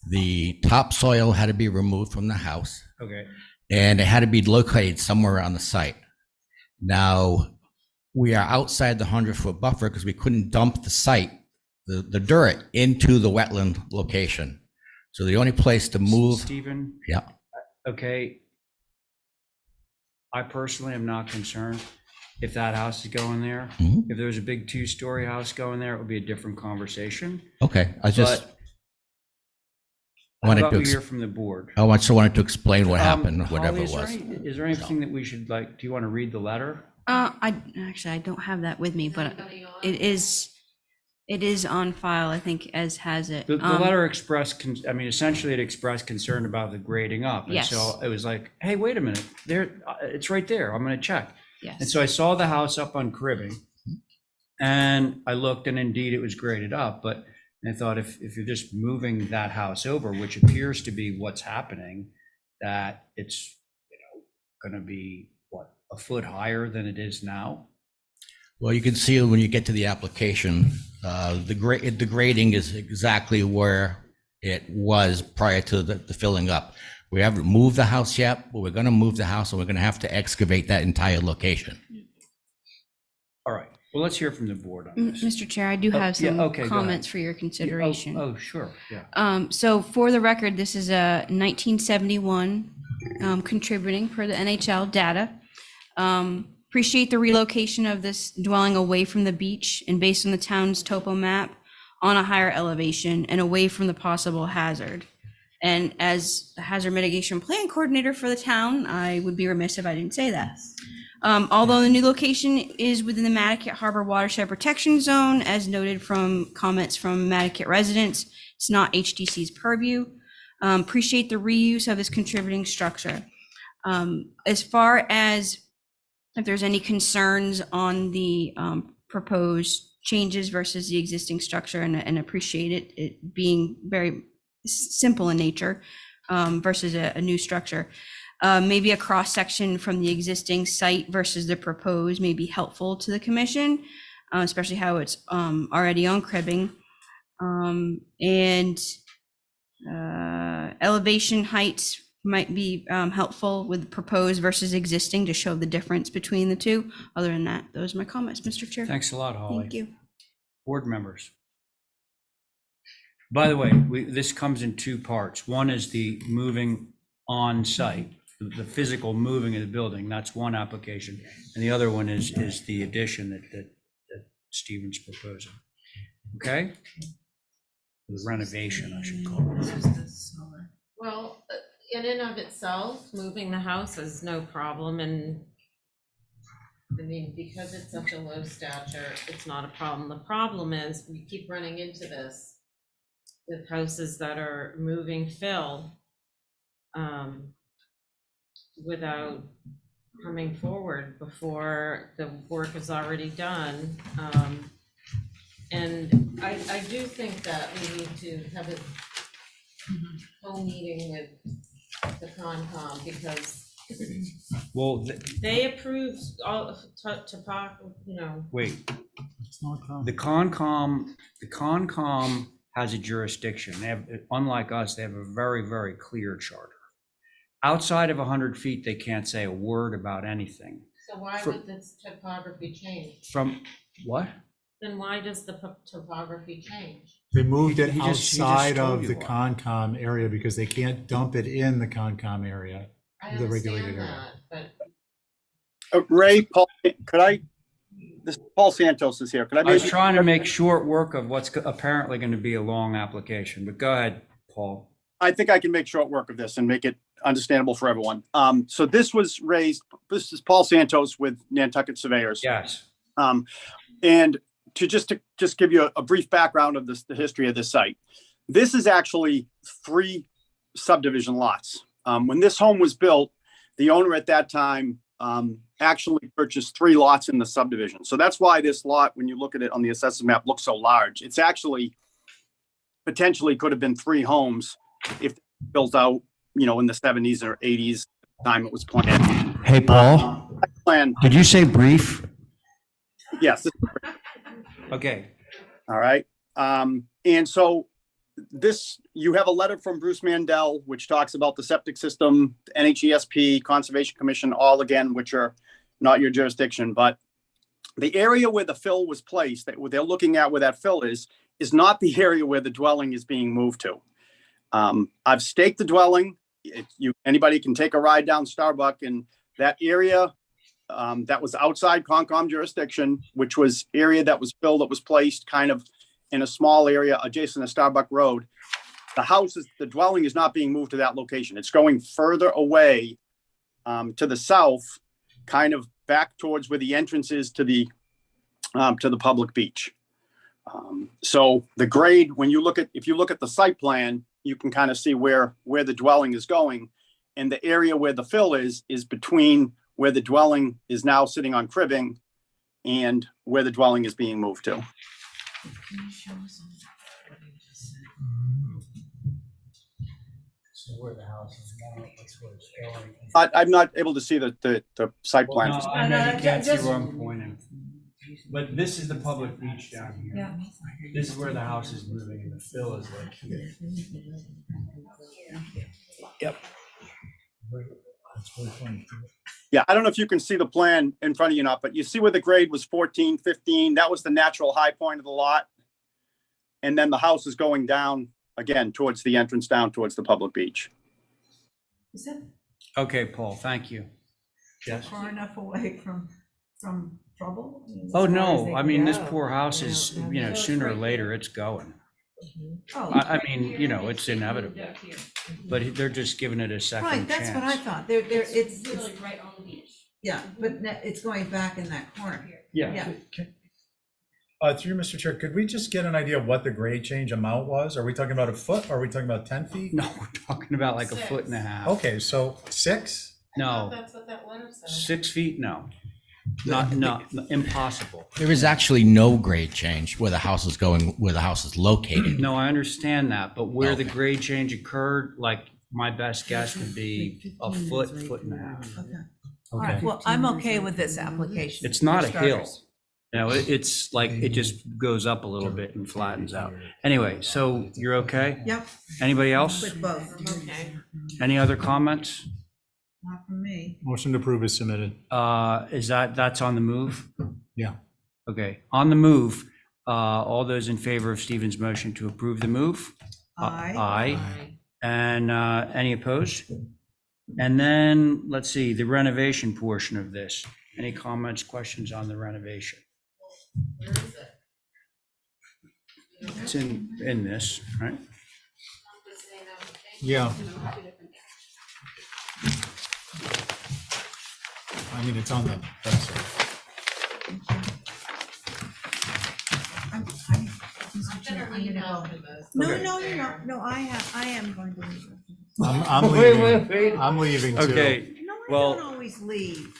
Speaker 21: The topsoil had to be removed from the house,
Speaker 1: Okay.
Speaker 21: and it had to be located somewhere on the site. Now, we are outside the 100-foot buffer because we couldn't dump the site, the dirt, into the wetland location. So the only place to move.
Speaker 1: Stephen?
Speaker 21: Yeah.
Speaker 1: Okay. I personally am not concerned if that house is going there.
Speaker 21: Mhm.
Speaker 1: If there was a big 2-story house going there, it would be a different conversation.
Speaker 21: Okay, I just
Speaker 1: But how
Speaker 21: wanted
Speaker 1: about
Speaker 21: to.
Speaker 1: we hear from the board?
Speaker 21: I just wanted to explain what happened, whatever
Speaker 1: Holly,
Speaker 21: it was.
Speaker 1: is there anything that we should, like, do you want to read the letter?
Speaker 10: I don't have that with me, but it is on file, I think, as has it.
Speaker 1: The letter expressed, I mean, essentially it expressed concern about the grading up. And
Speaker 10: Yes.
Speaker 1: so it was like, hey, wait a minute, there, it's right there, I'm gonna check.
Speaker 10: Yes.
Speaker 1: And so I saw the house up on Cribbing, and I looked, and indeed it was graded up, but I thought if you're just moving that house over, which appears to be what's happening, that it's, you know, gonna be, what, a foot higher than it is now?
Speaker 21: Well, you can see when you get to the application, the grading is exactly where it was prior to the filling up. We haven't moved the house yet, but we're going to move the house, and we're going to have to excavate that entire location.
Speaker 1: All right, well, let's hear from the board on this.
Speaker 10: Mr. Chair, I do have
Speaker 1: yeah,
Speaker 10: some
Speaker 1: okay, go
Speaker 10: comments
Speaker 1: ahead.
Speaker 10: for your consideration.
Speaker 1: Oh, sure, yeah.
Speaker 10: So for the record, this is a 1971 contributing per the NHL data. Appreciate the relocation of this dwelling away from the beach and based on the town's topo map on a higher elevation and away from the possible hazard. And as the hazard mitigation plan coordinator for the town, I would be remiss if I didn't say that. Although the new location is within the Nantucket Harbor Watershed Protection Zone, as noted from comments from Nantucket residents, it's not HDC's purview. Appreciate the reuse of this contributing structure. As far as if there's any concerns on the proposed changes versus the existing structure, and appreciate it being very simple in nature versus a new structure. Maybe a cross-section from the existing site versus the proposed may be helpful to the commission, especially how it's already on cribbing. And elevation heights might be helpful with proposed versus existing to show the difference between the two. Other than that, those are my comments, Mr. Chair.
Speaker 1: Thanks a lot, Holly.
Speaker 10: Thank you.
Speaker 1: Board members. By the way, this comes in 2 parts. One is the moving on site, the physical moving of the building. That's one application. And the other one is the addition that Stephen's proposing. Okay? The renovation, I should call it.
Speaker 4: Well, in and of itself, moving the house is no problem, and I mean, because it's such a low stature, it's not a problem. The problem is we keep running into this with houses that are moving fill without coming forward before the work is already done. And I do think that we need to have a whole meeting with the Concom, because
Speaker 1: Well,
Speaker 4: they approved all you know.
Speaker 1: wait. The Concom has a jurisdiction. They have, unlike us, they have a very, very clear charter. Outside of 100 feet, they can't say a word about anything.
Speaker 4: So why would this topography change?
Speaker 1: From what?
Speaker 4: Then why does the topography change?
Speaker 3: They moved it
Speaker 1: He just
Speaker 3: outside
Speaker 1: told
Speaker 3: of
Speaker 1: you
Speaker 3: the
Speaker 1: why.
Speaker 3: Concom area because they can't dump it in the Concom area,
Speaker 4: I
Speaker 3: the regulated
Speaker 4: understand
Speaker 3: area.
Speaker 4: that, but
Speaker 12: Ray, Paul, could I, this, Paul Santos is here. Could I
Speaker 1: I was
Speaker 12: maybe?
Speaker 1: trying to make short work of what's apparently going to be a long application, but go ahead, Paul.
Speaker 12: I think I can make short work of this and make it understandable for everyone. So this was raised, this is Paul Santos with Nantucket Surveyors.
Speaker 1: Yes.
Speaker 12: And to just give you a brief background of this, the history of this site. This is actually 3 subdivision lots. When this home was built, the owner at that time actually purchased 3 lots in the subdivision. So that's why this lot, when you look at it on the assessment map, looks so large. It's actually potentially could have been 3 homes if built out, you know, in the 70s or 80s time it was planned.
Speaker 1: Hey, Paul,
Speaker 12: Plan,
Speaker 1: did you say brief?
Speaker 12: yes.
Speaker 1: Okay.
Speaker 12: All right. And so this, you have a letter from Bruce Mandel, which talks about the septic system, NHESP, Conservation Commission, all again, which are not your jurisdiction, but the area where the fill was placed, that they're looking at where that fill is not the area where the dwelling is being moved to. I've staked the dwelling. Anybody can take a ride down Starbuck, and that area that was outside Concom jurisdiction, which was area that was filled, that was placed kind of in a small area adjacent to Starbuck Road. The dwelling is not being moved to that location. It's going further away to the south, kind of back towards where the entrance is to the public beach. So the grade, if you look at the site plan, you can kind of see where the dwelling is going. And the area where the fill is between where the dwelling is now sitting on cribbing and where the dwelling is being moved to.
Speaker 1: So where the house is now, that's where it's going.
Speaker 12: I'm not able to see the site plan.
Speaker 1: No, I know you can't see where I'm pointing. But this is the public beach down here.
Speaker 5: Yeah.
Speaker 1: This is where the house is moving and the fill is like here. Yep.
Speaker 12: Yeah, I don't know if you can see the plan in front of you or not, but you see where the grade was 14, 15. That was the natural high point of the lot. And then the house is going down again towards the entrance, down towards the public beach.
Speaker 5: Is that
Speaker 1: Okay, Paul, thank you. Yes.
Speaker 5: far enough away from trouble?
Speaker 1: Oh, no, I mean, this poor house is, you know, sooner or later, it's going.
Speaker 5: Oh,
Speaker 1: I mean, you know, it's inevitable, but they're just giving it a second
Speaker 5: right, that's what I
Speaker 1: chance.
Speaker 5: thought. It's
Speaker 4: right on the beach.
Speaker 5: yeah, but it's going back in that corner.
Speaker 1: Yeah.
Speaker 3: Through Mr. Chair, could we just get an idea of what the grade change amount was? Are we talking about a foot? Are we talking about 10 feet?
Speaker 1: No, we're talking about like a foot and a half.
Speaker 3: Okay, so 6?
Speaker 1: No,
Speaker 4: That's what that letter said.
Speaker 1: 6 feet, no. Not, impossible.
Speaker 21: There is actually no grade change where the house is going, where the house is located.
Speaker 1: No, I understand that, but where the
Speaker 21: Okay.
Speaker 1: grade change occurred, like, my best guess would be a foot, foot and a half.
Speaker 5: Okay. All right, well, I'm okay with this application.
Speaker 1: It's not
Speaker 5: for
Speaker 1: a hill.
Speaker 5: starters.
Speaker 1: You know, it's like, it just goes up a little bit and flattens out. Anyway, so you're okay?
Speaker 5: Yep,
Speaker 1: Anybody else?
Speaker 5: with both.
Speaker 4: Okay.
Speaker 1: Any other comments?
Speaker 5: Not from me.
Speaker 3: Motion to approve is submitted.
Speaker 1: That's on the move?
Speaker 3: Yeah.
Speaker 1: Okay, on the move, all those in favor of Stephen's motion to approve the move?
Speaker 5: Aye.
Speaker 1: Aye. And any opposed? And then, let's see, the renovation portion of this. Any comments, questions on the renovation?
Speaker 4: Where is it?
Speaker 1: It's in this, right?
Speaker 3: Yeah. I mean, it's on the website.
Speaker 5: Mr. Chair, I'm gonna go. No, no, you're not. No, I am going to leave.
Speaker 3: I'm
Speaker 1: Wait,
Speaker 3: leaving.
Speaker 1: wait, wait.
Speaker 3: I'm leaving too.
Speaker 1: Okay,
Speaker 5: No, I
Speaker 1: well.
Speaker 5: don't always leave.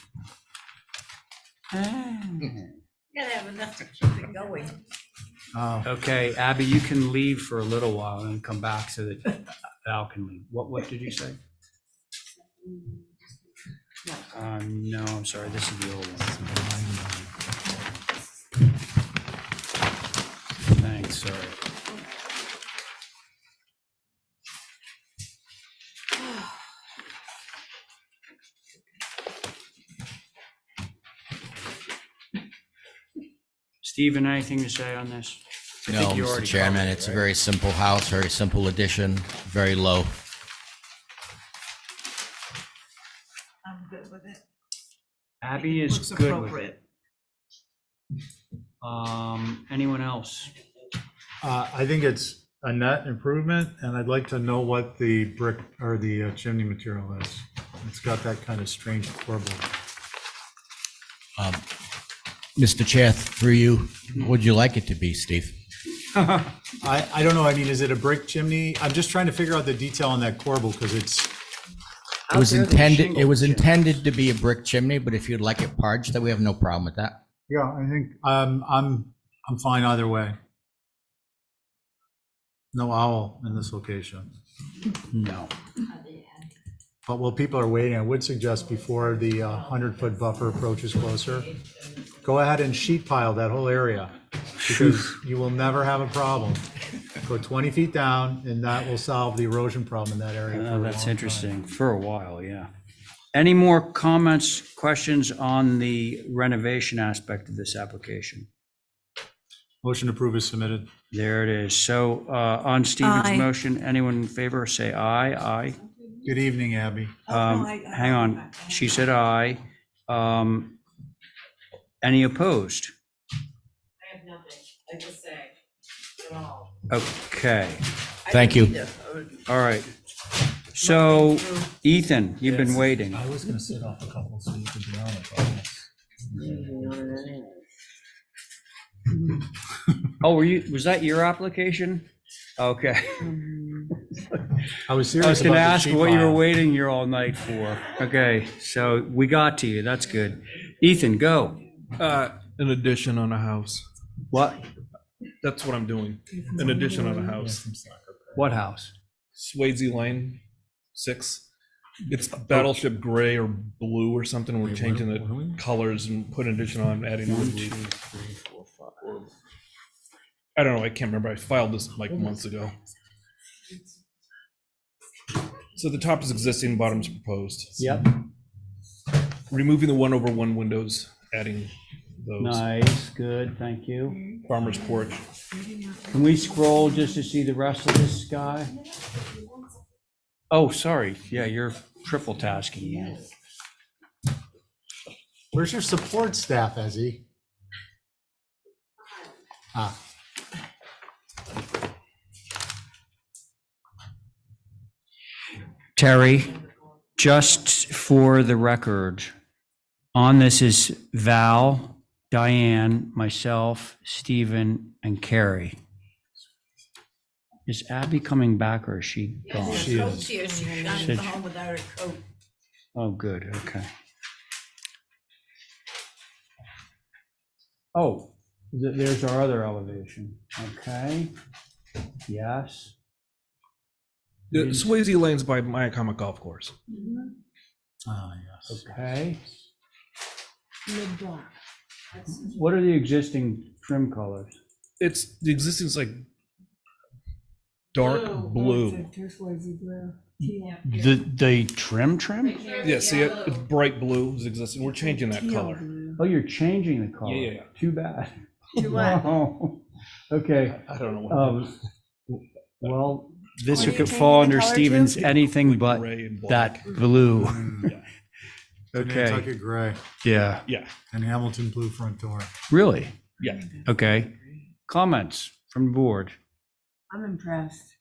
Speaker 2: Gotta have enough to keep it going.
Speaker 3: Oh.
Speaker 1: Okay, Abby, you can leave for a little while and come back so that Val can leave. What did you say? No, I'm sorry, this is the old one. Thanks, sorry. Stephen, anything to say on this? I
Speaker 21: No,
Speaker 1: think you
Speaker 21: Mr.
Speaker 1: already
Speaker 21: Chairman,
Speaker 1: covered it,
Speaker 21: it's a
Speaker 1: right?
Speaker 21: very simple house, very simple addition, very low.
Speaker 5: I'm good with it.
Speaker 1: Abby is
Speaker 5: Looks
Speaker 1: good with
Speaker 5: appropriate.
Speaker 1: it. Anyone else?
Speaker 3: I think it's a net improvement, and I'd like to know what the brick or the chimney material is. It's got that kind of strange corbel.
Speaker 21: Mr. Chair, through you, what would you like it to be, Steve?
Speaker 3: I don't know, I mean, is it a brick chimney? I'm just trying to figure out the detail on that corbel, because it's,
Speaker 21: It was
Speaker 1: How dare they
Speaker 21: intended,
Speaker 1: shingle
Speaker 21: it was
Speaker 1: chimney?
Speaker 21: intended to be a brick chimney, but if you'd like it parged, then we have no problem with that.
Speaker 3: yeah, I think, I'm fine either way. No owl in this location.
Speaker 1: No.
Speaker 3: But while people are waiting, I would suggest before the 100-foot buffer approaches closer, go ahead and sheet pile that whole area, because you will never have a problem. Go 20 feet down, and that will solve the erosion problem in that area. for a
Speaker 1: That's
Speaker 3: long time.
Speaker 1: interesting, for a while, yeah. Any more comments, questions on the renovation aspect of this application?
Speaker 3: Motion to approve is submitted.
Speaker 1: There it is. So on Stephen's
Speaker 5: Aye.
Speaker 1: motion, anyone in favor, say aye. Aye.
Speaker 3: Good evening, Abby.
Speaker 1: Hang on, she said aye. Any opposed?
Speaker 4: I have nothing, I just say, at all.
Speaker 1: Okay,
Speaker 21: Thank you.
Speaker 1: all right. So Ethan, you've been waiting.
Speaker 3: I was gonna sit off a couple so you could be on it.
Speaker 1: Oh, was that your application? Okay.
Speaker 3: I was
Speaker 1: I
Speaker 3: serious
Speaker 1: was gonna
Speaker 3: about the
Speaker 1: ask
Speaker 3: sheet
Speaker 1: what you were
Speaker 3: pile.
Speaker 1: waiting here all night for. Okay, so we got to you, that's good. Ethan, go.
Speaker 20: An addition on a house.
Speaker 1: What?
Speaker 20: That's what I'm doing. An addition on a house.
Speaker 1: What house?
Speaker 20: Swayze Lane, 6. It's Battleship Gray or Blue or something. We're changing the colors and putting addition on, adding on. I don't know. I can't remember. I filed this like months ago. So the top is existing, bottom's proposed.
Speaker 1: Yep.
Speaker 20: Removing the 1/1 windows, adding those.
Speaker 1: Nice, good, thank you.
Speaker 20: Farmer's porch.
Speaker 1: Can we scroll just to see the rest of this guy? Oh, sorry, yeah, you're triple tasking now.
Speaker 3: Where's your support staff, Ezzy?
Speaker 1: Terry, just for the record, on this is Val, Diane, myself, Stephen, and Carrie. Is Abby coming back or is she gone?
Speaker 3: She is.
Speaker 2: She shined home without her coat.
Speaker 1: Oh, good, okay. Oh, there's our other elevation, okay. Yes,
Speaker 20: Swayze Lane's by Myakama Golf Course.
Speaker 3: Ah, yes.
Speaker 1: okay. What are the existing trim colors?
Speaker 20: It's the existing is like dark blue.
Speaker 1: The trim?
Speaker 20: Yeah, see it? It's bright blue is existing. We're changing that color.
Speaker 1: Oh, you're changing the color?
Speaker 20: Yeah.
Speaker 1: Too bad.
Speaker 2: To what?
Speaker 1: Wow. Okay,
Speaker 20: I don't know what.
Speaker 1: well, this
Speaker 8: What are you
Speaker 1: could
Speaker 8: changing
Speaker 1: fall
Speaker 8: the
Speaker 1: under
Speaker 8: color to?
Speaker 1: Stevens, anything but
Speaker 20: Gray and black.
Speaker 1: that blue.
Speaker 3: The
Speaker 1: Okay.
Speaker 3: Nantucket gray
Speaker 1: Yeah,
Speaker 20: Yeah,
Speaker 3: and Hamilton blue front door.
Speaker 1: really?
Speaker 20: yeah.
Speaker 1: Okay. Comments from the board?
Speaker 8: I'm impressed.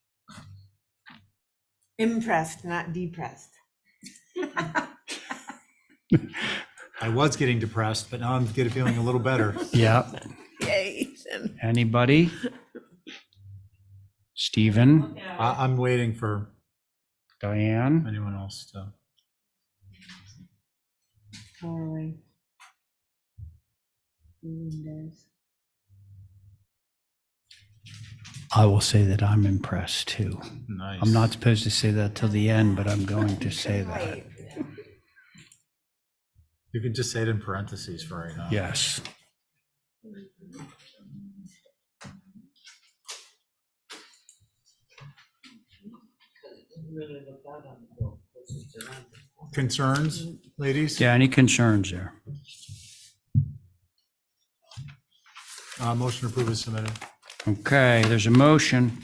Speaker 8: Impressed, not depressed.
Speaker 3: I was getting depressed, but now I'm feeling a little better.
Speaker 1: Yeah.
Speaker 2: Yay.
Speaker 1: Anybody? Stephen,
Speaker 3: I'm waiting for
Speaker 1: Diane?
Speaker 3: anyone else to.
Speaker 8: Totally. Windows.
Speaker 1: I will say that I'm impressed too.
Speaker 3: Nice.
Speaker 1: I'm not supposed to say that till the end, but I'm going to say that.
Speaker 3: You can just say it in parentheses for right now.
Speaker 1: Yes.
Speaker 3: Concerns, ladies?
Speaker 1: Yeah, any concerns there?
Speaker 3: Motion to approve is submitted.
Speaker 1: Okay, there's a motion.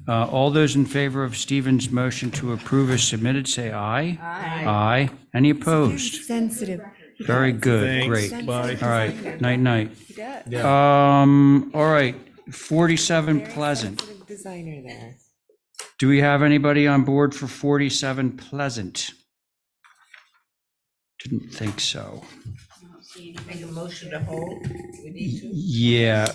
Speaker 1: All those in favor of Stephen's motion to approve as submitted, say aye.
Speaker 2: Aye.
Speaker 1: Aye. Any opposed?
Speaker 8: Sensitive.
Speaker 1: Very good,
Speaker 20: Thanks,
Speaker 1: great.
Speaker 20: bye.
Speaker 1: All right, night, night.
Speaker 3: Yeah.
Speaker 1: All right, 47 Pleasant.
Speaker 8: Sensitive designer there.
Speaker 1: Do we have anybody on board for 47 Pleasant? Didn't think so.
Speaker 2: Make a motion to hold with each of
Speaker 1: Yeah,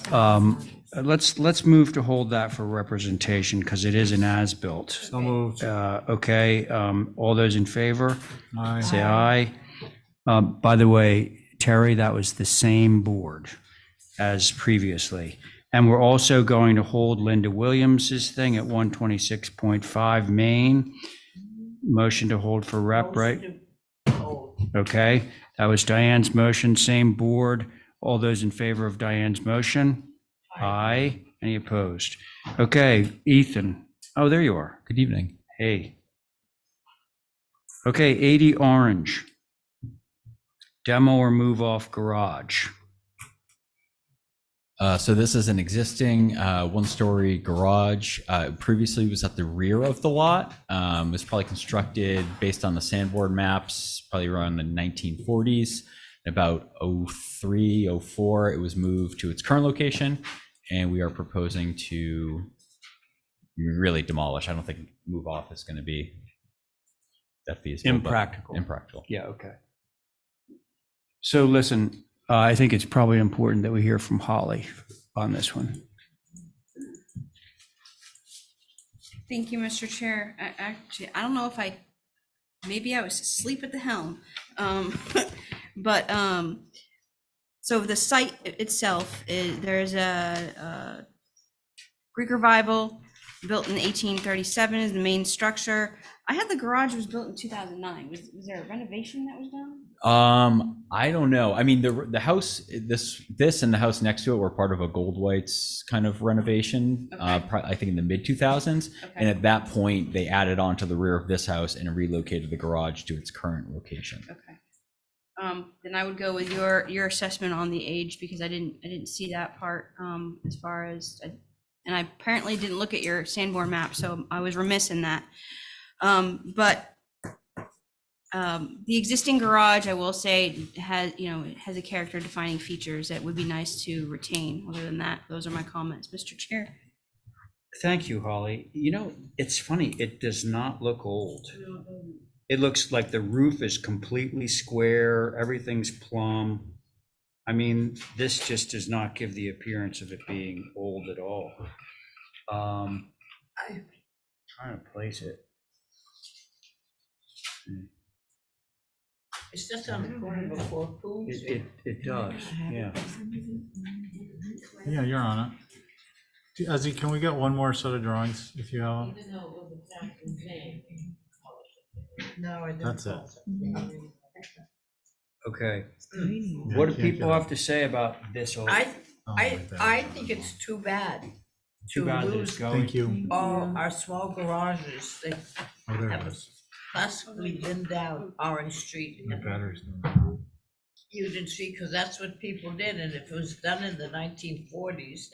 Speaker 1: let's move to hold that for representation because it is an as-built.
Speaker 3: So moved.
Speaker 1: Okay, all those in favor?
Speaker 3: Aye.
Speaker 1: Say aye. By the way, Terry, that was the same board as previously. And we're also going to hold Linda Williams's thing at 126.5 Main. Motion to hold for rep, right? Okay, that was Diane's motion, same board. All those in favor of Diane's motion? Aye. Any opposed? Okay, Ethan. Oh, there you are.
Speaker 6: Good evening.
Speaker 1: Hey. Okay, 80 Orange. Demo or move off garage.
Speaker 6: So this is an existing one-story garage. Previously was at the rear of the lot. It was probably constructed based on the sandboard maps, probably around the 1940s. About 03, 04, it was moved to its current location, and we are proposing to really demolish. I don't think move off is going to be that feasible.
Speaker 1: Impractical.
Speaker 6: Impractical.
Speaker 1: Yeah, okay. So listen, I think it's probably important that we hear from Holly on this one.
Speaker 10: Thank you, Mr. Chair. I don't know if maybe I was asleep at the helm. But so the site itself, there's a Greek Revival built in 1837 is the main structure. I had the garage was built in 2009. Was there a renovation that was done?
Speaker 6: I don't know. I mean, the house, this and the house next to it were part of a Gold Whites kind of renovation, I think in the mid 2000s.
Speaker 10: Okay.
Speaker 6: And at that point, they added on to the rear of this house and relocated the garage to its current location.
Speaker 10: Okay. Then I would go with your assessment on the age, because I didn't see that part as far as, and I apparently didn't look at your Sanborn map, so I was remiss in that. But the existing garage, I will say, has a character defining features that would be nice to retain. Other than that, those are my comments, Mr. Chair.
Speaker 1: Thank you, Holly. You know, it's funny, it does not look old. It looks like the roof is completely square, everything's plumb. I mean, this just does not give the appearance of it being old at all. I'm trying to place it.
Speaker 2: It's just on the corner before Pools.
Speaker 1: It does, yeah.
Speaker 3: Yeah, you're on it. Ezzy, can we get one more set of drawings if you have them?
Speaker 2: Even though it was exactly the same. No, I don't.
Speaker 3: That's it.
Speaker 1: Okay.
Speaker 3: Yeah,
Speaker 1: What do
Speaker 3: can't
Speaker 1: people
Speaker 3: get
Speaker 1: have to say about this?
Speaker 2: I think it's too bad.
Speaker 1: Too bad that it's
Speaker 2: lose
Speaker 1: going.
Speaker 3: Thank you.
Speaker 2: all our small garages. They
Speaker 3: Oh, there it
Speaker 2: have
Speaker 3: is.
Speaker 2: classically been down Orange Street
Speaker 3: The
Speaker 2: and
Speaker 3: battery's
Speaker 2: Union Street, because that's what people did, and if it was done in the 1940s,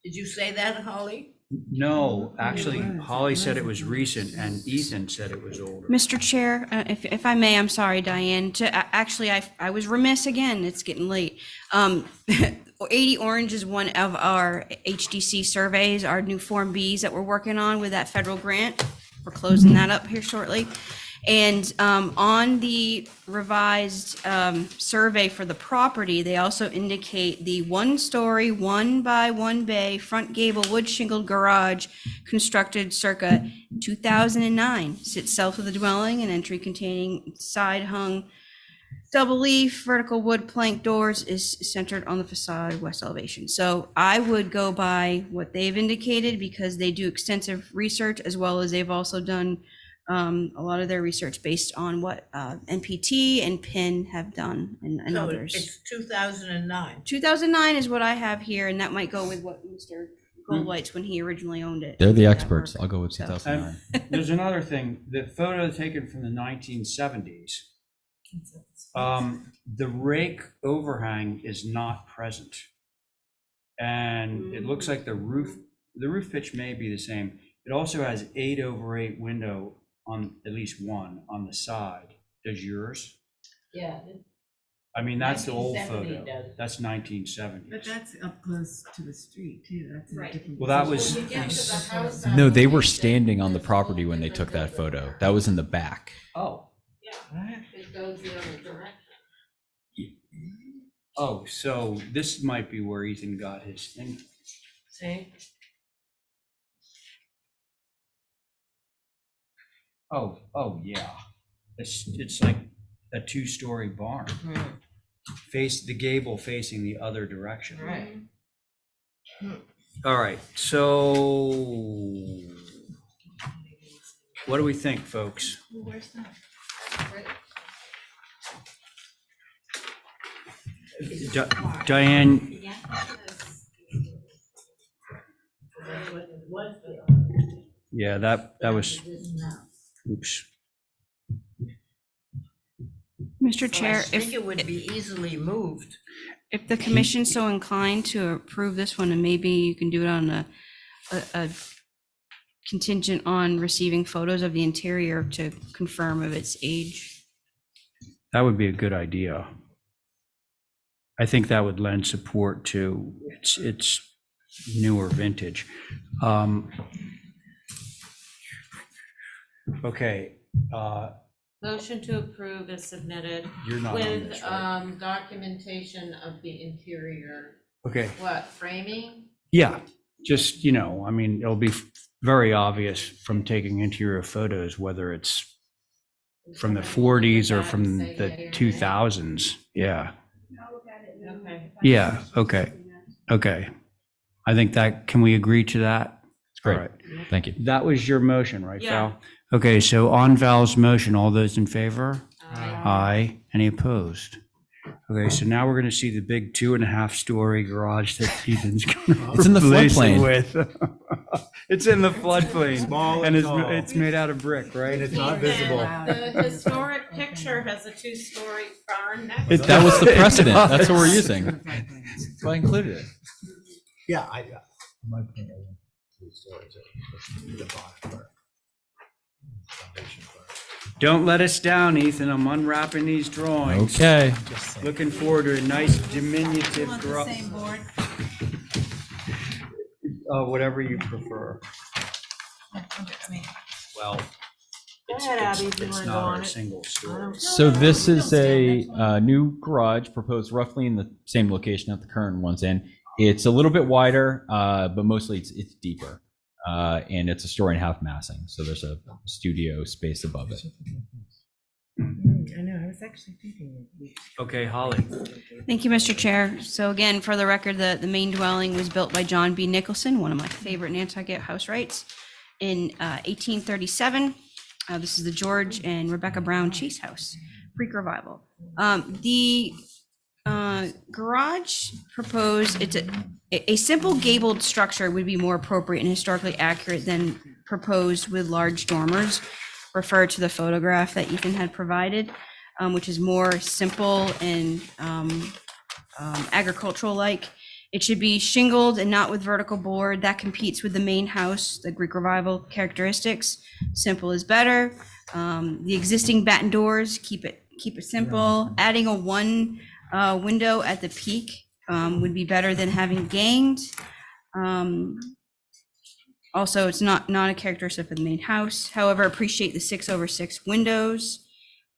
Speaker 2: did you say that, Holly?
Speaker 1: No, actually, Holly said it was recent and Ethan said it was older.
Speaker 10: Mr. Chair, if I may, I'm sorry, Diane, actually, I was remiss again, it's getting late. 80 Orange is one of our HDC surveys, our new Form Bs that we're working on with that federal grant. We're closing that up here shortly. And on the revised survey for the property, they also indicate the one-story, 1-by-1 bay, front gable, wood shingled garage constructed circa 2009 sits south of the dwelling, an entry containing side-hung double leaf vertical wood plank doors is centered on the facade west elevation. So I would go by what they've indicated, because they do extensive research, as well as they've also done a lot of their research based on what NPT and PIN have done and
Speaker 2: So
Speaker 10: others.
Speaker 2: it's 2009.
Speaker 10: 2009 is what I have here, and that might go with what Mr. Goldwhite's when he originally owned it.
Speaker 6: They're the
Speaker 10: Yeah,
Speaker 6: experts.
Speaker 10: perfect.
Speaker 6: I'll go with
Speaker 10: So-
Speaker 6: 2009.
Speaker 1: There's another thing, the photo taken from the 1970s. The rake overhang is not present. And it looks like the roof pitch may be the same. It also has 8/8 window on at least one on the side. Does yours?
Speaker 2: Yeah.
Speaker 1: I mean, that's the old
Speaker 2: 1970
Speaker 1: photo.
Speaker 2: does.
Speaker 1: That's 1970.
Speaker 5: But that's up close to the street too. That's in a different.
Speaker 1: Well, that was,
Speaker 6: No, they were standing on the property when they took that photo. That was in the back.
Speaker 1: oh.
Speaker 2: It goes the other direction.
Speaker 1: Oh, so this might be where Ethan got his thing.
Speaker 2: See?
Speaker 1: Oh, yeah. It's like a 2-story barn. Face the gable facing the other direction.
Speaker 2: Right.
Speaker 1: All right, so what do we think, folks? Diane? Yeah, that was, oops.
Speaker 10: Mr.
Speaker 2: So I
Speaker 10: Chair,
Speaker 2: think it would be easily moved.
Speaker 10: if the commission's so inclined to approve this one, and maybe you can do it on a contingent on receiving photos of the interior to confirm of its age.
Speaker 1: That would be a good idea. I think that would lend support to its newer vintage. Okay.
Speaker 4: Motion to approve is submitted
Speaker 1: You're not on
Speaker 4: with
Speaker 1: this, right?
Speaker 4: documentation of the interior.
Speaker 1: Okay.
Speaker 4: What, framing?
Speaker 1: Yeah, just, I mean, it'll be very obvious from taking interior photos, whether it's from the 40s or from the 2000s. Yeah.
Speaker 4: Okay.
Speaker 1: Yeah, okay. Okay. I think can we agree to that?
Speaker 6: Great.
Speaker 1: All right.
Speaker 6: Thank you.
Speaker 1: That was your motion, right,
Speaker 4: Yeah.
Speaker 1: Val? Okay, so on Val's motion, all those in favor? Aye. Any opposed? Okay, so now we're going to see the big 2.5-story garage that Ethan's going to
Speaker 6: It's in the
Speaker 1: replace it
Speaker 6: floodplain.
Speaker 1: with. It's in the floodplain.
Speaker 3: Small
Speaker 1: And
Speaker 3: and tall.
Speaker 1: it's made out of brick, right?
Speaker 3: And it's not visible.
Speaker 4: The historic picture has a 2-story barn next to
Speaker 1: It
Speaker 4: it.
Speaker 6: That was the
Speaker 1: It
Speaker 6: precedent.
Speaker 1: does.
Speaker 6: That's what we're using. So I included it.
Speaker 3: Yeah, my opinion, 3 stories. The bottom part. Foundation part.
Speaker 1: Don't let us down, Ethan. I'm unwrapping these drawings.
Speaker 6: Okay.
Speaker 1: Looking forward to a nice diminutive
Speaker 5: On the
Speaker 1: garage.
Speaker 5: same board.
Speaker 1: Whatever you prefer.
Speaker 5: I mean,
Speaker 1: Well, it's
Speaker 8: ahead, Abby, if you
Speaker 1: it's
Speaker 8: wanna go
Speaker 1: not
Speaker 8: on
Speaker 1: a
Speaker 8: it.
Speaker 1: single story.
Speaker 6: So this is a new garage proposed roughly in the same location that the current one's in. It's a little bit wider, but mostly it's deeper. And it's a 1.5-story massing. So there's a studio space above it.
Speaker 8: I know, I was actually thinking.
Speaker 1: Okay, Holly.
Speaker 10: Thank you, Mr. Chair. So again, for the record, the main dwelling was built by John B. Nicholson, one of my favorite Nantucket house rights, in 1837. This is the George and Rebecca Brown Chase House, Greek Revival. The garage proposed, it's a simple gabled structure would be more appropriate and historically accurate than proposed with large dormers. Refer to the photograph that Ethan had provided, which is more simple and agricultural-like. It should be shingled and not with vertical board. That competes with the main house, the Greek Revival characteristics. Simple is better. The existing batten doors, keep it simple. Adding a one window at the peak would be better than having ganged. Also, it's not a characteristic of the main house. However, appreciate the 6/6 windows.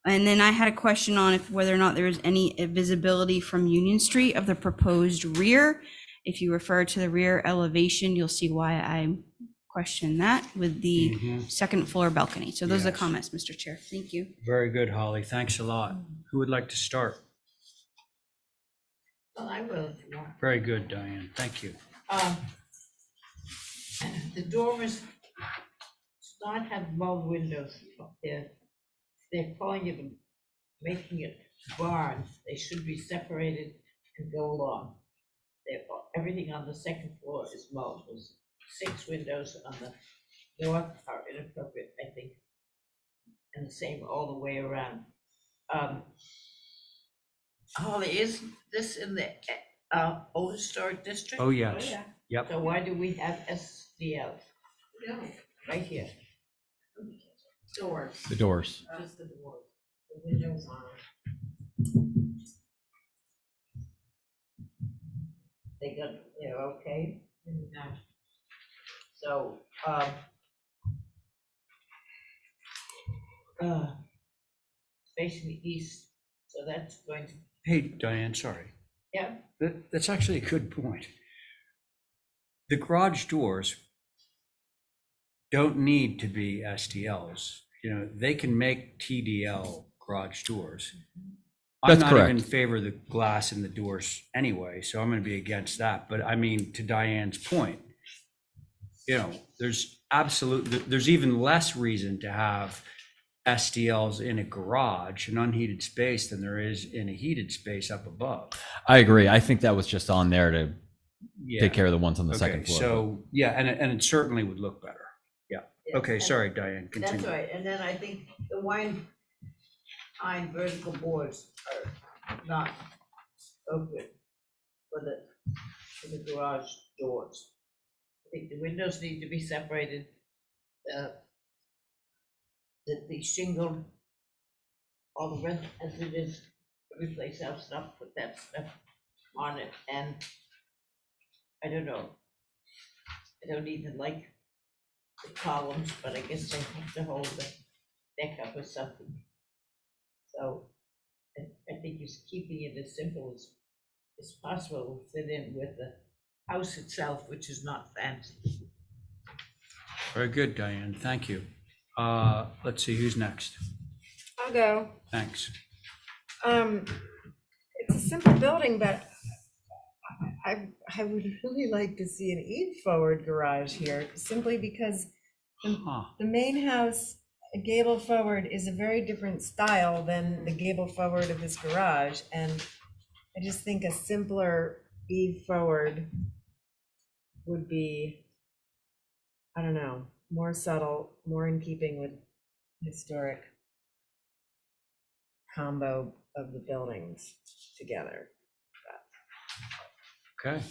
Speaker 10: And then I had a question on whether or not there is any visibility from Union Street of the proposed rear. If you refer to the rear elevation, you'll see why I question that with the second floor balcony. So those are the
Speaker 1: Yes.
Speaker 10: comments, Mr. Chair. Thank you.
Speaker 1: Very good, Holly. Thanks a lot. Who would like to start?
Speaker 2: Well, I will if you want.
Speaker 1: Very good, Diane. Thank you.
Speaker 2: The dormers do not have bow windows. They're calling it, making it barn. They should be separated and go along. Everything on the second floor is mowed. There's 6 windows on the north are inappropriate, I think. And the same all the way around. Holly, is this in the old historic district?
Speaker 1: Oh, yes. Yep.
Speaker 2: So why do we have SDL? Right here.
Speaker 4: Doors.
Speaker 6: The doors.
Speaker 4: Just the doors. The windows on.
Speaker 2: They're okay? So, facing the east, so that's going to,
Speaker 1: Hey, Diane, sorry.
Speaker 2: yeah,
Speaker 1: That's actually a good point. The garage doors don't need to be STLs. They can make TDL garage doors. I'm
Speaker 6: That's
Speaker 1: not even in
Speaker 6: correct.
Speaker 1: favor of the glass in the doors anyway, so I'm gonna be against that. But I mean, to Diane's point, you know, there's even less reason to have SDLs in a garage, an unheated space, than there is in a heated space up above.
Speaker 6: I agree. I think that was just on there to
Speaker 1: Yeah.
Speaker 6: take care of the ones on the
Speaker 1: Okay,
Speaker 6: second floor.
Speaker 1: so, yeah, and it certainly would look better. Yeah.
Speaker 2: Yeah,
Speaker 1: Okay,
Speaker 2: and
Speaker 1: sorry, Diane,
Speaker 2: That's
Speaker 1: continue.
Speaker 2: right, and then I think the pine vertical boards are not appropriate for the garage doors. I think the windows need to be separated. The shingle, all the rest as it is, every place else, not put that stuff on it, and I don't know. I don't even like the columns, but I guess they have to hold the deck up or something. So I think just keeping it as simple as possible will fit in with the house itself, which is not fancy.
Speaker 1: Very good, Diane, thank you. Let's see, who's next?
Speaker 8: I'll go.
Speaker 1: Thanks.
Speaker 8: It's a simple building, but I would really like to see an eave-forward garage here, simply because the main house, gable forward, is a very different style than the gable forward of this garage, and I just think a simpler eave forward would be, I don't know, more subtle, more in keeping with historic combo of the buildings together.
Speaker 1: Okay,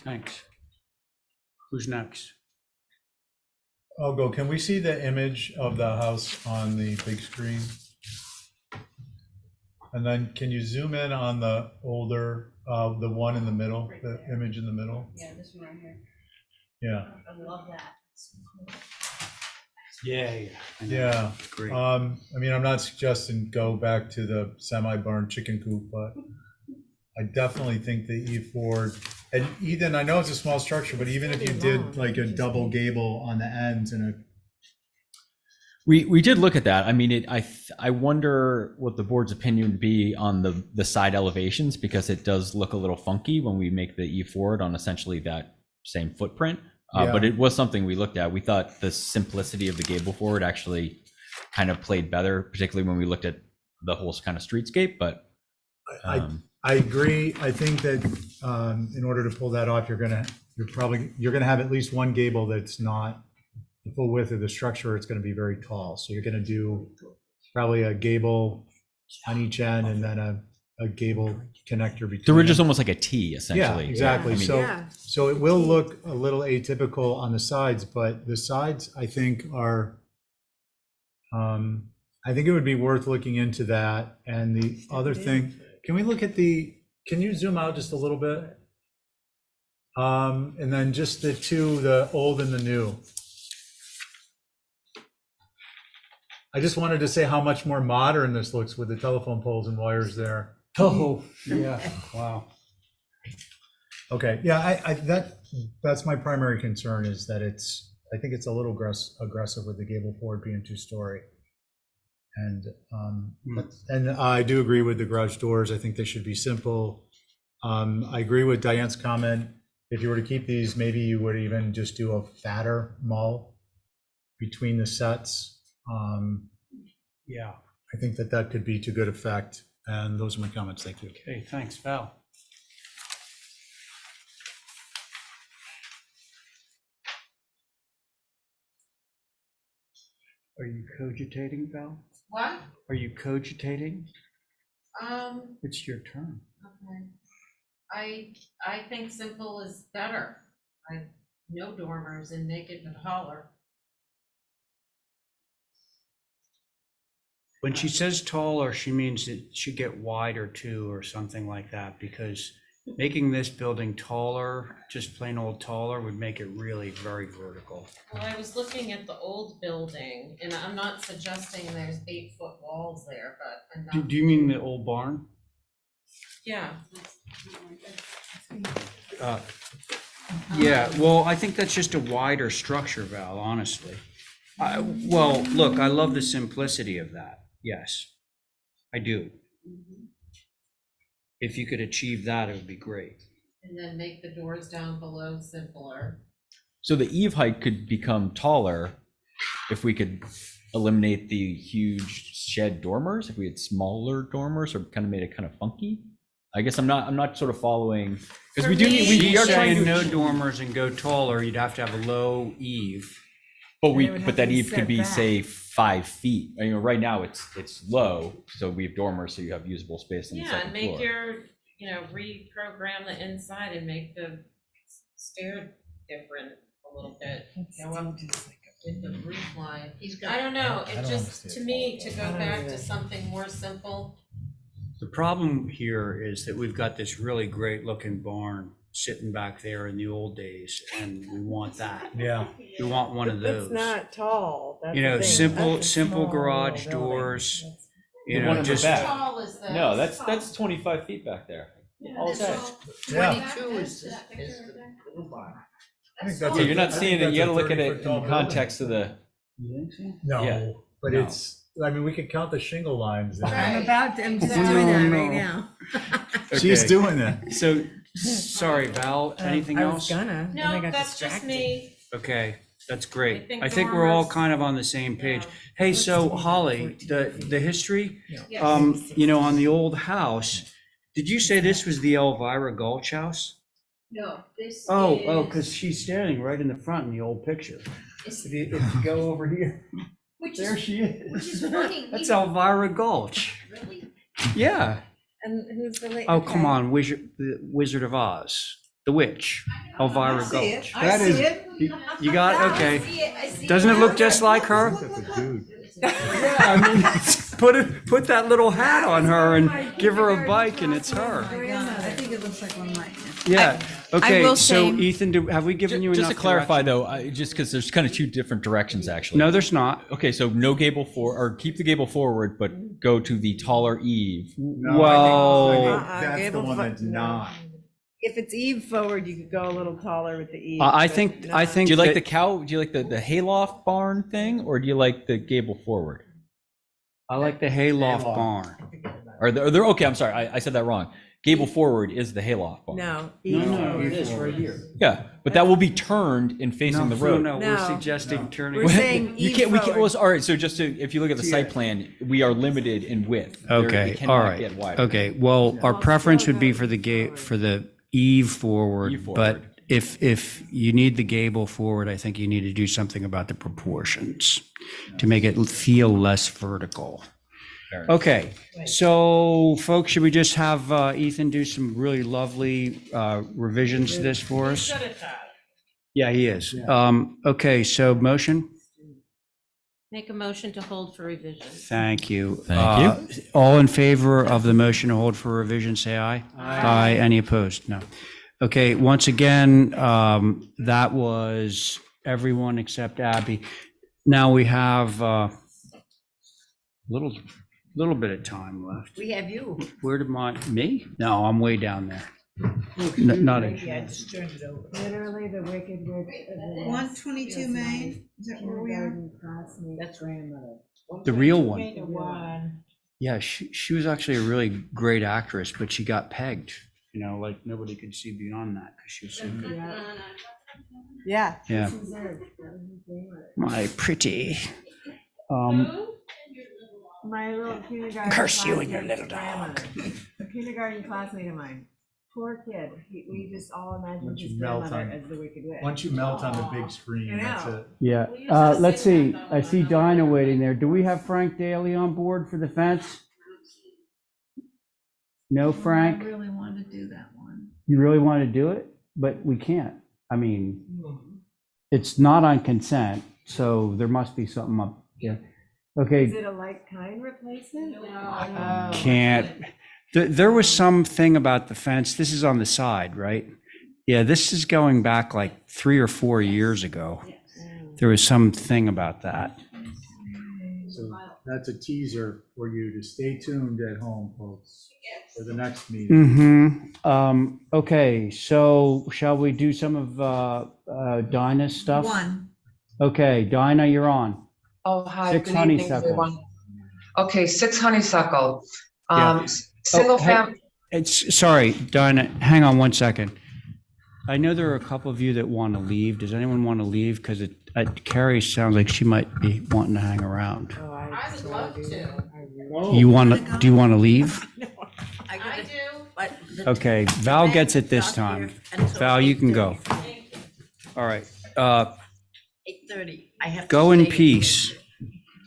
Speaker 1: thanks. Who's next?
Speaker 3: I'll go. Can we see the image of the house on the big screen? And then can you zoom in on the older, the one in the middle, the image in the middle?
Speaker 10: Yeah, this one right here.
Speaker 3: Yeah.
Speaker 10: I love that.
Speaker 1: Yeah.
Speaker 3: Yeah.
Speaker 1: Great.
Speaker 3: I mean, I'm not suggesting go back to the semi-barn chicken coop, but I definitely think the E4, and even, I know it's a small structure, but even if you did like a double gable on the ends and a,
Speaker 6: We did look at that. I mean, I wonder what the board's opinion would be on the side elevations, because it does look a little funky when we make the E forward on essentially that same footprint. But it was something we looked at. We thought the simplicity of the gable forward actually kind of played better, particularly when we looked at the whole kind of streetscape. But
Speaker 3: I agree. I think that in order to pull that off, you're gonna have at least one gable that's not the full width of the structure. It's gonna be very tall. So you're gonna do probably a gable on each end and then a gable connector between.
Speaker 6: the ridge
Speaker 3: them.
Speaker 6: is almost like a T, essentially.
Speaker 3: Yeah, exactly.
Speaker 6: I mean,
Speaker 3: So it will look a little atypical on the sides, but the sides, I think, are, I think it would be worth looking into that. And the other thing, can we look at can you zoom out just a little bit? And then just the old and the new. I just wanted to say how much more modern this looks with the telephone poles and wires there.
Speaker 1: Oh, yeah, wow.
Speaker 3: Okay, yeah, that's my primary concern, is that I think it's a little aggressive with the gable forward being 2-story. And I do agree with the garage doors. I think they should be simple. I agree with Diane's comment. If you were to keep these, maybe you would even just do a fatter mull between the sets.
Speaker 1: Yeah.
Speaker 3: I think that could be to good effect. And those are my comments. Thank you.
Speaker 1: Okay, thanks, Val. Are you cogitating, Val?
Speaker 4: What?
Speaker 1: Are you cogitating?
Speaker 4: Um,
Speaker 1: It's your turn.
Speaker 4: okay. I think simple is better. No dormers and make it taller.
Speaker 1: When she says taller, she means it should get wider too, or something like that, because making this building taller, just plain old taller, would make it really very vertical.
Speaker 4: Well, I was looking at the old building, and I'm not suggesting there's 8-foot walls there, but I'm not.
Speaker 1: Do you mean the old barn?
Speaker 4: Yeah.
Speaker 1: Yeah, well, I think that's just a wider structure, Val, honestly. Well, look, I love the simplicity of that. Yes, I do. if you could achieve that, it would be great.
Speaker 4: And then make the doors down below simpler.
Speaker 6: So the eave height could become taller if we could eliminate the huge shed dormers, if we had smaller dormers, or kind of made it kind of funky. I guess I'm not sort of following, because we are trying to
Speaker 1: no dormers and go taller, you'd have to have a low eave.
Speaker 6: But that eave could be, say, 5 feet. I mean, right now it's low, so we have dormers, so you have usable space on the
Speaker 4: Yeah,
Speaker 6: second
Speaker 4: and make
Speaker 6: floor.
Speaker 4: your, reprogram the inside and make the stair different a little bit. Go up with the roof line. I don't know, it just, to me, to go back to something more simple.
Speaker 1: The problem here is that we've got this really great looking barn sitting back there in the old days, and we want that.
Speaker 3: Yeah.
Speaker 1: We want one of those.
Speaker 8: It's not tall. That's
Speaker 1: You know,
Speaker 8: the thing. That's a
Speaker 1: simple
Speaker 8: small
Speaker 1: garage
Speaker 8: building.
Speaker 1: doors,
Speaker 6: The
Speaker 1: you
Speaker 6: one
Speaker 1: know,
Speaker 6: in the
Speaker 1: just.
Speaker 6: back.
Speaker 4: Tall is the.
Speaker 6: No, that's 25 feet back there. All day.
Speaker 2: 22 is the little barn.
Speaker 6: Yeah, you're not seeing it, you gotta look at it in the context of the.
Speaker 3: No,
Speaker 6: Yeah.
Speaker 3: but
Speaker 6: No.
Speaker 3: I mean, we could count the shingle lines.
Speaker 2: I'm just
Speaker 1: No,
Speaker 2: doing that
Speaker 1: no.
Speaker 2: right now.
Speaker 3: She's
Speaker 1: Okay.
Speaker 3: doing that.
Speaker 1: So, sorry, Val, anything
Speaker 8: I was
Speaker 1: else?
Speaker 8: gonna, then
Speaker 4: No,
Speaker 8: I got
Speaker 4: that's just
Speaker 8: distracted.
Speaker 4: me.
Speaker 1: Okay, that's great.
Speaker 4: think
Speaker 1: I think we're all
Speaker 4: dormers-
Speaker 1: kind of on the same page. Hey, so Holly, the history,
Speaker 4: Yes.
Speaker 1: on the old house, did you say this was the Elvira Gulch house?
Speaker 4: No, this
Speaker 1: Oh, because she's standing right in the front in the old picture. If you go over here, there she is.
Speaker 4: Which is funny.
Speaker 1: That's Elvira Gulch.
Speaker 4: Really?
Speaker 1: Yeah.
Speaker 8: And who's the lady?
Speaker 1: Oh, come on, the Wizard of Oz, the witch, Elvira Gulch.
Speaker 2: I see it.
Speaker 1: You got, okay.
Speaker 2: I see it.
Speaker 1: Doesn't it look just like her? Yeah, I mean, put that little hat on her and give her a bike and it's her.
Speaker 5: I think it looks like one of mine.
Speaker 1: Yeah, okay,
Speaker 10: will
Speaker 1: so
Speaker 10: say-
Speaker 1: Ethan, have we given you enough?
Speaker 6: Just to clarify
Speaker 1: direction?
Speaker 6: though, just because there's kind of two different directions actually.
Speaker 1: No, there's not.
Speaker 6: Okay, so no gable or keep the gable forward, but go to the taller eave.
Speaker 1: Well,
Speaker 3: That's the
Speaker 8: Gable
Speaker 3: one
Speaker 8: fo-
Speaker 3: that's
Speaker 8: no.
Speaker 3: not.
Speaker 8: If it's eve forward, you could go a little taller with the eve.
Speaker 1: I
Speaker 8: but
Speaker 1: think
Speaker 8: not-
Speaker 6: Do you like
Speaker 1: that-
Speaker 6: the cow? Do you like the hayloft barn thing, or do you like the gable forward?
Speaker 1: I like the hayloft
Speaker 3: Hayloft.
Speaker 1: barn.
Speaker 6: Or they're okay. I'm sorry, I said that wrong. Gable forward is the hayloft barn.
Speaker 8: No.
Speaker 1: No,
Speaker 8: eve
Speaker 1: no,
Speaker 8: forward.
Speaker 1: it is right here.
Speaker 6: Yeah, but that will be turned and facing the road.
Speaker 1: No, we're
Speaker 8: No.
Speaker 1: suggesting turning.
Speaker 8: We're saying
Speaker 6: You
Speaker 8: eve
Speaker 6: can't. We can't.
Speaker 8: forward.
Speaker 6: Well, all right. So just if you look at the site plan, we are limited in width. They
Speaker 1: Okay,
Speaker 6: cannot
Speaker 1: all right.
Speaker 6: get wider.
Speaker 1: Okay, well, our preference would be for the eve forward,
Speaker 6: Eve
Speaker 1: but
Speaker 6: forward.
Speaker 1: if you need the gable forward, I think you need to do something about the proportions to make it feel less vertical.
Speaker 6: Fair enough.
Speaker 1: Okay, so folks, should we just have Ethan do some really lovely revisions to this for us?
Speaker 4: Good at that.
Speaker 1: Yeah, he is. Okay, so motion?
Speaker 4: Make a motion to hold for revision.
Speaker 1: Thank you.
Speaker 6: Thank
Speaker 1: you. All in favor of the motion to hold for revision, say aye. Aye. Any opposed? No. Okay, once again, that was everyone except Abby. Now we have little bit of time left.
Speaker 2: We have you.
Speaker 1: Where did me? No, I'm way down there. Not in.
Speaker 2: Yeah, I just turned it over.
Speaker 8: Literally the wicked witch of the.
Speaker 5: 122 Main, is that where we are?
Speaker 2: That's grandmother.
Speaker 1: The real one.
Speaker 2: One.
Speaker 1: Yeah, she was actually a really great actress, but she got pegged. You know, like nobody could see beyond that because she was so good.
Speaker 8: Yeah.
Speaker 1: Yeah. My pretty.
Speaker 8: My little kindergarten.
Speaker 1: Curse you and your
Speaker 8: classmate's
Speaker 1: little dog.
Speaker 8: grandmother. A kindergarten classmate of mine. Poor kid. We just all imagined
Speaker 3: Once
Speaker 8: his
Speaker 3: you melt
Speaker 8: grandmother
Speaker 3: on-
Speaker 8: as the wicked witch.
Speaker 3: Once you melt on the big screen,
Speaker 8: I
Speaker 3: that's
Speaker 8: know.
Speaker 3: it.
Speaker 1: Yeah.
Speaker 4: Well, you just
Speaker 1: Let's
Speaker 4: say
Speaker 1: see.
Speaker 4: that, though,
Speaker 1: I see
Speaker 4: about
Speaker 1: Dinah
Speaker 4: the-
Speaker 1: waiting there. Do we have Frank Daly on board for the fence? No, Frank?
Speaker 5: I really want to do that one.
Speaker 1: You really want to do it? But we can't. I mean, it's not on consent, so there must be something up. Yeah.
Speaker 8: Is
Speaker 1: Okay,
Speaker 8: it a like kind replacement?
Speaker 1: can't. There was something about the fence. This is on the side, right? Yeah, this is going back like 3 or 4 years ago. There was something about that.
Speaker 3: So that's a teaser for you to stay tuned at home, folks, for the next meeting.
Speaker 1: Okay, so shall we do some of Dinah's stuff?
Speaker 5: One.
Speaker 1: Okay, Dinah, you're on.
Speaker 13: Oh, hi,
Speaker 1: 6
Speaker 13: good evening,
Speaker 1: honeysuckle.
Speaker 13: everyone. Okay, 6 honeysuckle.
Speaker 1: Yeah.
Speaker 13: Single
Speaker 1: hey.
Speaker 13: fam,
Speaker 1: Sorry, Dinah, hang on one second. I know there are a couple of you that want to leave. Does anyone want to leave? Because Carrie sounds like she might be wanting to hang around.
Speaker 4: I would love to.
Speaker 1: Do you want to leave?
Speaker 2: I do. But
Speaker 1: Okay, Val gets it this time. Val, you can go. All right.
Speaker 2: 8:30. I have to
Speaker 1: Go in
Speaker 2: stay.
Speaker 1: peace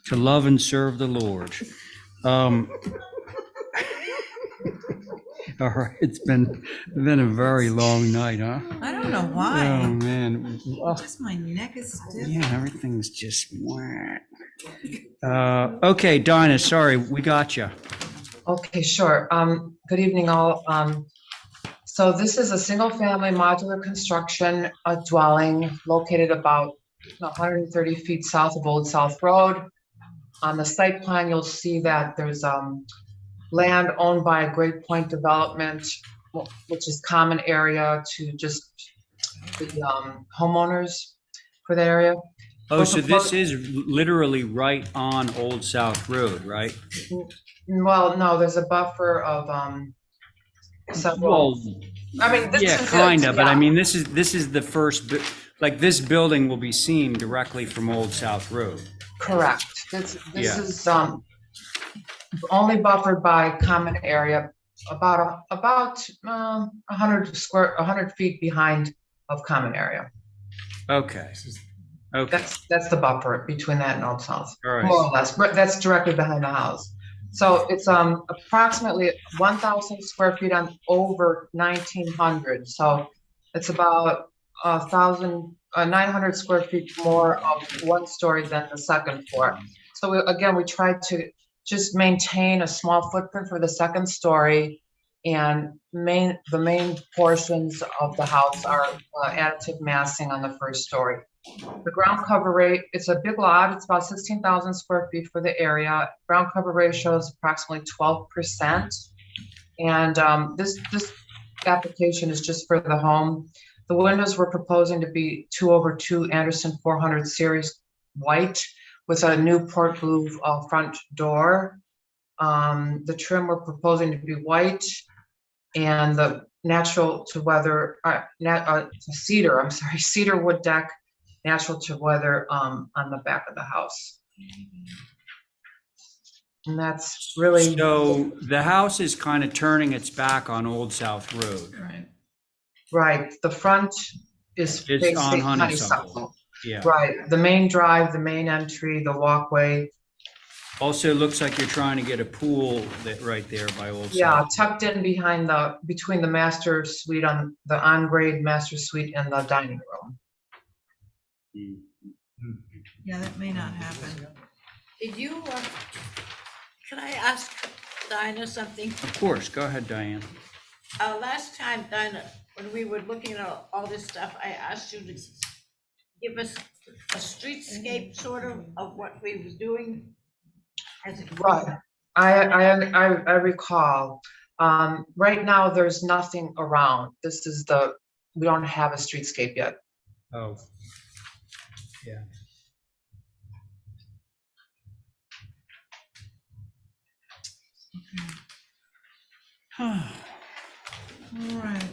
Speaker 1: to love and serve the Lord. All right, it's been a very long night, huh?
Speaker 5: I don't know
Speaker 1: Oh,
Speaker 5: why.
Speaker 1: man. Oh,
Speaker 5: Just my neck is stiff.
Speaker 1: yeah, everything's just whack. Okay, Dinah, sorry, we got you.
Speaker 13: Okay, sure. Good evening, all. So this is a single-family modular construction dwelling located about 130 feet south of Old South Road. On the site plan, you'll see that there's land owned by a Great Point Development, which is common area to just the homeowners for the area.
Speaker 1: Oh, so this is literally right on Old South Road, right?
Speaker 13: Well, no, there's a buffer of several.
Speaker 1: Well,
Speaker 13: I mean, this
Speaker 1: yeah,
Speaker 13: is
Speaker 1: kind of, but I
Speaker 13: yeah.
Speaker 1: mean, this is the first, like, this building will be seen directly from Old South Road.
Speaker 13: Correct. This
Speaker 1: Yeah.
Speaker 13: is only buffered by common area, about 100 feet behind of common area.
Speaker 1: Okay. Okay.
Speaker 13: That's the buffer between that and Old South,
Speaker 1: All right.
Speaker 13: more or less. But that's directly behind the house. So it's approximately 1,000 square feet on over 1,900. So it's about 900 square feet more of one story than the second floor. So we tried to just maintain a small footprint for the second story, and the main portions of the house are additive massing on the first story. The ground cover rate, it's a big lot, it's about 16,000 square feet for the area. Ground cover ratio is approximately 12%. And this application is just for the home. The windows we're proposing to be 2/2 Anderson 400 series white with a new port blue front door. The trim we're proposing to be white, and the natural to weather, cedar wood deck, natural to weather on the back of the house. And that's really.
Speaker 1: So the house is kind of turning its back on Old South Road.
Speaker 13: Right. Right, the front is
Speaker 1: It's
Speaker 13: facing
Speaker 1: on Honeysuckle.
Speaker 13: Honeysuckle.
Speaker 1: Yeah.
Speaker 13: Right, the main drive, the main entry, the walkway.
Speaker 1: Also, looks like you're trying to get a pool right there by Old South.
Speaker 13: Yeah, tucked in between the master suite on the on-grade master suite and the dining room.
Speaker 5: Yeah, that may not happen.
Speaker 2: Did you, can I ask Dinah something?
Speaker 1: Of course, go ahead, Diane.
Speaker 2: Last time, Dinah, when we were looking at all this stuff, I asked you to give us a streetscape sort of what we were doing.
Speaker 13: Right, I recall. Right now, there's nothing around. We don't have a streetscape yet.
Speaker 1: Oh. Yeah.
Speaker 5: All right.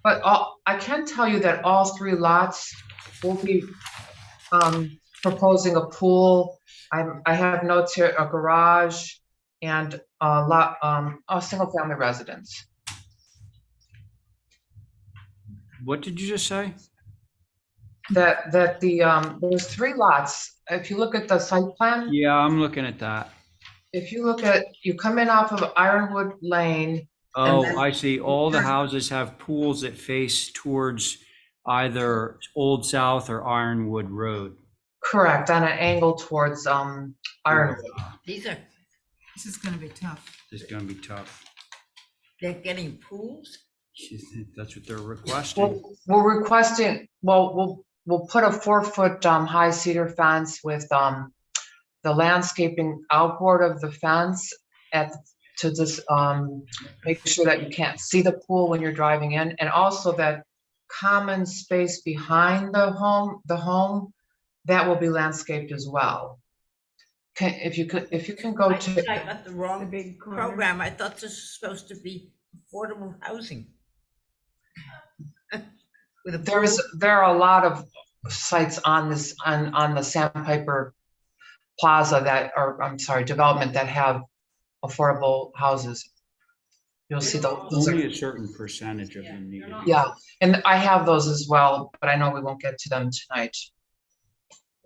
Speaker 13: But I can tell you that all three lots will be proposing a pool. I have notes here, a garage and a single family residence.
Speaker 1: What did you just say?
Speaker 13: That there's three lots. If you look at the site plan,
Speaker 1: Yeah, I'm looking at that.
Speaker 13: if you come in off of Ironwood Lane.
Speaker 1: Oh,
Speaker 13: then
Speaker 1: I see. All the houses have pools that face towards either Old South or Ironwood Road.
Speaker 13: Correct, on an angle towards Ironwood.
Speaker 2: This
Speaker 5: is gonna be tough.
Speaker 1: This is gonna be tough.
Speaker 2: They're getting pools?
Speaker 1: That's what they're requesting.
Speaker 13: We're requesting, we'll put a 4-foot high cedar fence with the landscaping outboard of the fence to just make sure that you can't see the pool when you're driving in, and also that common space behind the home that will be landscaped as well. If you can go to.
Speaker 2: I got the wrong program. I thought this was supposed to be affordable housing. With a
Speaker 13: There are a lot of sites on this, on the Sandpiper Plaza that, or I'm sorry, development that have affordable houses. You'll see those
Speaker 1: Only
Speaker 13: are,
Speaker 1: a certain percentage of them need to be.
Speaker 13: yeah, and I have those as well, but I know we won't get to them tonight.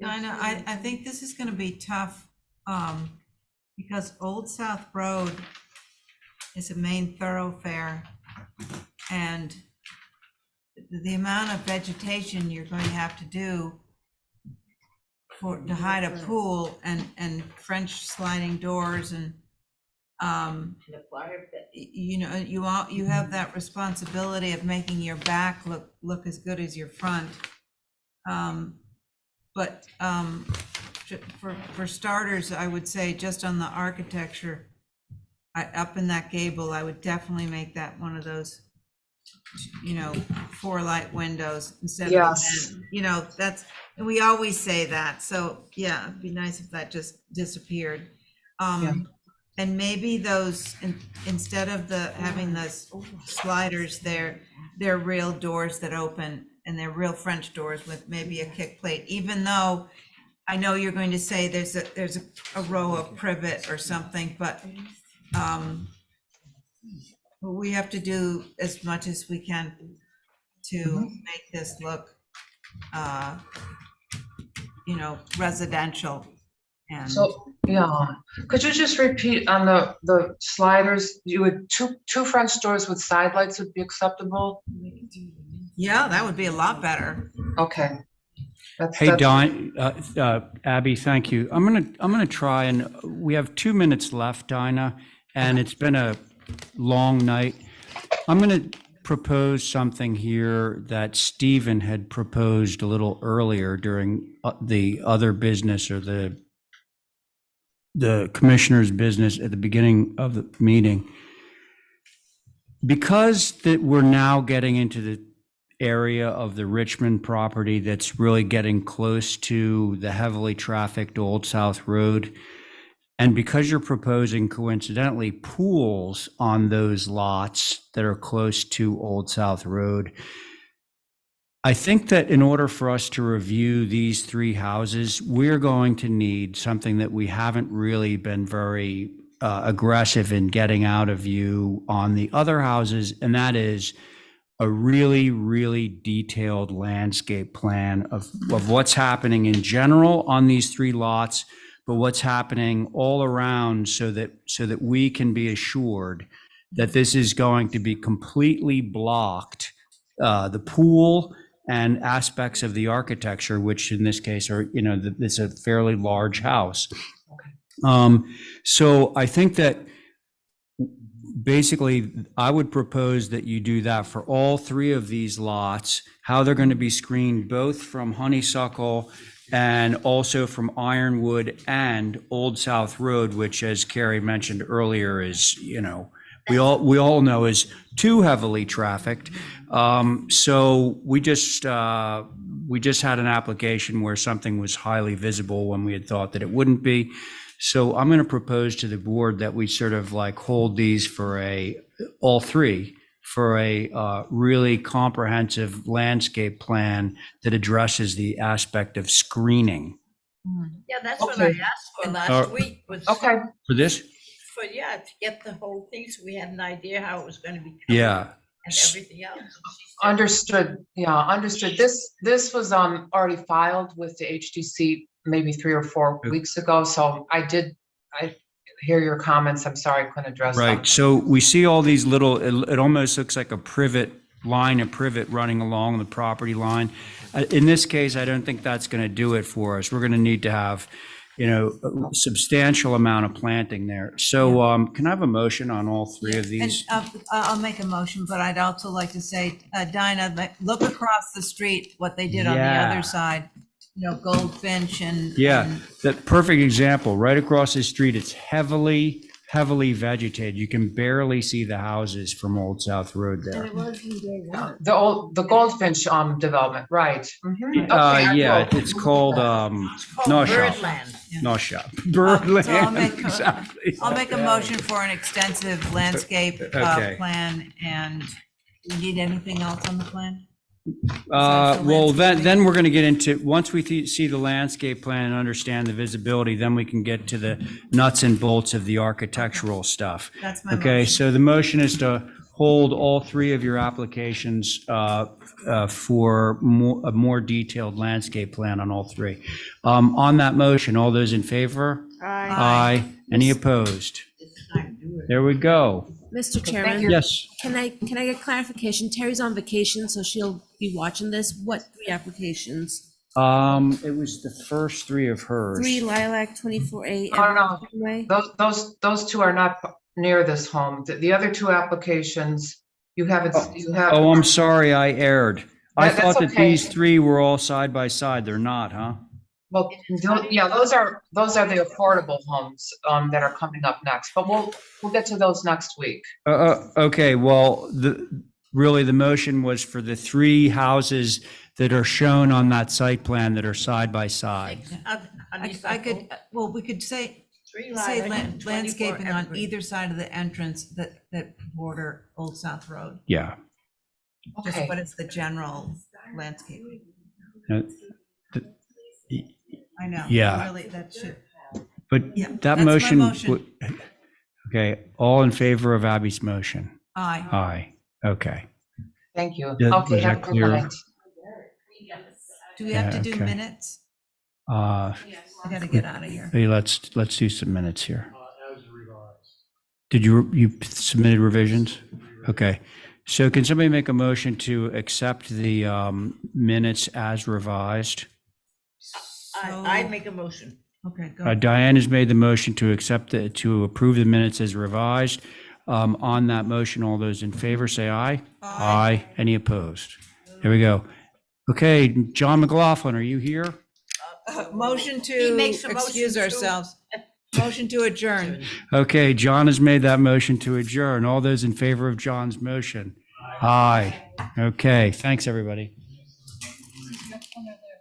Speaker 5: I know, I think this is gonna be tough, because Old South Road is a main thoroughfare, and the amount of vegetation you're going to have to do to hide a pool and French sliding doors and,
Speaker 2: The fire pit.
Speaker 5: you know, you have that responsibility of making your back look as good as your front. But for starters, I would say just on the architecture, up in that gable, I would definitely make that one of those, you know, 4 light windows instead of,
Speaker 13: Yes.
Speaker 5: you know, that's, and we always say that. So yeah, it'd be nice if that just disappeared. And maybe those, instead of having those sliders, they're real doors that open, and they're real French doors with maybe a kick plate, even though I know you're going to say there's a row of privet or something, but we have to do as much as we can to make this look, you know, residential. And
Speaker 13: So, yeah, could you just repeat on the sliders, you would, two French doors with side lights would be acceptable?
Speaker 5: yeah, that would be a lot better.
Speaker 13: Okay.
Speaker 1: Hey, Don, Abby, thank you. I'm gonna try, and we have 2 minutes left, Dinah, and it's been a long night. I'm gonna propose something here that Stephen had proposed a little earlier during the other business, or the commissioner's business at the beginning of the meeting. Because that we're now getting into the area of the Richmond property that's really getting close to the heavily trafficked Old South Road, and because you're proposing coincidentally pools on those lots that are close to Old South Road, I think that in order for us to review these 3 houses, we're going to need something that we haven't really been very aggressive in getting out of view on the other houses, and that is a really, really detailed landscape plan of what's happening in general on these 3 lots, but what's happening all around, so that we can be assured that this is going to be completely blocked, the pool and aspects of the architecture, which in this case are, you know, it's a fairly large house. So I think that basically I would propose that you do that for all 3 of these lots, how they're going to be screened both from honeysuckle and also from Ironwood and Old South Road, which, as Carrie mentioned earlier, is, you know, we all know is too heavily trafficked. So we just had an application where something was highly visible when we had thought that it wouldn't be. So I'm going to propose to the board that we sort of like hold these for all 3 for a really comprehensive landscape plan that addresses the aspect of screening.
Speaker 2: Yeah, that's what I asked for last week, was
Speaker 1: For this?
Speaker 2: for, yeah, to get the whole thing, so we had an idea how it was going to be covered
Speaker 1: Yeah.
Speaker 2: and everything else.
Speaker 13: Understood, yeah, understood. This was already filed with the HDC maybe 3 or 4 weeks ago, so I hear your comments. I'm sorry I couldn't address them.
Speaker 1: Right, so we see all these little, it almost looks like a privet running along the property line. In this case, I don't think that's going to do it for us. We're going to need to have, you know, a substantial amount of planting there. So can I have a motion on all 3 of these?
Speaker 5: And I'll make a motion, but I'd also like to say, Dinah, look across the street, what they did on the
Speaker 1: Yeah.
Speaker 5: other side, you know, Goldfinch and.
Speaker 1: Yeah,
Speaker 5: and-
Speaker 1: that perfect example, right across the street. It's heavily heavily vegetated. You can barely see the houses from Old South Road there.
Speaker 13: The Goldfinch development, right. Mhm. Okay, I
Speaker 1: Yeah,
Speaker 13: will.
Speaker 1: it's called, North Shop.
Speaker 2: Birdland.
Speaker 1: North Shop.
Speaker 5: So I'll
Speaker 1: Birdland, exactly.
Speaker 5: I'll make a motion for an extensive landscape
Speaker 1: Okay.
Speaker 5: plan, and you need anything else on the plan?
Speaker 1: Well, then we're going to get into, once we see the landscape plan and understand the visibility, then we can get to the nuts and bolts of the architectural stuff.
Speaker 5: That's my
Speaker 1: Okay,
Speaker 5: motion.
Speaker 1: so the motion is to hold all three of your applications for a more detailed landscape plan on all three. On that motion, all those in favor? Aye. Any opposed? There we go.
Speaker 9: Mr. Chairman?
Speaker 1: Yes.
Speaker 9: Can I get clarification? Terry's on vacation, so she'll be watching this. What 3 applications?
Speaker 1: It was the first three of hers.
Speaker 9: 3 Lilac, 24A.
Speaker 13: Oh, no, those two are not near this home. The other 2 applications, you haven't, you have.
Speaker 1: Oh, I'm sorry, I erred. I
Speaker 13: That's
Speaker 1: thought that
Speaker 13: okay.
Speaker 1: these three were all side by side. They're not, huh?
Speaker 13: Well, yeah, those are the affordable homes that are coming up next, but we'll get to those next week.
Speaker 1: Okay, well, really, the motion was for the 3 houses that are shown on that site plan that are side by side.
Speaker 5: I could, well, we could say landscaping on either side of the entrance that border Old South Road.
Speaker 1: Yeah.
Speaker 5: Just
Speaker 13: Okay.
Speaker 5: what is the general landscaping?
Speaker 1: Uh,
Speaker 5: I know.
Speaker 1: Yeah.
Speaker 5: Really, that should,
Speaker 1: But
Speaker 5: Yeah,
Speaker 1: that
Speaker 5: that's my
Speaker 1: motion.
Speaker 5: motion.
Speaker 1: Okay, all in favor of Abby's motion?
Speaker 5: aye.
Speaker 1: Aye. Okay.
Speaker 13: Thank you.
Speaker 1: Is
Speaker 13: Okay,
Speaker 1: that
Speaker 13: have a good
Speaker 1: clear?
Speaker 13: night.
Speaker 5: Do we have to
Speaker 1: Yeah,
Speaker 5: do
Speaker 1: okay.
Speaker 5: minutes?
Speaker 1: I
Speaker 5: I gotta get out of here.
Speaker 1: Hey, let's do some minutes here. Did you submitted revisions? Okay. So can somebody make a motion to accept the minutes as revised?
Speaker 2: I make a motion.
Speaker 5: Okay, go.
Speaker 1: Diane has made the motion to to approve the minutes as revised. On that motion, all those in favor say aye. Aye. Any opposed? There we go. Okay, John McLaughlin, are you here?
Speaker 5: Motion
Speaker 2: He
Speaker 5: to
Speaker 2: makes a motion
Speaker 5: excuse
Speaker 2: to-
Speaker 5: ourselves. Motion to adjourn.
Speaker 1: Okay, John has made that motion to adjourn. All those in favor of John's motion? Aye. Okay, thanks, everybody.